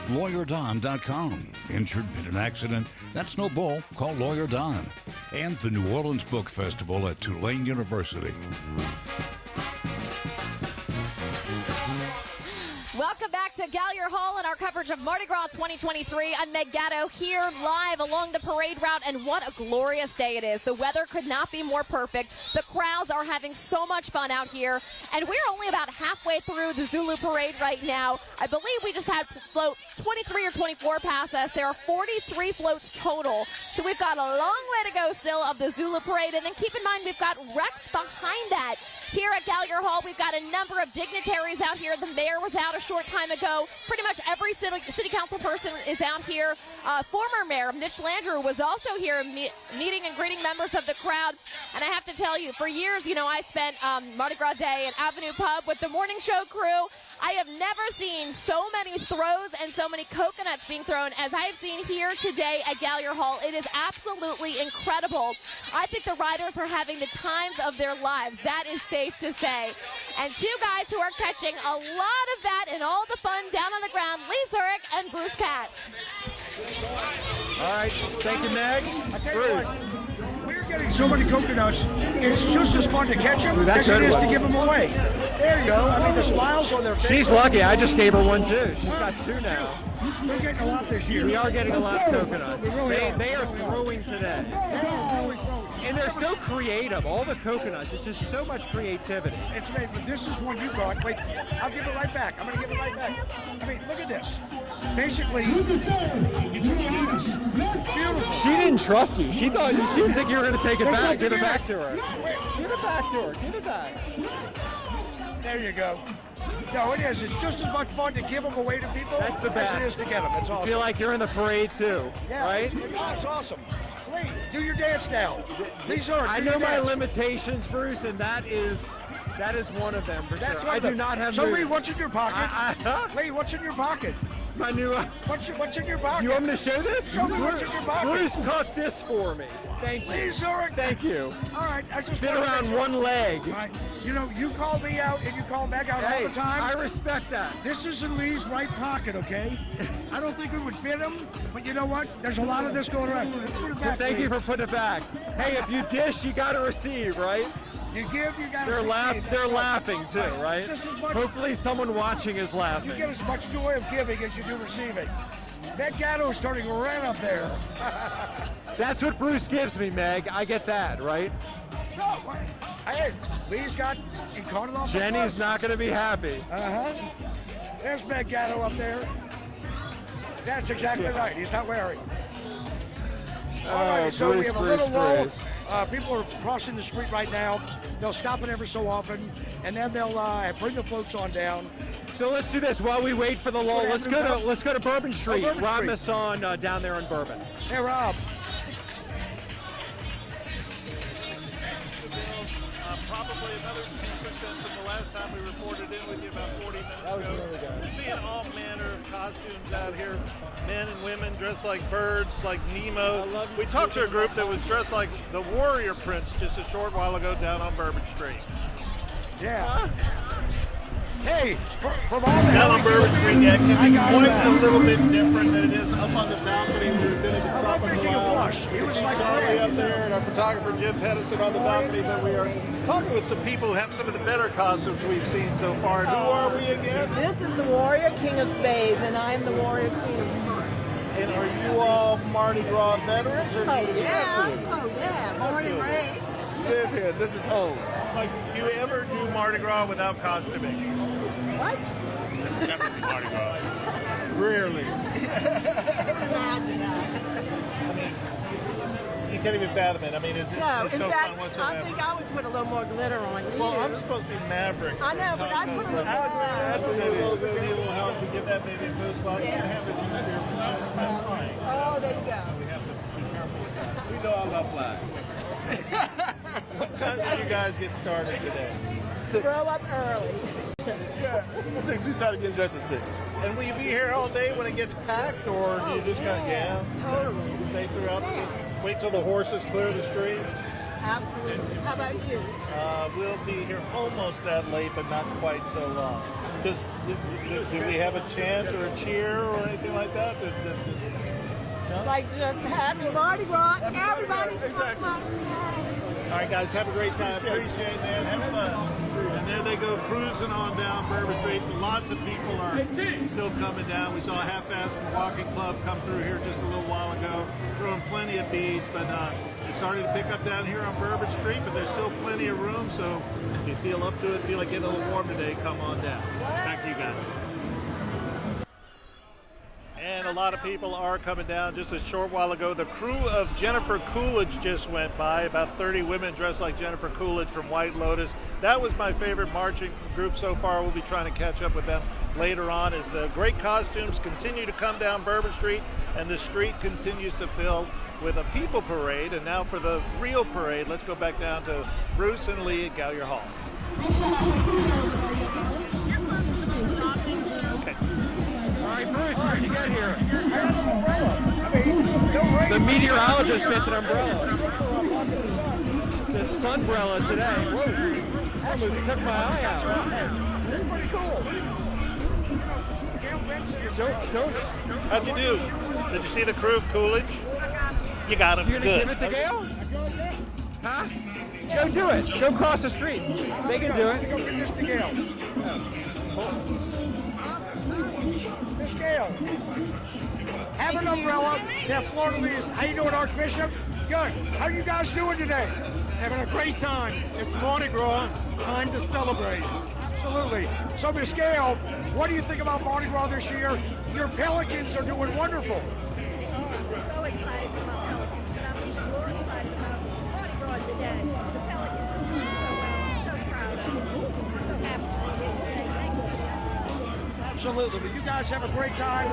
LawyerDon.com. Injured in an accident? That's no bull. Call Lawyer Don. and the New Orleans Book Festival at Tulane University. Welcome back to Gallier Hall and our coverage of Mardi Gras 2023. I'm Meg Gatto here live along the parade route, and what a glorious day it is. The weather could not be more perfect. The crowds are having so much fun out here, and we're only about halfway through the Zulu parade right now. I believe we just had float 23 or 24 pass us. There are 43 floats total, so we've got a long way to go still of the Zulu parade. And then keep in mind, we've got Rex behind that. Here at Gallier Hall, we've got a number of dignitaries out here. The mayor was out a short time ago. Pretty much every city council person is out here. Former mayor Mitch Landrieu was also here meeting and greeting members of the crowd. And I have to tell you, for years, you know, I spent Mardi Gras Day at Avenue Pub with the morning show crew. I have never seen so many throws and so many coconuts being thrown as I have seen here today at Gallier Hall. It is absolutely incredible. I think the riders are having the times of their lives. That is safe to say. And two guys who are catching a lot of that and all the fun down on the ground, Lee Zurich and Bruce Katz. All right, thank you, Meg. Bruce. We're getting so many coconuts, it's just as fun to catch them That's as it is one. to give them away. There you go. I mean, the smiles on their face. She's lucky. I just gave her one, too. She's got two now. We're getting a lot this year. We are getting a lot of coconuts. We really are. They are throwing today. And they're so creative. All the coconuts. It's just so much creativity. It's amazing. But this is one you got. Wait, I'll give it right back. I'm going to give it right back. I mean, look at this. Basically, it's beautiful. She didn't trust you. She didn't think you were going to take it back. Give it back to her. Give it back to her. Give it back. There you go. No, it is. It's just as much fun to give them away to people That's the best. as it is to get them. It's awesome. You feel like you're in the parade, too. Yeah, right? It's awesome. Lee, do your dance now. Lee Zurich, I do know your my dance. limitations, Bruce, and that is one of them for That's sure. one I of do them. not have So moves. Lee, what's in your pocket? Lee, what's in your pocket? My new. What's in your pocket? You want me to show this? Show me what's in your pocket. Bruce caught this for me. Thank you. Lee Zurich. Thank you. All right, I just Fit wanted to around make sure. one leg. All right. You know, you call me out and you call Meg out Hey, all the time. I respect that. This is in Lee's right pocket, okay? I don't think it would fit him, but you know what? There's a lot of this going around. Put it back, Thank Lee. you for putting it back. Hey, if you dish, you got to receive, right? You give, you got to They're receive. They're laughing too, right? Just as much- Hopefully, someone watching is laughing. You get as much joy of giving as you do receiving. Meg Gatto's starting right up there. That's what Bruce gives me, Meg. I get that, right? No, what? Hey, Lee's got, he caught it off the Jenny's first. not going to be happy. There's Meg Gatto up there. That's exactly right. He's not wearing. All right, so we have a little lull. People are crossing the street right now. They'll stop it every so often, and then they'll bring the floats on down. So let's do this while we wait for the lull. Let's go to Bourbon Street. Bourbon Rob Street. Masson down there in Bourbon. Hey, Rob. Probably another 10% from the last time we reported in with you about 40 minutes That was ago. really good. We're seeing all manner of costumes out here. Men and women dressed like birds, like Nemo. We talked to a group that was dressed like the Warrior Prince just a short while ago down on Bourbon Street. Yeah. Hey, from all the Down on Bourbon Street, the activity I got quite that. a little bit different than it is up on the balcony. We've been at the top of the making a line. blush. He was like Charlie red. up there and our photographer Jim Pedersen on the balcony, but we are talking with some people who have some of the better costumes we've seen so far. And who are we again? This is the Warrior King of Spades, and I'm the Warrior Queen. And are you all Mardi Gras veterans? Or Oh, new to the yeah. festival? Oh, yeah. Born and raised. Live here. This is home. Do you ever do Mardi Gras without costuming? What? Never do Mardi Gras. Rarely. Imagine that. I mean, you can't even fathom it. I mean, it's No, it's in no fact, fun whatsoever. I think I would put a little more glitter on you. Well, I'm supposed to be Maverick. I know, but I put a little more glitter. That's a little help to get that maybe a boost. Well, you can't have it in here. Oh, there you go. We have to be careful with that. We know I'm not fly. What time did you guys get started today? Grow up early. Yeah, 6. We started getting dressed at 6. And will you be here all day when it gets packed, or do you just kind of jam? Totally. Stay throughout. Wait till the horses clear the street. Absolutely. How about you? We'll be here almost that late, but not quite so long. Do we have a chant or a cheer or anything like that? Like just happy Mardi Gras. Everybody. All right, guys, have a great time. Appreciate it, man. Have fun. And there they go cruising on down Bourbon Street. Lots of people are still coming down. We saw a half-assed walking club come through here just a little while ago, throwing plenty of beads, but it started to pick up down here on Bourbon Street, but there's still plenty of room, so if you feel up to it, feel like getting a little warm today, come on down. Back to you guys. And a lot of people are coming down. Just a short while ago, the crew of Jennifer Coolidge just went by. About 30 women dressed like Jennifer Coolidge from White Lotus. That was my favorite marching group so far. We'll be trying to catch up with them later on as the great costumes continue to come down Bourbon Street and the street continues to fill with a people parade. And now for the real parade, let's go back down to Bruce and Lee at Gallier Hall. All right, Bruce, where'd you get here? The meteorologist fits an umbrella. It's a sunbrella today. Whoa, almost took my eye out. That's pretty cool. How'd you do? Did you see the crew of Coolidge? You got him. You're gonna give it to Gail? Huh? Go do it. Go cross the street. They can do it. Go get this to Gail. Miss Gail, have an umbrella. That Florida leaders. How you doing, Archbishop? Good. How you guys doing today? Having a great time. It's Mardi Gras, time to celebrate. Absolutely. So, Miss Gail, what do you think about Mardi Gras this year? Your Pelicans are doing wonderful. I'm so excited for my Pelicans, but I'm even more excited about Mardi Gras today. The Pelicans are doing so well. I'm so proud of them. I'm so happy to be here today. Thank you. Absolutely. But you guys have a great time.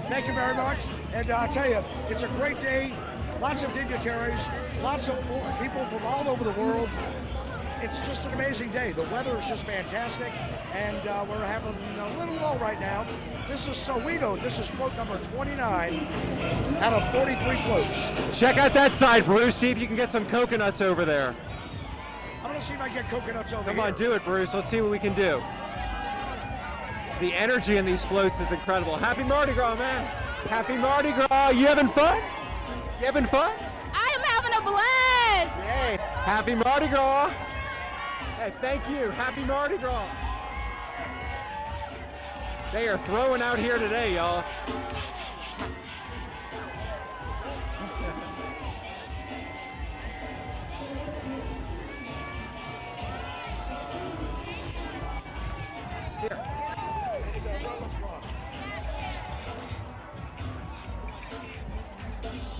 Thank you very much. And I'll tell you, it's a great day. Lots of dignitaries, lots of people from all over the world. It's just an amazing day. The weather is just fantastic, and we're having a little lull right now. This is Sowito. This is float number 29 out of 43 floats. Check out that side, Bruce. See if you can get some coconuts over there. I'm going to see if I can get coconuts over here. Come on, do it, Bruce. Let's see what we can do. The energy in these floats is incredible. Happy Mardi Gras, man. Happy Mardi Gras. You having fun? You having fun? I am having a blast. Yay. Happy Mardi Gras. Hey, thank you. Happy Mardi Gras. They are throwing out here today, y'all.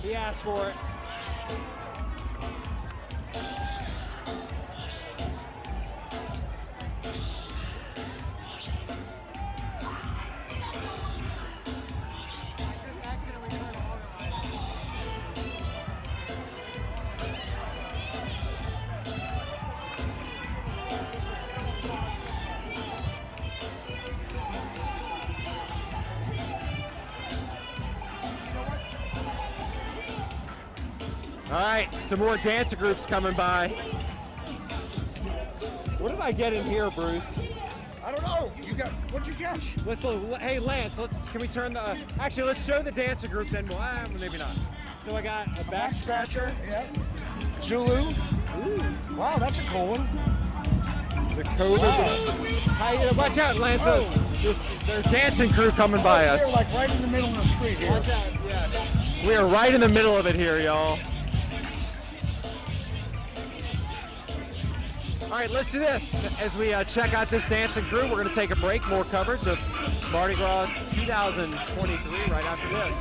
He asked for it. All right, some more dancing groups coming by. What did I get in here, Bruce? I don't know. You got, what'd you catch? Hey, Lance, can we turn the, actually, let's show the dancing group, then we'll, maybe not. So I got a back scratcher. Yeah. Zulu. Ooh. Wow, that's a cool one. The code. Watch out, Lance. There's dancing crew coming by us. We're like right in the middle of the street here. Watch out, yes. We are right in the middle of it here, y'all. All right, let's do this. As we check out this dancing crew, we're going to take a break. More coverage of Mardi Gras 2023 right after this.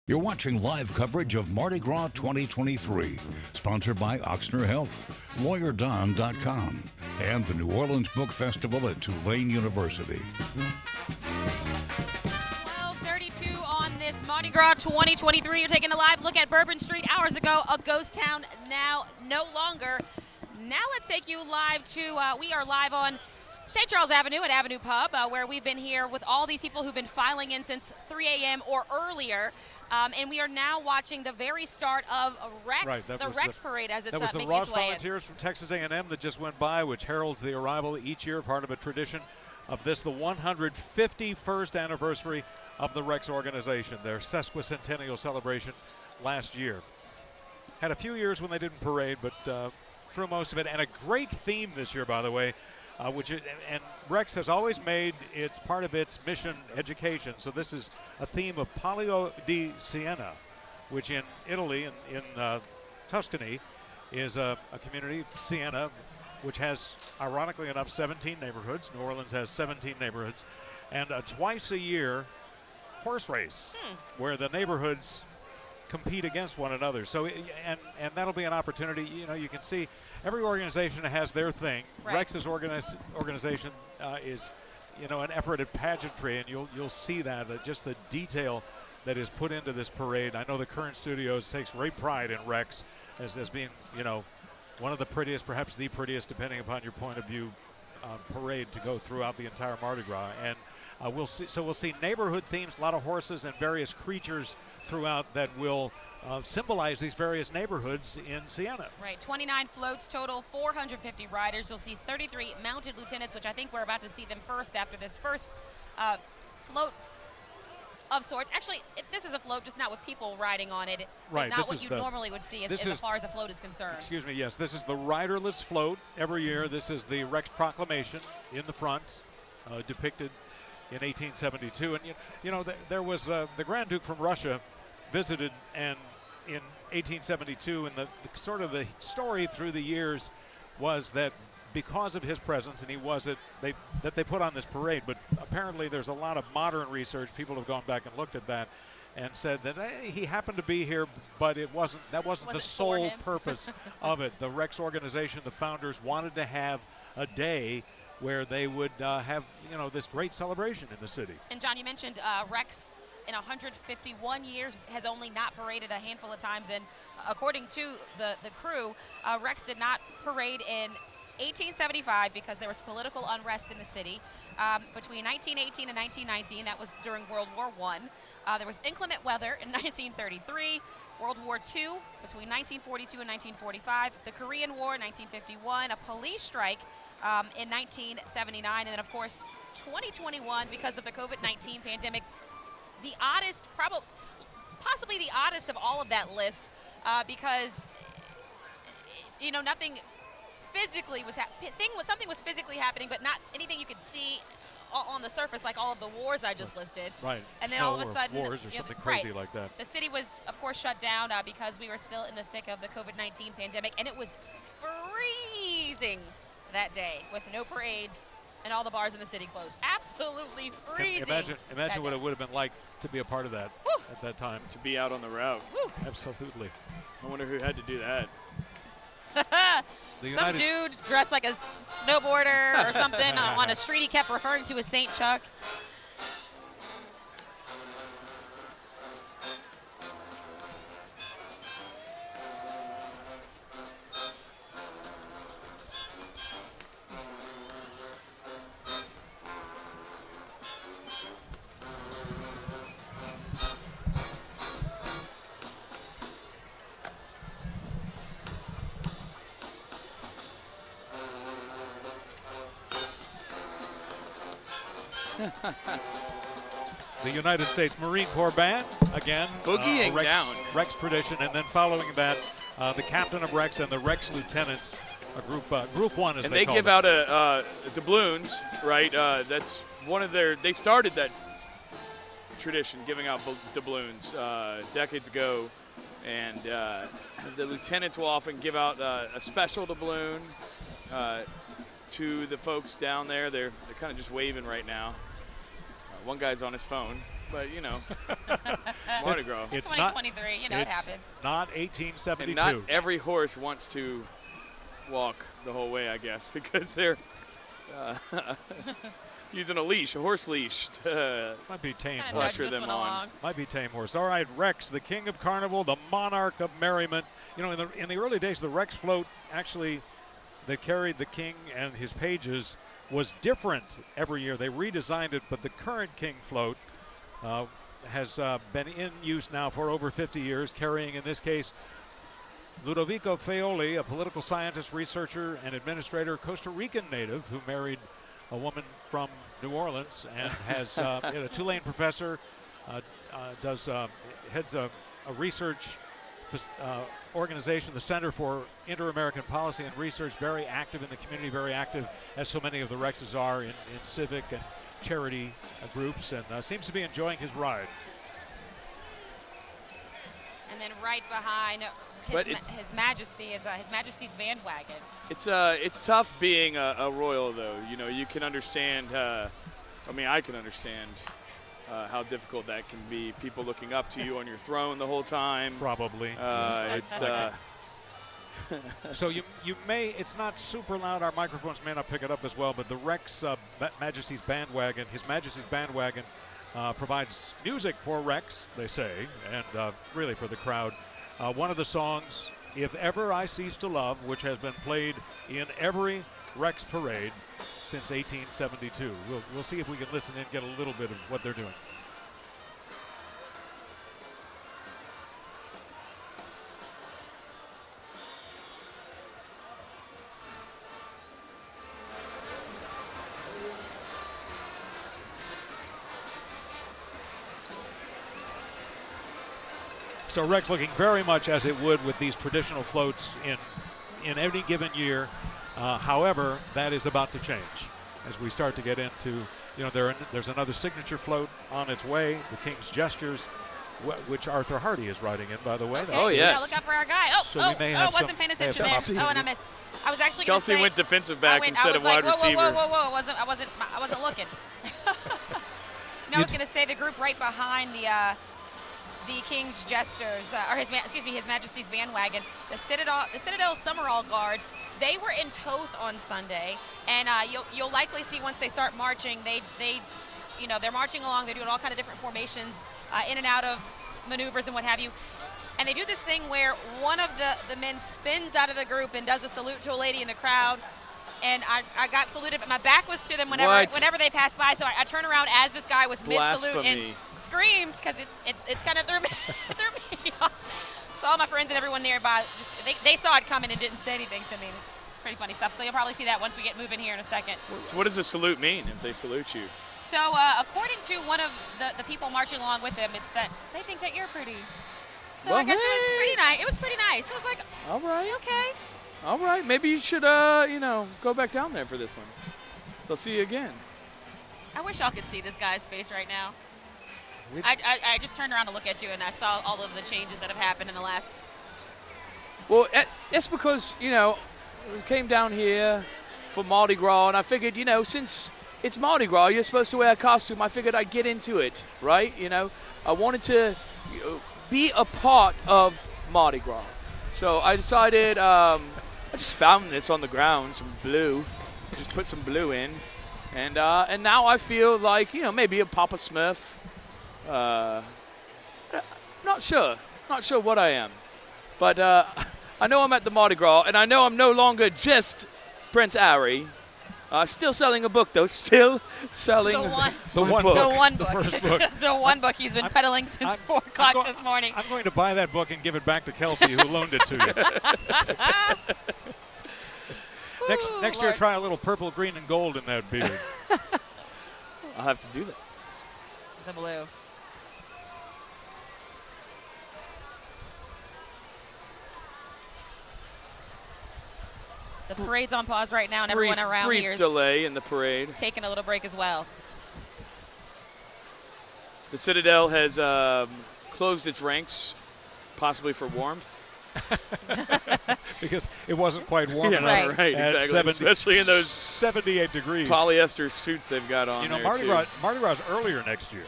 You're watching live coverage of Mardi Gras 2023, sponsored by Oxner Health, LawyerDon.com, and the New Orleans Book Festival at Tulane University. 12:32 on this Mardi Gras 2023. You're taking a live look at Bourbon Street. Hours ago, a ghost town, now no longer. Now let's take you live to, we are live on St. Charles Avenue at Avenue Pub, where we've been here with all these people who've been filing in since 3 a.m. or earlier. And we are now watching the very start of Rex, the Rex Parade as it's that was the making Ross its way Volunteers from Texas A&M that just went by, which heralds the arrival each year, part of a tradition of this, the 151st anniversary of the Rex organization, their sesquicentennial celebration last year. Had a few years when they didn't parade, but through most of it, and a great theme this year, by the way. And Rex has always made it's part of its mission education. So this is a theme of Palio di Siena, which in Italy, in Tuscany, is a community, Siena, which has, ironically enough, 17 neighborhoods. New Orleans has 17 neighborhoods. And a twice-a-year horse race where the neighborhoods compete against one another. So, and that'll be an opportunity. You know, you can see every organization has their thing. Right. Rex's organization is, you know, an effort at pageantry, and you'll see that, just the detail that is put into this parade. I know the Current Studios takes great pride in Rex as being, you know, one of the prettiest, perhaps the prettiest, depending upon your point of view, parade to go throughout the entire Mardi Gras. And we'll see neighborhood themes, a lot of horses and various creatures throughout that will symbolize these various neighborhoods in Siena. Right, 29 floats total, 450 riders. You'll see 33 mounted lieutenants, which I think we're about to see them first after this first float of sorts. Actually, this is a float, just not with people riding on it. So right, not what you normally would see as far as a float is concerned. Excuse me, yes, this is the riderless float every year. This is the Rex Proclamation in the front, depicted in 1872. And, you know, there was the Grand Duke from Russia visited, and in 1872, and the sort of the story through the years was that because of his presence, and he was that they put on this parade. But apparently there's a lot of modern research. People have gone back and looked at that and said that he happened to be here, but that wasn't the sole purpose of it. The Rex organization, the founders, wanted to have a day where they would have, you know, this great celebration in the city. And John, you mentioned Rex in 151 years has only not paraded a handful of times, and according to the crew, Rex did not parade in 1875 because there was political unrest in the city. Between 1918 and 1919, that was during World War I. There was inclement weather in 1933, World War II between 1942 and 1945, the Korean War in 1951, a police strike in 1979, and then of course 2021 because of the COVID-19 pandemic. The oddest, possibly the oddest of all of that list, because, you know, nothing physically was something was physically happening, but not anything you could see on the surface, like all of the wars I just listed. Right. And then all of a sudden, wars or something crazy like that. The city was, of course, shut down because we were still in the thick of the COVID-19 pandemic, and it was freezing that day with no parades and all the bars in the city closed. Absolutely freezing. Imagine what it would have been like to be a part of that at that time. To be out on the route. Woo. Absolutely. I wonder who had to do that. Some dude dressed like a snowboarder or something on a street he kept referring to as St. Chuck. The United States Marine Corps Band, again. Boogieing down. Rex tradition, and then following that, the captain of Rex and the Rex lieutenants, group one, as and they call give it. out doubloons, right? That's one of they started that tradition, giving out doubloons decades ago. And the lieutenants will often give out a special doubloon to the folks down there. They're kind of just waving right now. One guy's on his phone. but you know, it's Mardi Gras. It's 2023, you know it happens. Not 1872. And not every horse wants to walk the whole way, I guess, because they're using a horse leash to might be tame. Usher them on. Might be tame horse. All right, Rex, the king of carnival, the monarch of merriment. You know, in the early days, the Rex float actually that carried the king and his pages was different every year. They redesigned it, but the current king float has been in use now for over 50 years, carrying, in this case, Ludovico Feoli, a political scientist, researcher, and administrator, Costa Rican native who married a woman from New Orleans and has a Tulane professor, heads a research organization, the Center for Inter-American Policy and Research, very active in the community, very active, as so many of the Rexes are, in civic and charity groups, and seems to be enjoying his ride. And then right behind His Majesty's bandwagon. It's tough being a royal, though. You know, you can understand. I can understand how difficult that can be. People looking up to you on your throne the whole time. Probably. It's. So you may. It's not super loud. Our microphones may not pick it up as well. But the Rex Majesty's bandwagon, His Majesty's bandwagon, provides music for Rex, they say, and really for the crowd. One of the songs, If Ever I Cease to Love, which has been played in every Rex parade since 1872. We'll see if we can listen and get a little bit of what they're doing. So Rex looking very much as it would with these traditional floats in any given year. However, that is about to change as we start to get into, you know, there's another signature float on its way, the King's Gestures, which Arthur Hardy is riding in, by the way. Okay. Oh, yes. Yeah, look out for our guy. Wasn't paying attention there. Oh, and I missed. I was actually going to say. Kelsey went defensive back instead of like, wide receiver. Whoa. I wasn't looking. No, I was going to say the group right behind the King's Jesters, His Majesty's bandwagon, the Citadel Summerall Guards. They were in Toth on Sunday, and you'll likely see once they start marching, they're marching along. They're doing all kind of different formations, in and out of maneuvers and what have you. And they do this thing where one of the men spins out of the group and does a salute to a lady in the crowd. And I got saluted, but my back was to them whenever they passed by. So I turned around as this guy was mid-salute and screamed because it kind of threw me off. So all my friends and everyone nearby, they saw it coming and didn't say anything to me. It's pretty funny stuff. So you'll probably see that once we get moving here in a second. So what does a salute mean if they salute you? So according to one of the people marching along with them, it's that they think that you're pretty. So I guess it was pretty nice. It was pretty nice. I was like, all right, okay. All right, maybe you should, go back down there for this one. They'll see you again. I wish y'all could see this guy's face right now. I just turned around to look at you, and I saw all of the changes that have happened in the last. Well, that's because, we came down here for Mardi Gras, and I figured, since it's Mardi Gras, you're supposed to wear a costume. I figured I'd get into it, right? I wanted to be a part of Mardi Gras. So I decided, I just found this on the ground, some blue. Just put some blue in. And now I feel like, maybe a Papa Smurf. Not sure what I am. But I know I'm at the Mardi Gras, and I know I'm no longer just Prince Harry. Still selling a book, though. Still selling the one book. The first book. The one book he's been peddling since 4 o'clock this morning. I'm going to buy that book and give it back to Kelsey, who loaned it to you. Next year, try a little purple, green, and gold in that beard. I'll have to do that. The blue. The parade's on pause right now, and everyone around here is delay in the parade. Taking a little break as well. The Citadel has closed its ranks, possibly for warmth. Because it wasn't quite warm enough. Right, exactly. Especially in those 78 degrees polyester suits they've got on. Mardi Gras earlier next year.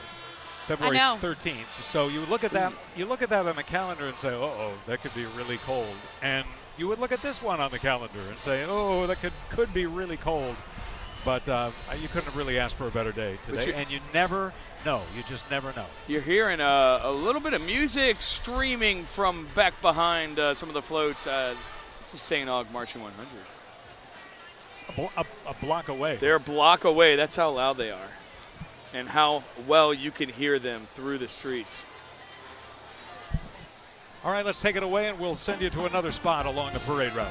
February I know. 13th. So you would look at that. You look at that on the calendar and say, "Uh-oh, that could be really cold." And you would look at this one on the calendar and say, "Oh, that could be really cold." But you couldn't have really asked for a better day today. And you never know. You just never know. You're hearing a little bit of music streaming from back behind some of the floats. It's the St. Aug Marching 100. A block away. They're a block away. That's how loud they are. And how well you can hear them through the streets. All right, let's take it away, and we'll send you to another spot along the parade routes.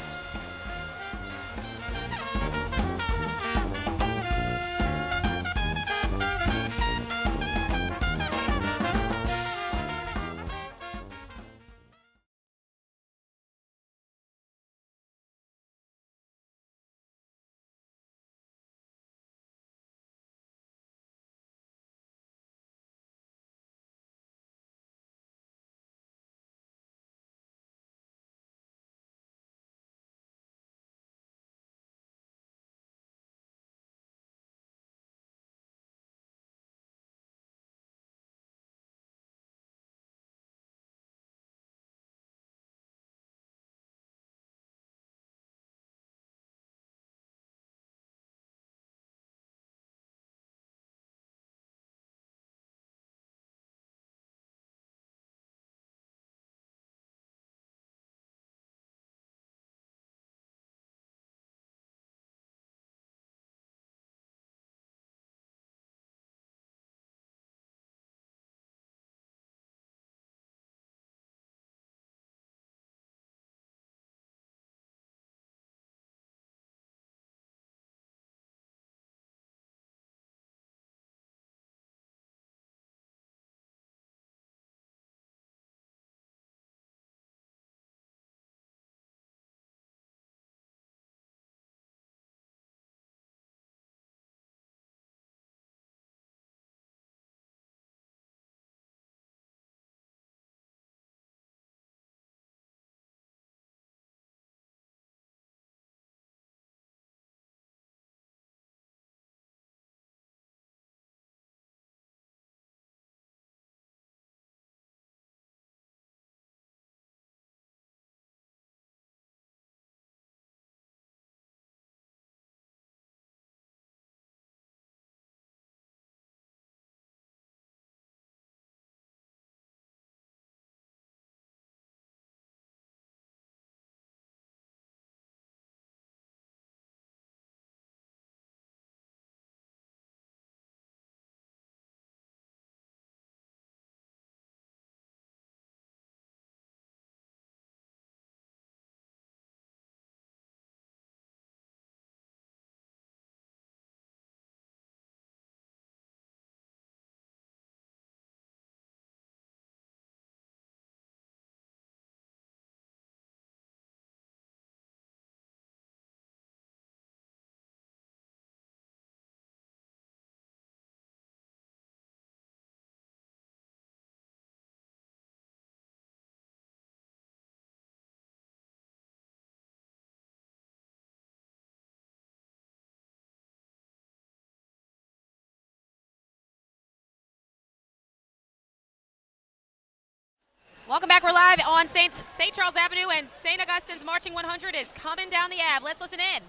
Welcome back. We're live on St. Charles Avenue, and St. Augustine's Marching 100 is coming down the Ave. Let's listen in.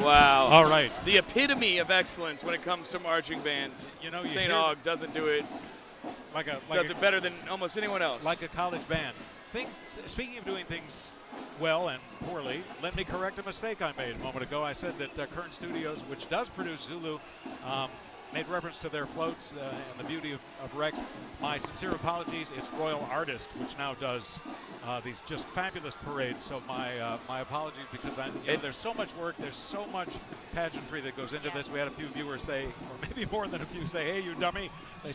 Wow. All right. The epitome of excellence when it comes to marching bands. You know, St. Aug doesn't do it does it better than almost anyone else. Like a college band. Speaking of doing things well and poorly, let me correct a mistake I made a moment ago. I said that Kern Studios, which does produce Zulu, made reference to their floats and the beauty of Rex. My sincere apologies. It's Royal Artist, which now does these just fabulous parades. So my apologies, because there's so much work, there's so much pageantry that goes into this. We had a few viewers say, or maybe more than a few, say, "Hey, you dummy!" They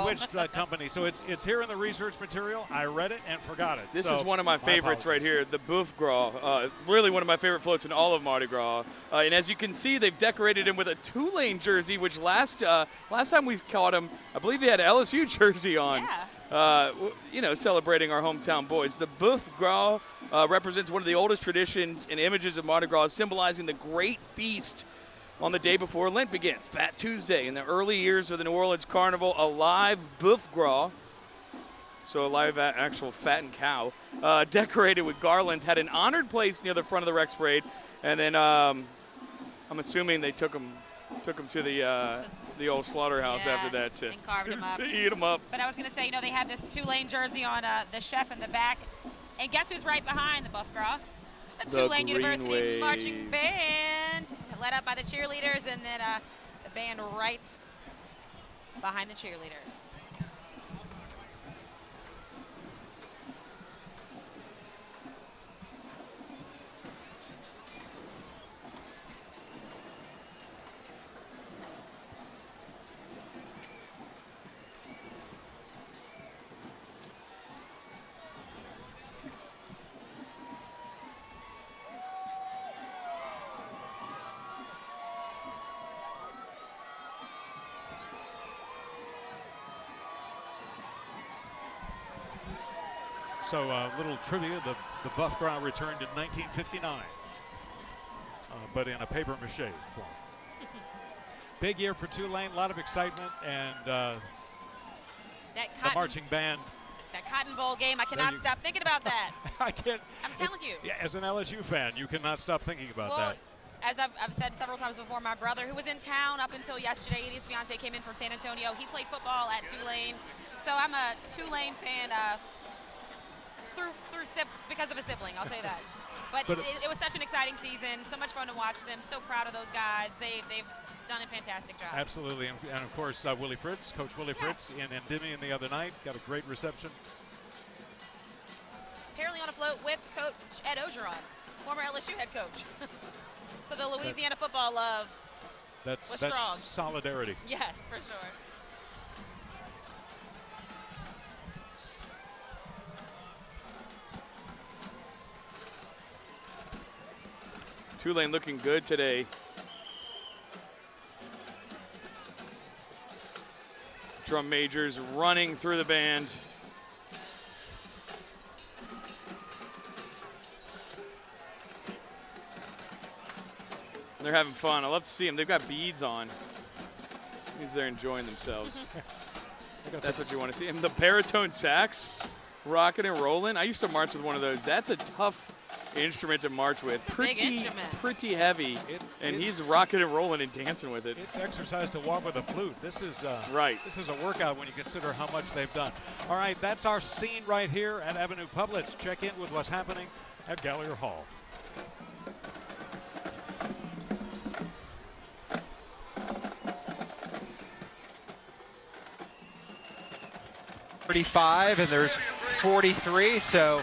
switched company. So it's here in the research material. I read it and forgot it. This is one of my favorites right here, the Boeuf Gras. Really one of my favorite floats in all of Mardi Gras. And as you can see, they've decorated him with a Tulane jersey, which last time we caught him, I believe he had an LSU jersey on. Yeah. Celebrating our hometown boys. The Boeuf Gras represents one of the oldest traditions and images of Mardi Gras, symbolizing the great feast on the day before Lent begins, Fat Tuesday. In the early years of the New Orleans Carnival, a live Boeuf Gras, so a live actual fattened cow, decorated with garlands, had an honored place near the front of the Rex Parade, and then I'm assuming they took him to the old slaughterhouse after that to eat him up. But I was going to say, they had this Tulane jersey on the chef in the back, and guess who's right behind the Boeuf Gras? The Tulane University Marching Band, led up by the cheerleaders, and then the band right behind the cheerleaders. So a little trivia, the Boeuf Gras returned in 1959, but in a papier-mâché form. Big year for Tulane, a lot of excitement, and the marching band. That Cotton Bowl game, I cannot stop thinking about that. I can't. I'm telling you. Yeah, as an LSU fan, you cannot stop thinking about that. As I've said several times before, my brother, who was in town up until yesterday, his fiance came in from San Antonio. He played football at Tulane, so I'm a Tulane fan because of a sibling, I'll say that. But it was such an exciting season, so much fun to watch them. So proud of those guys. They've done a fantastic job. Absolutely, and of course Willie Fritz, Coach Willie Fritz in Endymion the other night, got a great reception. Apparently on a float with Coach Ed Ogeron, former LSU head coach. So the Louisiana football love was strong. That's solidarity. Yes, for sure. Tulane looking good today. Drum majors running through the band. They're having fun. I love to see them. They've got beads on. Means they're enjoying themselves. That's what you want to see. And the baritone sax, rocking and rolling. I used to march with one of those. That's a tough instrument to march with. Pretty heavy. And he's rocking and rolling and dancing with it. It's exercise to walk with a flute. This is right. This is a workout when you consider how much they've done. All right, that's our scene right here at Avenue Pub. Let's check in with what's happening at Gallier Hall. And there's 43, so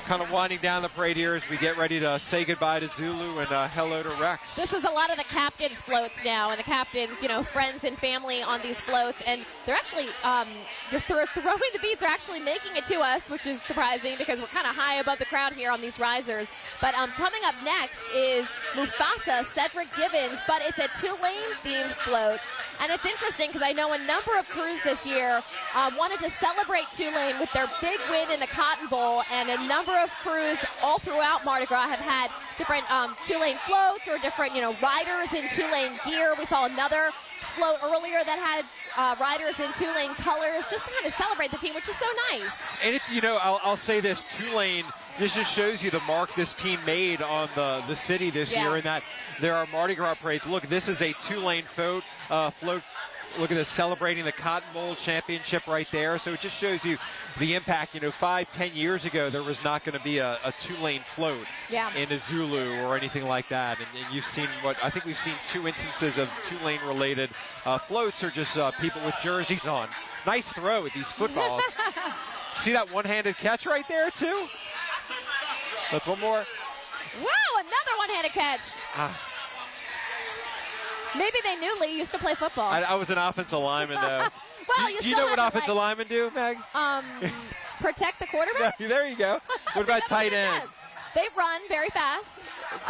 kind of winding down the parade here as we get ready to say goodbye to Zulu and hello to Rex. This is a lot of the captains' floats now, and the captains, friends and family on these floats, and they're actually, throwing the beads are actually making it to us, which is surprising because we're kind of high above the crowd here on these risers. But coming up next is Mufasa, Cedric Gibbons, but it's a Tulane-themed float. And it's interesting because I know a number of crews this year wanted to celebrate Tulane with their big win in the Cotton Bowl, and a number of crews all throughout Mardi Gras have had different Tulane floats or different, riders in Tulane gear. We saw another float earlier that had riders in Tulane colors just to kind of celebrate the team, which is so nice. And it's, I'll say this, Tulane, this just shows you the mark this team made on the city this year, in that there are Mardi Gras parades. Look, this is a Tulane float look at this, celebrating the Cotton Bowl championship right there. So it just shows you the impact. 5-10 years ago, there was not going to be a two-lane float in a Zulu or anything like that. And you've seen I think we've seen 2 instances of two-lane related floats, or just people with jerseys on. Nice throw with these footballs. See that one-handed catch right there, too? That's one more. Wow, another one-handed catch. Maybe they knew Lee used to play football. I was an offensive lineman, though. Well, do you know what offensive linemen do, Meg? Protect the quarterback? No, there you go. What about tight end? Yes. They run very fast.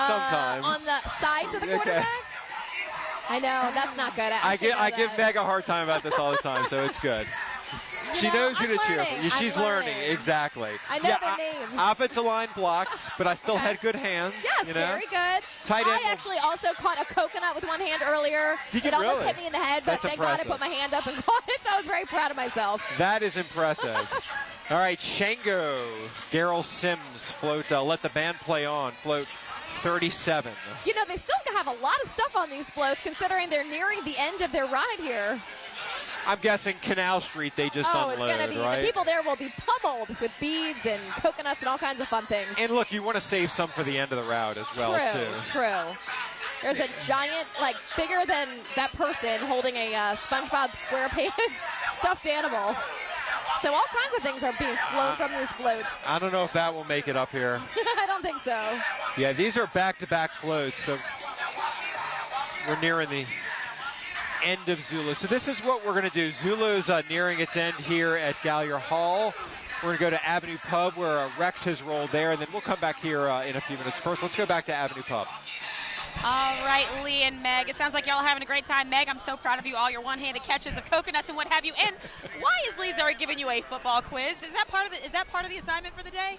Sometimes. On the sides of the quarterback? I know, that's not good. I give Meg a hard time about this all the time, so it's good. She knows who to cheer for. She's learning, exactly. I know their names. Offensive line blocks, but I still had good hands. Yes, very good. Tight end. I actually also caught a coconut with one hand earlier. Did you it almost really? hit me in the head, but That's thank God I impressive. put my hand up and caught it, so I was very proud of myself. That is impressive. All right, Shango. Daryl Sims float. Let the band play on. Float 37. They still have a lot of stuff on these floats, considering they're nearing the end of their ride here. I'm guessing Canal Street they just it's unload, going to be, right? the people there will be pummeled with beads and coconuts and all kinds of fun things. And look, you want to save some for the end of the route as well, too. True. There's a giant, bigger than that person holding a SpongeBob SquarePants stuffed animal. So all kinds of things are being flown from these floats. I don't know if that will make it up here. I don't think so. Yeah, these are back-to-back floats, so we're nearing the end of Zulu. So this is what we're going to do. Zulu's nearing its end here at Gallier Hall. We're going to go to Avenue Pub where Rex has rolled there, and then we'll come back here in a few minutes. First, let's go back to Avenue Pub. All right, Lee and Meg, it sounds like y'all are having a great time. Meg, I'm so proud of you, all your one-handed catches of coconuts and what have you. And why is Lee Zari giving you a football quiz? Is that part of the assignment for the day?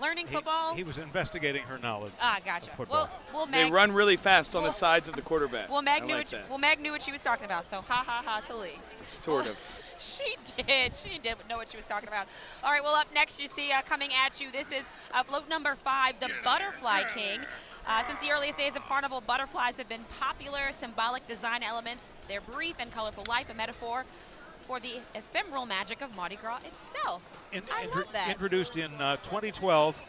Learning football? He was investigating her knowledge. Gotcha. Football. Well, Meg, They run really fast on the sides of the quarterback. Well, Meg I knew like that. Meg knew what she was talking about. So ha to Lee. Sort of. She did. She did know what she was talking about. All right, well, up next you see coming at you, this is float number 5, the Butterfly King. Since the earliest days of Carnival, butterflies have been popular symbolic design elements. Their brief and colorful life, a metaphor for the ephemeral magic of Mardi Gras itself. I love that. Introduced in 2012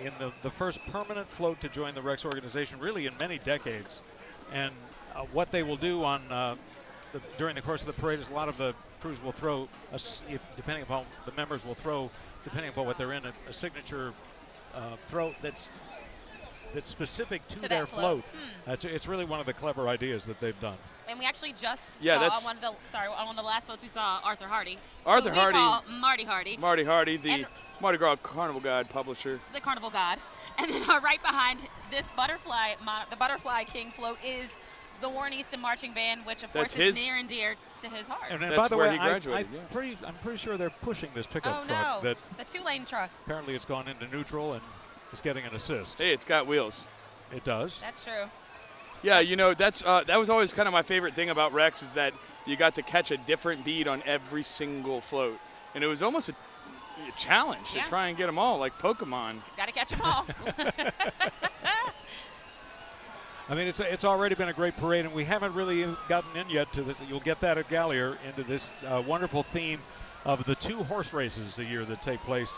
in the first permanent float to join the Rex organization, really in many decades. And what they will do on during the course of the parade is a lot of the crews will throw, depending upon the members will throw, depending upon what they're in, a signature throw that's specific to their float. It's really one of the clever ideas that they've done. And we actually just saw on one of the last floats we saw Arthur Hardy. Arthur Hardy. Marty Hardy. Marty Hardy, the Mardi Gras Carnival Guide publisher. The Carnival God. And then right behind this butterfly, the Butterfly King float is the Warren Easton Marching Band, which of course is near and dear to his heart. And by the way, I'm pretty sure they're pushing this pickup truck. The 2-lane truck. Apparently it's gone into neutral and it's getting an assist. Hey, it's got wheels. It does. That's true. Yeah, that's that was always kind of my favorite thing about Rex is that you got to catch a different bead on every single float. And it was almost a challenge to try and get them all, like Pokemon. Got to catch them all. I mean, it's already been a great parade, and we haven't really gotten in yet to this. You'll get that at Gallier, into this wonderful theme of the 2 horse races a year that take place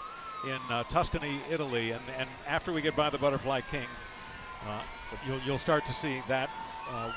in Tuscany, Italy. And after we get by the Butterfly King, you'll start to see that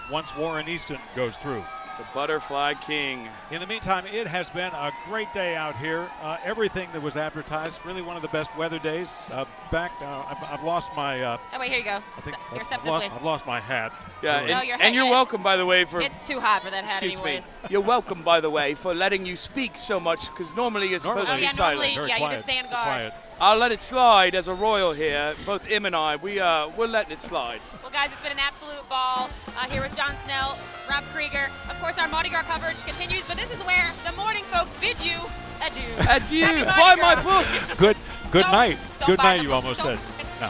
once Warren Easton goes through. The Butterfly King. In the meantime, it has been a great day out here. Everything that was advertised, really one of the best weather days. I've lost my... oh, wait, here you go. I've lost my hat. Yeah, and you're welcome, by the way, for... It's too hot for that hat Excuse anyways. me. You're welcome, by the way, for letting you speak so much, because normally you're supposed to be silent. Normally, you just stay on guard. Quiet. I'll let it slide as a royal here. Both Im and I, we're letting it slide. Well, guys, it's been an absolute ball here with John Snell, Rob Krieger. Of course, our Mardi Gras coverage continues, but this is where the morning folks bid you adieu. Adieu. Buy my book. Good night. Good night, you almost said. No.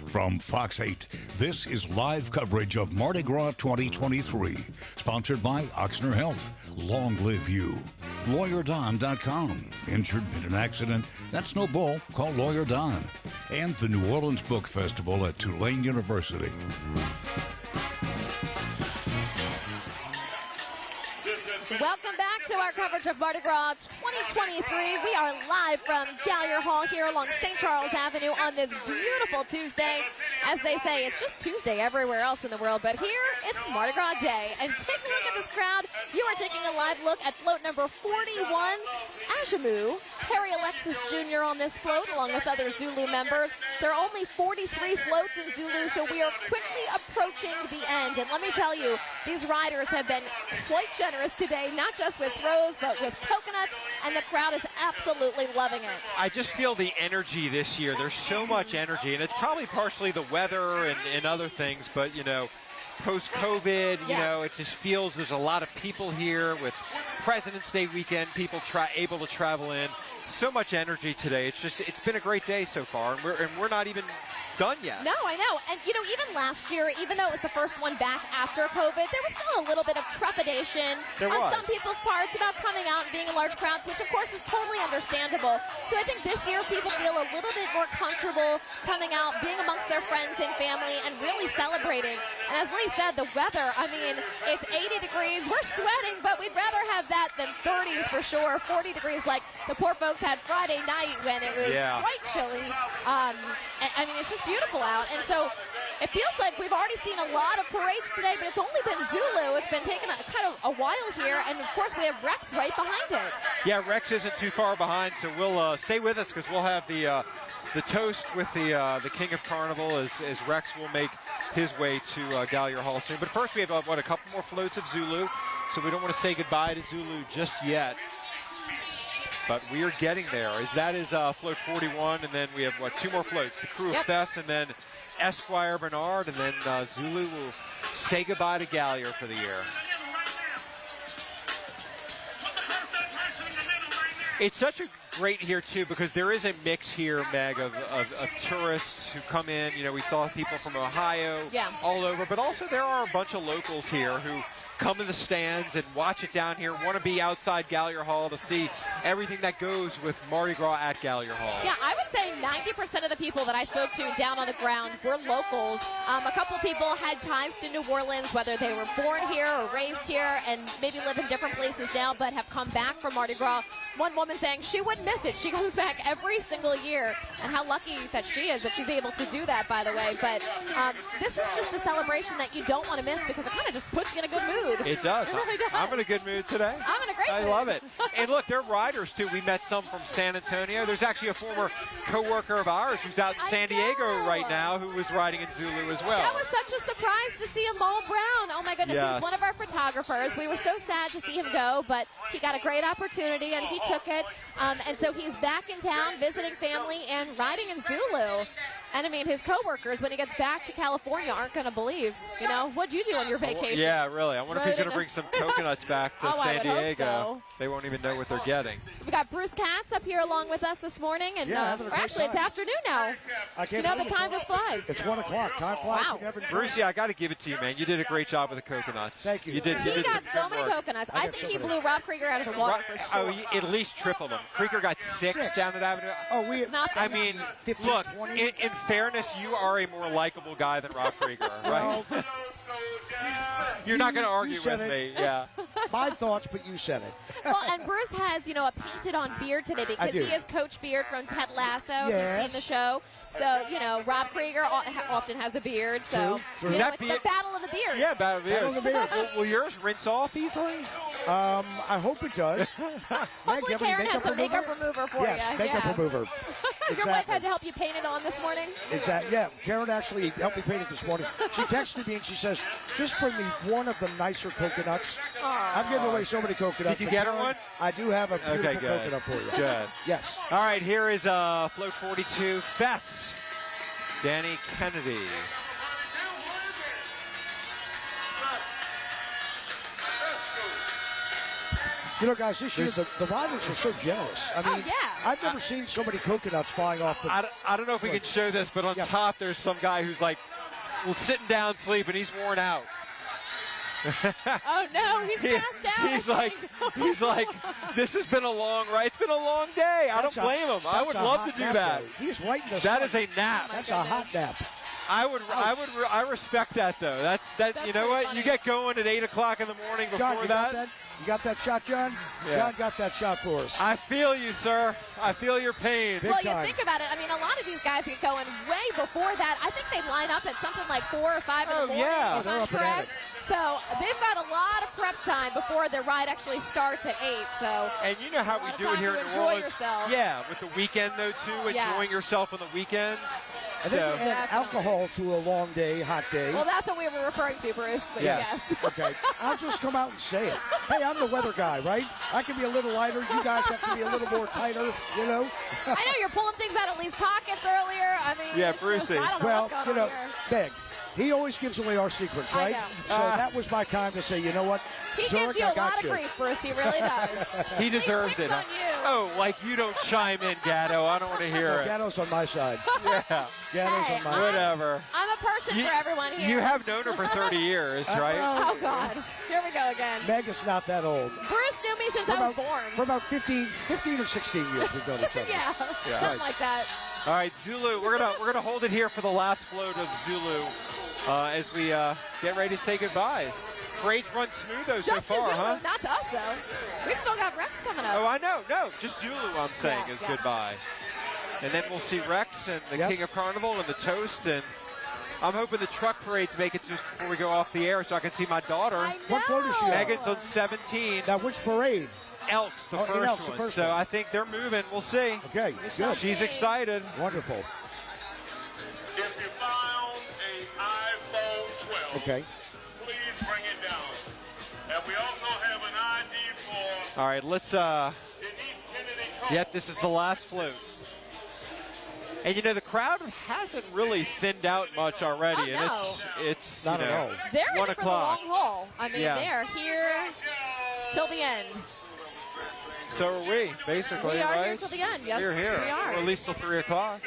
From Fox 8, this is live coverage of Mardi Gras 2023, sponsored by Oxner Health. Long live you. LawyerDon.com. Injured in an accident? That's no bull. Call Lawyer Don. And the New Orleans Book Festival at Tulane University. Welcome back to our coverage of Mardi Gras 2023. We are live from Gallier Hall here along St. Charles Avenue on this beautiful Tuesday. As they say, it's just Tuesday everywhere else in the world, but here it's Mardi Gras Day. And take a look at this crowd. You are taking a live look at float number 41, Ashamu, Harry Alexis Jr. on this float, along with other Zulu members. There are only 43 floats in Zulu, so we are quickly approaching the end. And let me tell you, these riders have been quite generous today, not just with throws, but with coconuts, and the crowd is absolutely loving it. I just feel the energy this year. There's so much energy, and it's probably partially the weather and other things, but, you know, post-COVID, you know, it just feels there's a lot of people here with President's Day weekend, people able to travel in. So much energy today. It's been a great day so far, and we're not even done yet. No, I know. And, you know, even last year, even though it was the first one back after COVID, there was still a little bit of trepidation on some people's parts about coming out and being in large crowds, which, of course, is totally understandable. So I think this year people feel a little bit more comfortable coming out, being amongst their friends and family, and really celebrating. And as Lee said, the weather, I mean, it's 80 degrees. We're sweating, but we'd rather have that than 30s for sure, 40 degrees like the poor folks had Friday night when it was quite chilly. I mean, it's just beautiful out. And so it feels like we've already seen a lot of parades today, but it's only been Zulu. It's been taking kind of a while here. And, of course, we have Rex right behind it. Yeah, Rex isn't too far behind, so we'll stay with us because we'll have the toast with the King of Carnival as Rex will make his way to Gallier Hall soon. But first we have, a couple more floats of Zulu, so we don't want to say goodbye to Zulu just yet. But we are getting there. That is float 41, and then we have, two more floats. The Crew of Fest, and then Esquire Bernard, and then Zulu will say goodbye to Gallier for the year. It's such a great here, too, because there is a mix here, Meg, of tourists who come in. You know, we saw people from Ohio all over, but also there are a bunch of locals here who come in the stands and watch it down here, want to be outside Gallier Hall to see everything that goes with Mardi Gras at Gallier Hall. Yeah, I would say 90% of the people that I spoke to down on the ground were locals. A couple people had ties to New Orleans, whether they were born here or raised here and maybe live in different places now, but have come back from Mardi Gras. One woman saying she wouldn't miss it. She comes back every single year, and how lucky that she is that she's able to do that, by the way. But this is just a celebration that you don't want to miss because it kind of just puts you in a good mood. It does. It really does. I'm in a good mood today. I'm in a great mood. I love it. And look, they're riders, too. We met some from San Antonio. There's actually a former co-worker of ours who's out in San Diego right now who was riding in Zulu as well. That was such a surprise to see Amal Brown. Oh, my goodness. Yes. He was one of our photographers. We were so sad to see him go, but he got a great opportunity, and he took it. And so he's back in town visiting family and riding in Zulu. And, I mean, his coworkers, when he gets back to California, aren't going to believe, you know, what'd you do on your vacation? Yeah, really. I wonder if he's going to bring some coconuts back to San Diego. Hope so. They won't even know what they're getting. We've got Bruce Katz up here along with us this morning. And or actually, it's afternoon now. You know, the time just flies. It's 1 o'clock. Time flies. Wow. Brucey, I got to give it to you, man. You did a great job with the coconuts. Thank you. You did He got some so good many work. coconuts. I think he blew Rob Krieger out of the water for sure. Oh, he at least tripled them. Krieger got six down at Avenue. Oh, I mean, 15, look, 20. in fairness, you are a more likable guy than Rob Krieger, right? You're not going to argue with me. Yeah. My thoughts, but you said it. Well, and Bruce has, you know, a painted-on beard today because he is Coach Beard from Ted Lasso. Yes. You've seen the show. So, you know, Rob Krieger often has a beard. So, True. you know, That it's beard- the battle of the beards. Yeah, battle of the Battle of the beards. beards. Will yours rinse off easily? I hope it does. Hopefully Karen has some makeup remover for Yes, you. makeup remover. Your wife had to help you paint it on this morning? Yeah, Karen actually helped me paint it this morning. She texted me and she says, just bring me one of the nicer coconuts. I'm giving away so many coconuts. Did you but get her Karen, one? I do have a beautiful Okay, good. coconut for you. Good. Yes. All right, here is Float 42 Fest. Danny Kennedy. You know, guys, this year the riders are so generous. I mean, I've never seen so many coconuts flying off the. I don't know if we can show this, but on top there's some guy who's like sitting down sleeping. He's worn out. Oh no, he's passed out. He's like, this has been a long ride. It's been a long day. I don't blame him. I would love to do that. He's right in the That is a nap. That's a hot nap. I respect that though. That's you know what? funny. You get going at 8 o'clock in the morning before John, that. You got that shot, John? Yeah. John got that shot for us. I feel you, sir. I feel your pain. Well, you think about it. I mean, a lot of these guys get going way before that. I think they line up at something like 4 or 5 in the morning. yeah. If They're I'm up and at correct. So they've got a lot of prep time before the ride actually starts at 8. So And you know how we do it here in New enjoy Orleans. yourself. Yeah, with the weekend though too, enjoying yourself on the weekend. And then you add alcohol to a long day, hot day. Well, that's what we were referring to, Bruce. But yes. Okay. I'll just come out and say it. Hey, I'm the weather guy, right? I can be a little lighter. You guys have to be a little more tighter, you know? I know you're pulling things out of Lee's pockets earlier. I mean, Yeah, it's Brucey. just, I don't know Well, what's going you know, on here. Meg, he always gives away our secrets, right? I know. So that was my time to say, you know what? He Zurich, gives you I a got lot of grief, Bruce. He really does. He deserves it. on you. Oh, like you don't chime in, Gatto. I don't want to hear No, it. Gatto's on my side. Yeah. Gatto's Hey, on my side. Whatever. I'm a person for everyone here. You have known her for 30 years, right? Oh, God. Here we go again. Meg is not that old. Bruce knew me since I was born. For about 15 or 16 years we've known each other. Yeah, Yeah. something like that. All right, Zulu. We're gonna hold it here for the last float of Zulu as we get ready to say goodbye. Parade's run smooth though so Just to far, Zulu, huh? not to us, though. We've still got Rex coming up. Oh, I know. No, just Zulu. I'm saying Yes, is yes. goodbye, and then we'll see Rex and the King of Carnival and the toast, and I'm hoping the truck parades make it just before we go off the air, so I can see my daughter. What float is she on? Megan's on 17. Now, which parade? Elks, the Oh, first Elks, the one. first So one. I think they're moving. We'll see. Okay, good. She's excited. Wonderful. If you found an iPhone 12, Okay. please bring it down. And we also have an ID for All right, let's. Denise Kennedy Cole. Yep, this is the last float. And you know the crowd hasn't really thinned out much already, Oh, and no. it's Not you at know, all. They're 1 in for the o'clock. long haul. I mean, Yeah. they're here till the end. So are we, basically, We are right? here till the end. Yes, We're here. we are. Or at least till 3 o'clock.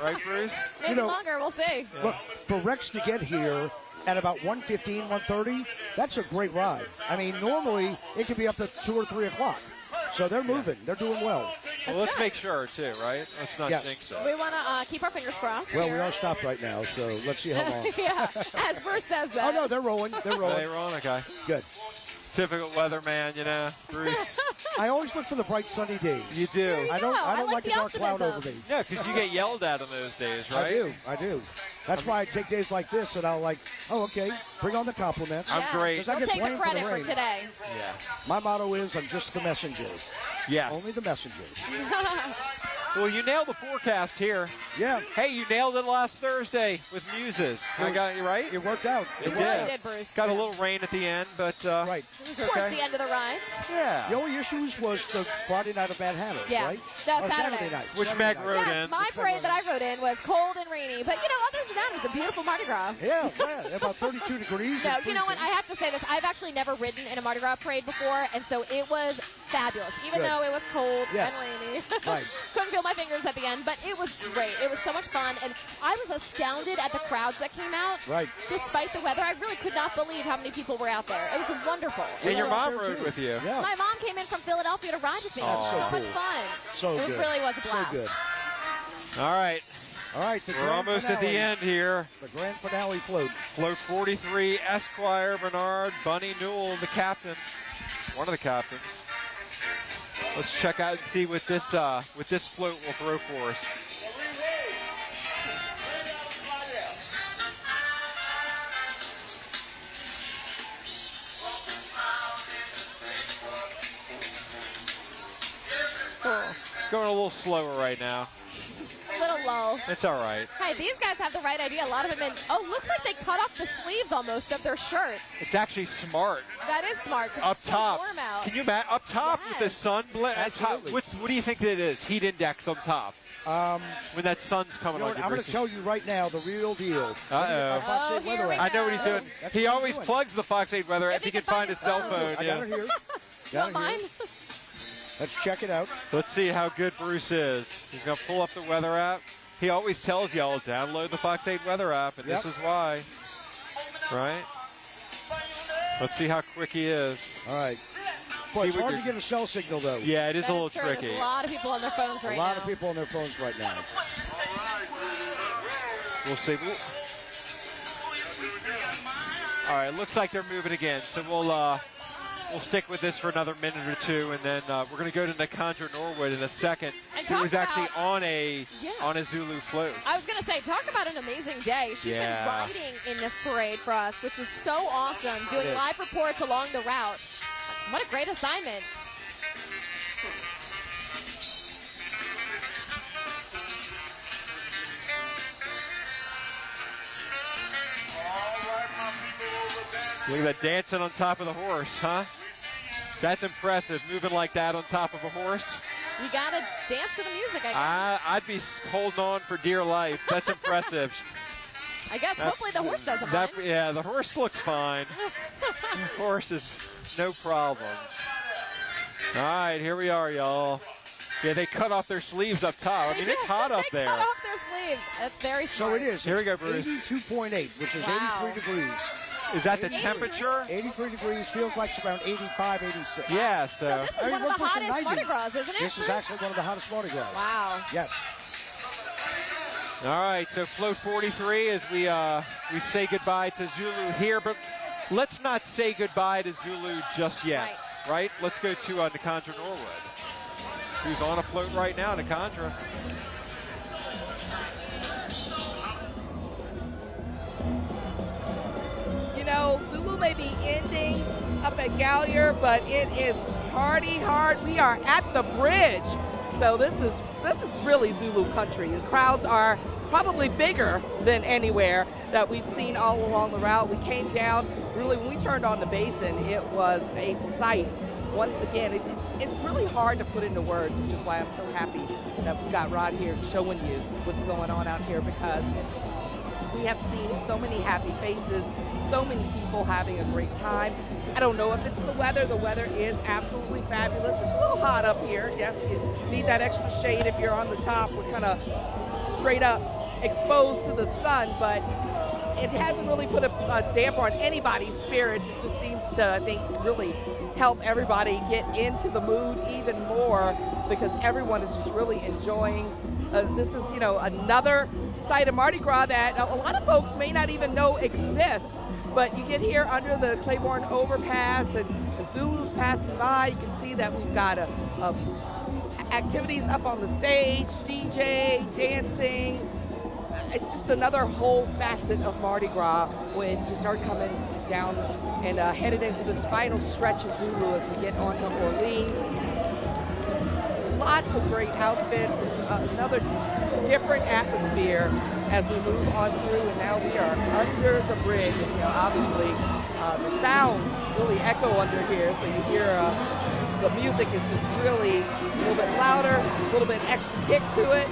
Right, Bruce? Maybe You know- longer. We'll see. Look, for Rex to get here at about 1:15, 1:30, that's a great ride. I mean, normally it could be up to 2 or 3 o'clock. So they're moving. They're doing well. Well, let's make sure, too, right? Let's not Yeah. jinx it. We want to keep our fingers crossed. Well, we here. are stopped right now, so let's see how long. Yeah, as Bruce says that. Oh, no, they're rolling. They're Are rolling. they rolling? Okay. Good. Typical weatherman, you know, Bruce. I always look for the bright sunny days. You do. I don't I like like a the dark cloud over optimism. me. Yeah, because you get yelled at on those days, right? I do. That's why I take days like this and I'll like, oh, okay, bring on the compliments. I'm great. 'Cause I We'll get take the blamed credit for for the rain. today. Yeah. My motto is I'm just the messenger. Yes. Only the messenger. Well, you nailed the forecast here. Yeah. Hey, you nailed it last Thursday with Muses. I got you right? It worked out. It Really did. did, Bruce. Got a little rain at the end, but Right. It was towards the end of the ride. yeah. The only issues was the Friday night of Bad Habits, Yeah. right? That's Or Saturday. night. Which Saturday Meg night. wrote Yes, in. my parade that I rode in was cold and rainy. But, you know, other than that, it was a beautiful Mardi Gras. Yeah, about 32 degrees. No, and you know what? freezing. I have to say this. I've actually never ridden in a Mardi Gras parade before, and so it was fabulous. Even Good. though it was cold Yes. and rainy. Right. Couldn't feel my fingers at the end, but it was great. It was so much fun, and I was astounded at the crowds that came out. Right. Despite the weather, I really could not believe how many people were out there. It was wonderful. And your Really mom was. rode with you. Yeah. My mom came in from Philadelphia to ride with me. It was That's so so much cool. fun. So it good. really was a blast. So good. All right. All right, the We're grand almost at finale. the end here. The grand finale float. Float 43, Esquire Bernard, Bunny Newell, the captain. One of the captains. Let's check out and see what this float will throw for us. Going a little slower right now. A little low. It's all right. Hey, these guys have the right idea. A lot of them looks like they cut off the sleeves almost of their shirts. It's actually smart. That is smart. 'Cause Up it's so top. warm out. Can you imagine? Up top with the Yes. sun. Absolutely. What do you think that is? Heat index on top. When that sun's coming You know on what, you. I'm going Bruce. to tell you right now the real deal. Uh-oh. Fox 8 here weather we app. I know what he's doing. That's He what he's always doing. plugs the Fox 8 weather if he can find his cell phone. I yeah. got it here. Got want mine? Let's check it out. Let's see how good Bruce is. He's going to pull up the weather app. He always tells y'all, download the Fox 8 weather app, and this is why. Right? Let's see how quick he is. All right. Boy, it's hard to get a cell signal, though. Yeah, it is a little tricky. There's a lot of people on their phones right now. A lot of people on their phones right now. We'll see. All right, looks like they're moving again, so we'll stick with this for another minute or two, and then we're going to go to Nakandra Norwood in a second, who was actually on a Zulu float. I was going to say, talk about an amazing day. She's been riding in this parade for us, which is so awesome, doing live reports along the route. What a great assignment. Look at that dancing on top of the horse, huh? That's impressive, moving like that on top of a horse. You got to dance to the music, I guess. I'd be holding on for dear life. That's impressive. I guess hopefully the horse doesn't mind. Yeah, the horse looks fine. The horse is no problems. All right, here we are, y'all. Yeah, they cut off their sleeves up top. I mean, it's hot up there. They cut off their sleeves. That's very smart. So it is. Here we go, Bruce. 82.8, which is 83 degrees. Is that the temperature? 83 degrees, feels like it's around 85, 86. Yeah, so. This is one of the hottest Mardi Gras, isn't it? This is actually one of the hottest Mardi Gras. Wow. Yes. All right, so float 43 as we say goodbye to Zulu here, but let's not say goodbye to Zulu just yet, right? Let's go to Nakandra Norwood, who's on a float right now, Nakandra. You know, Zulu may be ending up at Gallier, but it is party hard. We are at the bridge. So this is really Zulu country. The crowds are probably bigger than anywhere that we've seen all along the route. We came down, really, when we turned on the basin, it was a sight. Once again, it's really hard to put into words, which is why I'm so happy that we got Rod here showing you what's going on out here, because we have seen so many happy faces, so many people having a great time. I don't know if it's the weather. The weather is absolutely fabulous. It's a little hot up here. Yes, you need that extra shade if you're on the top. We're kind of straight up exposed to the sun, but it hasn't really put a damper on anybody's spirits. It just seems to, I think, really help everybody get into the mood even more, because everyone is just really enjoying. This is, you know, another site of Mardi Gras that a lot of folks may not even know exists, but you get here under the Claiborne overpass and the Zulus passing by. You can see that we've got activities up on the stage, DJ, dancing. It's just another whole facet of Mardi Gras when you start coming down and headed into this final stretch of Zulu as we get onto Orleans. Lots of great outfits. It's another different atmosphere as we move on through, and now we are under the bridge. And, you know, obviously the sounds really echo under here, so you hear the music is just really a little bit louder, a little bit extra kick to it.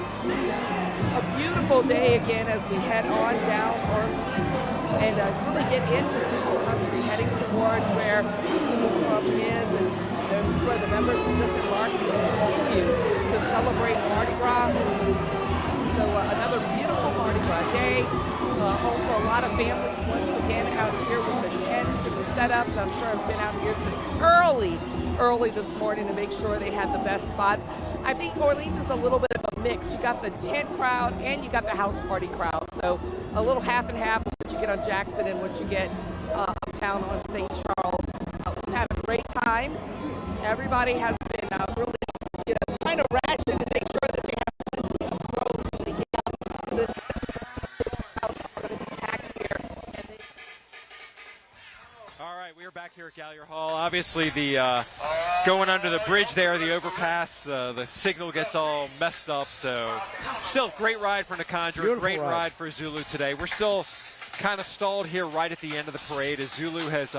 A beautiful day again as we head on down Orleans and really get into Zulu country, heading towards where the Zulu Club is, and where the members will disembark and continue to celebrate Mardi Gras. So another beautiful Mardi Gras day, home for a lot of families once again out here with the tents and the setups. I'm sure I've been out here since early this morning to make sure they had the best spots. I think Orleans is a little bit of a mix. You got the tent crowd and you got the house party crowd. So a little half and half of what you get on Jackson and what you get uptown on St. Charles. We've had a great time. Everybody has been really, you know, kind of ratchet to make sure that they have plenty of throws when they get out to this crowds are going to be packed here. All right, we are back here at Gallier Hall. Obviously, the going under the bridge there, the overpass, the signal gets all messed up. So, still great ride for Nakandra, great ride for Zulu today. We're still kind of stalled here right at the end of the parade as Zulu has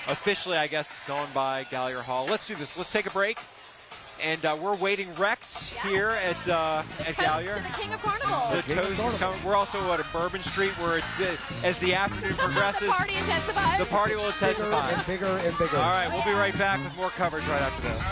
officially, I guess, gone by Gallier Hall. Let's do this. Let's take a break. And we're waiting Rex here at Gallier. The King of Carnival. The toast is coming. We're also at Bourbon Street, where it's as the afternoon progresses, the party intensifies. The party will intensify. Bigger and bigger. All right, we'll be right back with more coverage right after this.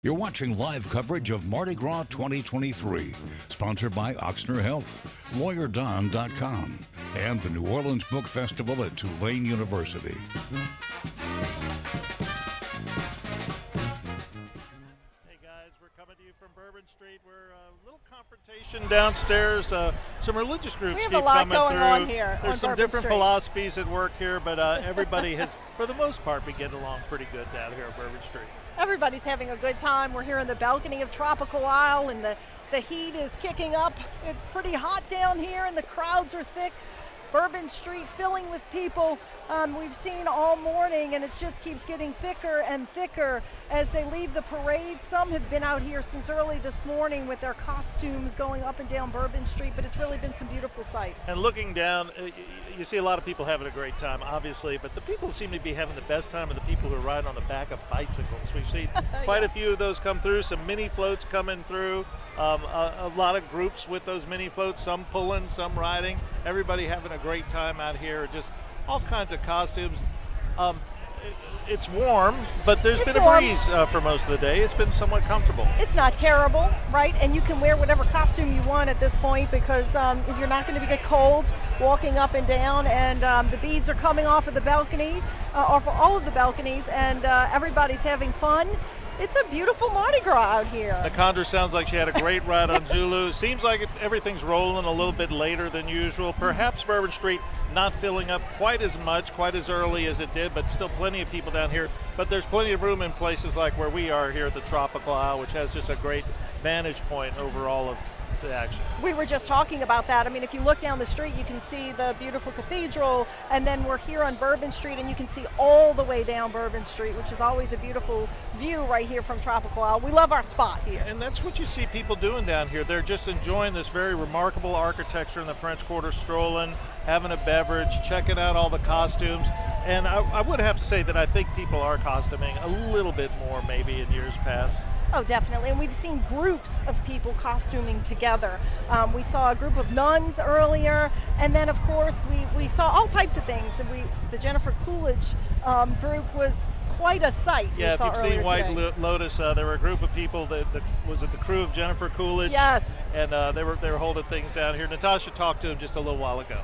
You're watching live coverage of Mardi Gras 2023, sponsored by Oxner Health, LawyerDon.com, and the New Orleans Book Festival at Tulane University. Hey guys, we're coming to you from Bourbon Street. We're a little confrontation downstairs. Some religious groups We have keep a lot coming going through. on here There's on some Bourbon different Street. philosophies at work here, but everybody has, for the most part, been getting along pretty good down here at Bourbon Street. Everybody's having a good time. We're here in the balcony of Tropical Isle, and the heat is kicking up. It's pretty hot down here, and the crowds are thick. Bourbon Street filling with people. We've seen all morning, and it just keeps getting thicker and thicker as they leave the parade. Some have been out here since early this morning with their costumes going up and down Bourbon Street, but it's really been some beautiful sights. And looking down, you see a lot of people having a great time, obviously, but the people who seem to be having the best time are the people who are riding on the back of bicycles. We've seen quite a few of those come through, some mini floats coming through, a lot of groups with those mini floats, some pulling, some riding, everybody having a great time out here, just all kinds of costumes. It's warm, but there's been a breeze for most of the day. It's been somewhat comfortable. It's not terrible, right? And you can wear whatever costume you want at this point because you're not going to get cold walking up and down. And the beads are coming off of the balcony, off of all of the balconies, and everybody's having fun. it's a beautiful Mardi Gras out here. The Condor sounds like she had a great ride on Zulu. Seems like everything's rolling a little bit later than usual. Perhaps Bourbon Street not filling up quite as much, quite as early as it did, but still plenty of people down here. But there's plenty of room in places like where we are here at the Tropical Isle, which has just a great vantage point over all of the action. We were just talking about that. I mean, if you look down the street, you can see the beautiful cathedral, and then we're here on Bourbon Street, and you can see all the way down Bourbon Street, which is always a beautiful view right here from Tropical Isle. We love our spot here. And that's what you see people doing down here. They're just enjoying this very remarkable architecture in the French Quarter, strolling, having a beverage, checking out all the costumes. And I would have to say that I think people are costuming a little bit more maybe in years past. Oh, definitely. And we've seen groups of people costuming together. We saw a group of nuns earlier, and then, of course, we saw all types of things. And the Jennifer Coolidge group was quite a sight. Yeah, if you've seen White Lotus, there were a group of people that was it the crew of Jennifer Coolidge? Yes. And they were holding things down here. Natasha talked to them just a little while ago.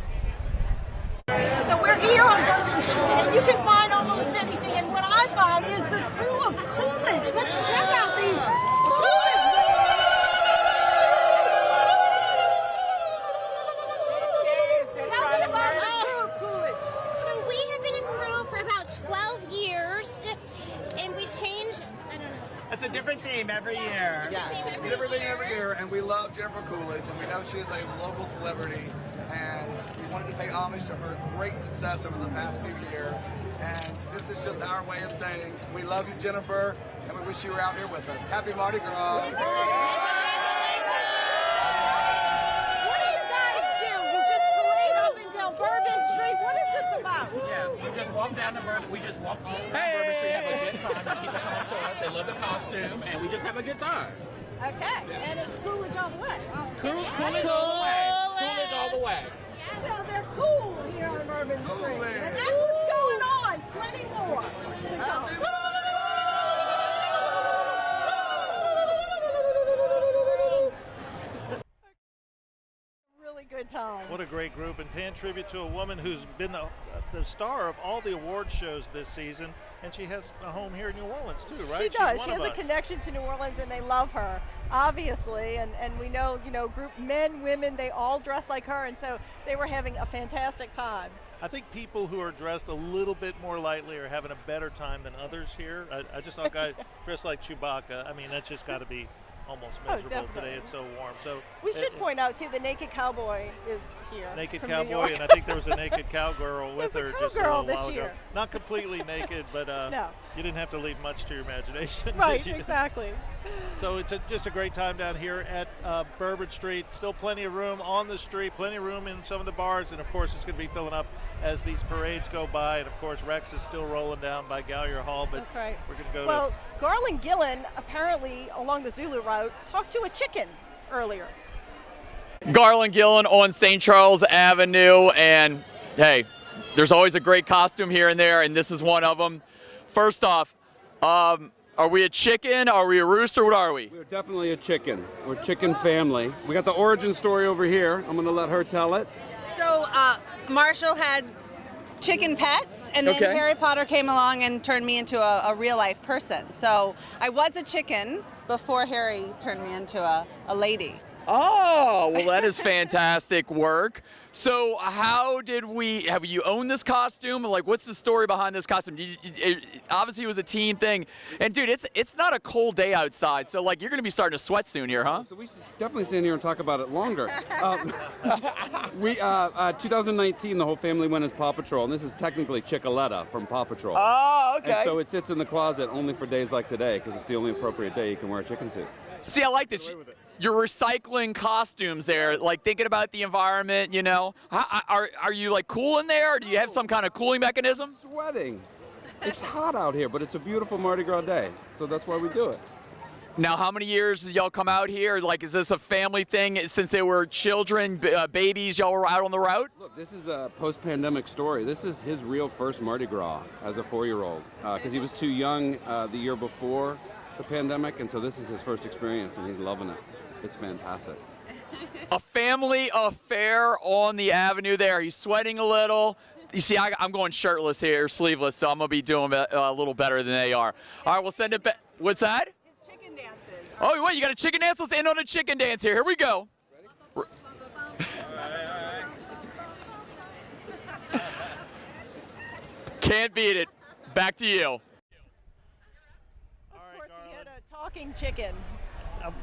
So we're here on Bourbon Street, and you can find almost anything. And what I found is the crew of Coolidge. Let's check out these Coolidge. Tell me about the crew of Coolidge. So we have been a crew for about 12 years, and we change. I don't know. It's a different theme every year. Yeah, it's a different thing every year, and we love Jennifer Coolidge, and we know she is a local celebrity. And we wanted to pay homage to her great success over the past few years. And this is just our way of saying we love you, Jennifer, and we wish you were out here with us. Happy Mardi Gras. What do you guys do? You just parade up and down Bourbon Street. What is this about? Yes, we just walk down the Bourbon. We just walk all down Bourbon Street, have a good time, and people come up to us. They love the costume, and we just have a good time. Okay, and it's Coolidge all the way. Coolidge all the way. Coolidge all the way. So they're cool here on Bourbon Street. And that's what's going on. Plenty more to come. Really good time. What a great group, and paying tribute to a woman who's been the star of all the award shows this season, and she has a home here in New Orleans too, right? She does. She's She one has of a us. connection to New Orleans, and they love her, obviously. And we know, group men, women, they all dress like her, and so they were having a fantastic time. I think people who are dressed a little bit more lightly are having a better time than others here. I just saw a guy dressed like Chewbacca. I mean, that's just got to be almost miserable today. It's so warm. So We should point out, too, the Naked Cowboy is here. Naked from New Cowboy, York. and I think there was a naked cowgirl with her just a cowgirl little this while ago. year. Not completely naked, but No. you didn't have to leave much to your imagination. Right, did you? exactly. So it's just a great time down here at Bourbon Street. Still plenty of room on the street, plenty of room in some of the bars, and of course it's going to be filling up as these parades go by. And of course Rex is still rolling down by Gallier Hall, but That's right. we're going to go Well, Garland Gillen, apparently along the Zulu route, talked to a chicken earlier. Garland Gillen on St. Charles Avenue, and hey, there's always a great costume here and there, and this is one of them. First off, are we a chicken? Are we a rooster? What are we? We're definitely a chicken. We're a chicken family. We got the origin story over here. I'm going to let her tell it. So Marshall had chicken pets, and then Okay. Harry Potter came along and turned me into a real life person. So I was a chicken before Harry turned me into a lady. Oh, well, that is fantastic work. So how did have you owned this costume? Like, what's the story behind this costume? Obviously, it was a teen thing. And, dude, it's not a cold day outside, so, like, you're going to be starting to sweat soon here, huh? So we should definitely stand here and talk about it longer. 2019, the whole family went as Paw Patrol, and this is technically Chickaletta from Paw Patrol. Oh, okay. And so it sits in the closet only for days like today, because it's the only appropriate day you can wear a chicken suit. See, I like this. You're recycling costumes there, like thinking about the environment, you know. Are you like cool in there, or do you have some kind of cooling mechanism? Sweating. It's hot out here, but it's a beautiful Mardi Gras day, so that's why we do it. Now, how many years did y'all come out here? Like, is this a family thing? Since they were children, babies, y'all were out on the route? Look, this is a post-pandemic story. This is his real first Mardi Gras as a 4-year-old, because he was too young the year before the pandemic, and so this is his first experience, and he's loving it. It's fantastic. A family affair on the avenue there. He's sweating a little. You see, I'm going shirtless here, sleeveless, so I'm going to be doing a little better than they are. All right, we'll send it back. What's that? His chicken dances. Oh, wait, you got a chicken dance? Let's end on a chicken dance here. Here we go. Can't beat it. Back to you. Of course, he had a talking chicken.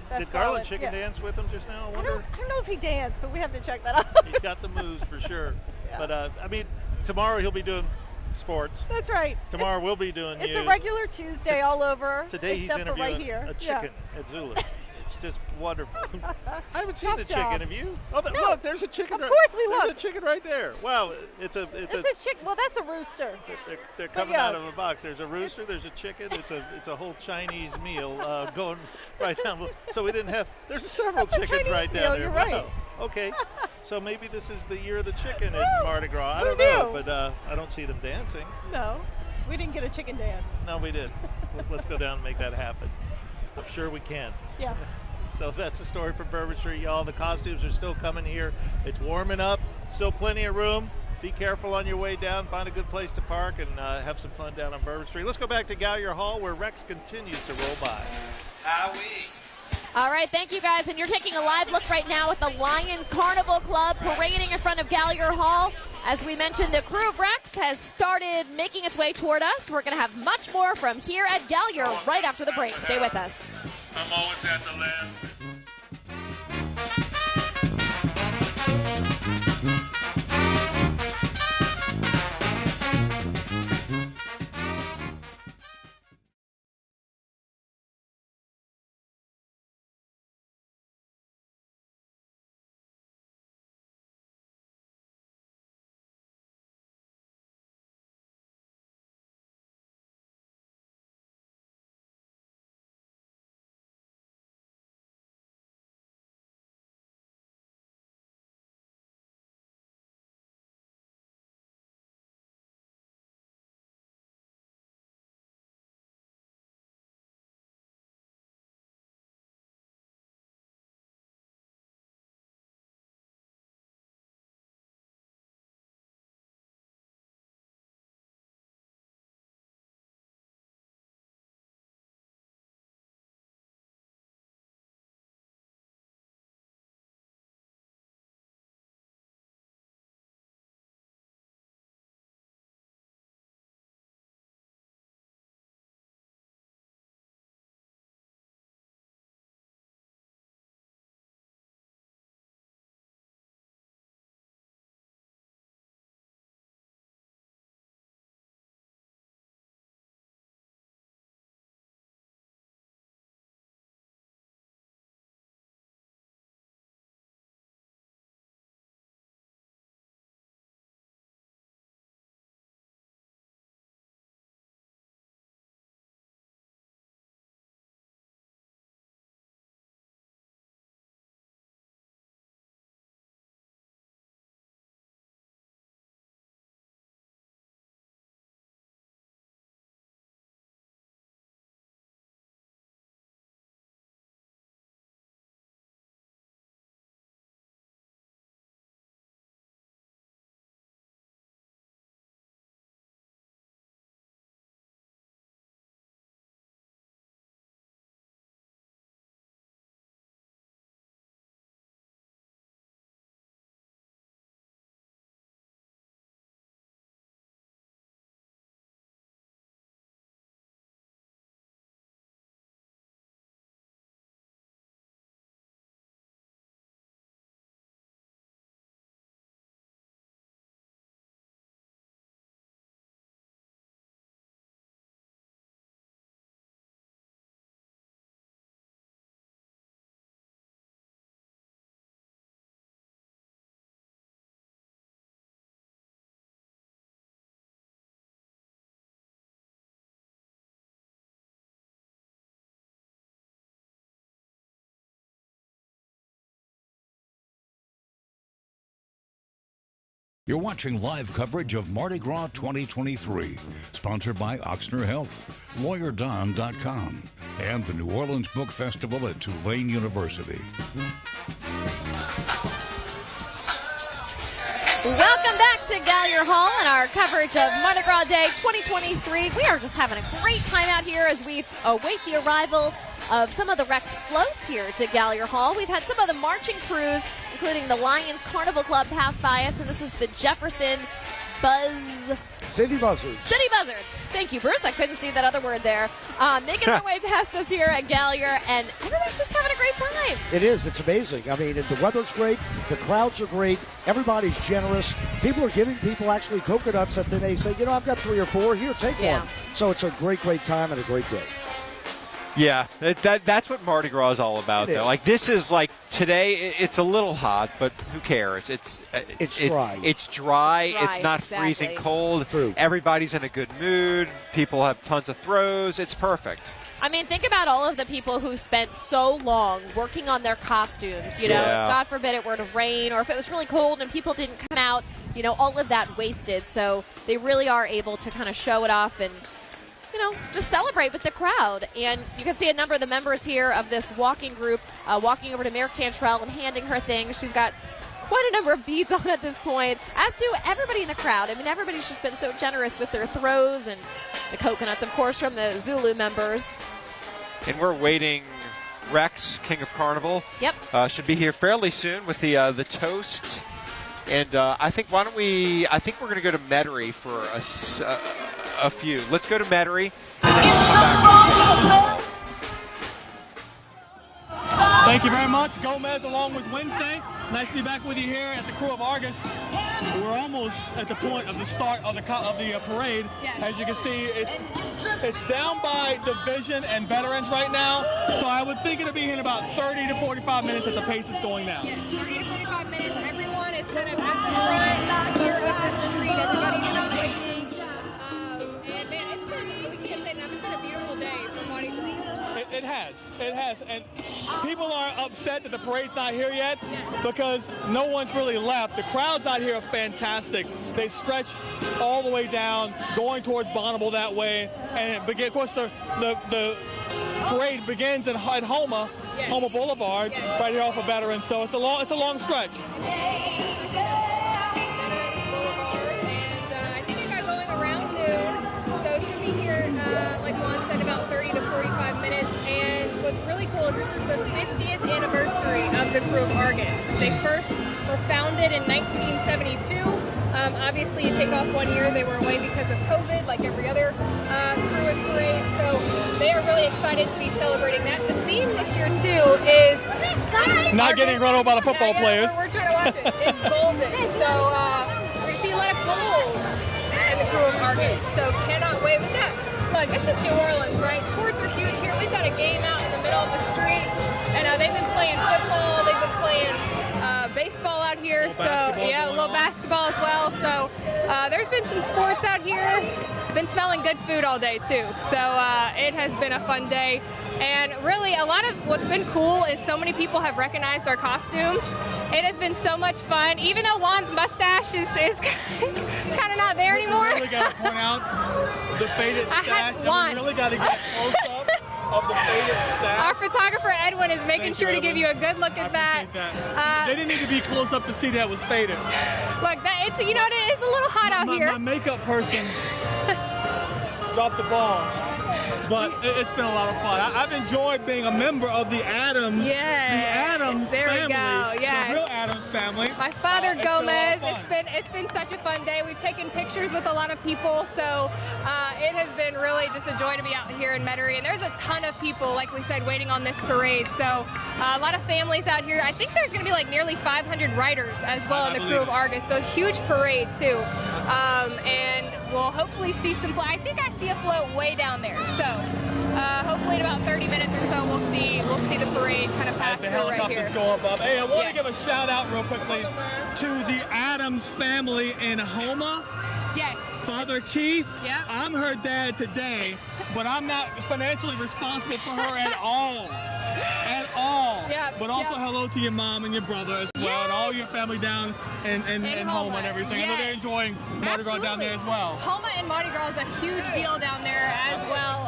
That's Did Garland Garland, chicken yeah. dance with him just now? I I wonder. don't know if he danced, but we have to check that out. He's got the moves for sure. Yeah. But I mean, tomorrow he'll be doing sports. That's right. Tomorrow we'll be doing It's news. a regular Tuesday all over. Today he's except for interviewing right here. a Yeah. chicken at Zulu. It's just wonderful. I haven't seen Tough the chicken. job. Have you? Oh, No. look, there's a chicken. Of right, course we There's look. a chicken right there. Wow, it's a chick. Well, that's a rooster. They're coming yes. out of a box. There's a rooster. There's a chicken. It's a whole Chinese meal going right down. So we didn't have. There's several That's a chickens Chinese right meal, down there. you're right. Wow. Okay. So maybe this is the year of the chicken at Well, Mardi Gras. I who don't know, knew? but I don't see them dancing. No, we didn't get a chicken dance. No, we did. Let's go down and make that happen. I'm sure we can. Yes. So that's the story from Bourbon Street, y'all. The costumes are still coming here. It's warming up. Still plenty of room. Be careful on your way down. Find a good place to park and have some fun down on Bourbon Street. Let's go back to Gallier Hall where Rex continues to roll by. All right, thank you guys. And you're taking a live look right now at the Lions Carnival Club parading in front of Gallier Hall. As we mentioned, the crew of Rex has started making its way toward us. We're going to have much more from here at Gallier right after the break. Stay with us. I'm always at the last. You're watching live coverage of Mardi Gras 2023, sponsored by Oxner Health, LawyerDon.com, and the New Orleans Book Festival at Tulane University. Welcome back to Gallier Hall and our coverage of Mardi Gras Day 2023. We are just having a great time out here as we await the arrival of some of the Rex floats here to Gallier Hall. We've had some of the marching crews, including the Lions Carnival Club, pass by us, and this is the Jefferson City Buzzards. City Buzzards. Thank you, Bruce. I couldn't see that other word there. Making their way past us here at Gallier, and everybody's just having a great time. It is. It's amazing. I mean, the weather's great. The crowds are great. Everybody's generous. People are giving people actually coconuts that they may say, you know, I've got 3 or 4. Here, take one. So it's a great, great time and a great day. Yeah, that's what Mardi Gras is all about, though. Like, this is like today. It's a little hot, but who cares? It's dry. It's dry. It's not freezing cold. True. Everybody's in a good mood. People have tons of throws. It's perfect. I mean, think about all of the people who spent so long working on their costumes. You know, if God forbid it were to rain or if it was really cold and people didn't come out, you know, all of that wasted. So they really are able to kind of show it off and, you know, just celebrate with the crowd. And you can see a number of the members here of this walking group walking over to Mayor Cantrell and handing her things. She's got quite a number of beads on at this point, as do everybody in the crowd. I mean, everybody's just been so generous with their throws and the coconuts, of course, from the Zulu members. And we're waiting. Rex, King of Carnival, should be here fairly soon with the toast. And I think we're going to go to Metairie for a few. Let's go to Metairie and then we'll come back. Thank you very much. Gomez along with Wednesday. Nice to be back with you here at the Crew of Argus. We're almost at the point of the start of the parade. As you can see, it's down by division and veterans right now. So I would think it'll be in about 30 to 45 minutes at the pace it's going now. 30 to 45 minutes. Everyone is kind of at the front here up the street. Everybody's out waiting. And man, it's been a beautiful day for Mardi Gras. It has, and people are upset that the parade's not here yet because no one's really left. The crowds out here are fantastic. They stretch all the way down, going towards Bonneville that way, and of course the parade begins at Houma Boulevard, right here off of Veterans. So it's a long stretch. Like Juan said, about 30 to 45 minutes. And what's really cool is this is the 50th anniversary of the Crew of Argus. They first were founded in 1972. Obviously, you take off 1 year, they were away because of COVID, like every other crew and parade. So they are really excited to be celebrating that. The theme this year, too, is not getting run over by the football players. We're trying to watch it. It's golden. So we're going to see a lot of golds in the Crew of Argus. So cannot wait. We got. Look, this is New Orleans, right? Sports are huge here. We've got a game out in the middle of the streets, and they've been playing football. They've been playing baseball out here. So a little basketball as well. So there's been some sports out here. Been smelling good food all day too. So it has been a fun day. And really, a lot of what's been cool is so many people have recognized our costumes. It has been so much fun, even though Juan's mustache is kind of not there anymore. We really got to point out the faded stash. We really got to get close up of the faded stash. Our photographer Edwin is making sure to give you a good look at that. They didn't need to be close up to see that was faded. Look, it's a little hot out here. My makeup person dropped the ball. But it's been a lot of fun. I've enjoyed being a member of the Adams. Yes. The Adams there family. We go. Yes. The real Adams family. My father Gomez. It's been such a fun day. We've taken pictures with a lot of people, so it has been really just a joy to be out here in Metairie. And there's a ton of people, like we said, waiting on this parade. So a lot of families out here. I think there's going to be like nearly 500 riders as well in the Crew of Argus. So a huge parade too. And we'll hopefully see some. I think I see a float way down there. So hopefully in about 30 minutes or so we'll see the parade kind of pass through right here. As the helicopters go above. Hey, I want to give a shout out real quickly to the Adams family in Houma. Yes. Father Keith, I'm her dad today, but I'm not financially responsible for her at all. At all. But also hello to your mom and your brother as well, and all your family down in Houma and everything. I know they're enjoying Mardi Gras down there as well. Houma and Mardi Gras is a huge deal down there as well.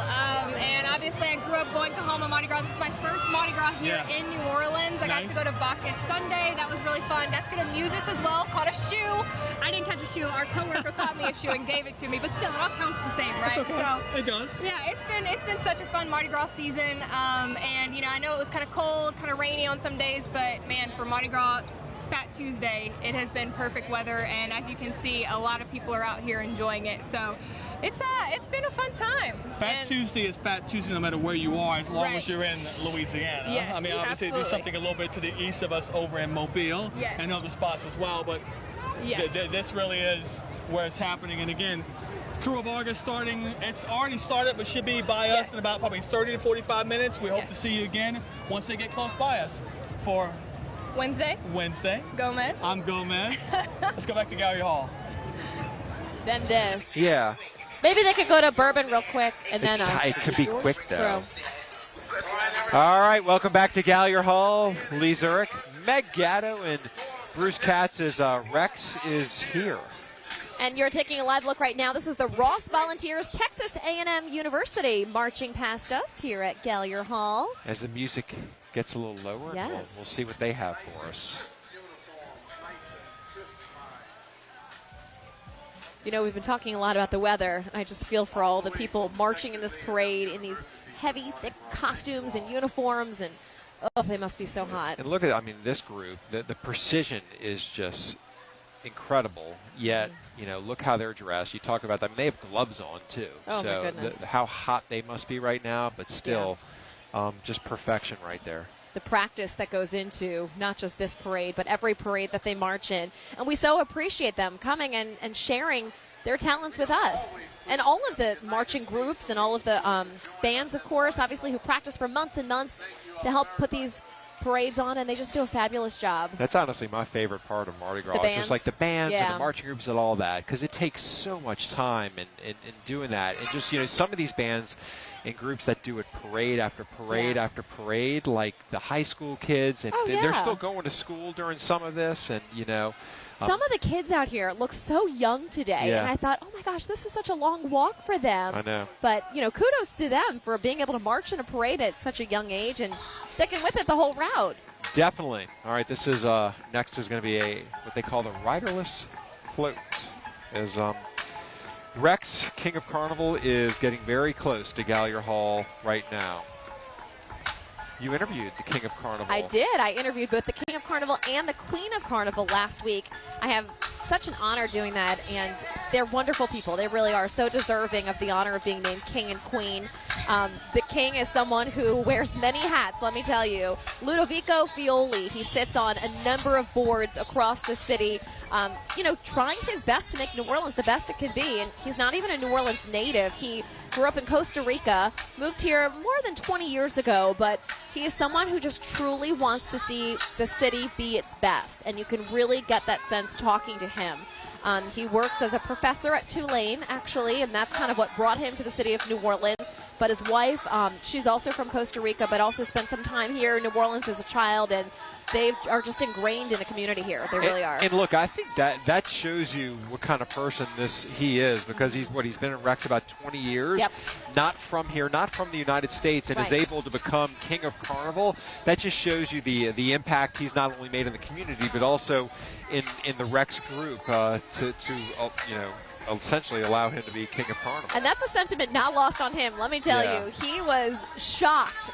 And obviously I grew up up going to home on Mardi Gras. This is my first Mardi Gras here in New Orleans. I got to go to Bacchus Sunday. That was really fun. Got to go to Muses as well. Caught a shoe. I didn't catch a shoe. Our coworker caught me a shoe and gave it to me. But still, it all counts the same, right? That's okay. So It does. yeah, it's been such a fun Mardi Gras season. And you know, I know it was kind of cold, kind of rainy on some days, but man, for Mardi Gras Fat Tuesday, it has been perfect weather, and as you can see, a lot of people are out here enjoying it. So it's been a fun time. Fat Tuesday is Fat Tuesday no matter where you are, as long as you're in Louisiana. Yes, I mean, obviously, there's something a little bit to the east of us over in Mobile and other spots as well, but this really is where it's happening. And again, Crew of August starting. It's already started, but should be by us in about probably 30 to 45 minutes. We hope to see you again once they get close by us for Wednesday. Gomez. I'm Gomez. Let's go back to Gallery Hall. Then this. Yeah. Maybe they could go to Bourbon real quick and then us. It could be quick, though. True. All right, welcome back to Gallier Hall. Lee Zurich, Meg Gatto, and Bruce Katz as Rex is here. And you're taking a live look right now. This is the Ross Volunteers, Texas A&M University, marching past us here at Gallier Hall. As the music gets a little lower, we'll see what they have for us. You know, we've been talking a lot about the weather, and I just feel for all the people marching in this parade in these heavy, thick costumes and uniforms, and oh, they must be so hot. And look at, I mean, this group, the precision is just incredible, yet, you know, look how they're dressed. You talk about them, they have gloves on, too. Oh, so my goodness. How hot they must be right now, but still, just perfection right there. The practice that goes into not just this parade, but every parade that they march in. And we so appreciate them coming and sharing their talents with us. And all of the marching groups and all of the bands, of course, obviously, who practice for months and months to help put these parades on, and they just do a fabulous job. That's honestly my favorite part of Mardi Gras. It's just like the bands and the marching groups and all that, because it takes so much time in doing that. And just, you know, some of these bands and groups that do it parade after parade after parade, like the high school kids, and they're still going to school during some of this, and, you know. Some of the kids out here look so young today, and I thought, oh my gosh, this is such a long walk for them. I know. But, you know, kudos to them for being able to march in a parade at such a young age and sticking with it the whole route. Definitely. All right, this is, next is going to be what they call the riderless float. As Rex, King of Carnival, is getting very close to Gallier Hall right now. You interviewed the King of Carnival. I did. I interviewed both the King of Carnival and the Queen of Carnival last week. I have such an honor doing that, and they're wonderful people. They really are so deserving of the honor of being named King and Queen. The King is someone who wears many hats, let me tell you. Ludovico Fioli, he sits on a number of boards across the city, you know, trying his best to make New Orleans the best it can be. And he's not even a New Orleans native. He grew up in Costa Rica, moved here more than 20 years ago, but he is someone who just truly wants to see the city be its best, and you can really get that sense talking to him. He works as a professor at Tulane, actually, and that's kind of what brought him to the city of New Orleans. But his wife, she's also from Costa Rica, but also spent some time here in New Orleans as a child, and they are just ingrained in the community here. They really are. And look, I think that shows you what kind of person he is, because he's been in Rex about 20 years, not from here, not from the United States, and is able to become King of Carnival. That just shows you the impact he's not only made in the community, but also in the Rex group to you know, essentially allow him to be King of Carnival. And that's a sentiment not lost on him, let me tell you. He was shocked,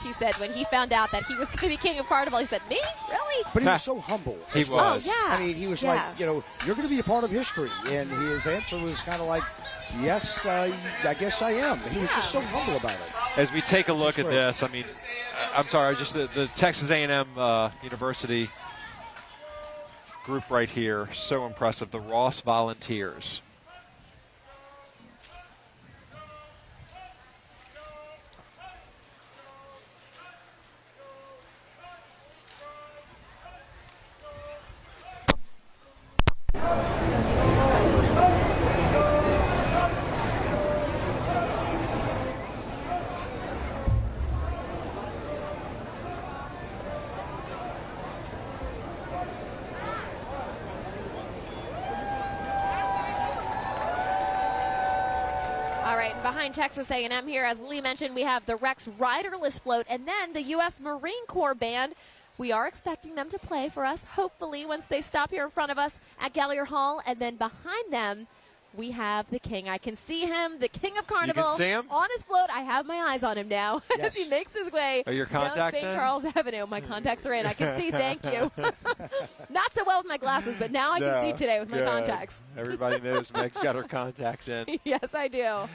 he said, when he found out that he was going to be King of Carnival. He said, me? Really? But he was so humble. He was. Oh, yeah. I mean, he was like, you know, you're going to be a part of history. And his answer was kind of like, yes, I guess I am. He was just so humble about it. As we take a look at this, I mean, I'm sorry, just the Texas A&M University group right here, so impressive. The Ross Volunteers. Bryan, Texas A&M here. As Lee mentioned, we have the Rex Riderless Float and then the U.S. Marine Corps Band. We are expecting them to play for us, hopefully, once they stop here in front of us at Gallier Hall. And then behind them, we have the King. I can see him, the King of Carnival, You can see him? on his float. I have my eyes on him now as he makes his way Are your down contacts St. in? Charles Avenue. My contacts are in. I can see. Thank you. Not so well with my glasses, but now I can see today with my Good. contacts. Everybody knows Meg's got her contacts in. Yes, I do.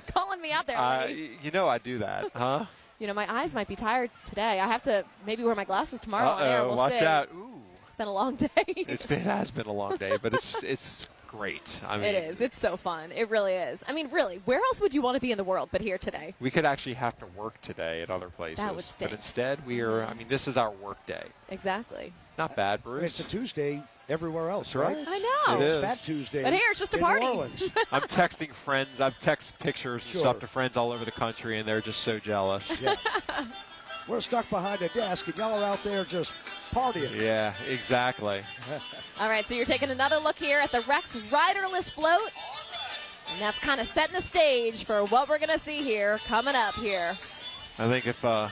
Calling me out there, Lee. You know I do that, huh? You know, my eyes might be tired today. I have to maybe wear my glasses tomorrow on air. We'll watch see. out. Ooh. It's been a long day. It has been a long day, but it's great. I mean, it is. It's so fun. It really is. I mean, really, where else would you want to be in the world but here today? we could actually have to work today at other places. That would stink. But instead, we are, I mean, this is our work day. Exactly. Not bad, Bruce. It's a Tuesday everywhere else, That's right. I know. It It's is. Fat Tuesday. But here, it's just a in party. New Orleans. I'm texting friends. I've texted pictures and Sure. stuff to friends all over the country, and they're just so jealous. Yeah. We're stuck behind a desk, and y'all are out there just partying. Yeah, exactly. All right, so you're taking another look here at the Rex Riderless Float. And that's kind of setting the stage for what we're going to see here coming up here. I think if our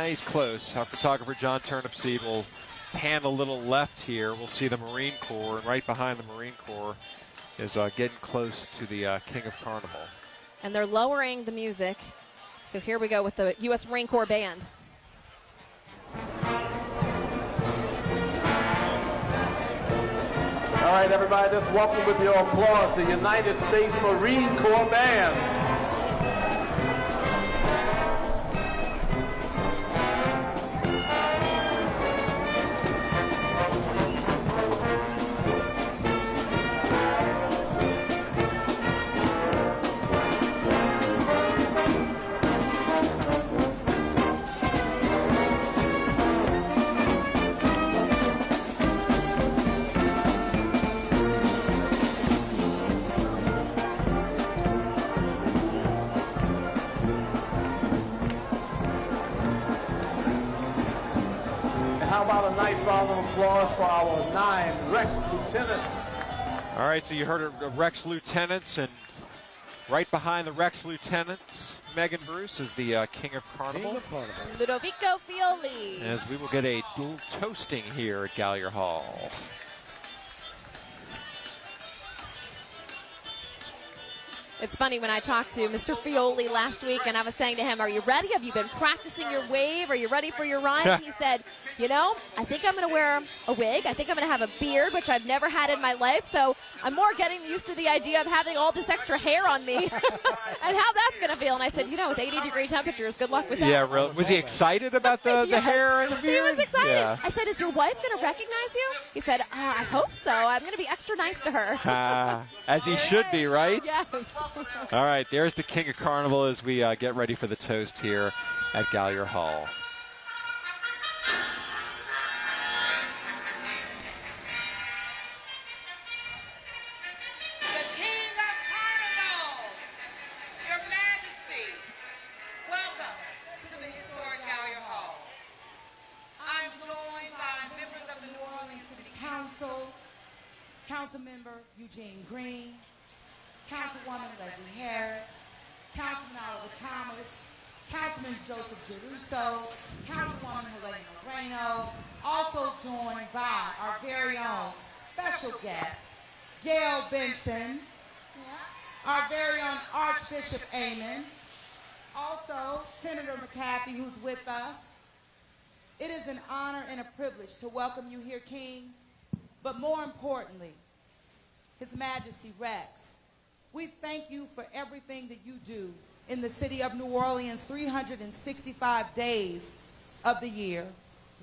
he's close. Our photographer John Turnipseed will pan a little left here. We'll see the Marine Corps, and right behind the Marine Corps is getting close to the King of Carnival. And they're lowering the music. So here we go with the U.S. Marine Corps Band. All right, everybody, let's welcome with your applause the United States Marine Corps Band. How about a nice round of applause for our 9 Rex Lieutenants? All right, so you heard of Rex Lieutenants, and right behind the Rex Lieutenants, Megan Bruce, is the King of Carnival. King of Carnival. Ludovico Fioli. As we will get a dual toasting here at Gallier Hall. It's funny, when I talked to Mr. Fioli last week and I was saying to him, are you ready? Have you been practicing your wave? Are you ready for your ride? And he said, you know, I think I'm going to wear a wig. I think I'm going to have a beard, which I've never had in my life. So I'm more getting used to the idea of having all this extra hair on me and how that's going to feel. And I said, you know, with 80-degree temperatures, good luck with that. Yeah, really. Was he excited about the Yes, hair and the beard? He was excited. Yeah. I said, is your wife going to recognize you? He said, I hope so. I'm going to be extra nice to her. As he should be, right? Yes. All right, there's the King of Carnival as we get ready for the toast here at Gallier Hall. The King of Carnival, Your Majesty, welcome to the historic Gallier Hall. I'm joined by members of the New Orleans City Council, Councilmember Eugene Green, Councilwoman Leslie Harris, Councilman Oliver Thomas, Councilman Joseph Geruso, Councilwoman Helena Moreno, also joined by our very own special guest, Gail Benson, our very own Archbishop Amon, also Senator McCarthy, who's with us. It is an honor and a privilege to welcome you here, King, but more importantly, His Majesty Rex. We thank you for everything that you do in the city of New Orleans 365 days of the year,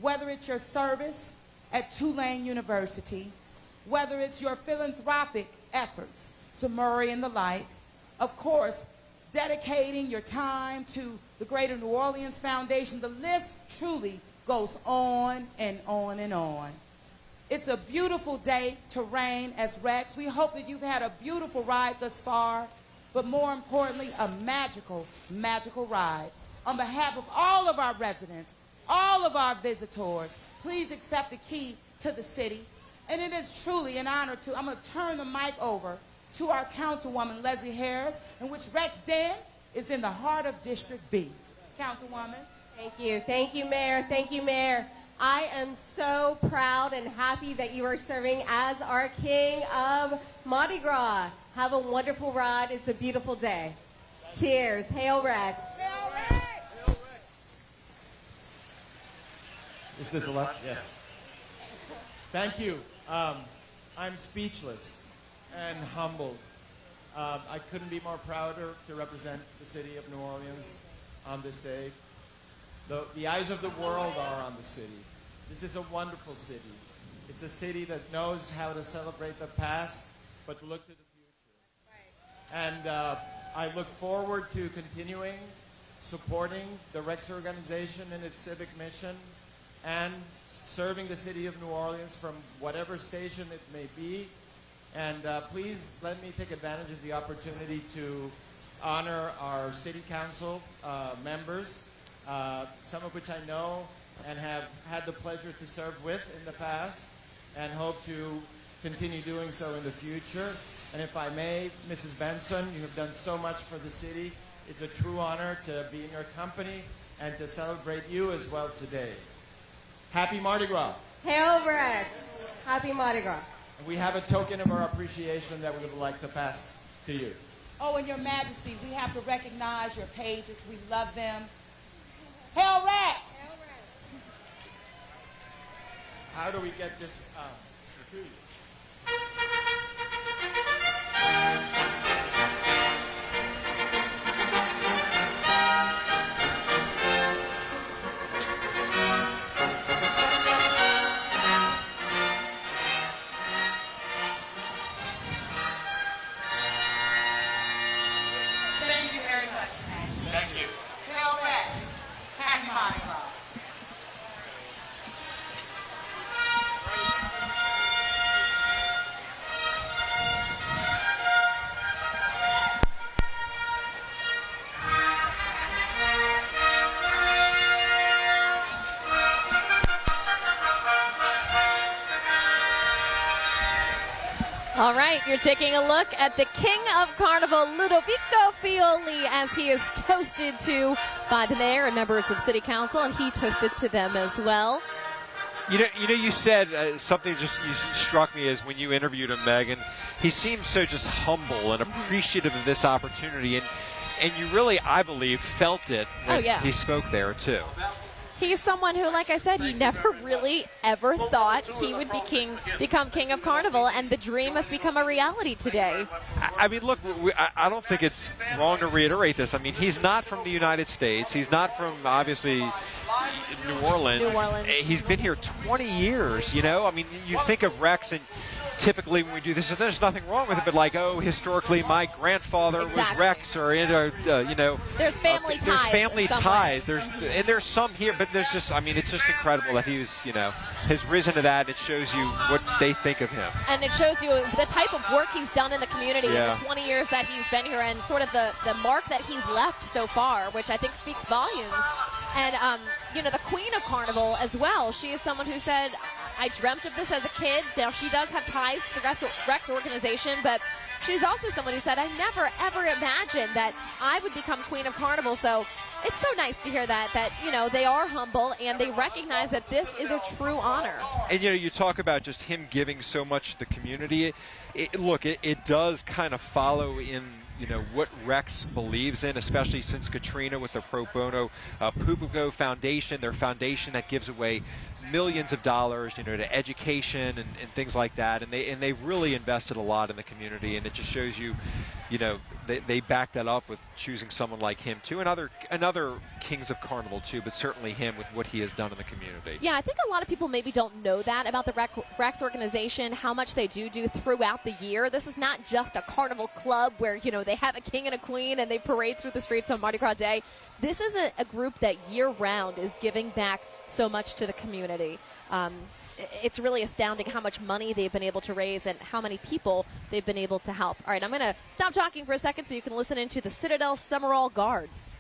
whether it's your service at Tulane University, whether it's your philanthropic efforts to Murray and the like, of course, dedicating your time to the Greater New Orleans Foundation. The list truly goes on and on and on. It's a beautiful day to reign as Rex. We hope that you've had a beautiful ride thus far, but more importantly, a magical, magical ride. On behalf of all of our residents, all of our visitors, please accept the key to the city. And it is truly an honor to, I'm going to turn the mic over to our Councilwoman Leslie Harris, in which Rex Den is in the heart of District B. Councilwoman. Thank you, Mayor. Thank you, Mayor. I am so proud and happy that you are serving as our King of Mardi Gras. Have a wonderful ride. It's a beautiful day. Cheers. Hail Rex. Is this allowed? Yes. Thank you. I'm speechless and humbled. I couldn't be more prouder to represent the city of New Orleans on this day. The eyes of the world are on the city. This is a wonderful city. It's a city that knows how to celebrate the past, but look to the future. And I look forward to continuing supporting the Rex organization in its civic mission and serving the city of New Orleans from whatever station it may be. And please let me take advantage of the opportunity to honor our city council members, some of which I know and have had the pleasure to serve with in the past and hope to continue doing so in the future. And if I may, Mrs. Benson, you have done so much for the city. It's a true honor to be in your company and to celebrate you as well today. Happy Mardi Gras. Hail Rex. Happy Mardi Gras. And we have a token of our appreciation that we would like to pass to you. Oh, and Your Majesty, we have to recognize your pages. We love them. Hail Rex! How do we get this to you? Thank you very much, Majesty. Thank you. Hail Rex. Happy Mardi Gras. All right, you're taking a look at the King of Carnival, Ludovico Fioli, as he is toasted to by the mayor and members of City Council, and he toasted to them as well. You said something you struck me as when you interviewed him, Megan. He seems so just humble and appreciative of this opportunity, and you really, I believe, felt it when he spoke there too. He's someone who, like I said, he never really ever thought he would become King of Carnival, and the dream has become a reality today. I mean, look, I don't think it's wrong to reiterate this. I mean, he's not from the United States. He's not from, obviously, New Orleans. He's been here 20 years, you know? I mean, you think of Rex, and typically when we do this, there's nothing wrong with it, but like, oh, historically my grandfather was Rex, or you know, there's family ties. There's family ties. And there's some here, but there's just, I mean, it's just incredible that he's, you know, has risen to that. It shows you what they think of him. And it shows you the type of work he's done in the community in the 20 years that he's been here, and sort of the mark that he's left so far, which I think speaks volumes. And, you know, the Queen of Carnival as well. She is someone who said, I dreamt of this as a kid. Now, she does have ties to the Rex organization, but she's also someone who said, I never, ever imagined that I would become Queen of Carnival. So it's so nice to hear that, you know, they are humble and they recognize that this is a true honor. And, you know, you talk about just him giving so much to the community. It does kind of follow in, you know, what Rex believes in, especially since Katrina with the Pro Bono Publico Foundation, their foundation that gives away millions of dollars, you know, to education and things like that, and they really invested a lot in the community, and it just shows you, you know, they back that up with choosing someone like him too, and other Kings of Carnival too, but certainly him with what he has done in the community. Yeah, I think a lot of people maybe don't know that about the Rex organization, how much they do throughout the year. This is not just a carnival club where, you know, they have a king and a queen and they parade through the streets on Mardi Gras Day. This is a group that year-round is giving back so much to the community. It's really astounding how much money they've been able to raise and how many people they've been able to help. All right, I'm going to stop talking for a second so you can listen into the Citadel Summerall Guards.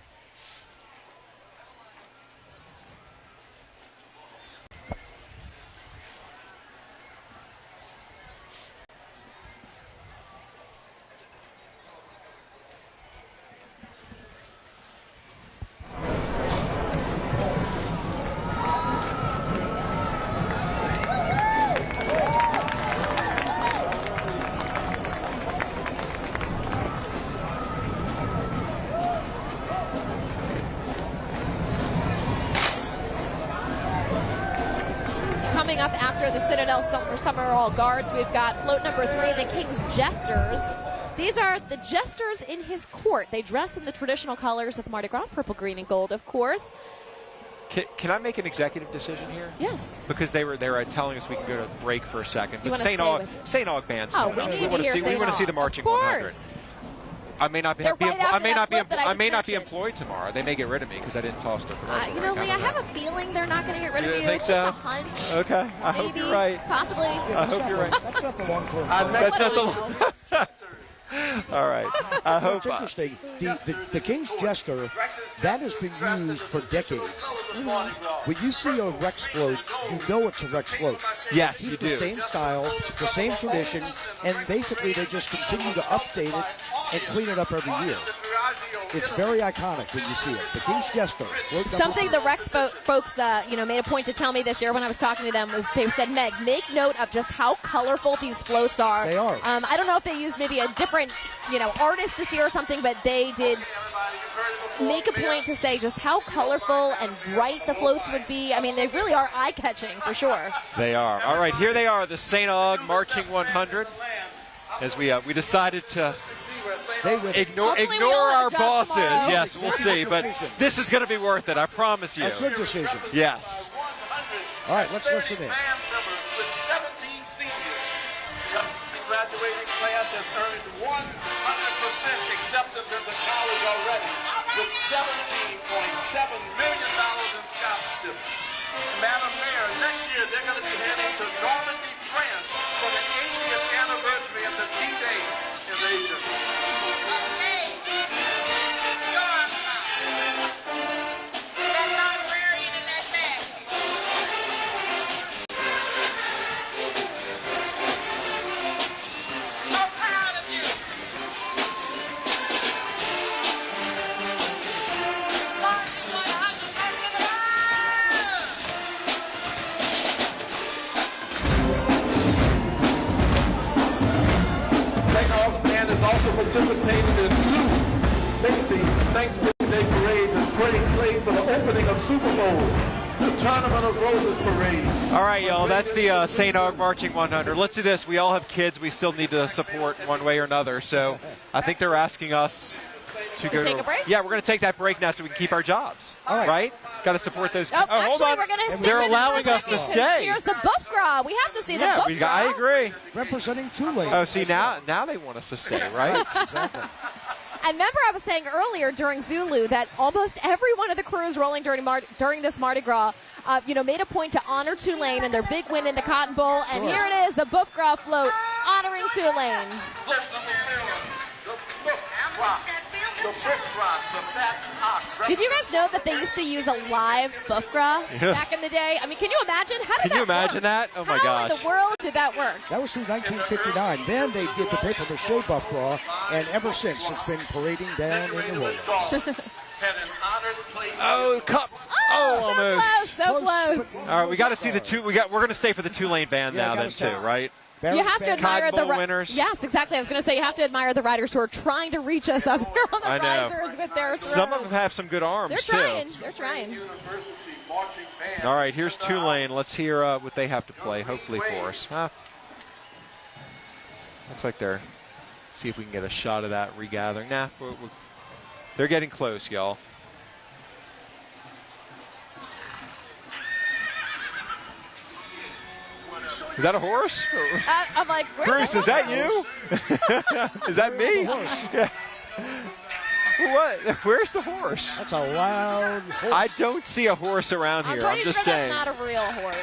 coming up after the Citadel Summer All Guards, we've got float number 3, the King's Jesters. These are the jesters in his court. They dress in the traditional colors of Mardi Gras, purple, green, and gold, of course. Can I make an executive decision here? Yes. Because they were telling us we can go to break for a second. You But wanna St. Aug band's Oh, coming we up. need We to want to hear see. We St. want to see the Aug. marching Of 100. course. I may not be. They're right after that flip that I I may not be mentioned. employed tomorrow. They may get rid of me because I didn't toss the commercial. You know, break. Lee, I have a feeling they're not going to get rid of you. think It's so? just a hunch. Okay. I Maybe, hope you're right. possibly. I hope you're right. That's not the long-term. That's not the. All right. I hope. It's interesting. The King's Jester, that has been used for decades. When you see a Rex float, you know it's a Rex float. Yes, Keep you the do. same style, the same tradition, and basically they just continue to update it and clean it up every year. It's very iconic when you see it. The King's Jester. float number Something 3. the Rex folks, made a point to tell me this year when I was talking to them was they said, Meg, make note of just how colorful these floats are. They are. I don't know if they used maybe a different, artist this year or something, but they did make a point to say just how colorful and bright the floats would be. I mean, they really are eye-catching for sure. They are. All right, here they are, the St. Aug Marching 100. As we decided to ignore our bosses. tomorrow. Yes, we'll see. But this is going to be worth it, I promise you. A good decision. Yes. All right, let's listen in. With 17 seniors, the graduating class has earned 100% acceptance into college already, with $17.7 million in scholarships. Madam Mayor, next year they're going to be heading to Normandy, France for the 80th anniversary of the D-Day invasion. St. Aug's band has also participated in 2 Macy's Thanksgiving Day parades and played for the opening of Super Bowls, the Tournament of Roses parade. All right, y'all, that's the St. Aug Marching 100. Let's do this. We all have kids we still need to support one way or another. So I think they're asking us to go take a break? Yeah, we're going to take that break now so we can keep our jobs. All right? Got to support those Oh, kids. Oh, hold actually, on. we're going to They're allowing us to stay. Here's the Buff Gras. We have to see the Yeah, Buff Gras. I agree. Representing Tulane. Oh, see, now they want us to stay, right? Exactly. And remember, I was saying earlier during Zulu that almost every one of the crews rolling during this Mardi Gras, made a point to honor Tulane and their big win in the Cotton Bowl. And here it is, the Buff Gras float honoring Tulane. Did you guys know that they used to use a live Buff Gras back in the day? I mean, can you imagine? How did Can you imagine work? that? Oh, my How gosh. in the world did that work? That was through 1959. Then they did the paper mache Buff Gras, and ever since it's been parading down in the road. Oh, cups. Oh, almost. So close. All right, we got to see the two. We're going to stay for the Tulane band now, then, too, right? You have to admire Cotton Bowl the winners. Yes, exactly. I was going to say you have to admire the riders who are trying to reach us up here on the I know. risers with their throws. Some of them have some good arms, They're too. trying. They're trying. All right, here's Tulane. Let's hear what they have to play, hopefully, for us. Looks like they're... See if we can get a shot of that regathering. Nah, they're getting close, y'all. Is that a horse? I'm like, Bruce, is that you? Is that me? Yeah. What? Where's the horse? That's a loud horse. I don't see a horse around here. I'm pretty just sure saying. that's not a real horse.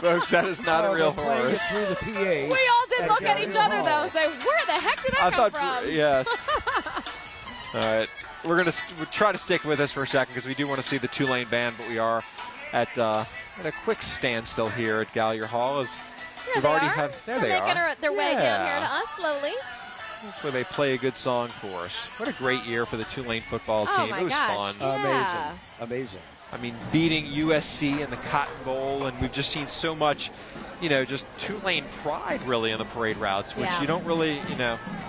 Folks, that is not a real playing horse. it through the PA. We all did look at each other, though, and say, where the heck did that come from? Yes. All right. We're going to try to stick with us for a second because we do want to see the Tulane band, but we are at a quick standstill here at Gallier Hall. As Here we've they already are. had, there They're they making are. their way down here to us slowly. Hopefully they play a good song for us. What a great year for the Tulane football team. my It was gosh. fun. Amazing. I mean, beating USC in the Cotton Bowl, and we've just seen so much, just two-lane pride really in the parade routes, which Yeah. you don't really,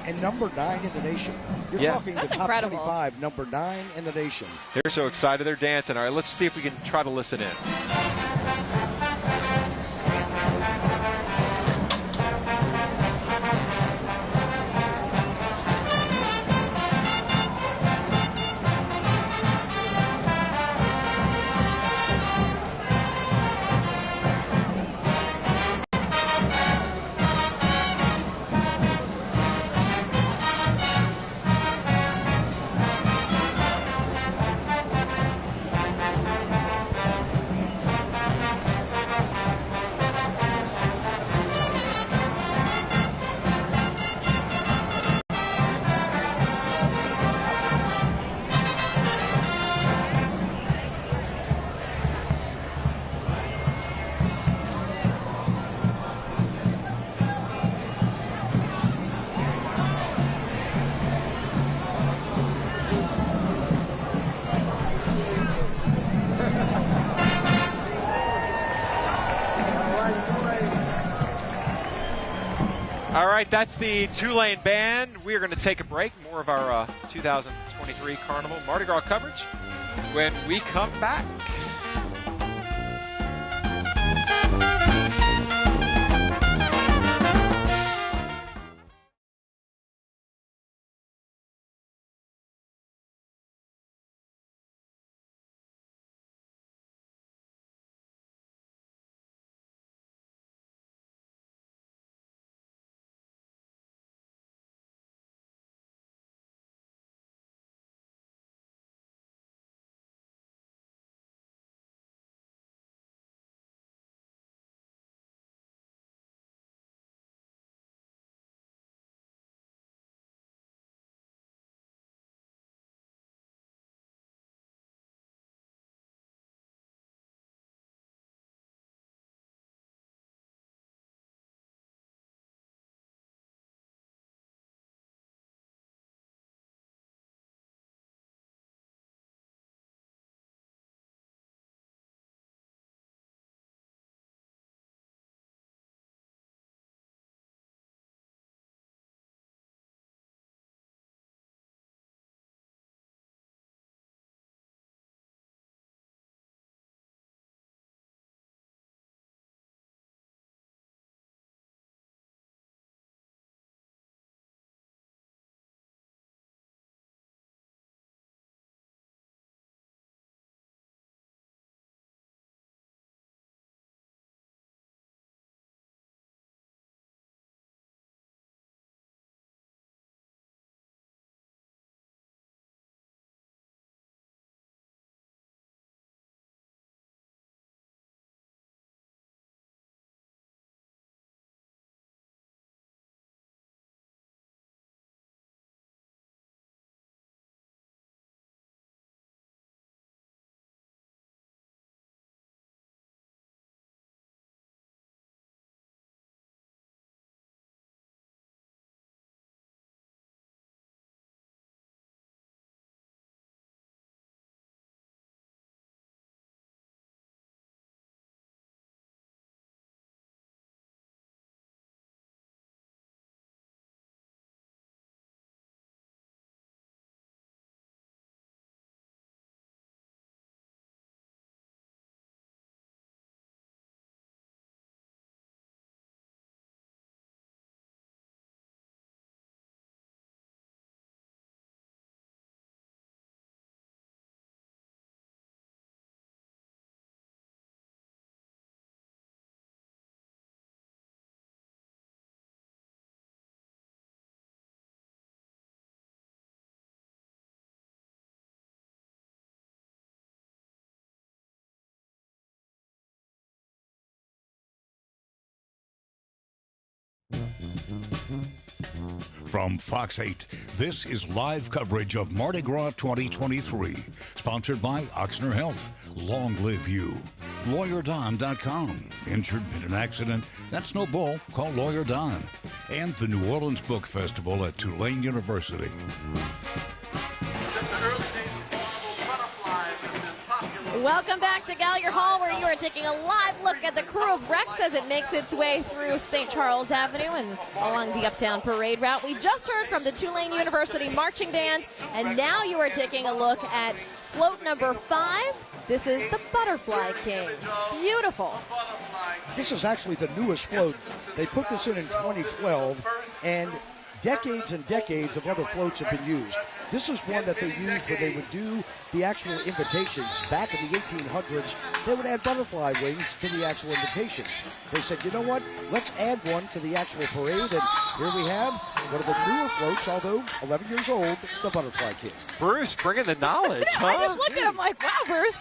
And number 9 in the nation. You're Yeah. talking That's the top incredible. 25, number 9 in the nation. They're so excited. They're dancing. All right, let's see if we can try to listen in. All right, that's the two-lane band. We are going to take a break. More of our 2023 Carnival Mardi Gras coverage when we come back. From Fox 8, this is live coverage of Mardi Gras 2023, sponsored by Oxner Health. Long live you. LawyerDon.com. Injured in an accident? That's no bull. Call Lawyer Don. And the New Orleans Book Festival at Tulane University. Since the early days of Carnival, butterflies have been popular Welcome back to Gallagher Hall, where you are taking a live look at the crew of Rex as it makes its way through St. Charles Avenue and along the Uptown Parade route. We just heard from the Tulane University Marching Band, and now you are taking a look at float number 5. This is the Butterfly King. Beautiful. This is actually the newest float. They put this in 2012, and decades and decades of other floats have been used. This is one that they used when they would do the actual invitations. Back in the 1800s, they would add butterfly wings to the actual invitations. They said, you know what, let's add one to the actual parade, and here we have one of the newer floats, although 11 years old, the Butterfly King. Bruce bringing the knowledge, huh? I just looked at him like, wow, Bruce.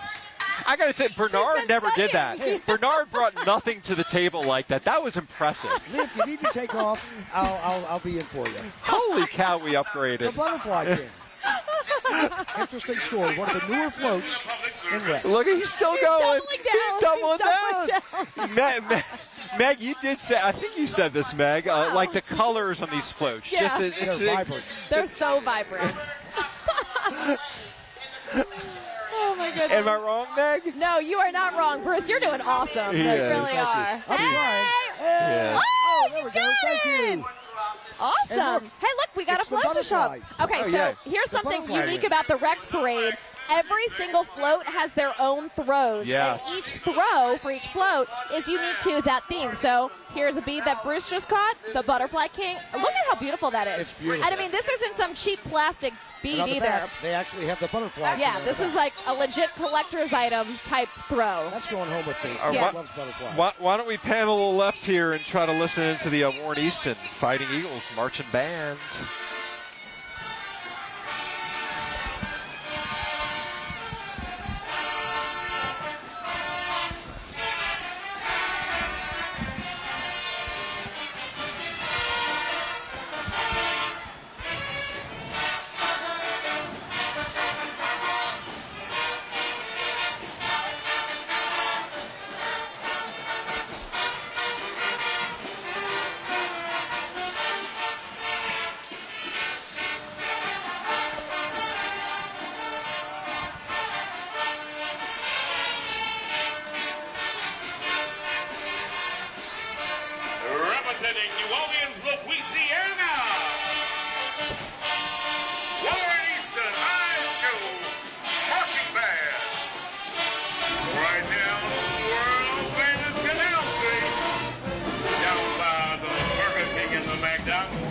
I got to think, Bernard never did that. Bernard brought nothing to the table like that. That was impressive. Lee, if you need to take off, I'll be in for you. Holy cow, we upgraded. The Butterfly King. Interesting story. One of the newer floats in Rex. Look, he's still going. He's doubling down. Meg, you did say, I think you said this, Meg, like the colors on these floats. Yeah. It's They're vibrant. They're so vibrant. Oh, my goodness. Am I wrong, Meg? No, you are not wrong, Bruce. You're doing awesome. He You is. really are. I'm trying. Yeah. Oh, there we go. Thank you. Awesome. And look, hey, look, we got a it's the float to show. butterfly. Okay, Oh, so yeah. here's The something butterfly unique ring. about the Rex Parade. Every single float has their own throws. Yes. And each throw for each float is unique to that theme. So here's a bead that Bruce just caught, the Butterfly King. Look at how beautiful that is. It's beautiful. And I mean, this isn't some cheap plastic bead And on the either. back, they actually have the butterfly. Yeah, this is like a legit collector's item type throw. That's going home with me. Yeah. Loves butterfly. Why don't we panel a little left here and try to listen into the Warren Easton Fighting Eagles Marching Band. Representing New Orleans, Louisiana, Warren Easton High School Marching Band. Right down world famous Canal Street, down by the Burger King and the McDonald's.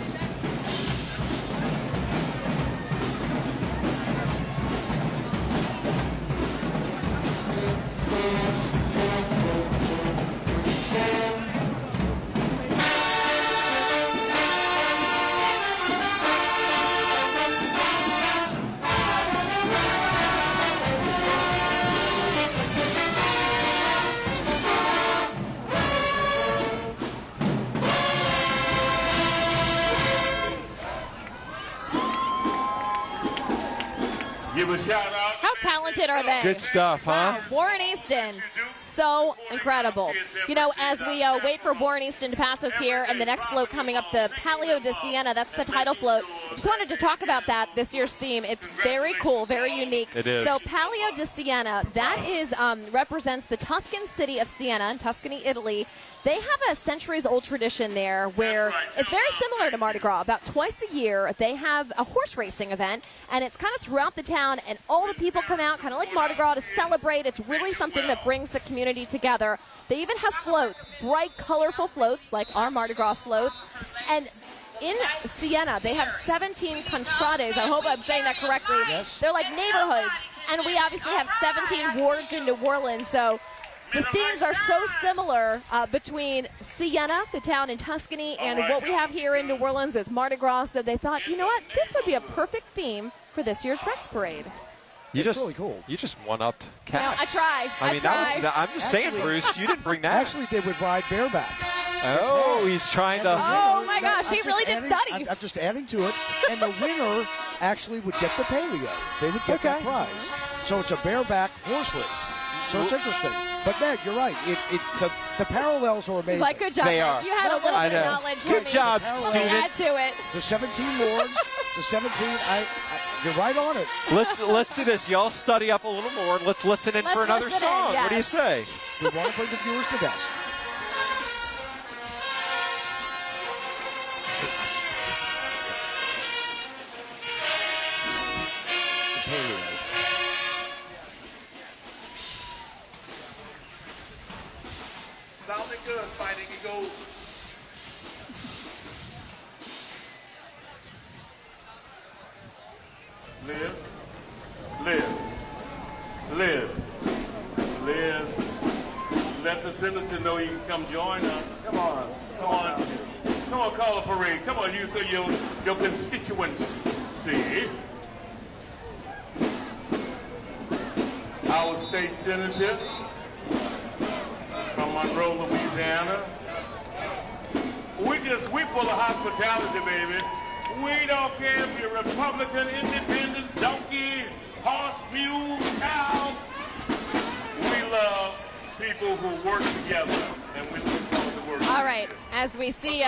Give a shout out. How talented are they? Good stuff, huh? Wow, Warren Easton, so incredible. You know, as we wait for Warren Easton to pass us here and the next float coming up, the Palio de Siena, that's the title float. Just wanted to talk about that, this year's theme. It's very cool, very unique. It is. So Palio de Siena, that is represents the Tuscan city of Siena in Tuscany, Italy. They have a centuries-old tradition there where it's very similar to Mardi Gras. About twice a year, they have a horse racing event, and it's kind of throughout the town, and all the people come out, kind of like Mardi Gras, to celebrate. It's really something that brings the community together. They even have floats, bright, colorful floats, like our Mardi Gras floats. And in Siena, they have 17 contrades. I hope I'm saying that correctly. Yes. They're like neighborhoods, and we obviously have 17 wards in New Orleans, so the themes are so similar between Siena, the town in Tuscany, and what we have here in New Orleans with Mardi Gras. So they thought, you know what, this would be a perfect theme for this year's Rex Parade. It's really cool. You just one-upped Cats. No, I tried. I mean, I'm just saying, Bruce, you didn't bring that. Actually, they would ride bareback. Oh, he's trying to. Oh, my gosh, he really did study. I'm just adding to it. And the winner actually would get the palio. They would get that prize. So it's a bareback horse race. So it's interesting. But Meg, you're right. The parallels are amazing. He's like, good job. They are. You had a little bit of knowledge. Good job, Add students. to it. The 17 wards, The 17, you're right on it. Let's do this. Y'all study up a little more. Let's listen in for another song. What do you say? We want to bring the viewers the best. Sounding good, Fighting Eagles. Liz, let the senator know you can come join us. Come on, call a parade. Come on, you so your constituents see. Our state senator from Monroe, Louisiana. We full of hospitality, baby. We don't care if you're Republican, independent, donkey, horse, mule, cow. We love people who work together, and we look forward to working. All right, as we see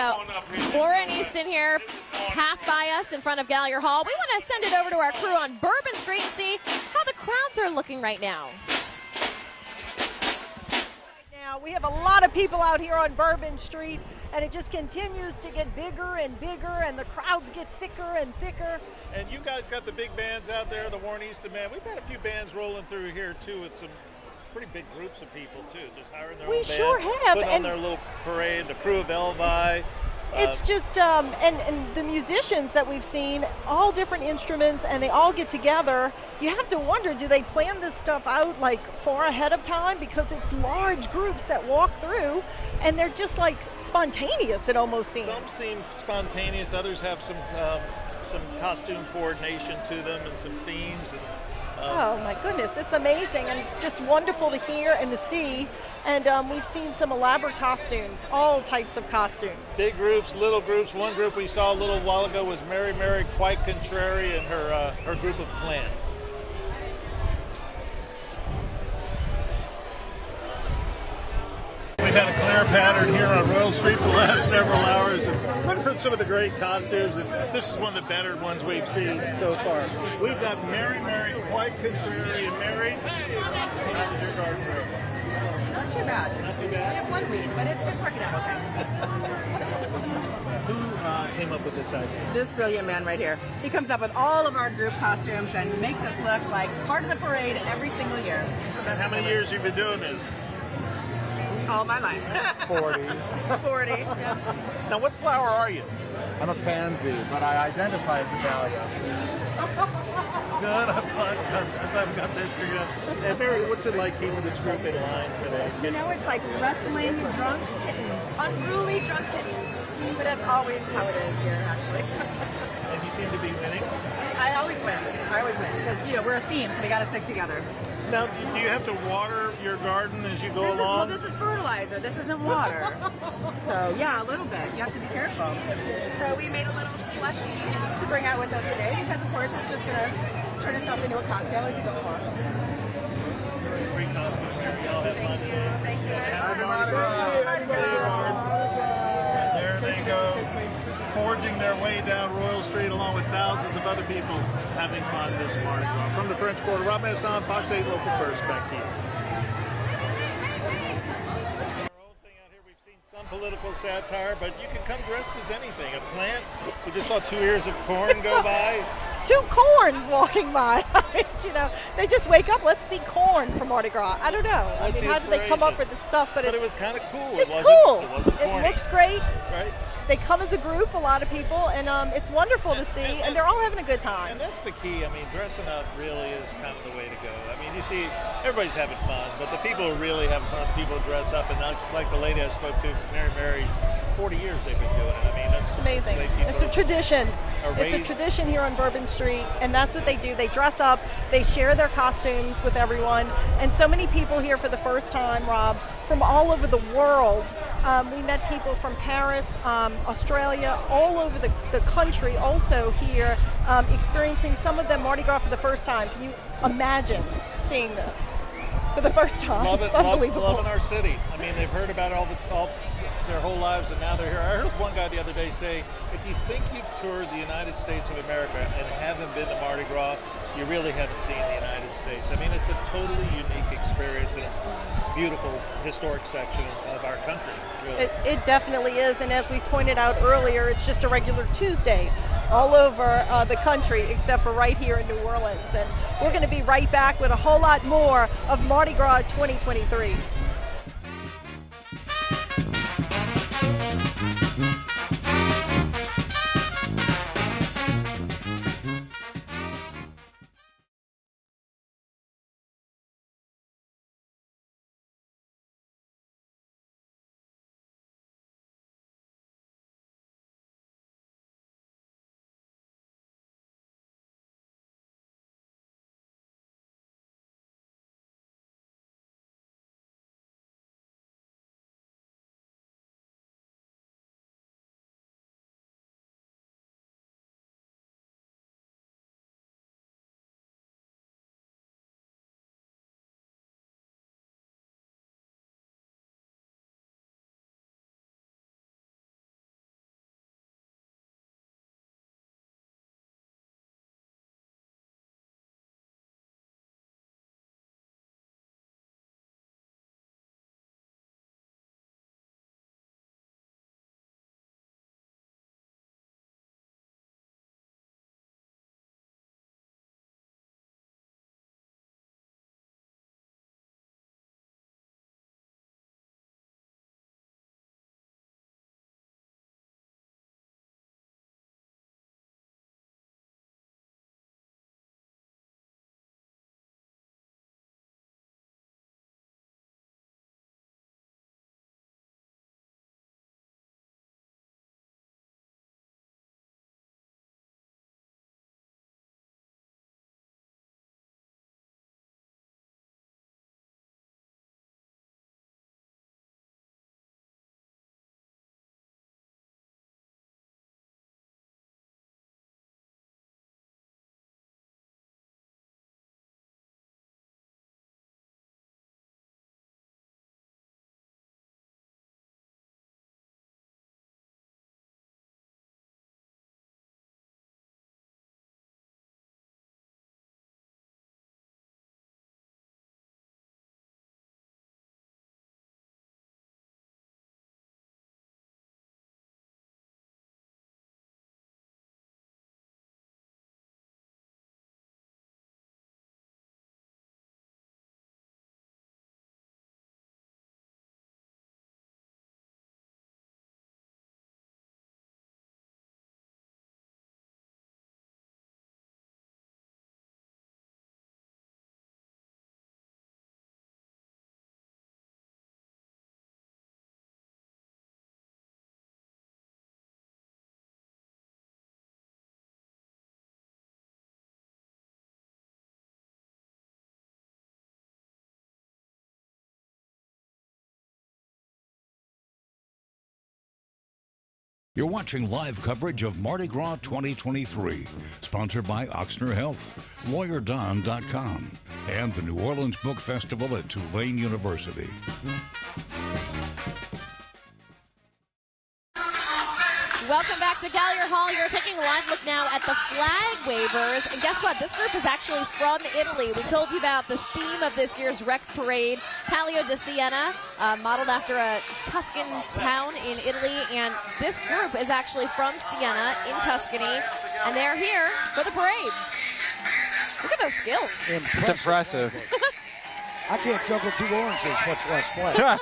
Warren Easton here pass by us in front of Gallagher Hall, we want to send it over to our crew on Bourbon Street and see how the crowds are looking right now. Now, we have a lot of people out here on Bourbon Street, and it just continues to get bigger and bigger, and the crowds get thicker and thicker. And you guys got the big bands out there, the Warren Easton Band. We've had a few bands rolling through here, too, with some pretty big groups of people, too, just hiring their own bands. We sure have. Putting on their little parade, the crew of Elvi. It's just, and the musicians that we've seen, all different instruments, and they all get together. You have to wonder, do they plan this stuff out like far ahead of time? Because it's large groups that walk through, and they're just like spontaneous, it almost seems. Some seem spontaneous, others have some costume coordination to them and some themes. And, oh my goodness, it's amazing, and it's just wonderful to hear and to see. And we've seen some elaborate costumes, all types of costumes. Big groups, little groups. One group we saw a little while ago was Mary Quite Contrary and her group of plants. We've had a clear pattern here on Royal Street for the last several hours. Look at some of the great costumes, and this is one of the better ones we've seen so far. We've got Mary Quite Contrary and Mary. How was your garden room? Not too bad. Not too bad? We have 1 week, but it's working out okay. Who came up with this idea? This brilliant man right here. He comes up with all of our group costumes and makes us look like part of the parade every single year. And how many years have you been doing this? All my life. 40. 40. Yeah. Now, what flower are you? I'm a pansy, but I identify as a dahlia. Good. I've got this figured out. And Mary, what's it like keeping this group in line today? You know, it's like wrestling drunk kittens, unruly drunk kittens. But that's always how it is here, actually. And you seem to be winning? I always win. Because, we're a theme, so we got to stick together. Now, do you have to water your garden as you go along? This is fertilizer. This isn't water. So, yeah, a little bit. You have to be careful. So we made a little slushy to bring out with us today because, of course, it's just going to turn itself into a cocktail as you go along. Great costume, Mary. Y'all have fun today. Thank you. Happy Mardi Gras. There they go, forging their way down Royal Street along with thousands of other people having fun this Mardi Gras. From the French Quarter, Rob Masson, Fox 8 Local First, back here. Some political satire, but you can come dressed as anything. A plant. We just saw 2 ears of corn go by. 2 corns walking by. They just wake up, let's be corn for Mardi Gras. I don't know. I mean, how did they come up with this stuff? But it was kind of cool. It's cool. It wasn't corny. It looks great. Right. They come as a group, a lot of people, and it's wonderful to see, and they're all having a good time. And that's the key. I mean, dressing up really is kind of the way to go. I mean, you see, everybody's having fun, but the people who really have fun, people dress up, and not like the lady I spoke to, Mary, 40 years they've been doing it. I mean, that's amazing. It's a tradition. It's a tradition here on Bourbon Street, and that's what they do. They dress up, they share their costumes with everyone, and so many people here for the first time, Rob, from all over the world. We met people from Paris, Australia, all over the country also here, experiencing some of them Mardi Gras for the first time. Can you imagine seeing this for the first time? Love it, it's unbelievable. loving our city. I mean, they've heard about all their whole lives, and now they're here. I heard one guy the other day say, if you think you've toured the United States of America and haven't been to Mardi Gras, you really haven't seen the United States. I mean, it's a totally unique experience and a beautiful historic section of our country, really. It definitely is, and as we pointed out earlier, it's just a regular Tuesday all over the country except for right here in New Orleans. And we're going to be right back with a whole lot more of Mardi Gras 2023. You're watching live coverage of Mardi Gras 2023, sponsored by Oxner Health, LawyerDon.com, and the New Orleans Book Festival at Tulane University. Welcome back to Gallier Hall. You're taking a live look now at the flag wavers. And guess what? This group is actually from Italy. We told you about the theme of this year's Rex Parade, Palio di Siena, modeled after a Tuscan town in Italy. And this group is actually from Siena in Tuscany. And they're here for the parade. Look at those skills. It's impressive. I can't juggle 2 oranges, much less play.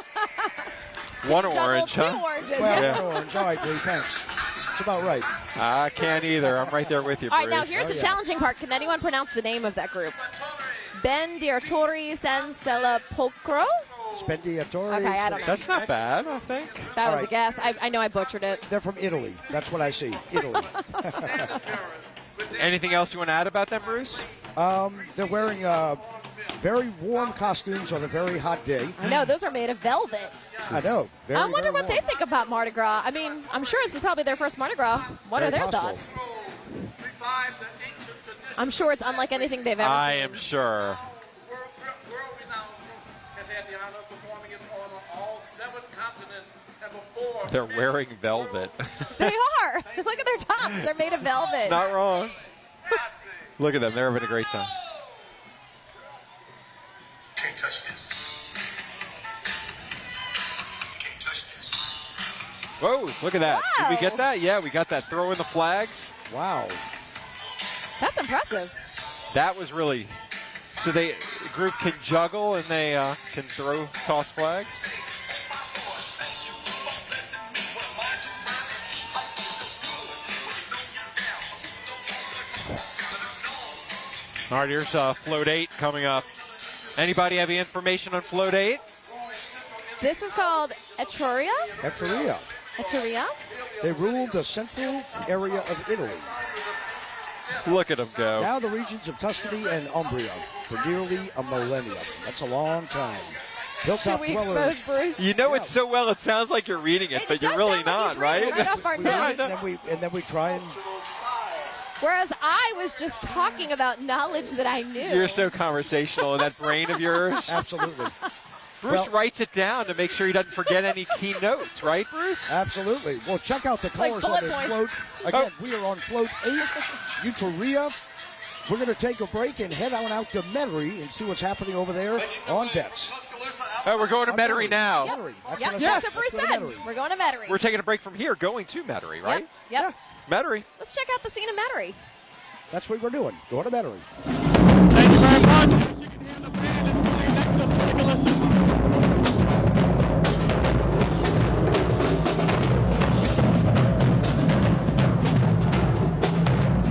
One orange, huh? 2 oranges. Well, Yeah. 1 orange. All right, Lee, thanks. It's about right. I can't either. I'm right there with you, All Bruce. right, now here's the challenging part. Can anyone pronounce the name of that group? Ben Direttore San Sepolcro? Spendiatore. Okay, I don't know. That's not bad, I think. That was All a guess. I know I butchered it. They're from Italy. That's what I see. Italy. Anything else you want to add about them, Bruce? They're wearing very warm costumes on a very hot day. I know, those are made of velvet. I know. Very, I wonder very what warm. they think about Mardi Gras. I mean, I'm sure this is probably their first Mardi Gras. What Very are their possible. thoughts? I'm sure it's unlike anything they've ever I seen. am sure. World renowned group has had the honor of performing its on all 7 continents and They're wearing velvet. They are. Look at their tops. They're made of velvet. Not wrong. Look at them. They're having a great time. Can't touch this. Can't touch this. Whoa, look at that. Wow. Did we get that? Yeah, we got that. Throw in the flags. Wow. That's impressive. That was really... So the group can juggle and they can toss flags. All right, here's Float 8 coming up. Anybody have any information on Float 8? This is called Etruria. Etruria. Etruria. They ruled the central area of Italy. Look at them go. Now the regions of Tuscany and Umbria for nearly a millennium. That's a long time. Hilltop dwellers. You know it so well, it sounds like you're reading it, but you're really not, right? Right off our notes. And then we try and... Whereas I was just talking about knowledge that I knew. You're so conversational in that brain of yours. Absolutely. Bruce writes it down to make sure he doesn't forget any key notes, right, Bruce? Absolutely. Well, check out the colors on this float. Again, we are on Float 8, Etruria. We're going to take a break and head on out to Metairie and see what's happening over there on bets. Oh, we're going to Metairie now. Yep, that's what Bruce said. We're going to Metairie. We're taking a break from here, going to Metairie, right? Yep. Metairie. Let's check out the scene of Metairie. That's what we're doing. Going to Metairie. Thank you very much. As you can hear, the band is playing next to us. Take a listen.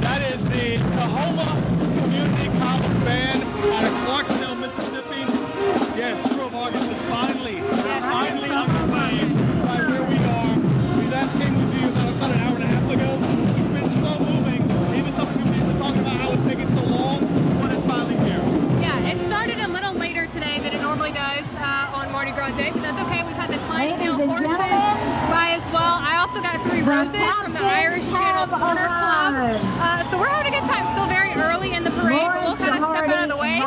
That is the Cahola Community College Band out of Clarksville, Mississippi. Yes, Crew of August is finally underway right where we are. We last came with you about an hour and a half ago. It's been slow moving. Even some of you people were talking about how it's taking so long, but it's finally here. Yeah, it started a little later today than it normally does on Mardi Gras Day, but that's okay. We've had the Clydesdale horses by as well. I also got 3 roses from the Irish Channel Corner Club. So we're having a good time. Still very early in the parade, but we'll kind of step out of the way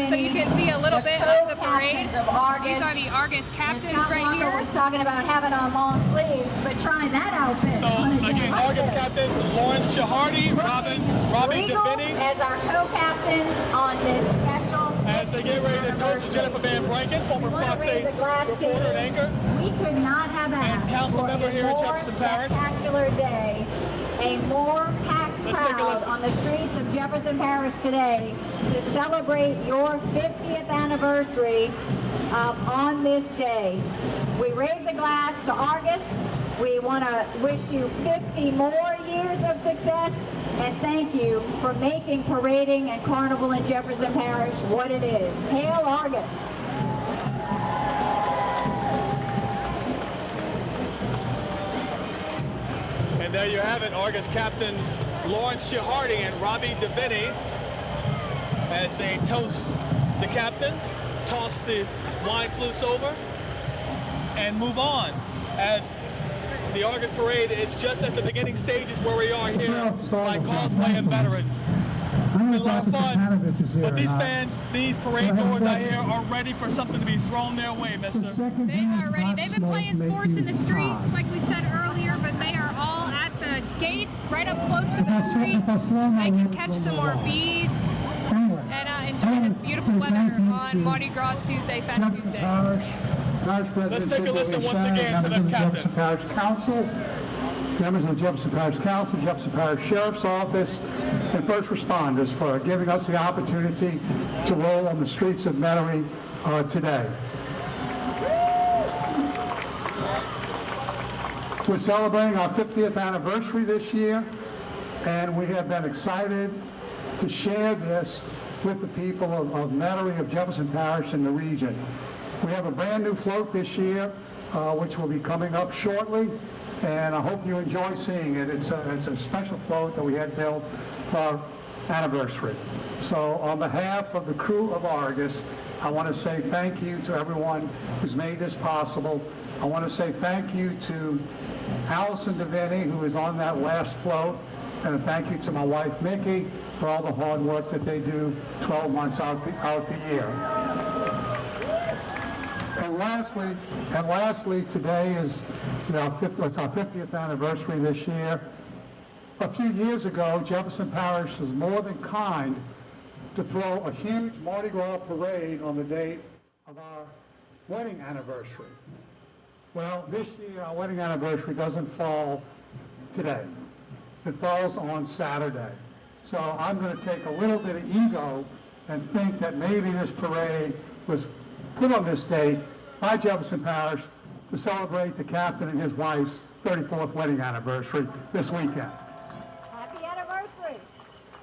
so you can see a little bit of the parade. These are the Argus captains right here. was talking about having on long sleeves, but trying that outfit. So again, Argus captains Lawrence Chihardi, Robbie DeVinny. As our co-captains on this special. As they get ready to toast Jennifer Van Branken, former Fox 8 reporter and anchor. We could not have asked council member here in Jefferson Parish. Spectacular day. A more packed crowd on the streets of Jefferson Parish today to celebrate your 50th anniversary on this day. We raise a glass to Argus. We want to wish you 50 more years of success, and thank you for making parading and carnival in Jefferson Parish what it is. Hail Argus! And there you have it, Argus captains Lawrence Chihardi and Robbie DeVinny as they toast the captains, toss the wine flutes over, and move on as the Argus Parade is just at the beginning stages where we are here by Causeway and Veterans. It's been a lot of fun, but these fans, these parade goers out here are ready for something to be thrown their way, mister. They are ready. They've been playing sports in the streets, like we said earlier, but they are all at the gates, right up close to the street. They can catch some more beads and enjoy this beautiful weather on Mardi Gras Tuesday, Fat Tuesday. Let's take a listen once again to the captain. Jefferson Parish Council, members of the Jefferson Parish Council, Jefferson Parish Sheriff's Office, and first responders for giving us the opportunity to roll on the streets of Metairie today. We're celebrating our 50th anniversary this year, and we have been excited to share this with the people of Metairie, of Jefferson Parish, and the region. We have a brand new float this year, which will be coming up shortly, and I hope you enjoy seeing it. It's a special float that we had built for our anniversary. So on behalf of the crew of Argus, I want to say thank you to everyone who's made this possible. I want to say thank you to Allison DeVinny, who is on that last float, and a thank you to my wife, Mickey, for all the hard work that they do 12 months out the year. And lastly, today is It's our 50th anniversary this year. A few years ago, Jefferson Parish was more than kind to throw a huge Mardi Gras parade on the date of our wedding anniversary. Well, this year our wedding anniversary doesn't fall today. It falls on Saturday. So I'm going to take a little bit of ego and think that maybe this parade was put on this date by Jefferson Parish to celebrate the captain and his wife's 34th wedding anniversary this weekend. Happy anniversary.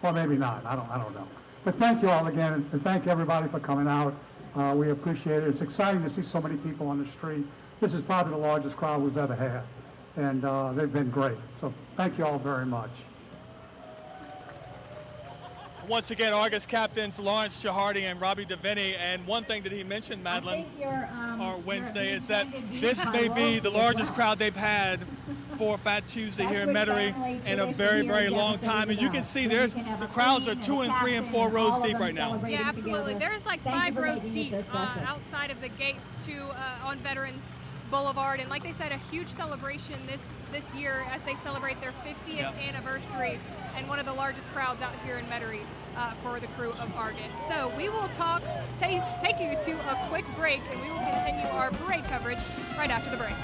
Or maybe not, I don't know. But thank you all again, and thank everybody for coming out. We appreciate it. It's exciting to see so many people on the street. This is probably the largest crowd we've ever had, and they've been great. So thank you all very much. Once again, Argus captains Lawrence Chihardi and Robbie DeVinny, and one thing that he mentioned, Madeline, or Wednesday, is that this may be the largest crowd they've had for Fat Tuesday here in Metairie in a very, very long time. And you can see the crowds are 2 and 3 and 4 rows deep right now. Yeah, absolutely. There's like 5 rows deep outside of the gates on Veterans Boulevard, and like they said, a huge celebration this year as they celebrate their 50th anniversary, and one of the largest crowds out here in Metairie for the crew of Argus. So we will take you to a quick break, and we will continue our parade coverage right after the break.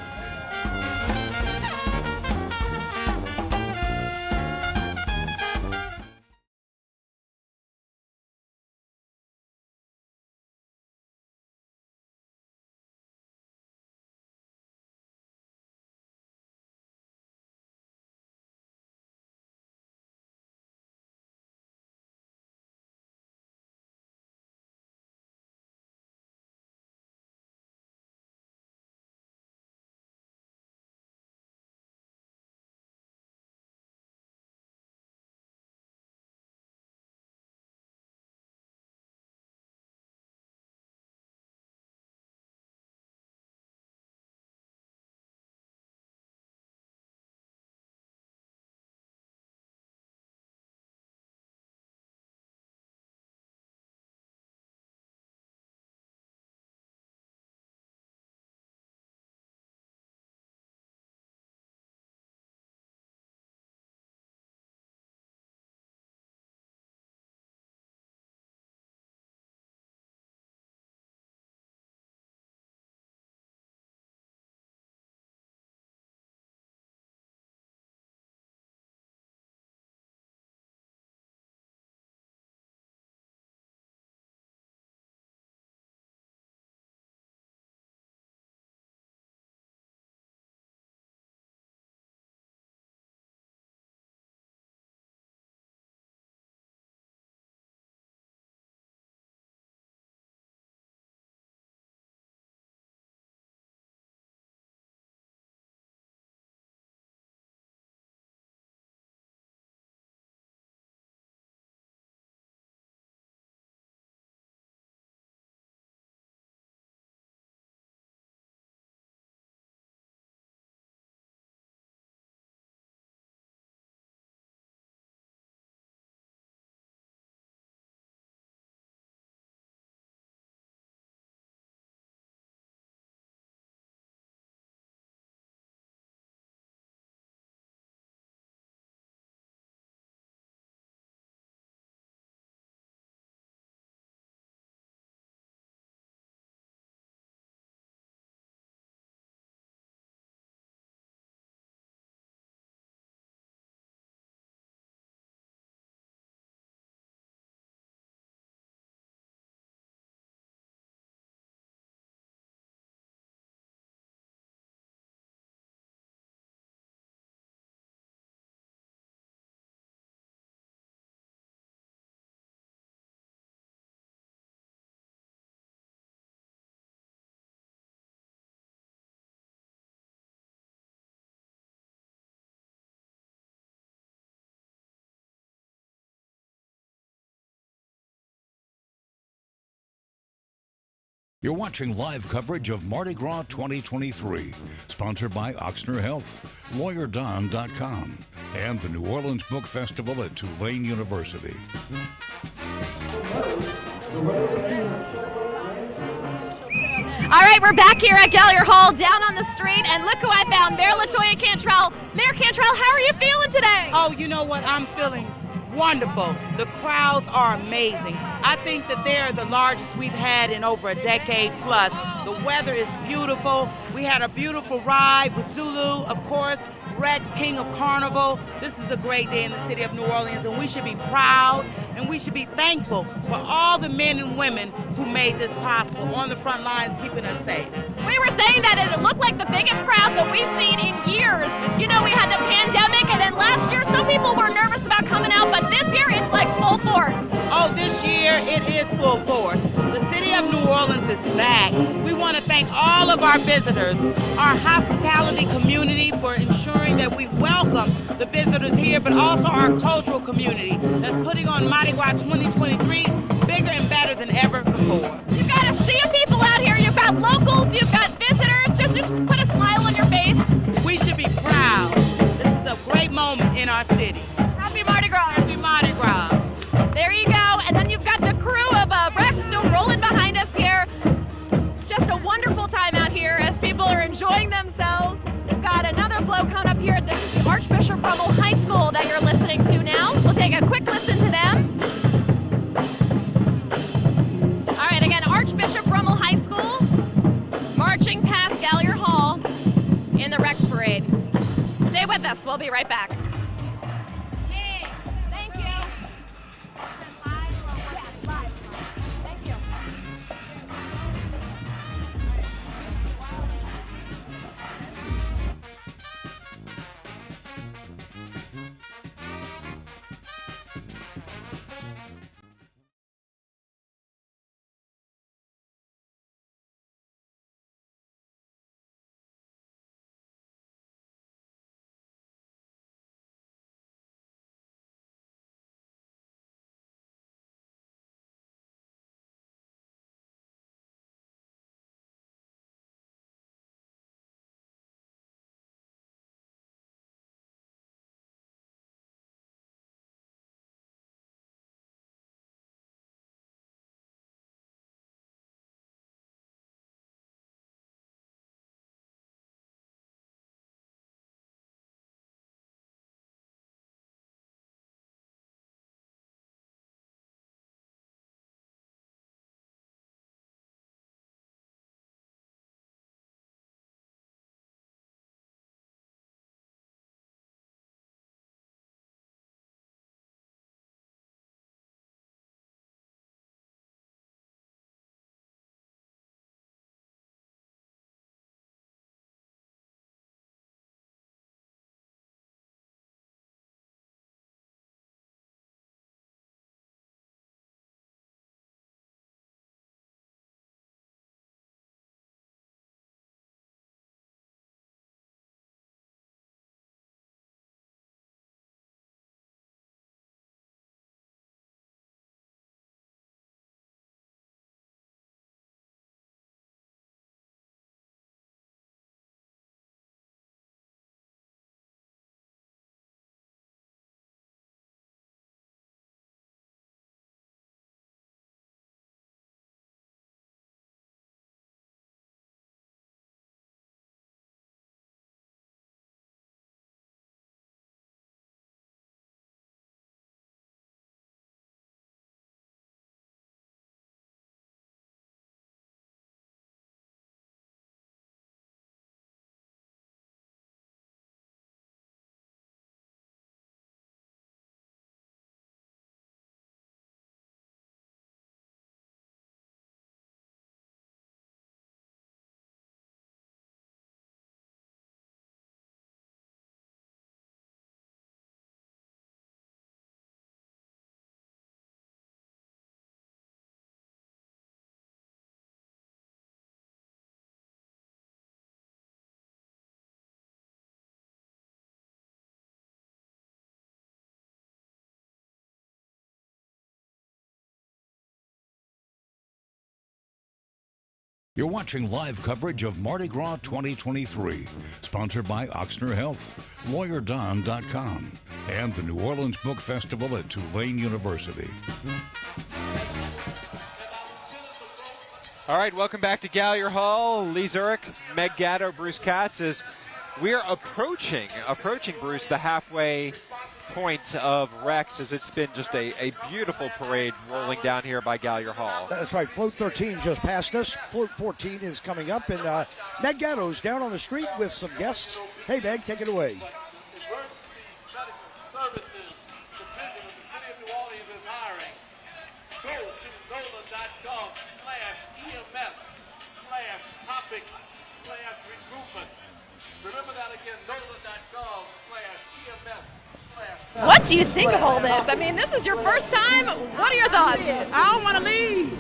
You're watching live coverage of Mardi Gras 2023, sponsored by Oxner Health, LawyerDon.com, and the New Orleans Book Festival at Tulane University. All right, we're back here at Gallier Hall, down on the street, and look who I found, Mayor LaToya Cantrell. Mayor Cantrell, how are you feeling today? Oh, you know what? I'm feeling wonderful. The crowds are amazing. I think that they're the largest we've had in over a decade plus. The weather is beautiful. We had a beautiful ride with Zulu, of course, Rex, King of Carnival. This is a great day in the city of New Orleans, and we should be proud and we should be thankful for all the men and women who made this possible on the front lines, keeping us safe. We were saying that it looked like the biggest crowds that we've seen in years. You know, we had the pandemic, and then last year some people were nervous about coming out, but this year it's like full force. Oh, this year it is full force. The city of New Orleans is back. We want to thank all of our visitors, our hospitality community for ensuring that we welcome the visitors here, but also our cultural community that's putting on Mardi Gras 2023 bigger and better than ever before. You've got a sea of people out here. You've got locals, you've got visitors. Just put a smile on your face. We should be proud. This is a great moment in our city. Happy Mardi Gras. Happy Mardi Gras. There you go. And then you've got the crew of Rex still rolling behind us here. Just a wonderful time out here as people are enjoying themselves. We've got another flow coming up here. This is the Archbishop Rummel High School that you're listening to now. We'll take a quick listen to them. All right, again, Archbishop Rummel High School marching past Gallier Hall in the Rex Parade. Stay with us. We'll be right back. Hey, thank you. Thank you. You're watching live coverage of Mardi Gras 2023, sponsored by Oxner Health, LawyerDon.com, and the New Orleans Book Festival at Tulane University. All right, welcome back to Gallier Hall. Lee Zurich, Meg Gatto, Bruce Katz, as we're approaching, Bruce, the halfway point of Rex, as it's been just a beautiful parade rolling down here by Gallier Hall. That's right. Float 13 just passed us. Float 14 is coming up, and Meg Gatto's down on the street with some guests. Hey, Meg, take it away. Emergency Medical Services Division of the City of New Orleans is hiring. Go to NOLA.gov/EMS/topics/recruitment. Remember that again, NOLA.gov/EMS/. What do you think of all this? I mean, this is your first time. What are your thoughts? I don't want to leave.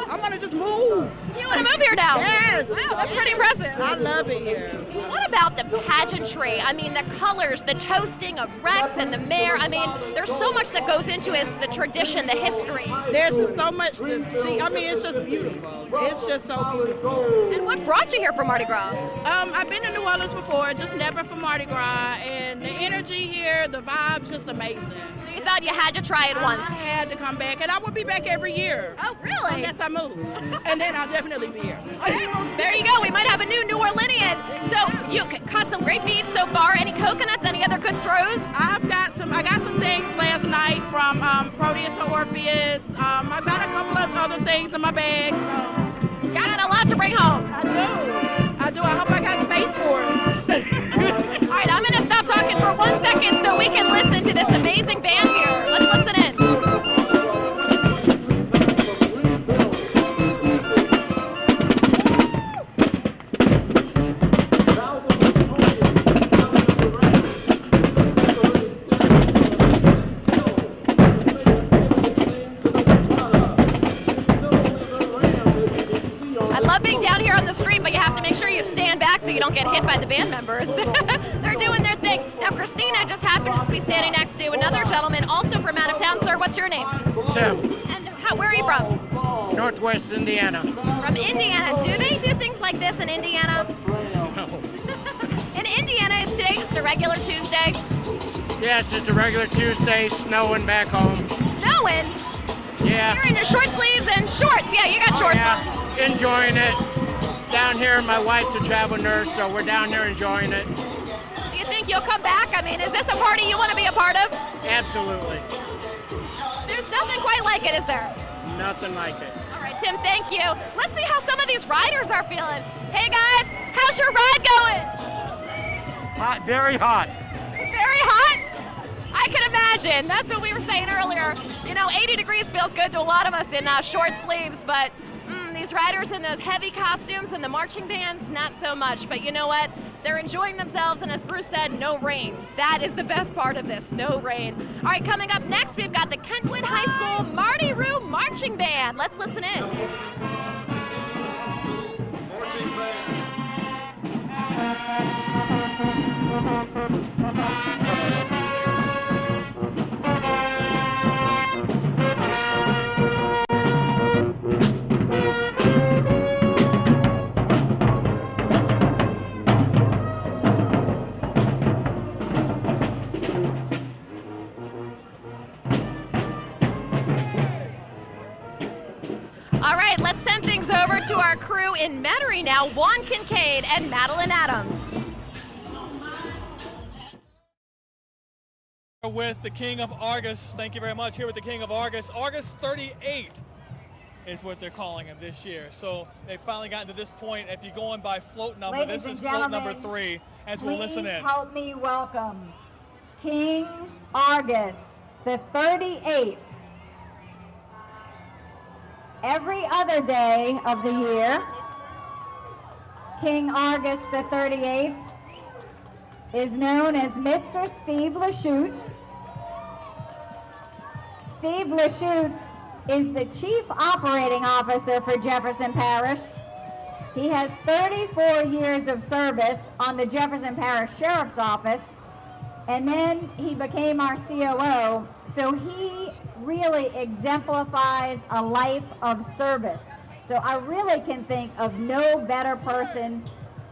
I want to just move. You want to move here now? Yes. Wow, that's pretty impressive. I love it here. What about the pageantry? I mean, the colors, the toasting of Rex and the mayor. I mean, there's so much that goes into it, the tradition, the history. There's just so much to see. I mean, it's just beautiful. It's just so beautiful. And what brought you here for Mardi Gras? I've been to New Orleans before, just never for Mardi Gras, and the energy here, the vibes, just amazing. So you thought you had to try it once? I had to come back, and I will be back every year. Oh, really? Unless I move. And then I'll definitely be here. Okay, well, there you go. We might have a new Orleanian. So you caught some great beef so far. Any coconuts? Any other good throws? I got some things last night from Proteus or Orpheus. I've got a couple of other things in my bag. So. Got a lot to bring home. I do. I hope I got space for it. All right, I'm going to stop talking for 1 second so we can listen to this amazing band here. Let's listen in. So you don't get hit by the band members. They're doing their thing. Now, Christina just happens to be standing next to another gentleman, also from out of town. Sir, what's your name? Tim. And where are you from? Northwest Indiana. From Indiana. Do they do things like this in Indiana? No. In Indiana, is today just a regular Tuesday? Yeah, it's just a regular Tuesday, snowing back home. Snowing? Yeah. You're in your short sleeves and shorts. Yeah, you got shorts on. Enjoying it. Down here, my wife's a travel nurse, so we're down here enjoying it. Do you think you'll come back? I mean, is this a party you want to be a part of? Absolutely. There's nothing quite like it, is there? Nothing like it. All right, Tim, thank you. Let's see how some of these riders are feeling. Hey, guys, how's your ride going? Hot, very hot. Very hot? I can imagine. That's what we were saying earlier. You know, 80 degrees feels good to a lot of us in short sleeves, but these riders in those heavy costumes and the marching bands, not so much. But you know what? They're enjoying themselves, and as Bruce said, no rain. That is the best part of this, no rain. All right, coming up next, we've got the Kentwood High School Mardi Gras Marching Band. Let's listen in. Marching band. All right, let's send things over to our crew in Metairie now, Juan Kincaid and Madeline Adams. With the King of Argus, thank you very much, here with the King of Argus. Argus 38 is what they're calling him this year. So they finally gotten to this point. If you're going by float number, Ladies this is and float gentlemen, number 3 as we'll listen in. Please help me welcome King Argus, the 38th. Every other day of the year, King Argus the 38th is known as Mr. Steve Lachute. Steve Lachute is the Chief Operating Officer for Jefferson Parish. He has 34 years of service on the Jefferson Parish Sheriff's Office, and then he became our COO, so he really exemplifies a life of service. So I really can think of no better person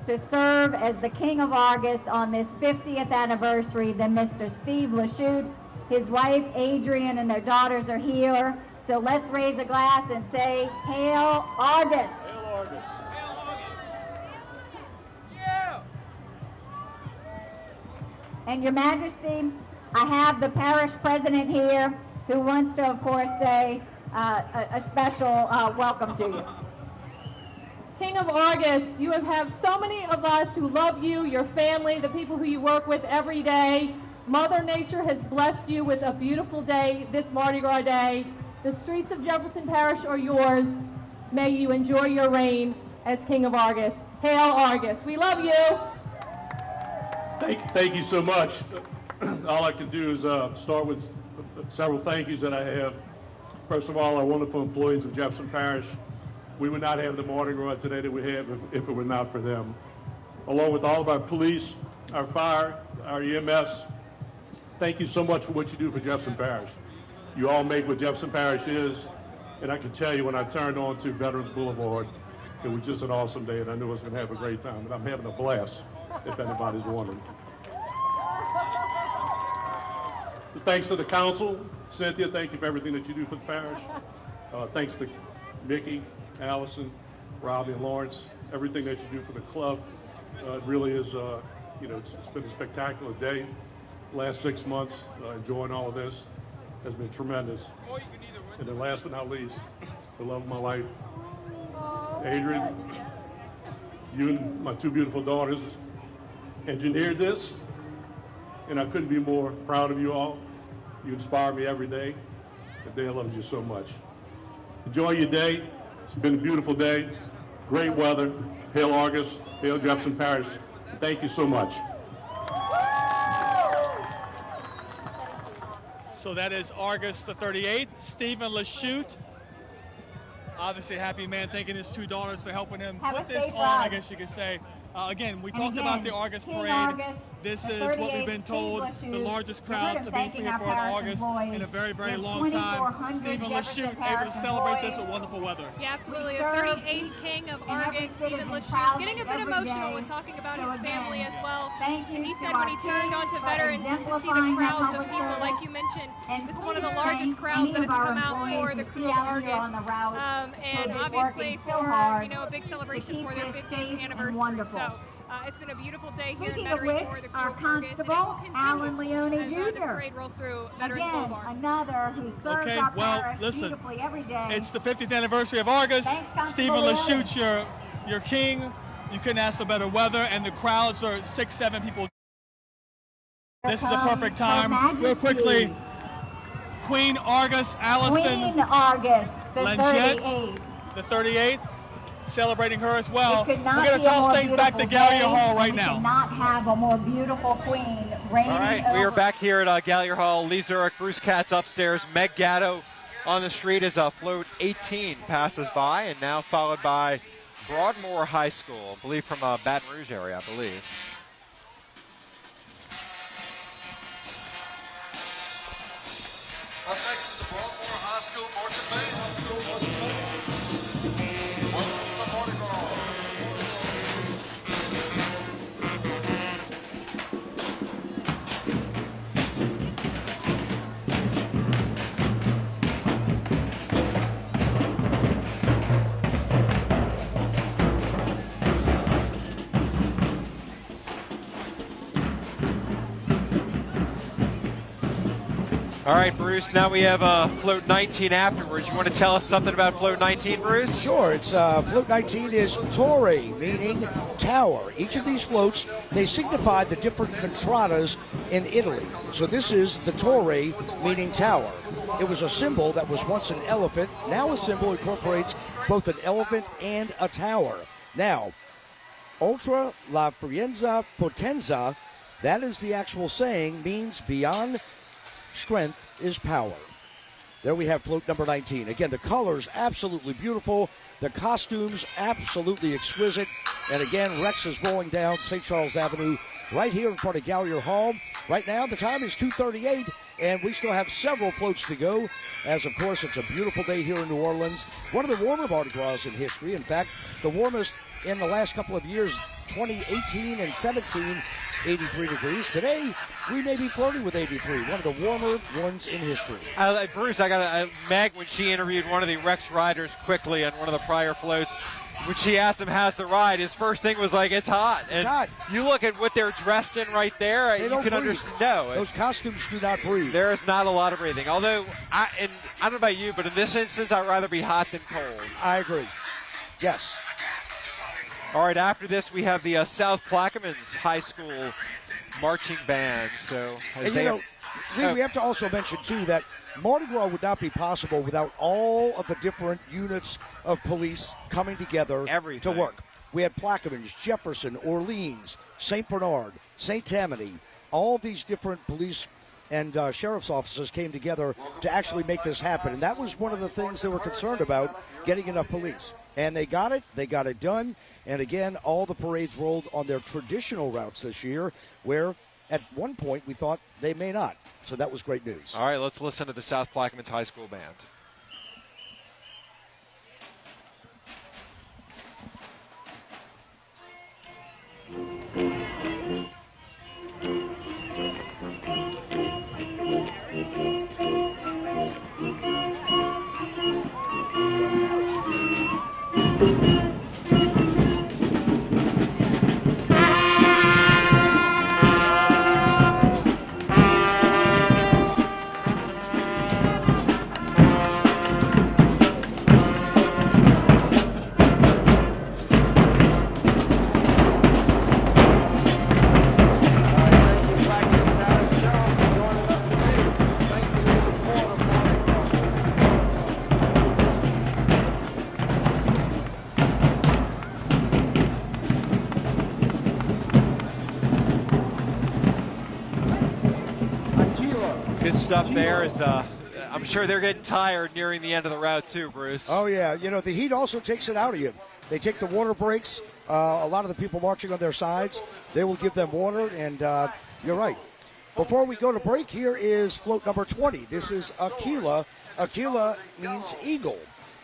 to serve as the King of Argus on this 50th anniversary than Mr. Steve Lachute. His wife Adrian and their daughters are here, So let's raise a glass and say, Hail Argus. Hail Argus. And Your Majesty, I have the parish president here who wants to, of course, say a special welcome to you. King of Argus, you have so many of us who love you, your family, the people who you work with every day. Mother Nature has blessed you with a beautiful day this Mardi Gras day. The streets of Jefferson Parish are yours. May you enjoy your reign as King of Argus. Hail Argus. We love you. Thank you so much. All I can do is start with several thank yous that I have. First of all, our wonderful employees of Jefferson Parish. We would not have the Mardi Gras today that we have if it were not for them. Along with all of our police, our fire, our EMS, thank you so much for what you do for Jefferson Parish. You all make what Jefferson Parish is, and I can tell you when I turned on to Veterans Boulevard, it was just an awesome day, and I knew I was going to have a great time, and I'm having a blast, if anybody's wondering. So thanks to the council. Cynthia, thank you for everything that you do for the parish. Thanks to Mickey, Allison, Robbie, and Lawrence, everything that you do for the club. It really is, it's been a spectacular day. Last 6 months, enjoying all of this has been tremendous. And then last but not least, the love of my life, Adrian, you and my two beautiful daughters engineered this, and I couldn't be more proud of you all. You inspire me every day, and Dan loves you so much. Enjoy your day. It's been a beautiful day, great weather. Hail Argus, hail Jefferson Parish. Thank you so much. So that is Argus the 38th, Stephen Lachute. Obviously a happy man, thanking his two daughters for helping him put this on, I guess you could say. Again, we talked about the Argus Parade. This is what we've been told, the largest crowd to be here for an August in a very, very long time. Stephen Lachute able to celebrate this with wonderful weather. Yeah, absolutely. The 38th King of Argus, Stephen Lachute, getting a bit emotional when talking about his family as well. And he said when he turned onto veterans, just to see the crowds of people, like you mentioned, this is one of the largest crowds that has come out for the crew of Argus. And obviously for, a big celebration for their 50th anniversary. So it's been a beautiful day here in Metairie for the crew of Argus. Constable Alan Leone Jr. This parade rolls through Veterans Boulevard. Another who serves our parish beautifully every day. It's the 50th anniversary of Argus. Stephen Lachute, your king. You couldn't ask for better weather, and the crowds are 6-7 people. This is the perfect time. Real quickly, Queen Argus, Allison. Queen Argus, the Lanchette, 38th. the 38th, celebrating her as well. We're Not going to toss things back to Gallier Hall right now. We cannot have a more beautiful queen reigning. All right, we are back here at Gallier Hall. Lee Zurich, Bruce Katz upstairs, Meg Gatto on the street as float 18 passes by, and now followed by Broadmoor High School, I believe from Baton Rouge area, I believe. Up next is the Broadmoor High School Marching Band. Welcome to Mardi Gras. All right, Bruce, now we have float 19 afterwards. You want to tell us something about float 19, Bruce? Sure. It's float 19 is Torre, meaning tower. Each of these floats, they signify the different contradas in Italy. So this is the Torre, meaning tower. It was a symbol that was once an elephant. Now a symbol incorporates both an elephant and a tower. Now, Ultra la Frienza Potenza, that is the actual saying, means beyond strength is power. There we have float number 19. Again, the colors absolutely beautiful. The costumes absolutely exquisite. And again, Rex is rolling down St. Charles Avenue right here in front of Gallier Hall. Right now, the time is 2:38. And we still have several floats to go, as of course it's a beautiful day here in New Orleans. One of the warmer Mardi Gras in history. In fact, the warmest in the last couple of years, 2018 and 17, 83 degrees. Today, we may be flirting with 83, one of the warmer ones in history. Bruce, Meg, when she interviewed one of the Rex riders quickly on one of the prior floats, when she asked him how's the ride, his first thing was like, it's hot. It's hot. You look at what they're dressed in right there, They don't can breathe. understand. No. Those costumes do not breathe. There is not a lot of breathing. Although, I don't know about you, but in this instance, I'd rather be hot than cold. I agree. Yes. All right, after this, we have the South Plaquemines High School marching band. So, And Lee, we have to also mention, too, that Mardi Gras would not be possible without all of the different units of police coming together to work. We had Plaquemines, Jefferson, Orleans, St. Bernard, St. Tammany. All of these different police and sheriff's offices came together to actually make this happen. And that was one of the things they were concerned about, getting enough police. And they got it done. And again, all the parades rolled on their traditional routes this year, where at one point we thought they may not. So that was great news. All right, let's listen to the South Plaquemines High School band. Good stuff there. I'm sure they're getting tired nearing the end of the route too, Bruce. Oh, yeah. The heat also takes it out of you. They take the water breaks. A lot of the people marching on their sides, they will give them water, and you're right. Before we go to break, here is float number 20. This is Aquila. Aquila means eagle,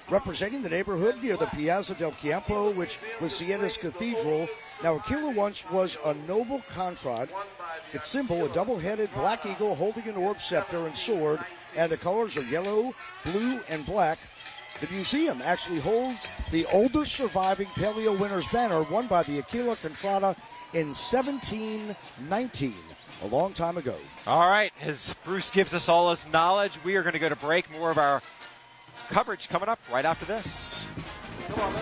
representing the neighborhood near the Piazza del Campo, which was Siena's cathedral. Now, Aquila once was a noble contrat. Its symbol, a double-headed black eagle holding an orb, scepter, and sword, and the colors are yellow, blue, and black. The museum actually holds the oldest surviving Paleo winner's banner, won by the Aquila Contrada in 1719, a long time ago. All right, as Bruce gives us all his knowledge, we are going to go to break. More of our coverage coming up right after this. Come on,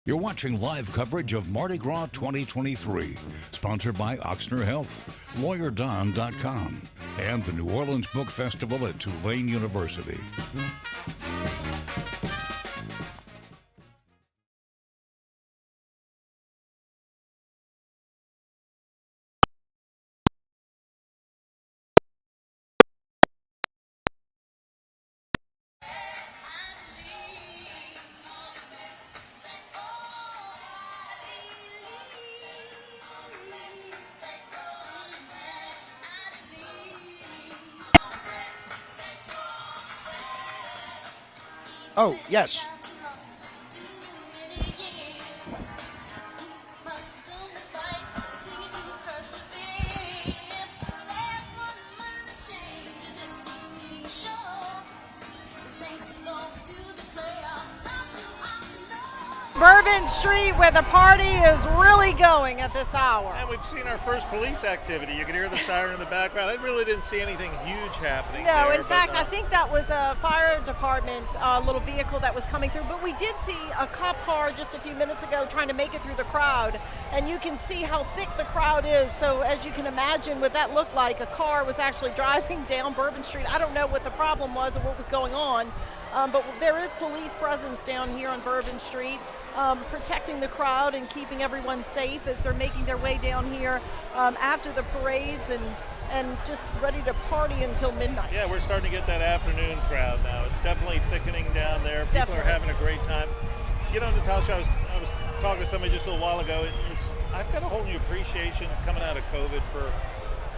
You're watching live coverage of Mardi Gras 2023, sponsored by Oxner Health, LawyerDon.com, and the New Orleans Book Festival at Tulane University. Oh, yes. Bourbon Street, where the party is really going at this hour. And we've seen our first police activity. You can hear the siren in the background. I really didn't see anything huge happening. No, there, in fact, I think that was a fire department little vehicle that was coming through. But we did see a cop car just a few minutes ago trying to make it through the crowd. And you can see how thick the crowd is. So as you can imagine what that looked like, a car was actually driving down Bourbon Street. I don't know what the problem was or what was going on. But there is police presence down here on Bourbon Street, protecting the crowd and keeping everyone safe as they're making their way down here after the parades and just ready to party until midnight. Yeah, we're starting to get that afternoon crowd now. It's definitely thickening down there. People are having a great time. You know, Natasha, I was talking to somebody just a little while ago. I've got a whole new appreciation coming out of COVID for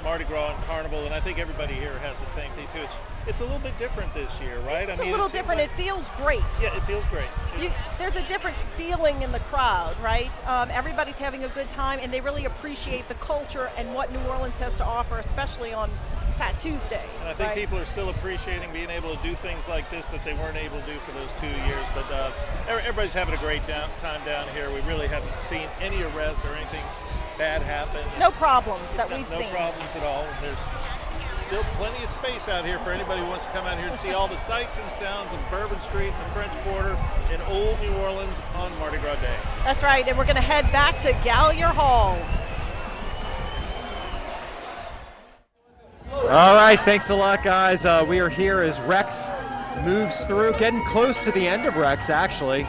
Mardi Gras and Carnival, and I think everybody here has the same thing too. It's a little bit different this year, right? It's a little different. It feels great. Yeah, it feels great. There's a different feeling in the crowd, right? Everybody's having a good time, and they really appreciate the culture and what New Orleans has to offer, especially on Fat Tuesday. And I think people are still appreciating being able to do things like this that they weren't able to do for those 2 years. But everybody's having a great time down here. We really haven't seen any arrests or anything bad happen. No problems that we've seen. No problems at all. There's still plenty of space out here for anybody who wants to come out here and see all the sights and sounds of Bourbon Street and the French Quarter in Old New Orleans on Mardi Gras Day. That's right, and we're going to head back to Gallier Hall. All right, thanks a lot, guys. We are here as Rex moves through, getting close to the end of Rex, actually.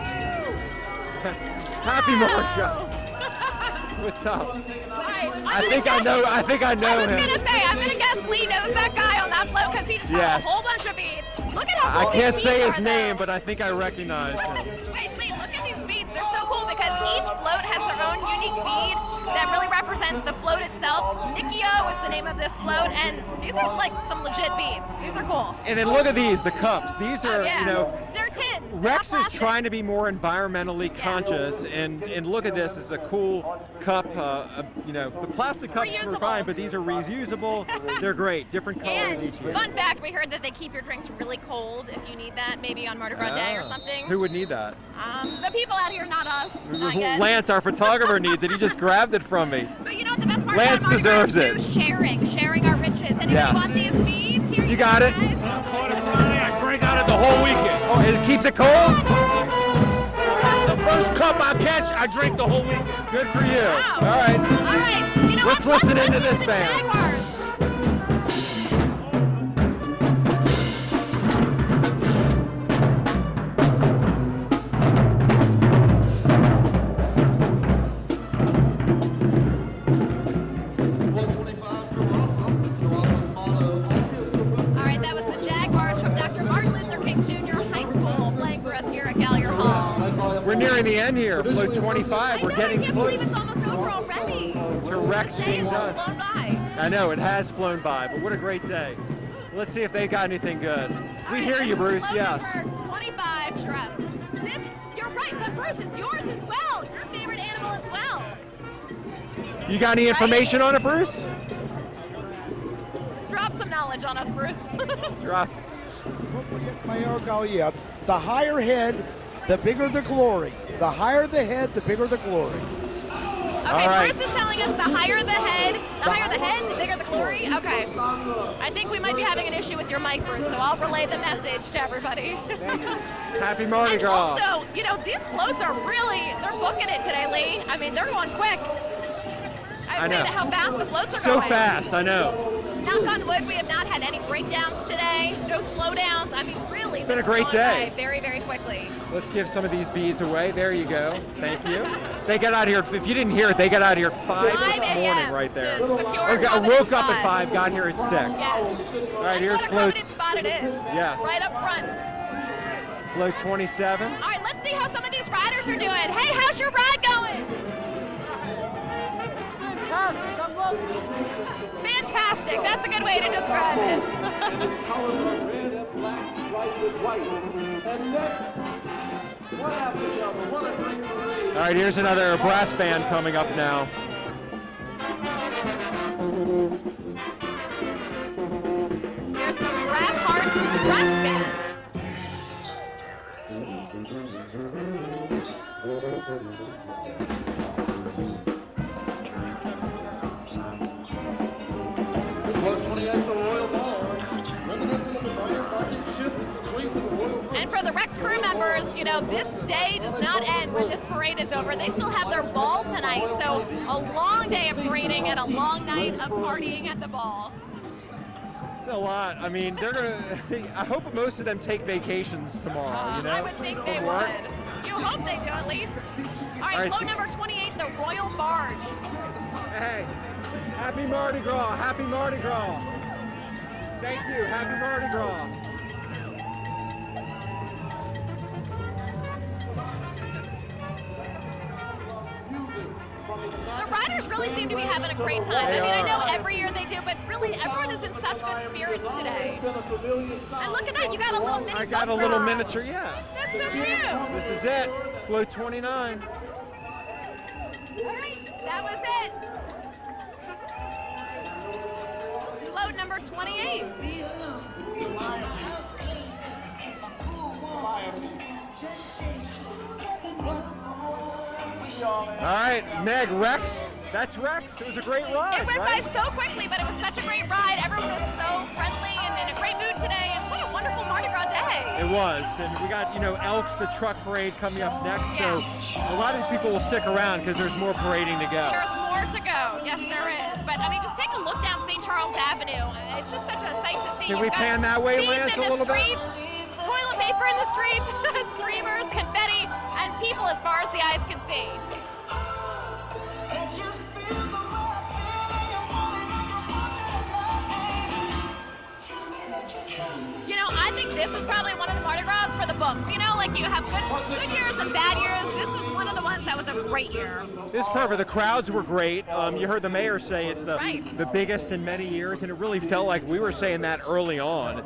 Happy Mardi Gras. What's up? I think I know him. I was gonna say, I'm gonna guess Lee knows that guy on that float because he just has a whole bunch of beads. Look at how cool I can't these say beads his are, name, though. but I think I recognize him. Wait, Lee, look at these beads. They're so cool because each float has their own unique bead that really represents the float itself. Nikio is the name of this float, and these are like some legit beads. These are cool. And then look at these, the cups. These are, yeah. you know, they're tin. Rex is trying to be more environmentally conscious, and look at this. This is a cool cup. You know, the plastic cups are fine, but these are reusable. They're great, different colors each year. Fun fact, we heard that they keep your drinks really cold if you need that, maybe on Mardi Gras Day or something. Who would need that? The people out here, not us. Not yet. Lance, our photographer, needs it. He just grabbed it from me. But you know what the best part Lance about Mardi Gras deserves is too? Sharing our riches. Anybody Yes. want these beads? Here You got it. I drank out of the whole weekend. Oh, it keeps it cold? The first cup I catch, I drink the whole weekend. Good for you. All right. All right. You know Let's what? listen into this to band. Jaguars. All right, that was the Jaguars from Dr. Martin Luther King Jr. High School playing for us here at Gallier Hall. We're nearing the end here. Float 25. We're getting I can't close believe it's almost over already. to Rex The day being has just done. flown by. I know, it has flown by, but what a great day. Let's see if they got anything good. We hear you, Bruce, yes. Number 25, Shrub. You're right, but Bruce, it's yours as well. Your favorite animal as well. You got any information on it, Bruce? Drop some knowledge on us, Bruce. Drop. Mayor Gallier, the higher head, the bigger the glory. The higher the head, the bigger the glory. Okay, Bruce is telling us the higher the head, the bigger the Tori? Okay. I think we might be having an issue with your mic, Bruce, so I'll relay the message to everybody. Happy Mardi And Gras. also, you know, these floats are really, they're booking it today, Lee. I mean, they're going quick. I know. How fast the floats are So going. fast, I know. Knock on wood, we have not had any breakdowns today, no slowdowns. I mean, really, It's been a this great is going day. by very, very quickly. Let's give some of these beads away. There you go. Thank you. They got out here, if you didn't hear it, they got out here at 5 this morning right there. I woke up at 5, got here at 6. Yes. All right, here's What a coveted floats. spot it is. Yes. Right up front. Float 27. All right, let's see how some of these riders are doing. Hey, how's your ride going? It's fantastic. I'm loving it. Fantastic. That's a good way to describe it. Colors are red and black, striped with white. And next, one after the other, what a great parade. All right, here's another brass band coming up now. Here's the Brass Heart Brass Band. And for the Rex crew members, you know, this day does not end when this parade is over. They still have their ball tonight, so a long day of parading and a long night of partying at the ball. It's a lot. I mean, they're gonna. I hope most of them take vacations tomorrow. You know, I would think they from work. would. You hope they do at least. All right, All right. float number 28, the Royal Barge. Hey, happy Mardi Gras! Happy Mardi Gras! Thank you. Happy Mardi Gras! The riders really seem to be having a great time. I mean, I know every year they do, but really everyone is in such good spirits today. And look at that, you got a little mini I got a boat little ride. miniature. Yeah. That's so cute. This is it. Float 29. All right, that was it. Float number 28. All right, Meg, Rex. That's Rex. It was a great ride. It went right? by so quickly, but it was such a great ride. Everyone was so friendly and in a great mood today, and what a wonderful Mardi Gras day. It was, and we got, you know, Elks, the truck parade coming up next, so a lot of these people will stick around because there's more parading to go. There's more to go. Yes, there is. But I mean, just take a look down St. Charles Avenue. It's just such a sight to see. Can You've we got pan that way, beads Lance, in a the little bit? streets, toilet paper in the streets, streamers, confetti, and people as far as the eyes can see. You know, I think this is probably one of the Mardi Gras for the books. You know, like you have good years and bad years. This was one of the ones that was a great year. This is perfect. The crowds were great. You heard the mayor say it's the Right. the biggest in many years, and it really felt like we were saying that early on.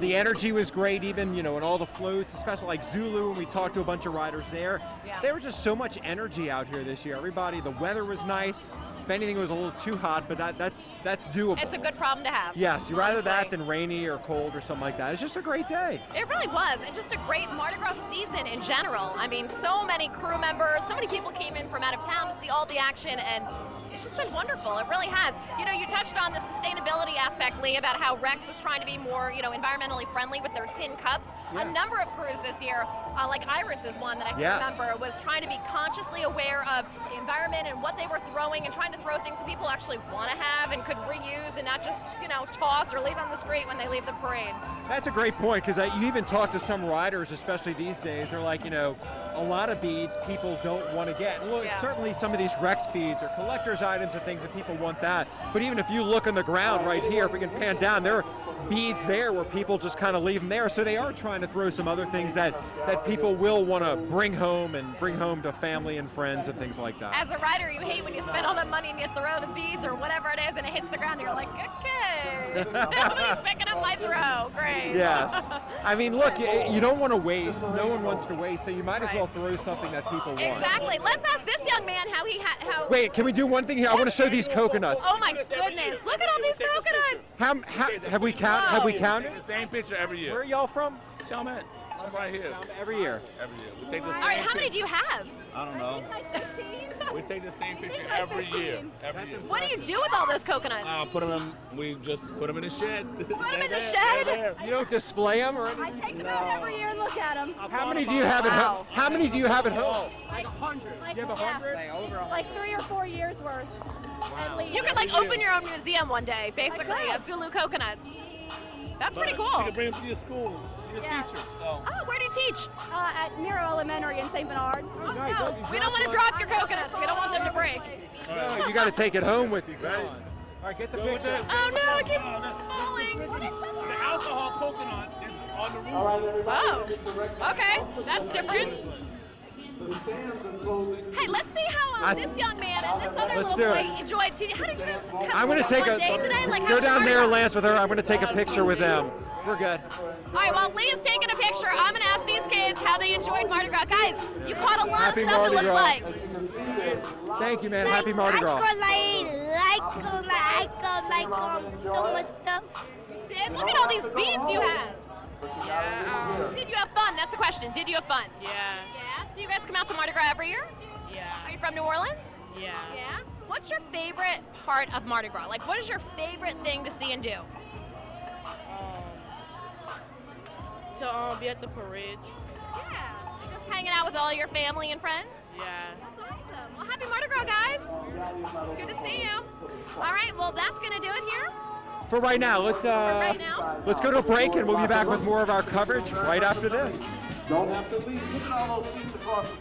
The energy was great, even, you know, in all the floats, especially like Zulu, when we talked to a bunch of riders there. Yeah. There was just so much energy out here this year. Everybody, the weather was nice. If anything, it was a little too hot, but that's doable. It's a good problem to have. Yes, you'd rather that honestly. than rainy or cold or something like that. It's just a great day. It really was, and just a great Mardi Gras season in general. I mean, so many crew members, so many people came in from out of town to see all the action, and it's just been wonderful. It really has. You know, you touched on the sustainability aspect, Lee, about how Rex was trying to be more, you know, environmentally friendly with their tin cups. Yeah. A number of crews this year, like Iris is one that I can Yes. remember, was trying to be consciously aware of the environment and what they were throwing, and trying to throw things that people actually want to have and could reuse and not just, you know, toss or leave on the street when they leave the parade. That's a great point, because you even talk to some riders, especially these days, they're like, you know, a lot of beads people don't want to get. Look, Yeah. certainly some of these Rex beads are collector's items and things that people want that. But even if you look on the ground right here, if we can pan down, there are beads there where people just kind of leave them there. So they are trying to throw some other things that people will want to bring home to family and friends and things like that. As a rider, you hate when you spend all that money and you throw the beads or whatever it is and it hits the ground and you're like, okay, nobody's picking up my throw. Great. Yes. I mean, look, you don't want to waste. No one wants to waste, so you might as well throw something that people want. Exactly. Let's ask this young man how he how. Wait, can we do one thing here? I want to show these coconuts. Oh my goodness! Look at all these coconuts. How have we counted? The same picture every year. Where are y'all from? Chalmette. I'm right here. Every year. Every year. We take the same All right, how many picture. do you have? I don't know. We take the same picture every year. Every year. What do you do with all those coconuts? Put them in, we just put them in the shed. Put them in the shed? You don't display them or anything? I take them out every year and look at them. How many do you have at home? How many do you have at home? Like 100. You have 100? Like 3 or 4 years worth. At least. You could like open your own museum one day, basically, of Zulu coconuts. That's pretty cool. You can bring them to your school. Your teacher. So. Oh, where do you teach? At Miro Elementary in St. Bernard. Oh, no. We don't want to drop your coconuts. We don't want them to break. No, you got to take it home with you. Come on. All right, get the picture. Oh no, it keeps falling. The alcohol coconut is on the roof. Oh, okay, that's different. Hey, let's see how this young man and this other little boy enjoyed. How did you guys come I'm going to take one day today? go down there and Lance with her. I'm going to take a picture with them. We're good. All right, while Leah's taking a picture, I'm going to ask these kids how they enjoyed Mardi Gras. Guys, you caught a lot Happy of stuff, Mardi it looks Gras. like. Thank you, man. Happy Mardi Gras. So much stuff. Sid, look at all these beads you have. Yeah. Did you have fun? That's the question. Did you have fun? Yeah. Yeah? Do you guys come out to Mardi Gras every year? Yeah. Are you from New Orleans? Yeah. Yeah? What's your favorite part of Mardi Gras? Like, what is your favorite thing to see and do? To be at the parade. Yeah. Just hanging out with all your family and friends? Yeah. That's awesome. Well, happy Mardi Gras, guys. Good to see you. All right, well, that's going to do it here. For right now, let's go to a break and we'll be back with more of our coverage right after this. Don't have to leave. Look at all those seats across the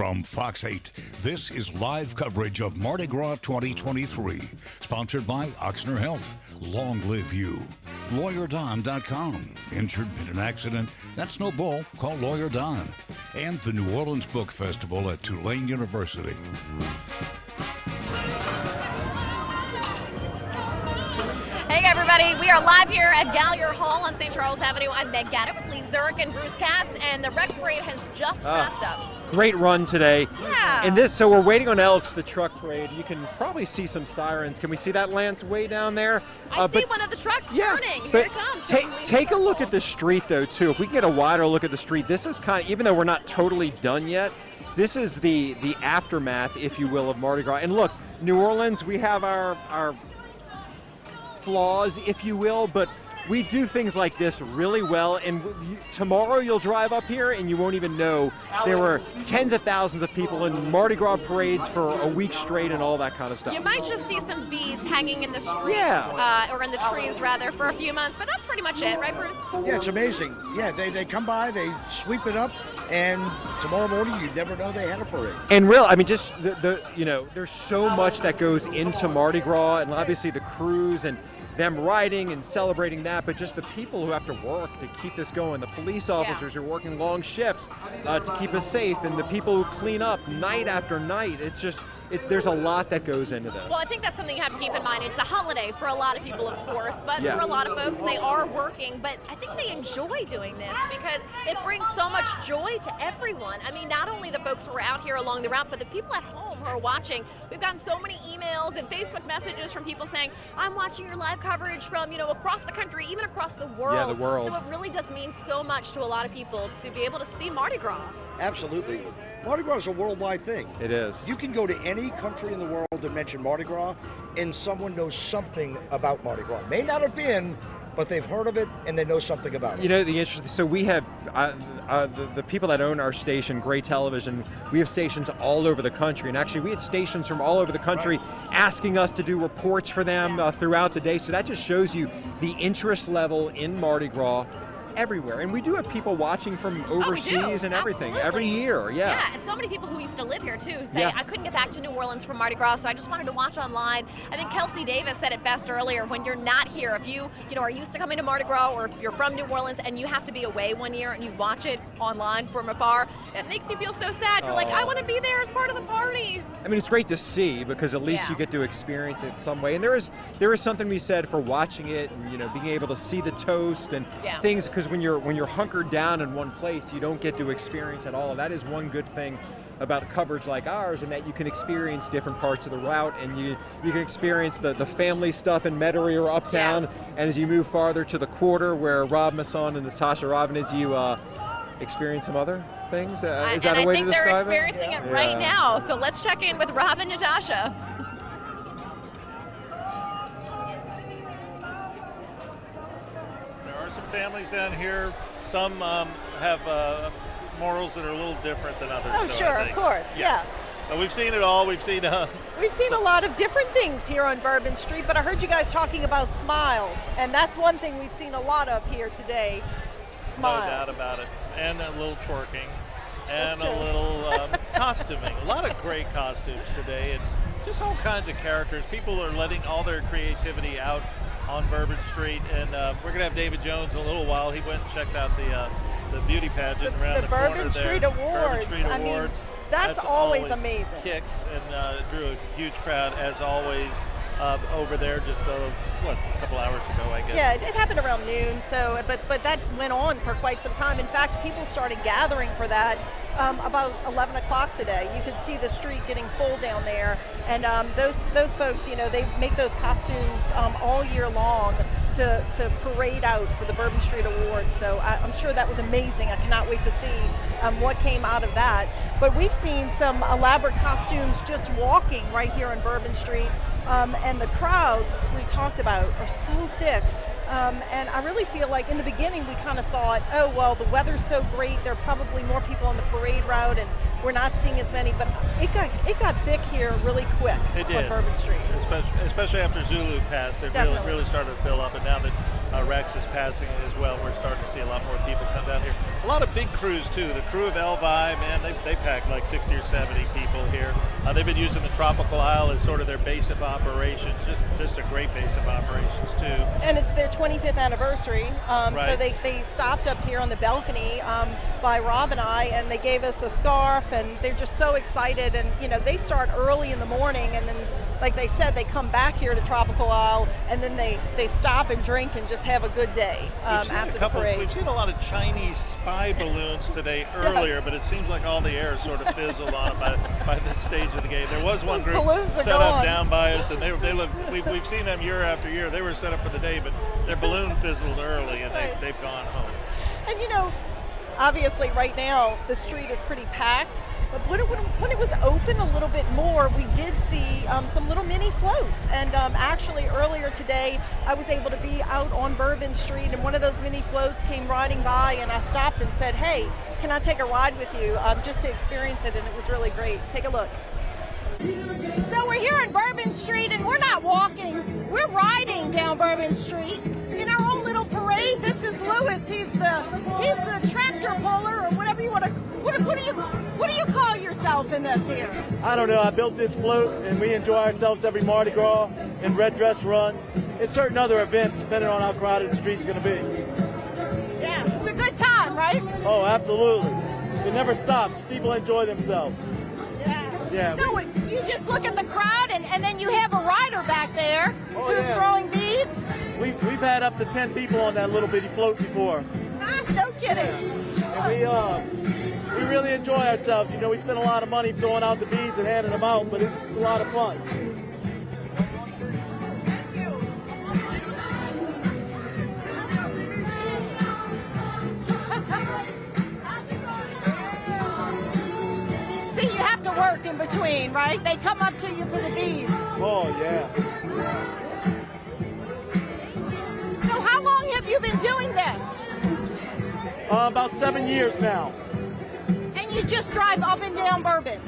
from Fox 8, this is live coverage of Mardi Gras 2023. Sponsored by Oxner Health. Long live you. LawyerDon.com. Injured in an accident? That's no bull. Call Lawyer Don. And the New Orleans Book Festival at Tulane University. Hey everybody, we are live here at Gallier Hall on St. Charles Avenue. I'm Meg Gaddett with Lee Zurich and Bruce Katz, and the Rex Parade has just wrapped up. Great run today. Yeah. And so we're waiting on Elks, the truck parade. You can probably see some sirens. Can we see that, Lance, way down there? I see one of the trucks turning. Here But it comes. take a look at the street, though, too. If we can get a wider look at the street, this is kind of, even though we're not totally done yet, this is the aftermath, if you will, of Mardi Gras. And look, New Orleans, we have our flaws, if you will, but we do things like this really well, and tomorrow you'll drive up here and you won't even know there were tens of thousands of people in Mardi Gras parades for a week straight and all that kind of stuff. You might just see some beads hanging in the streets, or in the trees rather, for a few months, but that's pretty much it, right, Bruce? Yeah, it's amazing. Yeah, they come by, they sweep it up, and tomorrow morning you never know they had a parade. And real, I mean, just there's so much that goes into Mardi Gras, and obviously the crews and them riding and celebrating that, but just the people who have to work to keep this going, the police officers who are working long shifts to keep us safe, and the people who clean up night after night. There's a lot that goes into this. Well, I think that's something you have to keep in mind. It's a holiday for a lot of people, of course, but for a lot of folks, they are working. But I think they enjoy doing this because it brings so much joy to everyone. I mean, not only the folks who are out here along the route, but the people at home who are watching. We've gotten so many emails and Facebook messages from people saying, I'm watching your live coverage from, across the country, even across the world. Yeah, the world. So it really does mean so much to a lot of people to be able to see Mardi Gras. Absolutely. Mardi Gras is a worldwide thing. It is. You can go to any country in the world and mention Mardi Gras, and someone knows something about Mardi Gras. May not have been, but they've heard of it and they know something about it. The interesting. So we have the people that own our station, Gray Television. We have stations all over the country, and actually we had stations from all over the country asking us to do reports for them throughout the day. So that just shows you the interest level in Mardi Gras everywhere. And we do have people watching from overseas and everything every year. Yeah, and so many people who used to live here too say, I couldn't get back to New Orleans from Mardi Gras, so I just wanted to watch online. I think Kelsey Davis said it best earlier, when you're not here, if you are used to coming to Mardi Gras, or if you're from New Orleans and you have to be away one year and you watch it online from afar, it makes you feel so sad. You're like, I want to be there as part of the party. I mean, it's great to see, because at least you get to experience it some way. And there is something we said for watching it, and being able to see the toast and things, because when you're hunkered down in one place, you don't get to experience it all. That is one good thing about coverage like ours, and that you can experience different parts of the route, and you can experience the family stuff in Metairie or Uptown, and as you move farther to the quarter where Rob Masson and Natasha Robin is, you experience some other things. Is that a way to describe it? I think they're experiencing it right now, so let's check in with Rob and Natasha. Some families down here, some have morals that are a little different than others. Oh, sure, of course, yeah. But we've seen it all. We've seen a lot of different things here on Bourbon Street, but I heard you guys talking about smiles, and that's one thing we've seen a lot of here today. Smiles. No doubt about it. And a little twerking, and a little costuming. A lot of great costumes today, and just all kinds of characters. People are letting all their creativity out on Bourbon Street, and we're gonna have David Jones in a little while. He went and checked out the beauty pageant around the corner there. Bourbon Street Awards. Bourbon Street Awards. I mean, that's always amazing. Kicks, and drew a huge crowd as always over there just a couple hours ago, I guess. Yeah, it happened around noon. So, but that went on for quite some time. In fact, people started gathering for that about 11 o'clock today. You could see the street getting full down there, and those folks, they make those costumes all year long to parade out for the Bourbon Street Awards. So I'm sure that was amazing. I cannot wait to see what came out of that. But we've seen some elaborate costumes just walking right here on Bourbon Street, and the crowds we talked about are so thick. And I really feel like in the beginning we kind of thought, oh, well, the weather's so great, there are probably more people on the parade route, and we're not seeing as many, but it got thick here really quick on Bourbon Street. Especially after Zulu passed, it really started to fill up, and now that Rex is passing it as well, we're starting to see a lot more people come down here. A lot of big crews too. The crew of Elvi, man, they packed like 60 or 70 people here. They've been using the Tropical Isle as sort of their base of operations, just a great base of operations too. And it's their 25th anniversary, Right. so they stopped up here on the balcony by Rob and I, and they gave us a scarf, and they're just so excited. And you know, they start early in the morning, and then, like they said, they come back here to Tropical Isle, and then they stop and drink and just have a good day after the parade. We've seen a lot of Chinese spy balloons today earlier, but it seems like all the air sort of fizzled on it by this stage of the game. There was one group set up down by us, and they look. We've seen them year after year. They were set up for the day, but their balloon fizzled early, and they've gone home. And you know, obviously right now the street is pretty packed, but when it was open a little bit more, we did see some little mini floats. And actually earlier today, I was able to be out on Bourbon Street, and one of those mini floats came riding by, and I stopped and said, hey, can I take a ride with you just to experience it? And it was really great. Take a look. So we're here on Bourbon Street, and we're not walking, we're riding down Bourbon Street in our own little parade. This is Lewis. He's the tractor puller, or whatever you want to. What do you call yourself in this here? I don't know. I built this float, and we enjoy ourselves every Mardi Gras and Red Dress Run and certain other events, depending on how crowded the street's going to be. Yeah, it's a good time, right? Oh, absolutely. It never stops. People enjoy themselves. Yeah. So you just look at the crowd, and then you have a rider back there who's throwing beads. We've had up to 10 people on that little bitty float before. No kidding. And we really enjoy ourselves. You know, we spend a lot of money throwing out the beads and handing them out, but it's a lot of fun. See, you have to work in between, right? They come up to you for the beads. Oh, yeah. So how long have you been doing this? About 7 years now. And you just drive up and down Bourbon?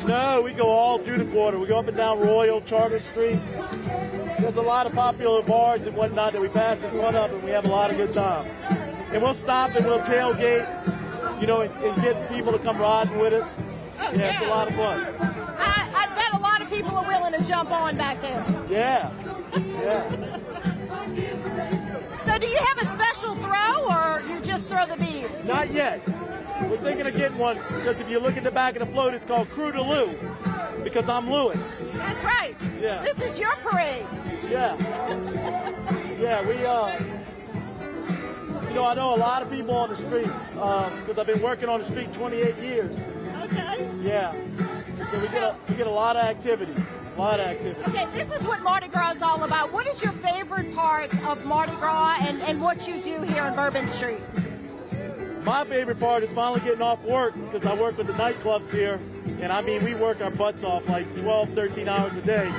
No, we go all through the quarter. We go up and down Royal, Charter Street. There's a lot of popular bars and whatnot that we pass in front of, and we have a lot of good time. And we'll stop and we'll tailgate, you know, and get people to come riding with us. It's a lot of fun. I bet a lot of people are willing to jump on back there. Yeah. So do you have a special throw, or you just throw the beads? Not yet. We're thinking of getting one, because if you look at the back of the float, it's called Crew de Lou, because I'm Lewis. That's right. Yeah. This is your parade. Yeah. Yeah, we, you know, I know a lot of people on the street, because I've been working on the street 28 years. Okay. Yeah. So we get a lot of activity. A lot of activity. Okay, this is what Mardi Gras is all about. What is your favorite part of Mardi Gras and what you do here on Bourbon Street? My favorite part is finally getting off work, because I work with the nightclubs here, and I mean, we work our butts off like 12, 13 hours a day.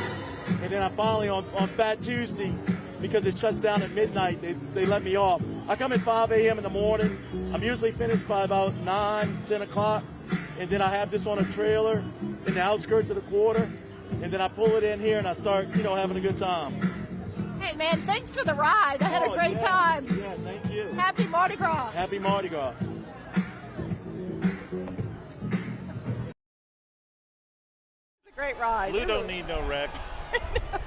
And then I finally, on Fat Tuesday, because it shuts down at midnight, they let me off. I come at 5 a.m. in the morning. I'm usually finished by about 9, 10 o'clock. And then I have this on a trailer in the outskirts of the quarter. And then I pull it in here and I start, you know, having a good time. Hey, man, thanks for the ride. I had a great time. Yeah, thank you. Happy Mardi Gras. Happy Mardi Gras. It's a great ride. Lou don't need no Rex.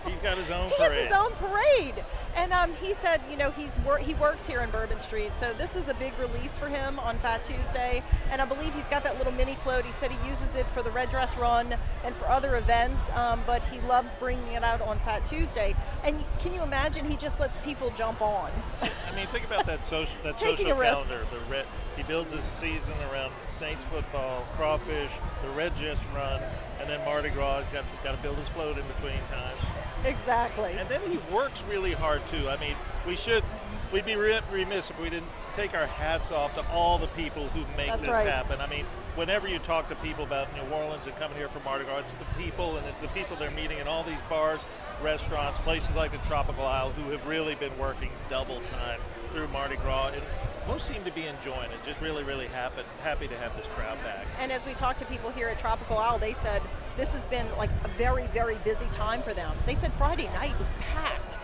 He's got his own parade. He has his own parade. And he said, you know, he works here in Bourbon Street, so this is a big release for him on Fat Tuesday. And I believe he's got that little mini float. He said he uses it for the Red Dress Run and for other events, but he loves bringing it out on Fat Tuesday. And can you imagine? He just lets people jump on. I mean, think about that social calendar. He builds his season around Saints football, crawfish, the Red Dress Run, and then Mardi Gras. He's got to build his float in between times. Exactly. And then he works really hard too. I mean, we'd be remiss if we didn't take our hats off to all the people who make this happen. I mean, whenever you talk to people about New Orleans and coming here for Mardi Gras, it's the people, and it's the people they're meeting in all these bars, restaurants, places like the Tropical Isle, who have really been working double time through Mardi Gras. And most seem to be enjoying it. Just really, really happy to have this crowd back. And as we talked to people here at Tropical Owl, they said this has been like a very, very busy time for them. They said Friday night was packed,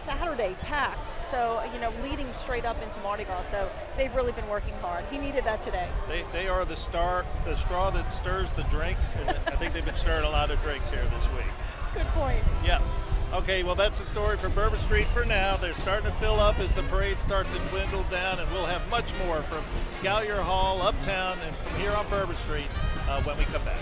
Saturday packed. So, you know, leading straight up into Mardi Gras. So they've really been working hard. He needed that today. They are the straw that stirs the drink. And I think they've been stirring a lot of drinks here this week. Good point. Yeah. Okay, well, that's the story for Bourbon Street for now. They're starting to fill up as the parade starts to dwindle down, and we'll have much more from Gallier Hall, Uptown, and from here on Bourbon Street when we come back.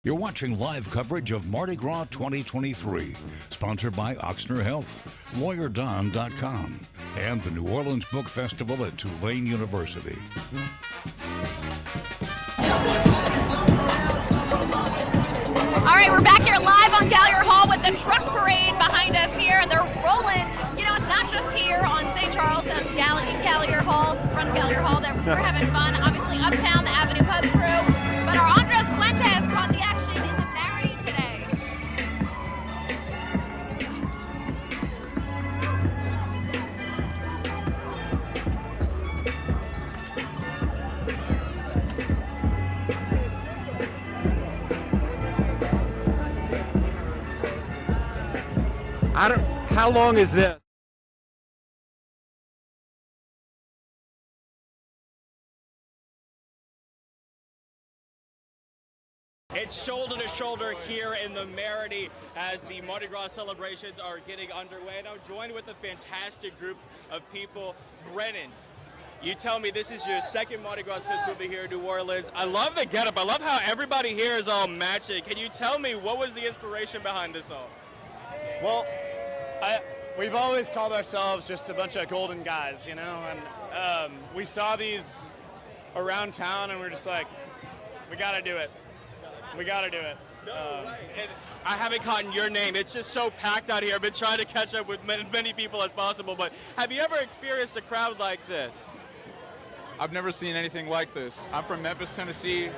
You're watching live coverage of Mardi Gras 2023, sponsored by Oxner Health, LawyerDon.com, and the New Orleans Book Festival at Tulane University. All right, we're back here live on Gallier Hall with the truck parade behind us here, and they're rolling. You know, it's not just here on St. Charles and Gallier Hall, front of Gallier Hall, that we're having fun. Obviously, Uptown, the Avenue Pub crew, but our Andres Fuentes caught the action in the Mardi today. How long is this? It's shoulder to shoulder here in the Mardi as the Mardi Gras celebrations are getting underway. And I'm joined with a fantastic group of people. Brennan, you tell me this is your second Mardi Gras since moving here in New Orleans. I love the getup. I love how everybody here is all matching. Can you tell me what was the inspiration behind this all? Well, we've always called ourselves just a bunch of golden guys, you know, and we saw these around town and we're just like, we got to do it. We got to do it. And I haven't caught your name. It's just so packed out here. I've been trying to catch up with as many people as possible, but have you ever experienced a crowd like this? I've never seen anything like this. I'm from Memphis, Tennessee.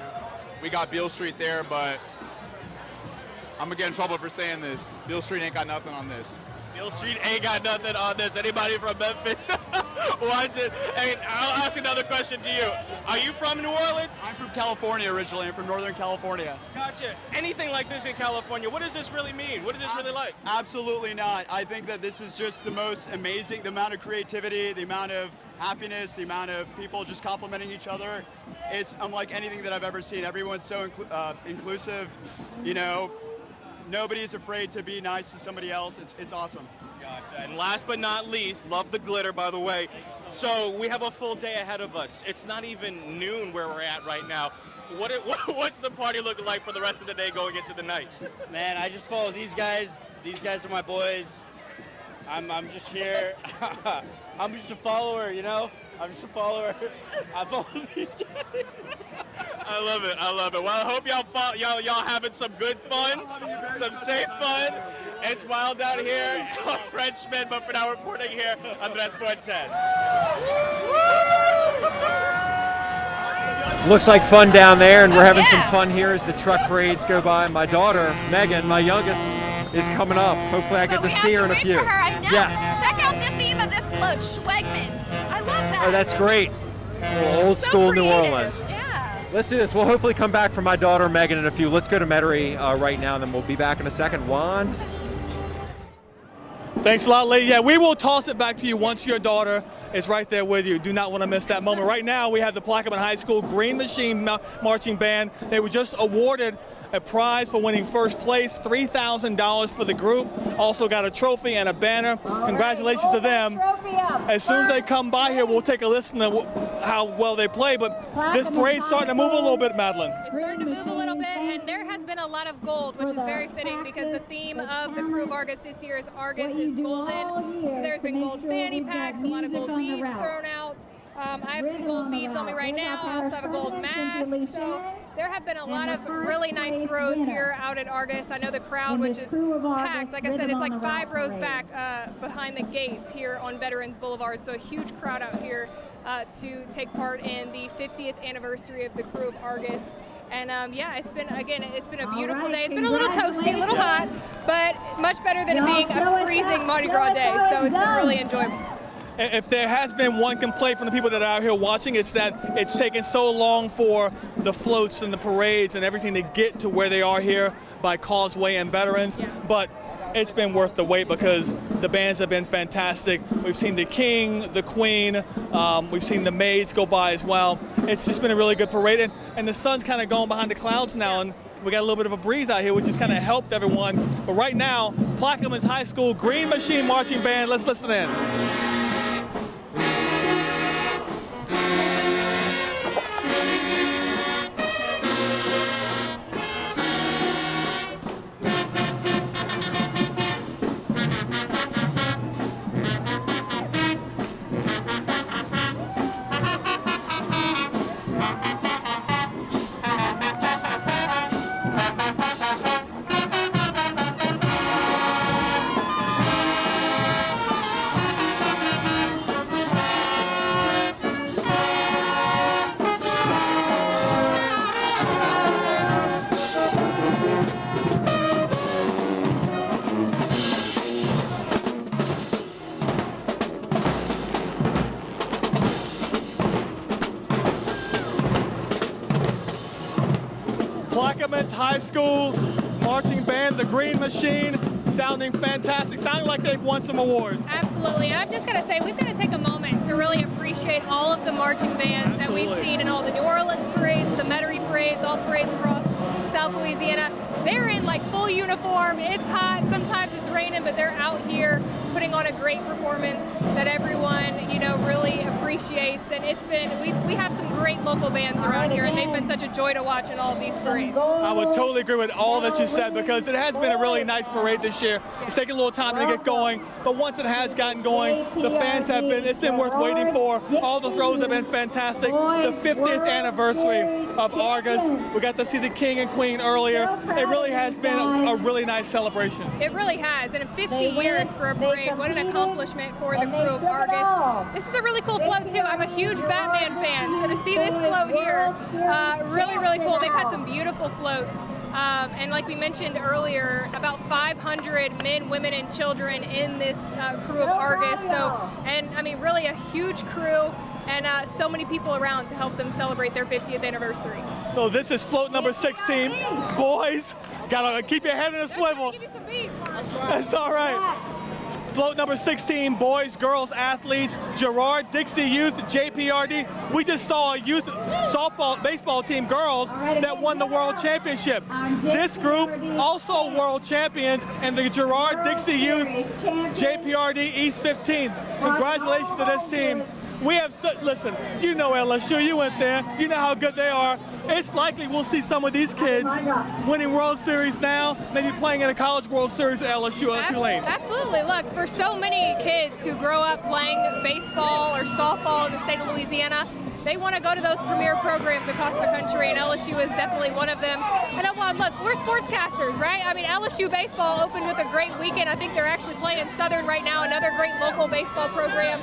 We got Beale Street there, but I'm going to get in trouble for saying this. Beale Street ain't got nothing on this. Beale Street ain't got nothing on this. Anybody from Memphis watch it? And I'll ask another question to you. Are you from New Orleans? I'm from California originally. I'm from Northern California. Gotcha. Anything like this in California, what does this really mean? What is this really like? Absolutely not. I think that this is just the most amazing, the amount of creativity, the amount of happiness, the amount of people just complimenting each other. It's unlike anything that I've ever seen. Everyone's so inclusive, you know. Nobody's afraid to be nice to somebody else. It's awesome. Gotcha. And last but not least, love the glitter, by the way. So we have a full day ahead of us. It's not even noon where we're at right now. What's the party looking like for the rest of the day going into the night? Man, I just follow these guys. These guys are my boys. I'm just here. I'm just a follower, you know? I'm just a follower. I follow these guys. I love it. I love it. Well, I hope y'all having some good fun, some safe fun. It's wild out here. I'm Frenchman, but for now reporting here, Andres Fuentes. Looks like fun down there, and we're having some fun here as the truck parades go by. My daughter, Megan, my youngest, is coming up. Hopefully I get to see her in a few. Yes. Check out the theme of this float, Schwegman. I love that. Oh, that's great. Old school New creative. Orleans. Yeah. Let's do this. We'll hopefully come back for my daughter, Megan, in a few. Let's go to Metairie right now, and then we'll be back in a second. Juan? Thanks a lot, Lee. Yeah, we will toss it back to you once your daughter is right there with you. Do not want to miss that moment. Right now, we have the Plaquemine High School Green Machine Marching Band. They were just awarded a prize for winning first place, $3,000 for the group. Also got a trophy and a banner. Congratulations to them. As soon as they come by here, we'll take a listen to how well they play. But this parade's starting to move a little bit, Madeline. It's starting to move a little bit, and there has been a lot of gold, which is very fitting because the theme of the crew of Argus this year is Argus is golden. So there's been gold fanny packs, a lot of gold beads thrown out. I have some gold beads on me right now. I also have a gold mask. So there have been a lot of really nice throws here out at Argus. I know the crowd, which is packed. Like I said, it's like 5 rows back behind the gates here on Veterans Boulevard. So a huge crowd out here to take part in the 50th anniversary of the crew of Argus. And yeah, it's been a beautiful day. It's been a little toasty, a little hot, but much better than it being a freezing Mardi Gras day. So it's been really enjoyable. If there has been one complaint from the people that are out here watching, it's that it's taken so long for the floats and the parades and everything to get to where they are here by Causeway and Veterans. Yeah. But it's been worth the wait because the bands have been fantastic. We've seen the King, the Queen, we've seen the Maids go by as well. It's just been a really good parade, and the sun's kind of going behind the clouds now, and we got a little bit of a breeze out here, which has kind of helped everyone. But right now, Plaquemine High School Green Machine Marching Band, let's listen in. Plaquemine High School Marching Band, the Green Machine, sounding fantastic, sounding like they've won some awards. Absolutely, and I've just got to say, we've got to take a moment to really appreciate all of the marching bands that we've seen in all the New Orleans parades, the Metairie parades, all parades across South Louisiana. They're in like full uniform, it's hot, sometimes it's raining, but they're out here putting on a great performance that everyone, you know, really appreciates. And it's been, we have some great local bands around here, and they've been such a joy to watch in all of these parades. I would totally agree with all that you said because it has been a really nice parade this year. It's taken a little time to get going, but once it has gotten going, the fans have been, it's been worth waiting for. All the throws have been fantastic. The 50th anniversary of Argus, we got to see the King and Queen earlier. It really has been a really nice celebration. It really has, and in 50 years for a parade, what an accomplishment for the crew of Argus. This is a really cool float too. I'm a huge Batman fan, so to see this float here, really, really cool. They've had some beautiful floats. And like we mentioned earlier, about 500 men, women, and children in this crew of Argus. So, and I mean, really a huge crew, and so many people around to help them celebrate their 50th anniversary. So this is float number 16. Boys, gotta keep your head in a swivel. That's all right. Float number 16, boys, girls, athletes, Girard, Dixie Youth, JPRD. We just saw a youth softball, baseball team, girls, that won the world championship. This group, also world champions, and the Girard, Dixie Youth, JPRD East 15. Congratulations to this team. We have, listen, you know LSU, you went there, you know how good they are. It's likely we'll see some of these kids winning World Series now, maybe playing in a College World Series at LSU at Tulane. Absolutely. Look, for so many kids who grow up playing baseball or softball in the state of Louisiana, they want to go to those premier programs across the country, and LSU is definitely one of them. And look, we're sportscasters, right? I mean, LSU baseball opened with a great weekend. I think they're actually playing Southern right now, another great local baseball program.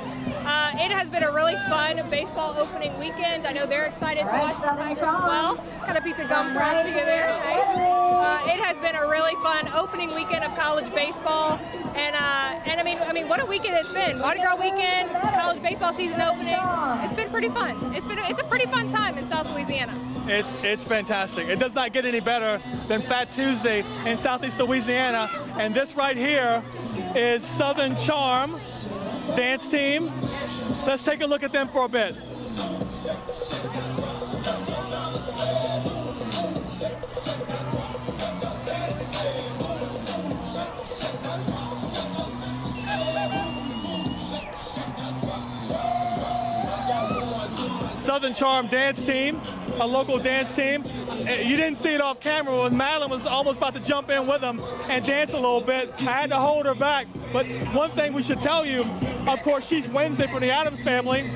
It has been a really fun baseball opening weekend. I know they're excited to watch the Tigers as well. Got a piece of gum brought to you there. Right? It has been a really fun opening weekend of college baseball, and I mean, what a weekend it's been. Mardi Gras weekend, college baseball season opening. It's been pretty fun. It's a pretty fun time in South Louisiana. It's fantastic. It does not get any better than Fat Tuesday in Southeast Louisiana, and this right here is Southern Charm dance team. Let's take a look at them for a bit. Southern Charm dance team, a local dance team. You didn't see it off camera, but Madeline was almost about to jump in with them and dance a little bit. I had to hold her back. But one thing we should tell you, of course, she's Wednesday for the Addams family.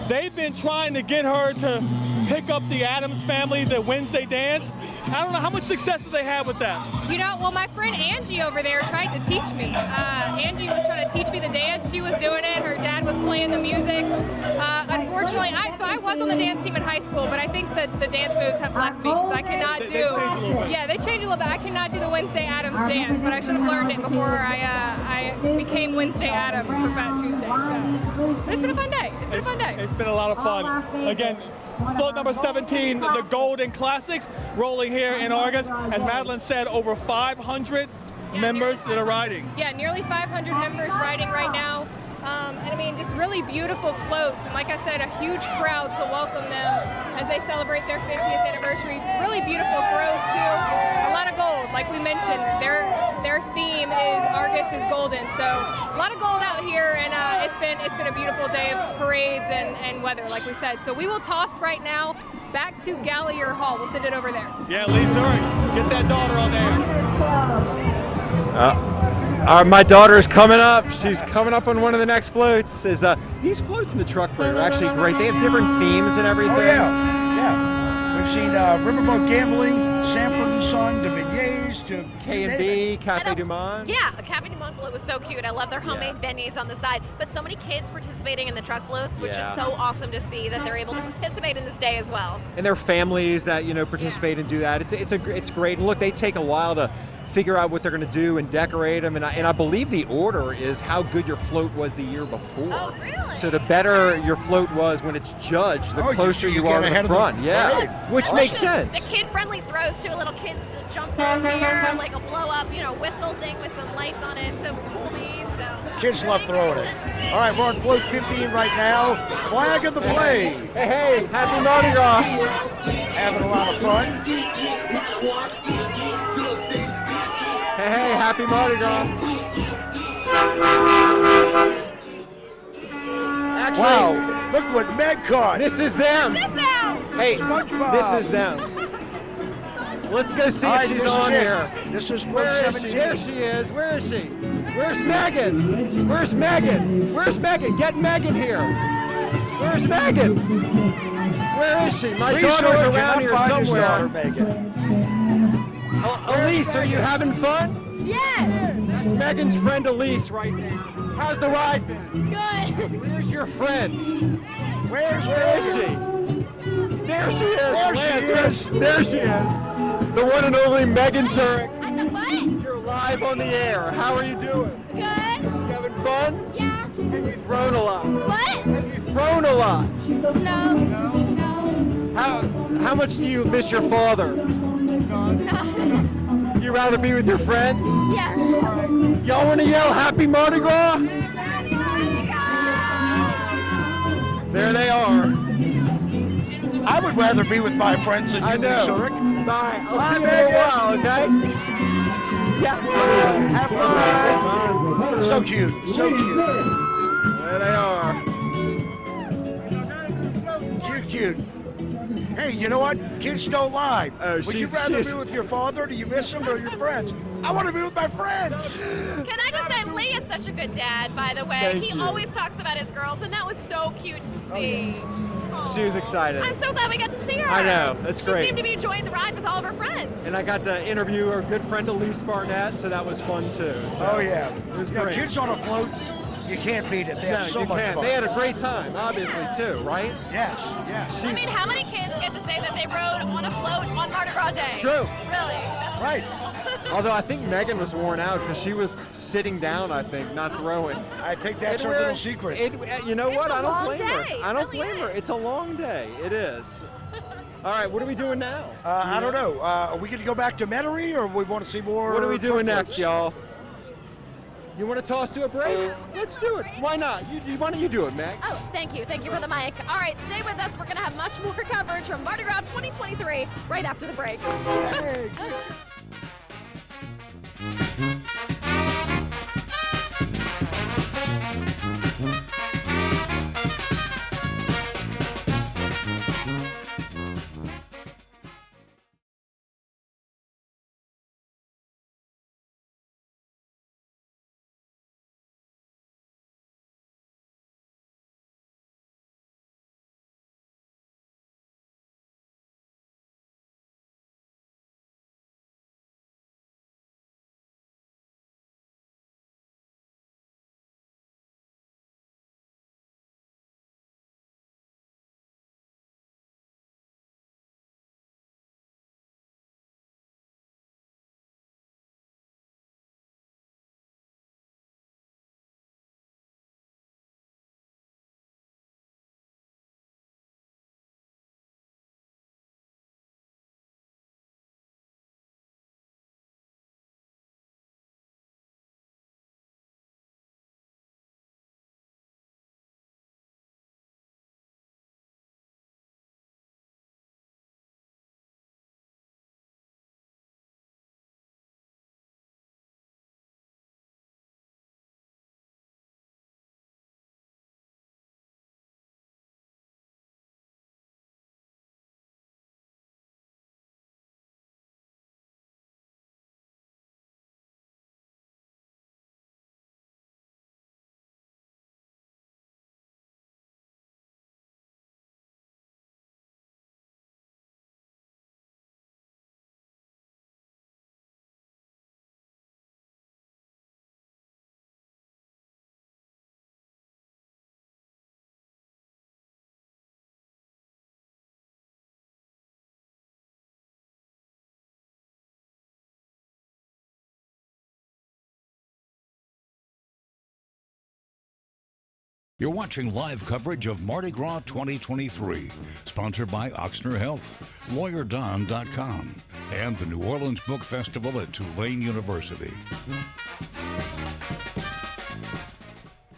They've been trying to get her to pick up the Addams family, the Wednesday dance. I don't know how much success have they had with that. You know, well, my friend Angie over there tried to teach me. Angie was trying to teach me the dance. She was doing it. Her dad was playing the music. Unfortunately, I was on the dance team in high school, but I think that the dance moves have left me because I cannot do. Yeah, they changed a little bit. I cannot do the Wednesday Addams dance, but I should have learned it before I became Wednesday Addams for Fat Tuesday. So. But it's been a fun day. It's been a fun day. It's been a lot of fun. Again, float number 17, the Golden Classics, rolling here in August. As Madeline said, over 500 members that are riding. Yeah, nearly 500 members riding right now. And I mean, just really beautiful floats. And like I said, a huge crowd to welcome them as they celebrate their 50th anniversary. Really beautiful throws, too. A lot of gold, like we mentioned. Their theme is Argus is golden. So a lot of gold out here, and it's been a beautiful day of parades and weather, like we said. So we will toss right now back to Gallier Hall. We'll send it over there. Yeah, Lee Zurich, get that daughter on there. My daughter's coming up. She's coming up on one of the next floats. These floats in the truck parade are actually great. They have different themes and everything. Oh, yeah. We've seen Riverboat Gambling, Sanford and Son, de Beignets, to K&B, Cafe Du Monde. Yeah, Cafe Du Monde float was so cute. I love their homemade beignets on the side. But so many kids participating in the truck floats, which is so awesome to see that they're able to participate in this day as well. And their families that participate and do that. It's great. And look, they take a while to figure out what they're going to do and decorate them. And I believe the order is how good your float was the year before. Oh, really? So the better your float was when it's judged, the closer you are to the front. Which makes sense. The kid-friendly throws too. Little kids to jump in here, like a blow-up, whistle thing with some lights on it. So cool beans. So. Kids love throwing it. All right, we're on float 15 right now. Flag of the play. Hey, happy Mardi Gras. Having a lot of fun. Hey, happy Mardi Gras. Actually, wow, look what Meg caught. This is them. Hey, this is them. Let's go see if she's on here. This is Where is she? There she is. Where is she? Where's Megan? Where's Megan? Where's Megan? Get Megan here. Where's Megan? Where is she? My daughter's around here somewhere. Elise, are you having fun? Yes! That's Megan's friend Elise right now. How's the ride been? Good. Where's your friend? Where is she? There she is. There she is. The one and only Megan Zurich. What? You're live on the air. How are you doing? Good. You having fun? Yeah. Have you thrown a lot? What? Have you thrown a lot? No. How much do you miss your father? You rather be with your friends? Yeah. Y'all want to yell Happy Mardi Gras? Happy Mardi Gras! There they are. I would rather be with my friends than you, Zurich. Bye. I'll see you in a while, okay? Yeah. Have fun. So cute. So cute. There they are. Cute. Hey, you know what? Kids don't lie. Would you rather be with your father? Do you miss him or your friends? I want to be with my friends. Can I just say, Lee is such a good dad, by the way. Thank He you. always talks about his girls, and that was so cute to see. She was excited. I'm so glad we got to see her. I know, that's great. She seemed to be enjoying the ride with all of her friends. And I got to interview her good friend Elise Barnett, so that was fun too. So Oh yeah, it was Now, great. kids on a float, you can't beat it. They have so you much can't. fun. They had a great time, obviously too, right? Yes, yes. I mean, how many kids get to say that they rode on a float on Mardi Gras Day? True. Really? Right. Although I think Megan was worn out because she was sitting down, I think, not throwing. I think that's her little secret. You know what? a I don't long blame her. day. I don't It really blame her. is. It's a long day. It is. All right, what are we doing now? I don't know. Are we going to go back to Metairie, or we want to see more? What are we doing truck next, floats? y'all? You want to toss to a break? Let's do it. Why not? Why don't you do it, Meg? Oh, thank you. Thank you for the mic. All right, stay with us. We're going to have much more coverage from Mardi Gras 2023 right after the break. You're watching live coverage of Mardi Gras 2023, sponsored by Oxner Health, LawyerDon.com, and the New Orleans Book Festival at Tulane University.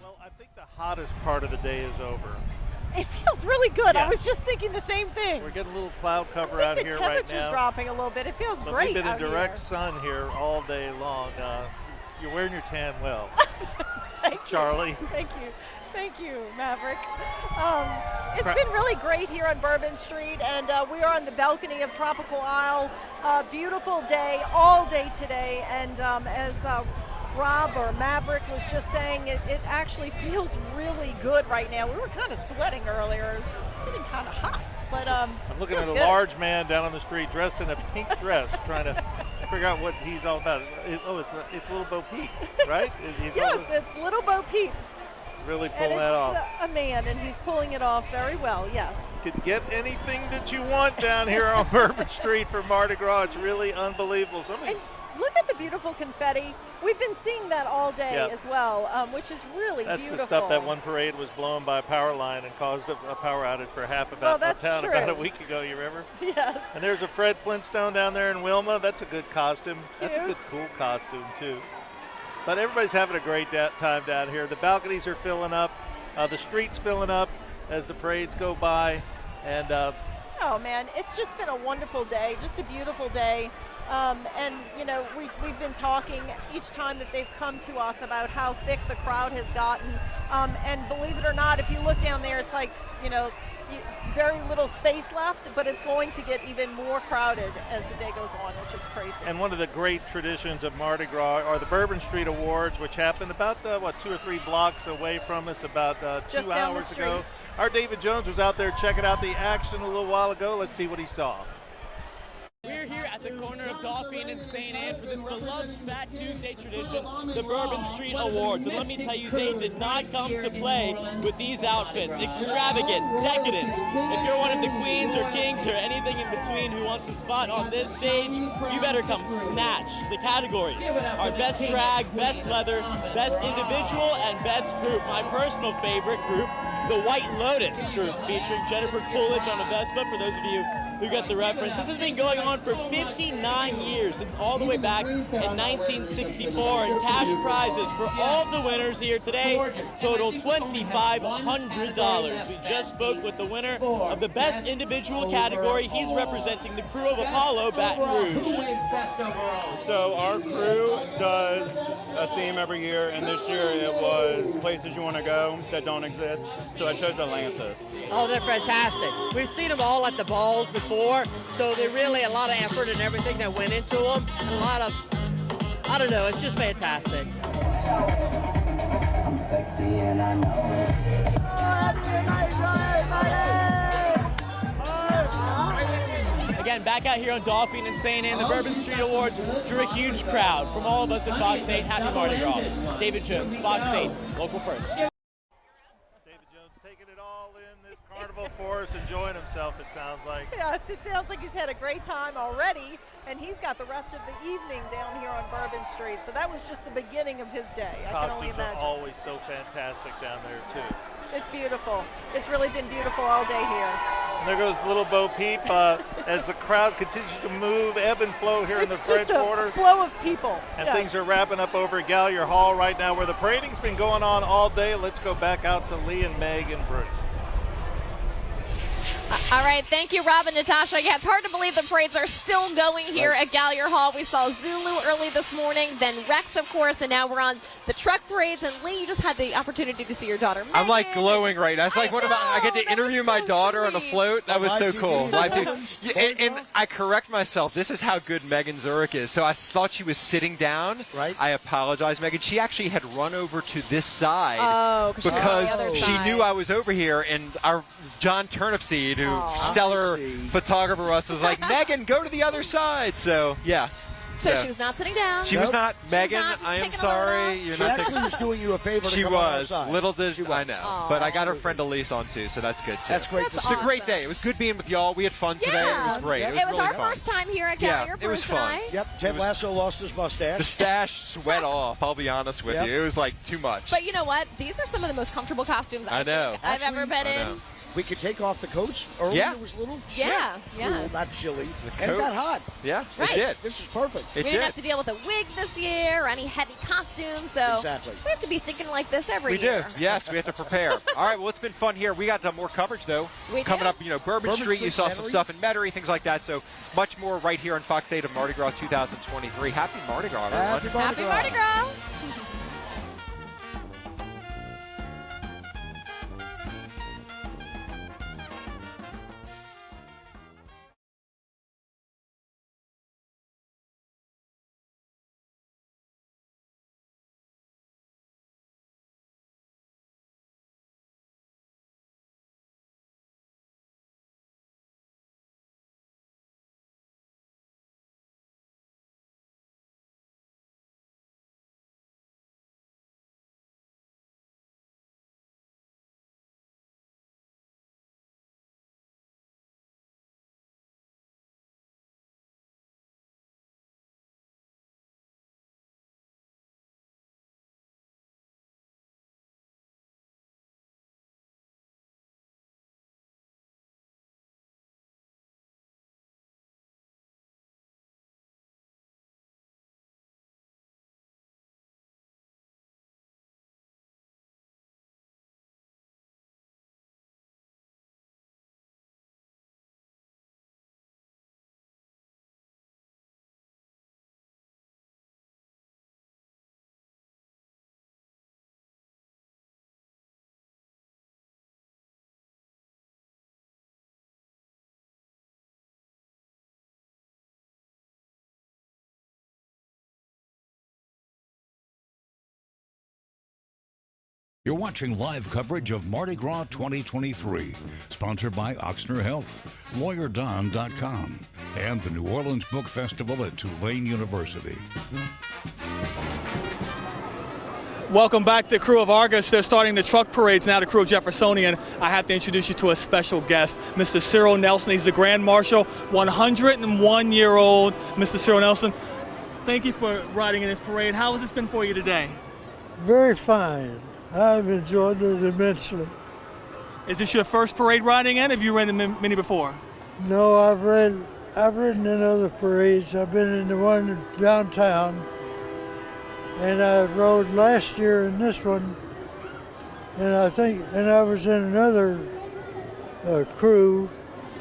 Well, I think the hottest part of the day is over. It feels really good. Yeah. I was just thinking the same thing. We're getting a little cloud cover out here right now. The temperature's dropping a little bit. It feels But great we've been out in direct here. sun here all day long. You're wearing your tan well. Thank you. Charlie. Thank you. Thank you, Maverick. It's been really great here on Bourbon Street, and we are on the balcony of Tropical Isle. Beautiful day, all day today, and as Rob or Maverick was just saying, it actually feels really good right now. We were kind of sweating earlier. It's getting kind of hot, but I'm looking at a large man down on the street dressed in a pink dress, trying to figure out what he's all about. It's Little Bo Peep, right? Yes, it's Little Bo Peep. Really pulling that off. A man, and he's pulling it off very well, yes. Could get anything that you want down here on Bourbon Street for Mardi Gras. It's really unbelievable. And look at the beautiful confetti. We've been seeing that all day as well, which is really beautiful. That's the stuff that one parade was blown by a power line and caused a power outage for half of Uptown about a week ago, you remember? Yes. And there's a Fred Flintstone down there in Wilma. That's a good costume. Cute. That's a good, cool costume, too. But everybody's having a great time down here. The balconies are filling up. The street's filling up as the parades go by. And oh, man, it's just been a wonderful day, just a beautiful day. And, you know, we've been talking each time that they've come to us about how thick the crowd has gotten. And believe it or not, if you look down there, it's like, you know, very little space left, but it's going to get even more crowded as the day goes on, which is crazy. And one of the great traditions of Mardi Gras are the Bourbon Street Awards, which happened about, 2 or 3 blocks away from us about 2 hours ago. Our David Jones was out there checking out the action a little while ago. Let's see what he saw. We're here at the corner of Dauphine and St. Anne for this beloved Fat Tuesday tradition, the Bourbon Street Awards. And let me tell you, they did not come to play with these outfits. Extravagant, decadent. If you're one of the queens or kings or anything in between who wants a spot on this stage, you better come snatch. The categories are best drag, best leather, best individual, and best group. My personal favorite group, the White Lotus group, featuring Jennifer Coolidge on a Vespa, for those of you who get the reference. This has been going on for 59 years, since all the way back in 1964, and cash prizes for all of the winners here today total $2,500. We just spoke with the winner of the best individual category. He's representing the crew of Apollo Baton Rouge. So our crew does a theme every year, and this year it was places you want to go that don't exist. So I chose Atlantis. Oh, they're fantastic. We've seen them all at the balls before, so they're really a lot of effort and everything that went into them. And a lot of, I don't know, it's just fantastic. I'm sexy and I know it. Again, back out here on Dauphine and St. Anne, the Bourbon Street Awards drew a huge crowd from all of us at Fox 8. Happy Mardi Gras. David Jones, Fox 8, local first. Taking it all in, this carnival for us, enjoying himself, it sounds like. Yes, it sounds like he's had a great time already, and he's got the rest of the evening down here on Bourbon Street. So that was just the beginning of his day. I can only imagine. Costumes are always so fantastic down there, too. It's beautiful. It's really been beautiful all day here. And there goes Little Bo Peep as the crowd continues to move, ebb and flow here in the front quarter. It's just a flow of people. And things are wrapping up over at Gallier Hall right now, where the parading's been going on all day. Let's go back out to Lee and Meg and Bruce. All right, thank you, Rob and Natasha. Yeah, it's hard to believe the parades are still going here at Gallier Hall. We saw Zulu early this morning, then Rex, of course, and now we're on the truck parades. And Lee, you just had the opportunity to see your daughter, Megan. I'm like glowing right now. It's like, what about, I get to interview my daughter on a float. That was so cool. Live TV. And I correct myself. This is how good Megan Zurich is. So I thought she was sitting down. Right. I apologize, Megan. She actually had run over to this side because she knew I was over here, and our John Turnipseed, who stellar photographer was like, Megan, go to the other side. So, yes. So she was not sitting down. She was not. Megan, I am sorry. She actually was doing you a favor. She was. Little did I know. Aww, but I got her friend Elise on too, so that's good too. That's great. It's a great day. It was good being with y'all. We had fun today. It was great. It was our first time here at Gallier. It was fun. Yep. Ted Lasso lost his mustache. The stash sweat off. I'll be honest with you. It was like too much. But you know what? These are some of the most comfortable costumes I've ever been in. We could take off the coats early. Yeah. It was a little cool, not chilly. And it got hot. Yeah, right. It did. This is perfect. We didn't have to deal with a wig this year or any heavy costumes, so we have to be thinking like this every year. We do. Yes, we have to prepare. All right, well, it's been fun here. We got more coverage, though. Coming up, Bourbon Street, you saw some stuff in Metairie, things like that. So much more right here on Fox 8 of Mardi Gras 2023. Happy Mardi Gras, everyone. Happy Mardi Gras. You're watching live coverage of Mardi Gras 2023, sponsored by Oxner Health, LawyerDon.com, and the New Orleans Book Festival at Tulane University. Welcome back to Crew of Argus. They're starting the truck parades now, the Crew of Jeffersonian. I have to introduce you to a special guest, Mr. Cyril Nelson. He's the Grand Marshal, 101-year-old Mr. Cyril Nelson. Thank you for riding in this parade. How has this been for you today? Very fine. I've enjoyed it immensely. Is this your first parade riding in? Have you ridden many before? No, I've ridden in other parades. I've been in the one downtown, and I rode last year in this one, and I was in another crew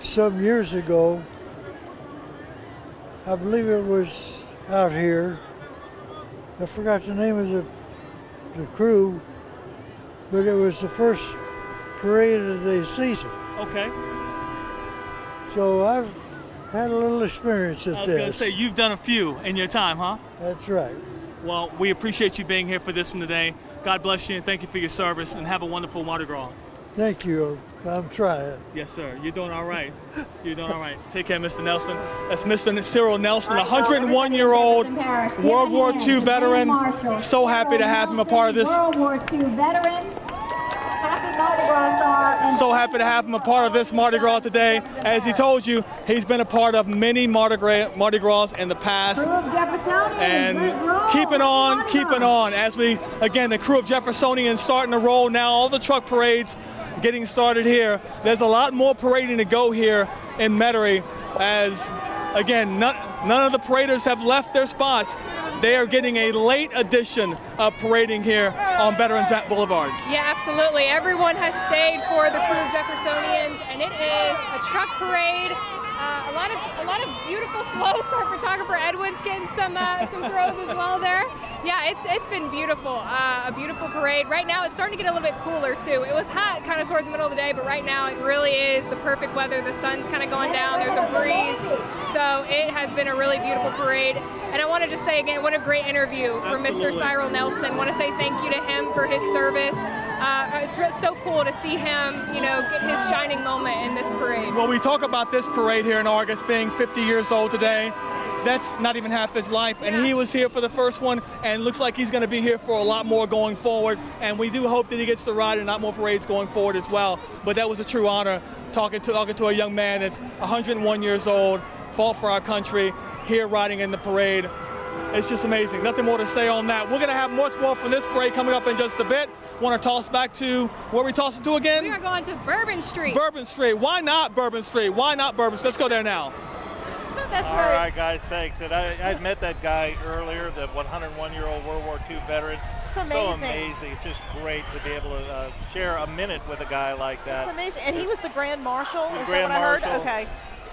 some years ago. I believe it was out here. I forgot the name of the crew, but it was the first parade of the season. Okay. So I've had a little experience at this. I was going to say, you've done a few in your time, huh? That's right. Well, we appreciate you being here for this one today. God bless you and thank you for your service, and have a wonderful Mardi Gras. Thank you. I'm trying. Yes, sir. You're doing all right. You're doing all right. Take care, Mr. Nelson. That's Mr. Cyril Nelson, a 101-year-old World War II veteran. So happy to have him a part of this. World War II veteran. Happy Mardi Gras. So happy to have him a part of this Mardi Gras today. As he told you, he's been a part of many Mardi Gras in the past. And keeping on. As we, again, the Crew of Jeffersonian starting to roll now. All the truck parades getting started here. There's a lot more parading to go here in Metairie, as, again, none of the paraders have left their spots. They are getting a late edition of parading here on Veterans Boulevard. Yeah, absolutely. Everyone has stayed for the Crew of Jeffersonians, and it is a truck parade. A lot of beautiful floats. Our photographer Edwin's getting some throws as well there. Yeah, it's been beautiful. A beautiful parade. Right now it's starting to get a little bit cooler too. It was hot kind of towards the middle of the day, but right now it really is the perfect weather. The sun's kind of going down. There's a breeze. So it has been a really beautiful parade. And I want to just say again, what a great interview from Mr. Cyril Nelson. I want to say thank you to him for his service. It's so cool to see him, get his shining moment in this parade. Well, we talk about this parade here in Argus being 50 years old today. That's not even half his life, and he was here for the first one, and looks like he's going to be here for a lot more going forward, and we do hope that he gets to ride in a lot more parades going forward as well. But that was a true honor, talking to a young man that's 101 years old, fought for our country, here riding in the parade. It's just amazing. Nothing more to say on that. We're going to have much more from this parade coming up in just a bit. Want to toss back to, where we toss it to again? We are going to Bourbon Street. Bourbon Street. Why not Bourbon Street? Why not Bourbon Street? Let's go there now. All right, guys, thanks. And I'd met that guy earlier, the 101-year-old World War II veteran. It's amazing. So amazing. It's just great to be able to share a minute with a guy like that. It's amazing. And he was the Grand Marshal, The is Grand that what Marshal. I heard? Okay.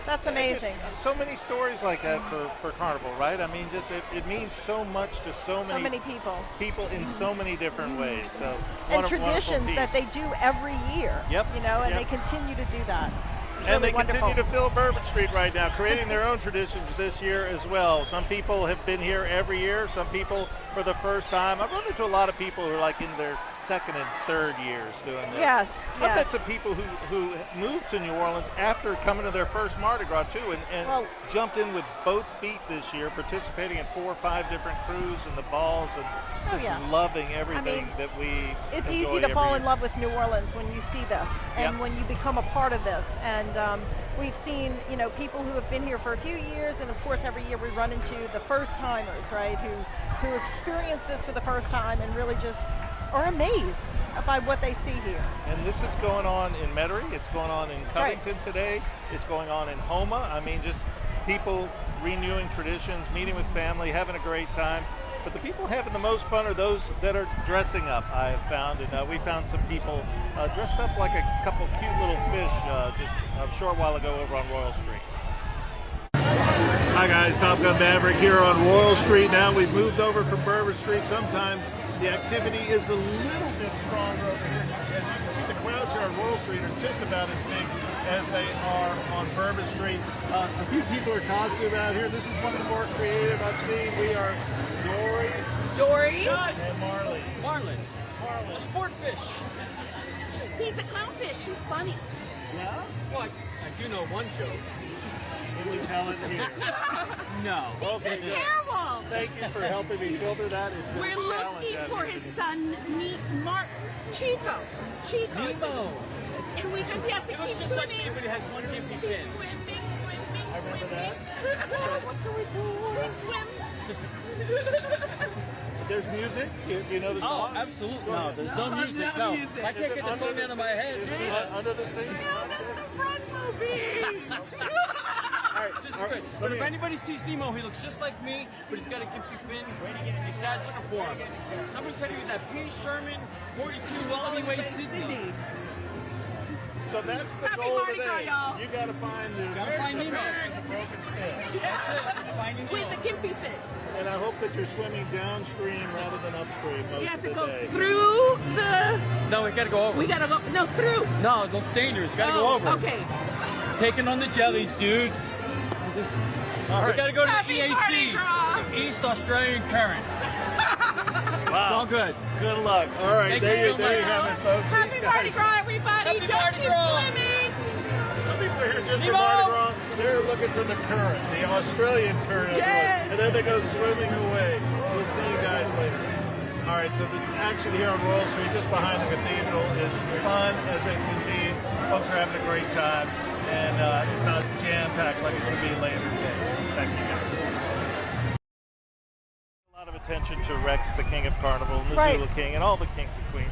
That's amazing. So many stories like that for Carnival, right? I mean, just it means so much to so many people. People in so many different ways. So And traditions that they do every year. Yep. And they continue to do that. It's And really they wonderful. continue to fill Bourbon Street right now, creating their own traditions this year as well. Some people have been here every year, some people for the first time. I've run into a lot of people who are like in their second and third years doing this. Yes, I've met some people who moved to New Orleans after coming to their first Mardi Gras too, and jumped in with both feet this year, participating in 4 or 5 different crews and the balls, and just loving everything that we It's enjoy easy to fall every in year. love with New Orleans when you see this and when you become a part of this. And we've seen, people who have been here for a few years, and of course every year we run into the first timers, right, who experience this for the first time and really just are amazed by what they see here. And this is going on in Metairie, it's going on in Covington today, it's going on in Houma. I mean, just people renewing traditions, meeting with family, having a great time. But the people having the most fun are those that are dressing up, I have found. And we found some people dressed up like a couple cute little fish just a short while ago over on Royal Street. Hi guys, Top Gun Maverick here on Royal Street now. We've moved over from Bourbon Street. Sometimes the activity is a little bit stronger over here. As you can see, the crowds here on Royal Street are just about as big as they are on Bourbon Street. A few people are costumed out here. This is one of the more creative I've seen. We are Dory and Marley. A sport fish. He's a clownfish. He's funny. Yeah? Well, I do know one joke. Will we tell it here? No. He's terrible. Thank you for helping me filter that. It's been We're a challenge looking out for here his today. son, Chico. Chico. Nemo. And we just have to It was keep just like swimming. everybody has one Jiffy fin. Swimming. I remember that. What can we do? Swim. There's music. Do you know the song? Oh, absolutely. No, there's no music. No. I can't get the song out of my head. Is it Under the Sea? No, that's the Run movie. All right, this is good. But if anybody sees Nemo, he looks just like me, but he's got a gimpy fin. These guys looking for him. Somebody said he was at P. Sherman, 42 Wally Way, Sydney. So that's the Happy goal Mardi today. Gras, y'all. You got to find the Nemo. broken fin. With the gimpy fin. And I hope that you're swimming downstream rather than upstream most You have of to the go day. through the. No, we gotta go over. We gotta go. No, through. No, it looks dangerous. Gotta go over. Okay. Taking on the jellies, dude. All We right. gotta go to Happy the Mardi EAC, Gras. the East Australian Current. It's all good. Good luck. All right, Thank there you you, so there you much. have it, folks. Happy These Mardi guys- Gras, everybody. Happy Just Mardi keep Gras. swimming. Some people are here just for Nemo! Mardi Gras. They're looking for the current, the Australian current. Yes. And then they go swimming away. We'll see you guys later. All right, so the action here on Royal Street, just behind the cathedral, is fun as it can be. Folks are having a great time, and it's not jam-packed like it's going to be later today. Thank you, guys. A lot of attention to Rex, the King of Carnival, and the Right. Zulu King, and all the kings and queens.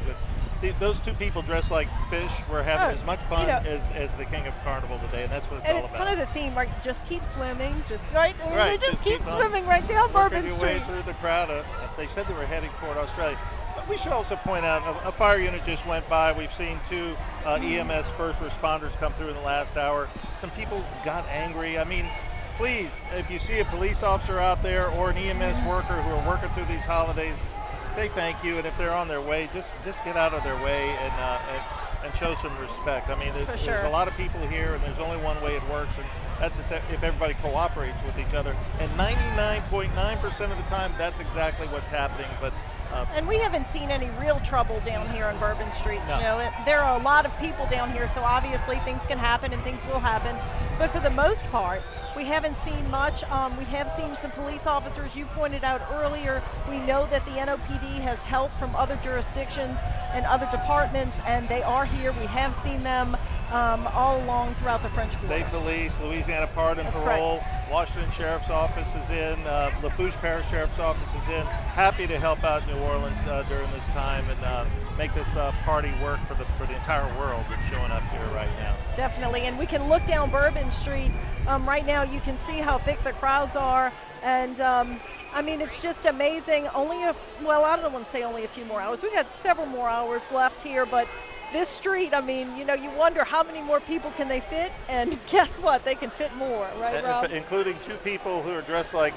Those two people dressed like fish were having as much fun as the King of Carnival today, and that's what it's And all it's about. kind of the theme, right? Just keep swimming, just right. I mean, Right, they just keep on swimming right down working Bourbon your way Street. through the crowd. They said they were heading toward Australia. But we should also point out a fire unit just went by. We've seen two EMS first responders come through in the last hour. Some people got angry. I mean, please, if you see a police officer out there or an EMS worker who are working through these holidays, say thank you. And if they're on their way, just get out of their way and show some respect. I mean, there's a lot of people here, and there's only one way it works, and that's if everybody cooperates with each other. And 99.9% of the time, that's exactly what's happening. But And we haven't seen any real trouble down here on Bourbon Street. No. You know, there are a lot of people down here, so obviously things can happen and things will happen. But for the most part, we haven't seen much. We have seen some police officers. You pointed out earlier, we know that the NOPD has help from other jurisdictions and other departments, and they are here. We have seen them all along throughout the French Quarter. State Police, Louisiana Pardon That's Parole, Washington Sheriff's Office is in, Lafourche Parish Sheriff's Office is in. Happy to help out New Orleans during this time and make this party work for the entire world that's showing up here right now. Definitely, and we can look down Bourbon Street. Right now you can see how thick the crowds are, and I mean, it's just amazing. Well, I don't want to say only a few more hours. We've got several more hours left here, but this street, I mean, you know, you wonder how many more people can they fit, and guess what? They can fit more, right, Rob? Including two people who are dressed like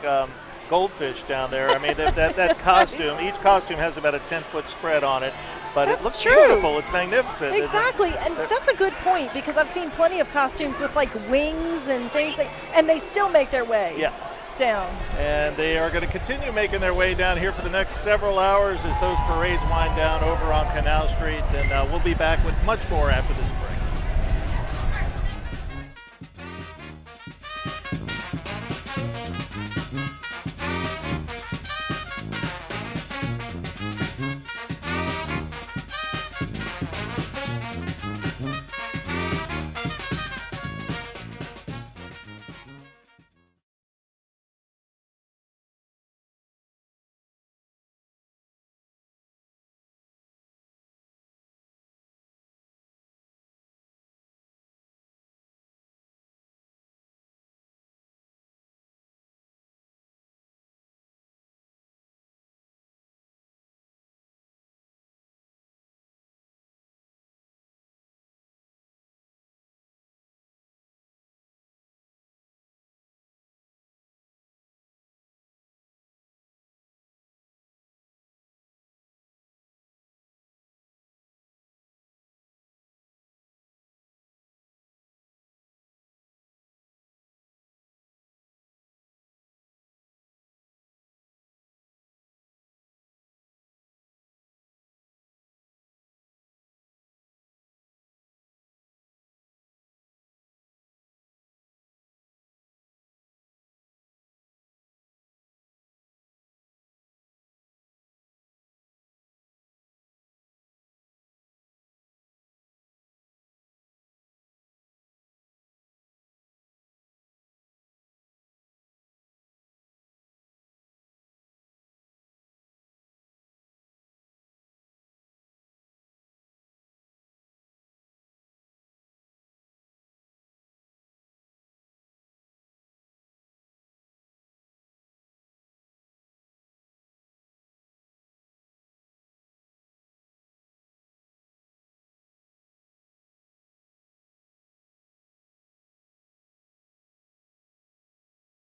goldfish down there. I mean, that costume, each costume has about a 10-foot spread on it, but it looks beautiful. It's magnificent. Exactly, and that's a good point, because I've seen plenty of costumes with like wings and things, and they still make their way down. And they are going to continue making their way down here for the next several hours as those parades wind down over on Canal Street, and we'll be back with much more after this break.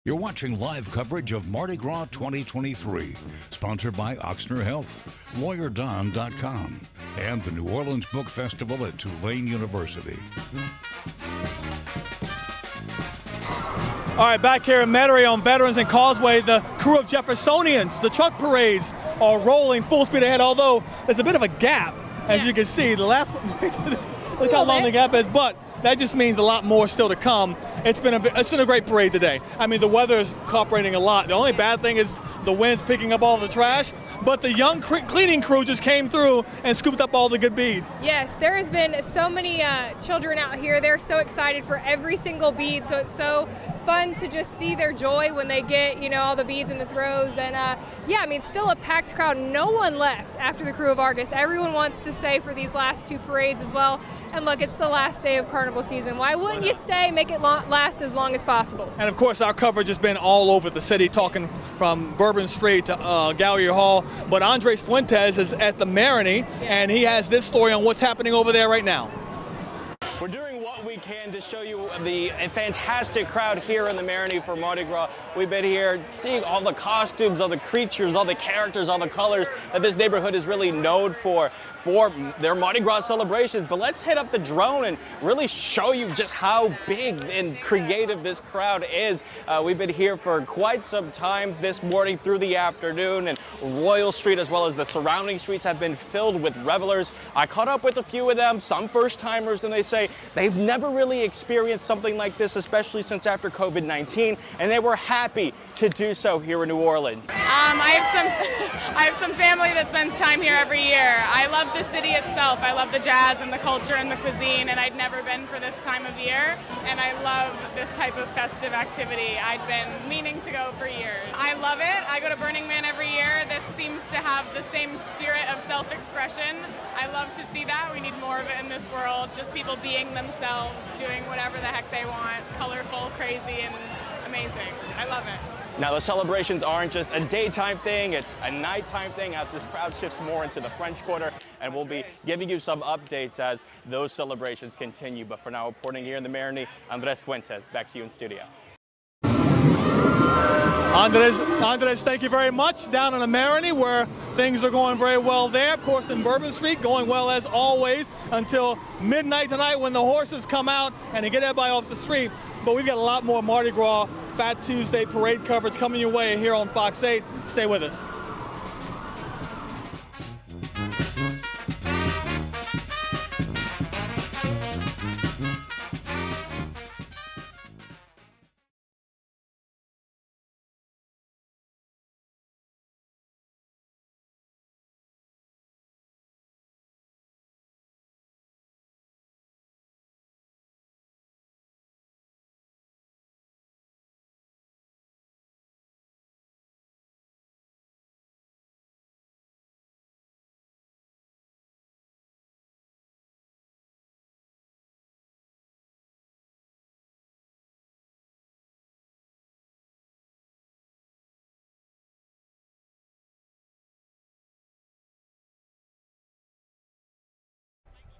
You're watching live coverage of Mardi Gras 2023, sponsored by Oxner Health, LawyerDon.com, and the New Orleans Book Festival at Tulane University. All right, back here in Metairie on Veterans and Causeway, the crew of Jeffersonians, the truck parades are rolling full speed ahead, although there's a bit of a gap, as you can see. The last look how long the gap is, but that just means a lot more still to come. It's been a great parade today. I mean, the weather is cooperating a lot. The only bad thing is the wind's picking up all the trash, but the young cleaning crew just came through and scooped up all the good beads. Yes, there has been so many children out here. They're so excited for every single bead, so it's so fun to just see their joy when they get, you know, all the beads in the throws. And yeah, I mean, still a packed crowd. No one left after the Crew of Argus. Everyone wants to stay for these last two parades as well. And look, it's the last day of carnival season. Why wouldn't you stay, make it last as long as possible? And of course, our coverage has been all over the city, talking from Bourbon Street to Gallery Hall. But Andres Fuentes is at the Marigny, and he has this story on what's happening over there right now. We're doing what we can to show you the fantastic crowd here in the Marigny for Mardi Gras. We've been here seeing all the costumes, all the creatures, all the characters, all the colors that this neighborhood is really known for their Mardi Gras celebrations. But let's hit up the drone and really show you just how big and creative this crowd is. We've been here for quite some time this morning through the afternoon, and Royal Street as well as the surrounding streets have been filled with revelers. I caught up with a few of them, some first timers, and they say they've never really experienced something like this, especially since after COVID-19, and they were happy to do so here in New Orleans. I have some family that spends time here every year. I love the city itself. I love the jazz and the culture and the cuisine, and I'd never been for this time of year, and I love this type of festive activity. I'd been meaning to go for years. I love it. I go to Burning Man every year. This seems to have the same spirit of self-expression. I love to see that. We need more of it in this world. Just people being themselves, doing whatever the heck they want. Colorful, crazy, and amazing. I love it. Now, the celebrations aren't just a daytime thing, it's a nighttime thing as this crowd shifts more into the French Quarter, and we'll be giving you some updates as those celebrations continue. But for now, reporting here in the Marigny, Andres Fuentes, back to you in studio. Andres, thank you very much. Down in the Marigny, where things are going very well there. Of course, in Bourbon Street, going well as always until midnight tonight when the horses come out and they get everybody off the street. But we've got a lot more Mardi Gras Fat Tuesday parade coverage coming your way here on Fox 8. Stay with us.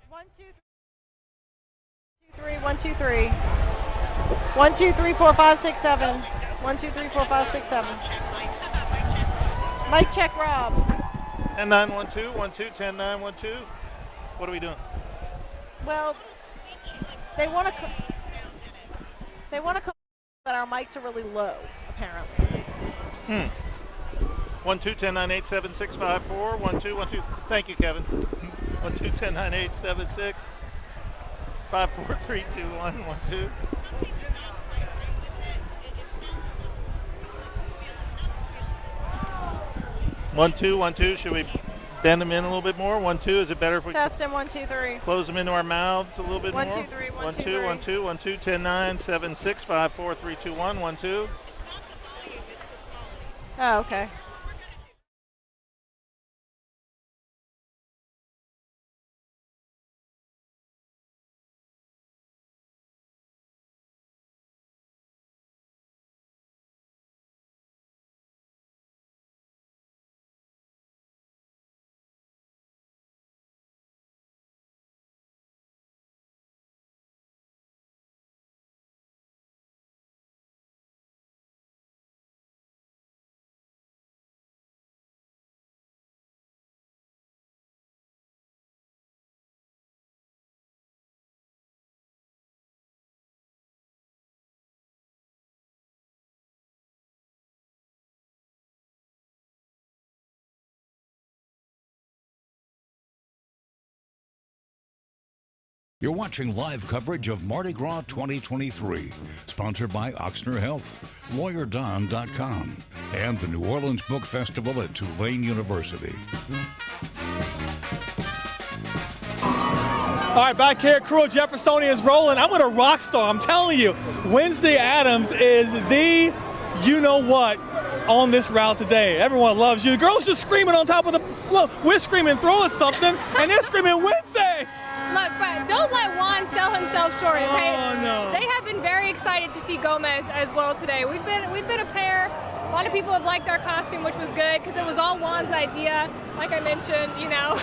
One, two, three. 1, 2, 3. 1, 2, 3, 4, 5, 6, 7. 1, 2, 3, 4, 5, 6, 7. Mic check, Rob. 10 9 1 2 1 2 10 9 1 2. What are we doing? Well, they want to but our mics are really low, apparently. 1 2 10 9 8 7 6 5 4 1 2 1 2. Thank you, Kevin. 1 2 10 9 8 7 6 5 4 3 2 1 1 2. 1 2 1 2. Should we bend them in a little bit more? 1 2. Is it better if we Test them? 1 2 3. close them into our mouths a little bit 1 more? 2 3. 1 2 1 2 1 2 10 9 7 6 5 4 3 2 1 1 2. Oh, okay. You're watching live coverage of Mardi Gras 2023, sponsored by Oxner Health, LawyerDon.com, and the New Orleans Book Festival at Tulane University. All right, back here, crew of Jeffersonian is rolling. I'm with a rock star. I'm telling you, Wednesday Addams is the you-know-what on this route today. Everyone loves you. The girls just screaming on top of the floor. We're screaming, throw us something, and they're screaming, Wednesday! Look, but don't let Juan sell himself short, okay? Oh, no. They have been very excited to see Gomez as well today. We've been a pair. A lot of people have liked our costume, which was good because it was all Juan's idea. Like I mentioned, you know.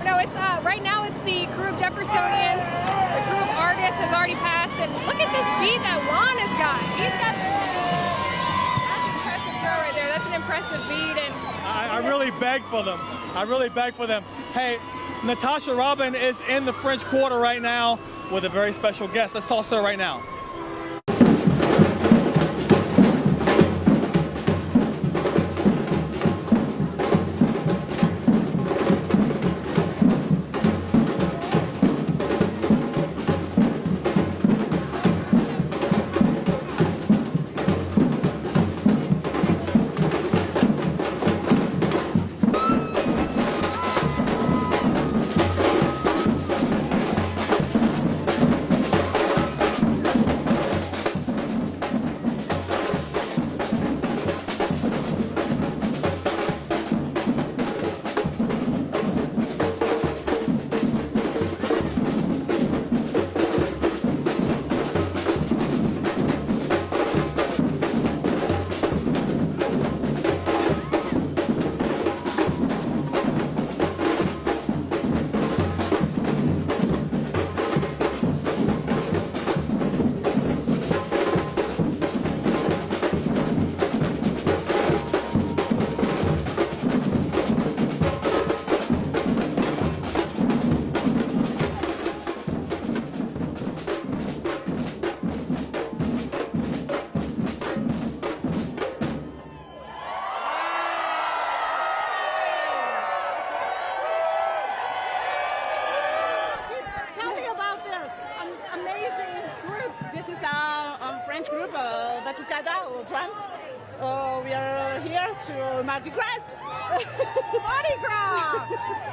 No, it's right now it's the crew of Jeffersonians. The crew of Argus has already passed, and look at this beat that Juan has got. He's got that's an impressive throw right there. That's an impressive beat, and I really beg for them. I really beg for them. Hey, Natasha Robin is in the French Quarter right now with a very special guest. Let's toss her right now. We are here to Mardi Gras. Mardi Gras!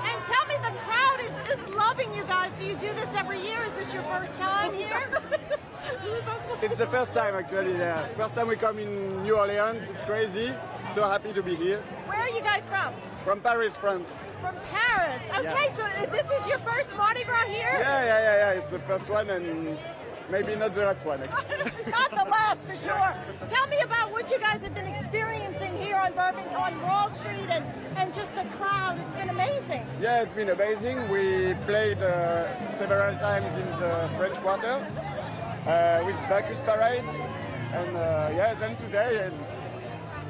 And tell me, the crowd is loving you guys. Do you do this every year? Is this your first time here? It's the first time, actually, yeah. First time we come in New Orleans. It's crazy. So happy to be here. Where are you guys from? From Paris, France. From Paris. Okay, Yeah. so this is your first Mardi Gras here? Yeah. It's the first one and maybe not the last one. Not the last, for sure. Tell me about what you guys have been experiencing here on Wall Street and just the crowd. It's been amazing. Yeah, it's been amazing. We played several times in the French Quarter with Bacchus Parade. And then today, and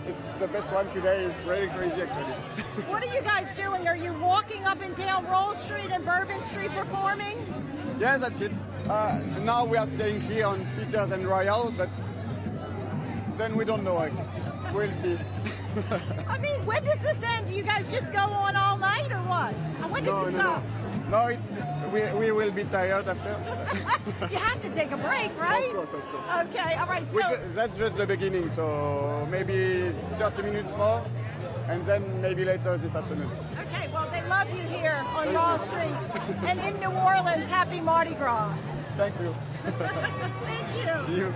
it's the best one today. It's really crazy, actually. What are you guys doing? Are you walking up and down Wall Street and Bourbon Street performing? Yeah, that's it. Now we are staying here on Peters and Royal, but then we don't know. We'll see. I mean, when does this end? Do you guys just go on all night or what? When do you stop? No, we will be tired after. You have to take a break, right? Of course. Okay, all right. So That's just the beginning, so maybe 30 minutes more, and then maybe later this afternoon. okay, well, they love you here on Wall Street and in New Orleans. Happy Mardi Gras. Thank you. Thank you. See you.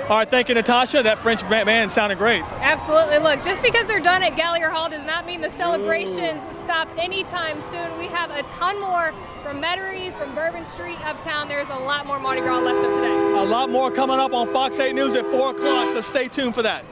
All right, thank you, Natasha. That French band sounded great. Absolutely. Look, just because they're done at Gallier Hall does not mean the celebrations stop anytime soon. We have a ton more from Metairie, from Bourbon Street, Uptown. There's a lot more Mardi Gras left of today. A lot more coming up on Fox 8 News at 4 o'clock, so stay tuned for that.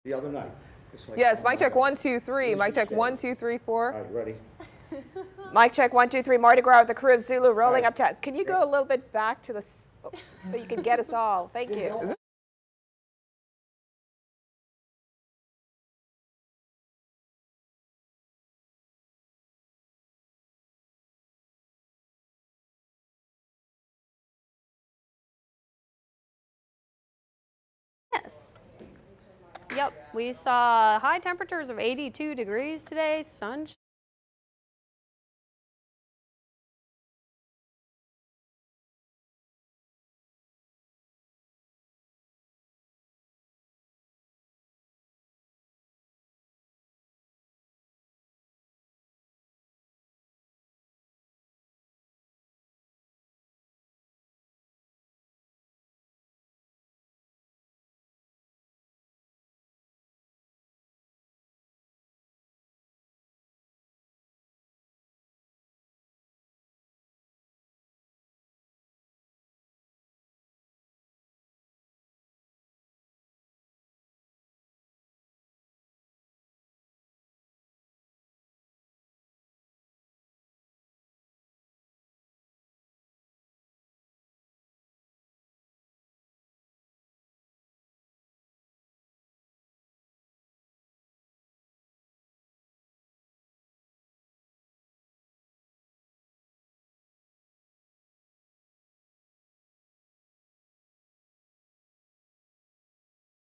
the other night. It's like, Yes, oh mic my check God. 1, 2, 3. Where's Mic the check show? 1, 2, 3, 4. All right, ready? Mic check 1, 2, 3. Mardi Gras with the crew of Zulu rolling Right. uptown. Can you go a little bit back to the so you can get us all? Thank you. Yes. Yep, we saw high temperatures of 82 degrees today, sunshine.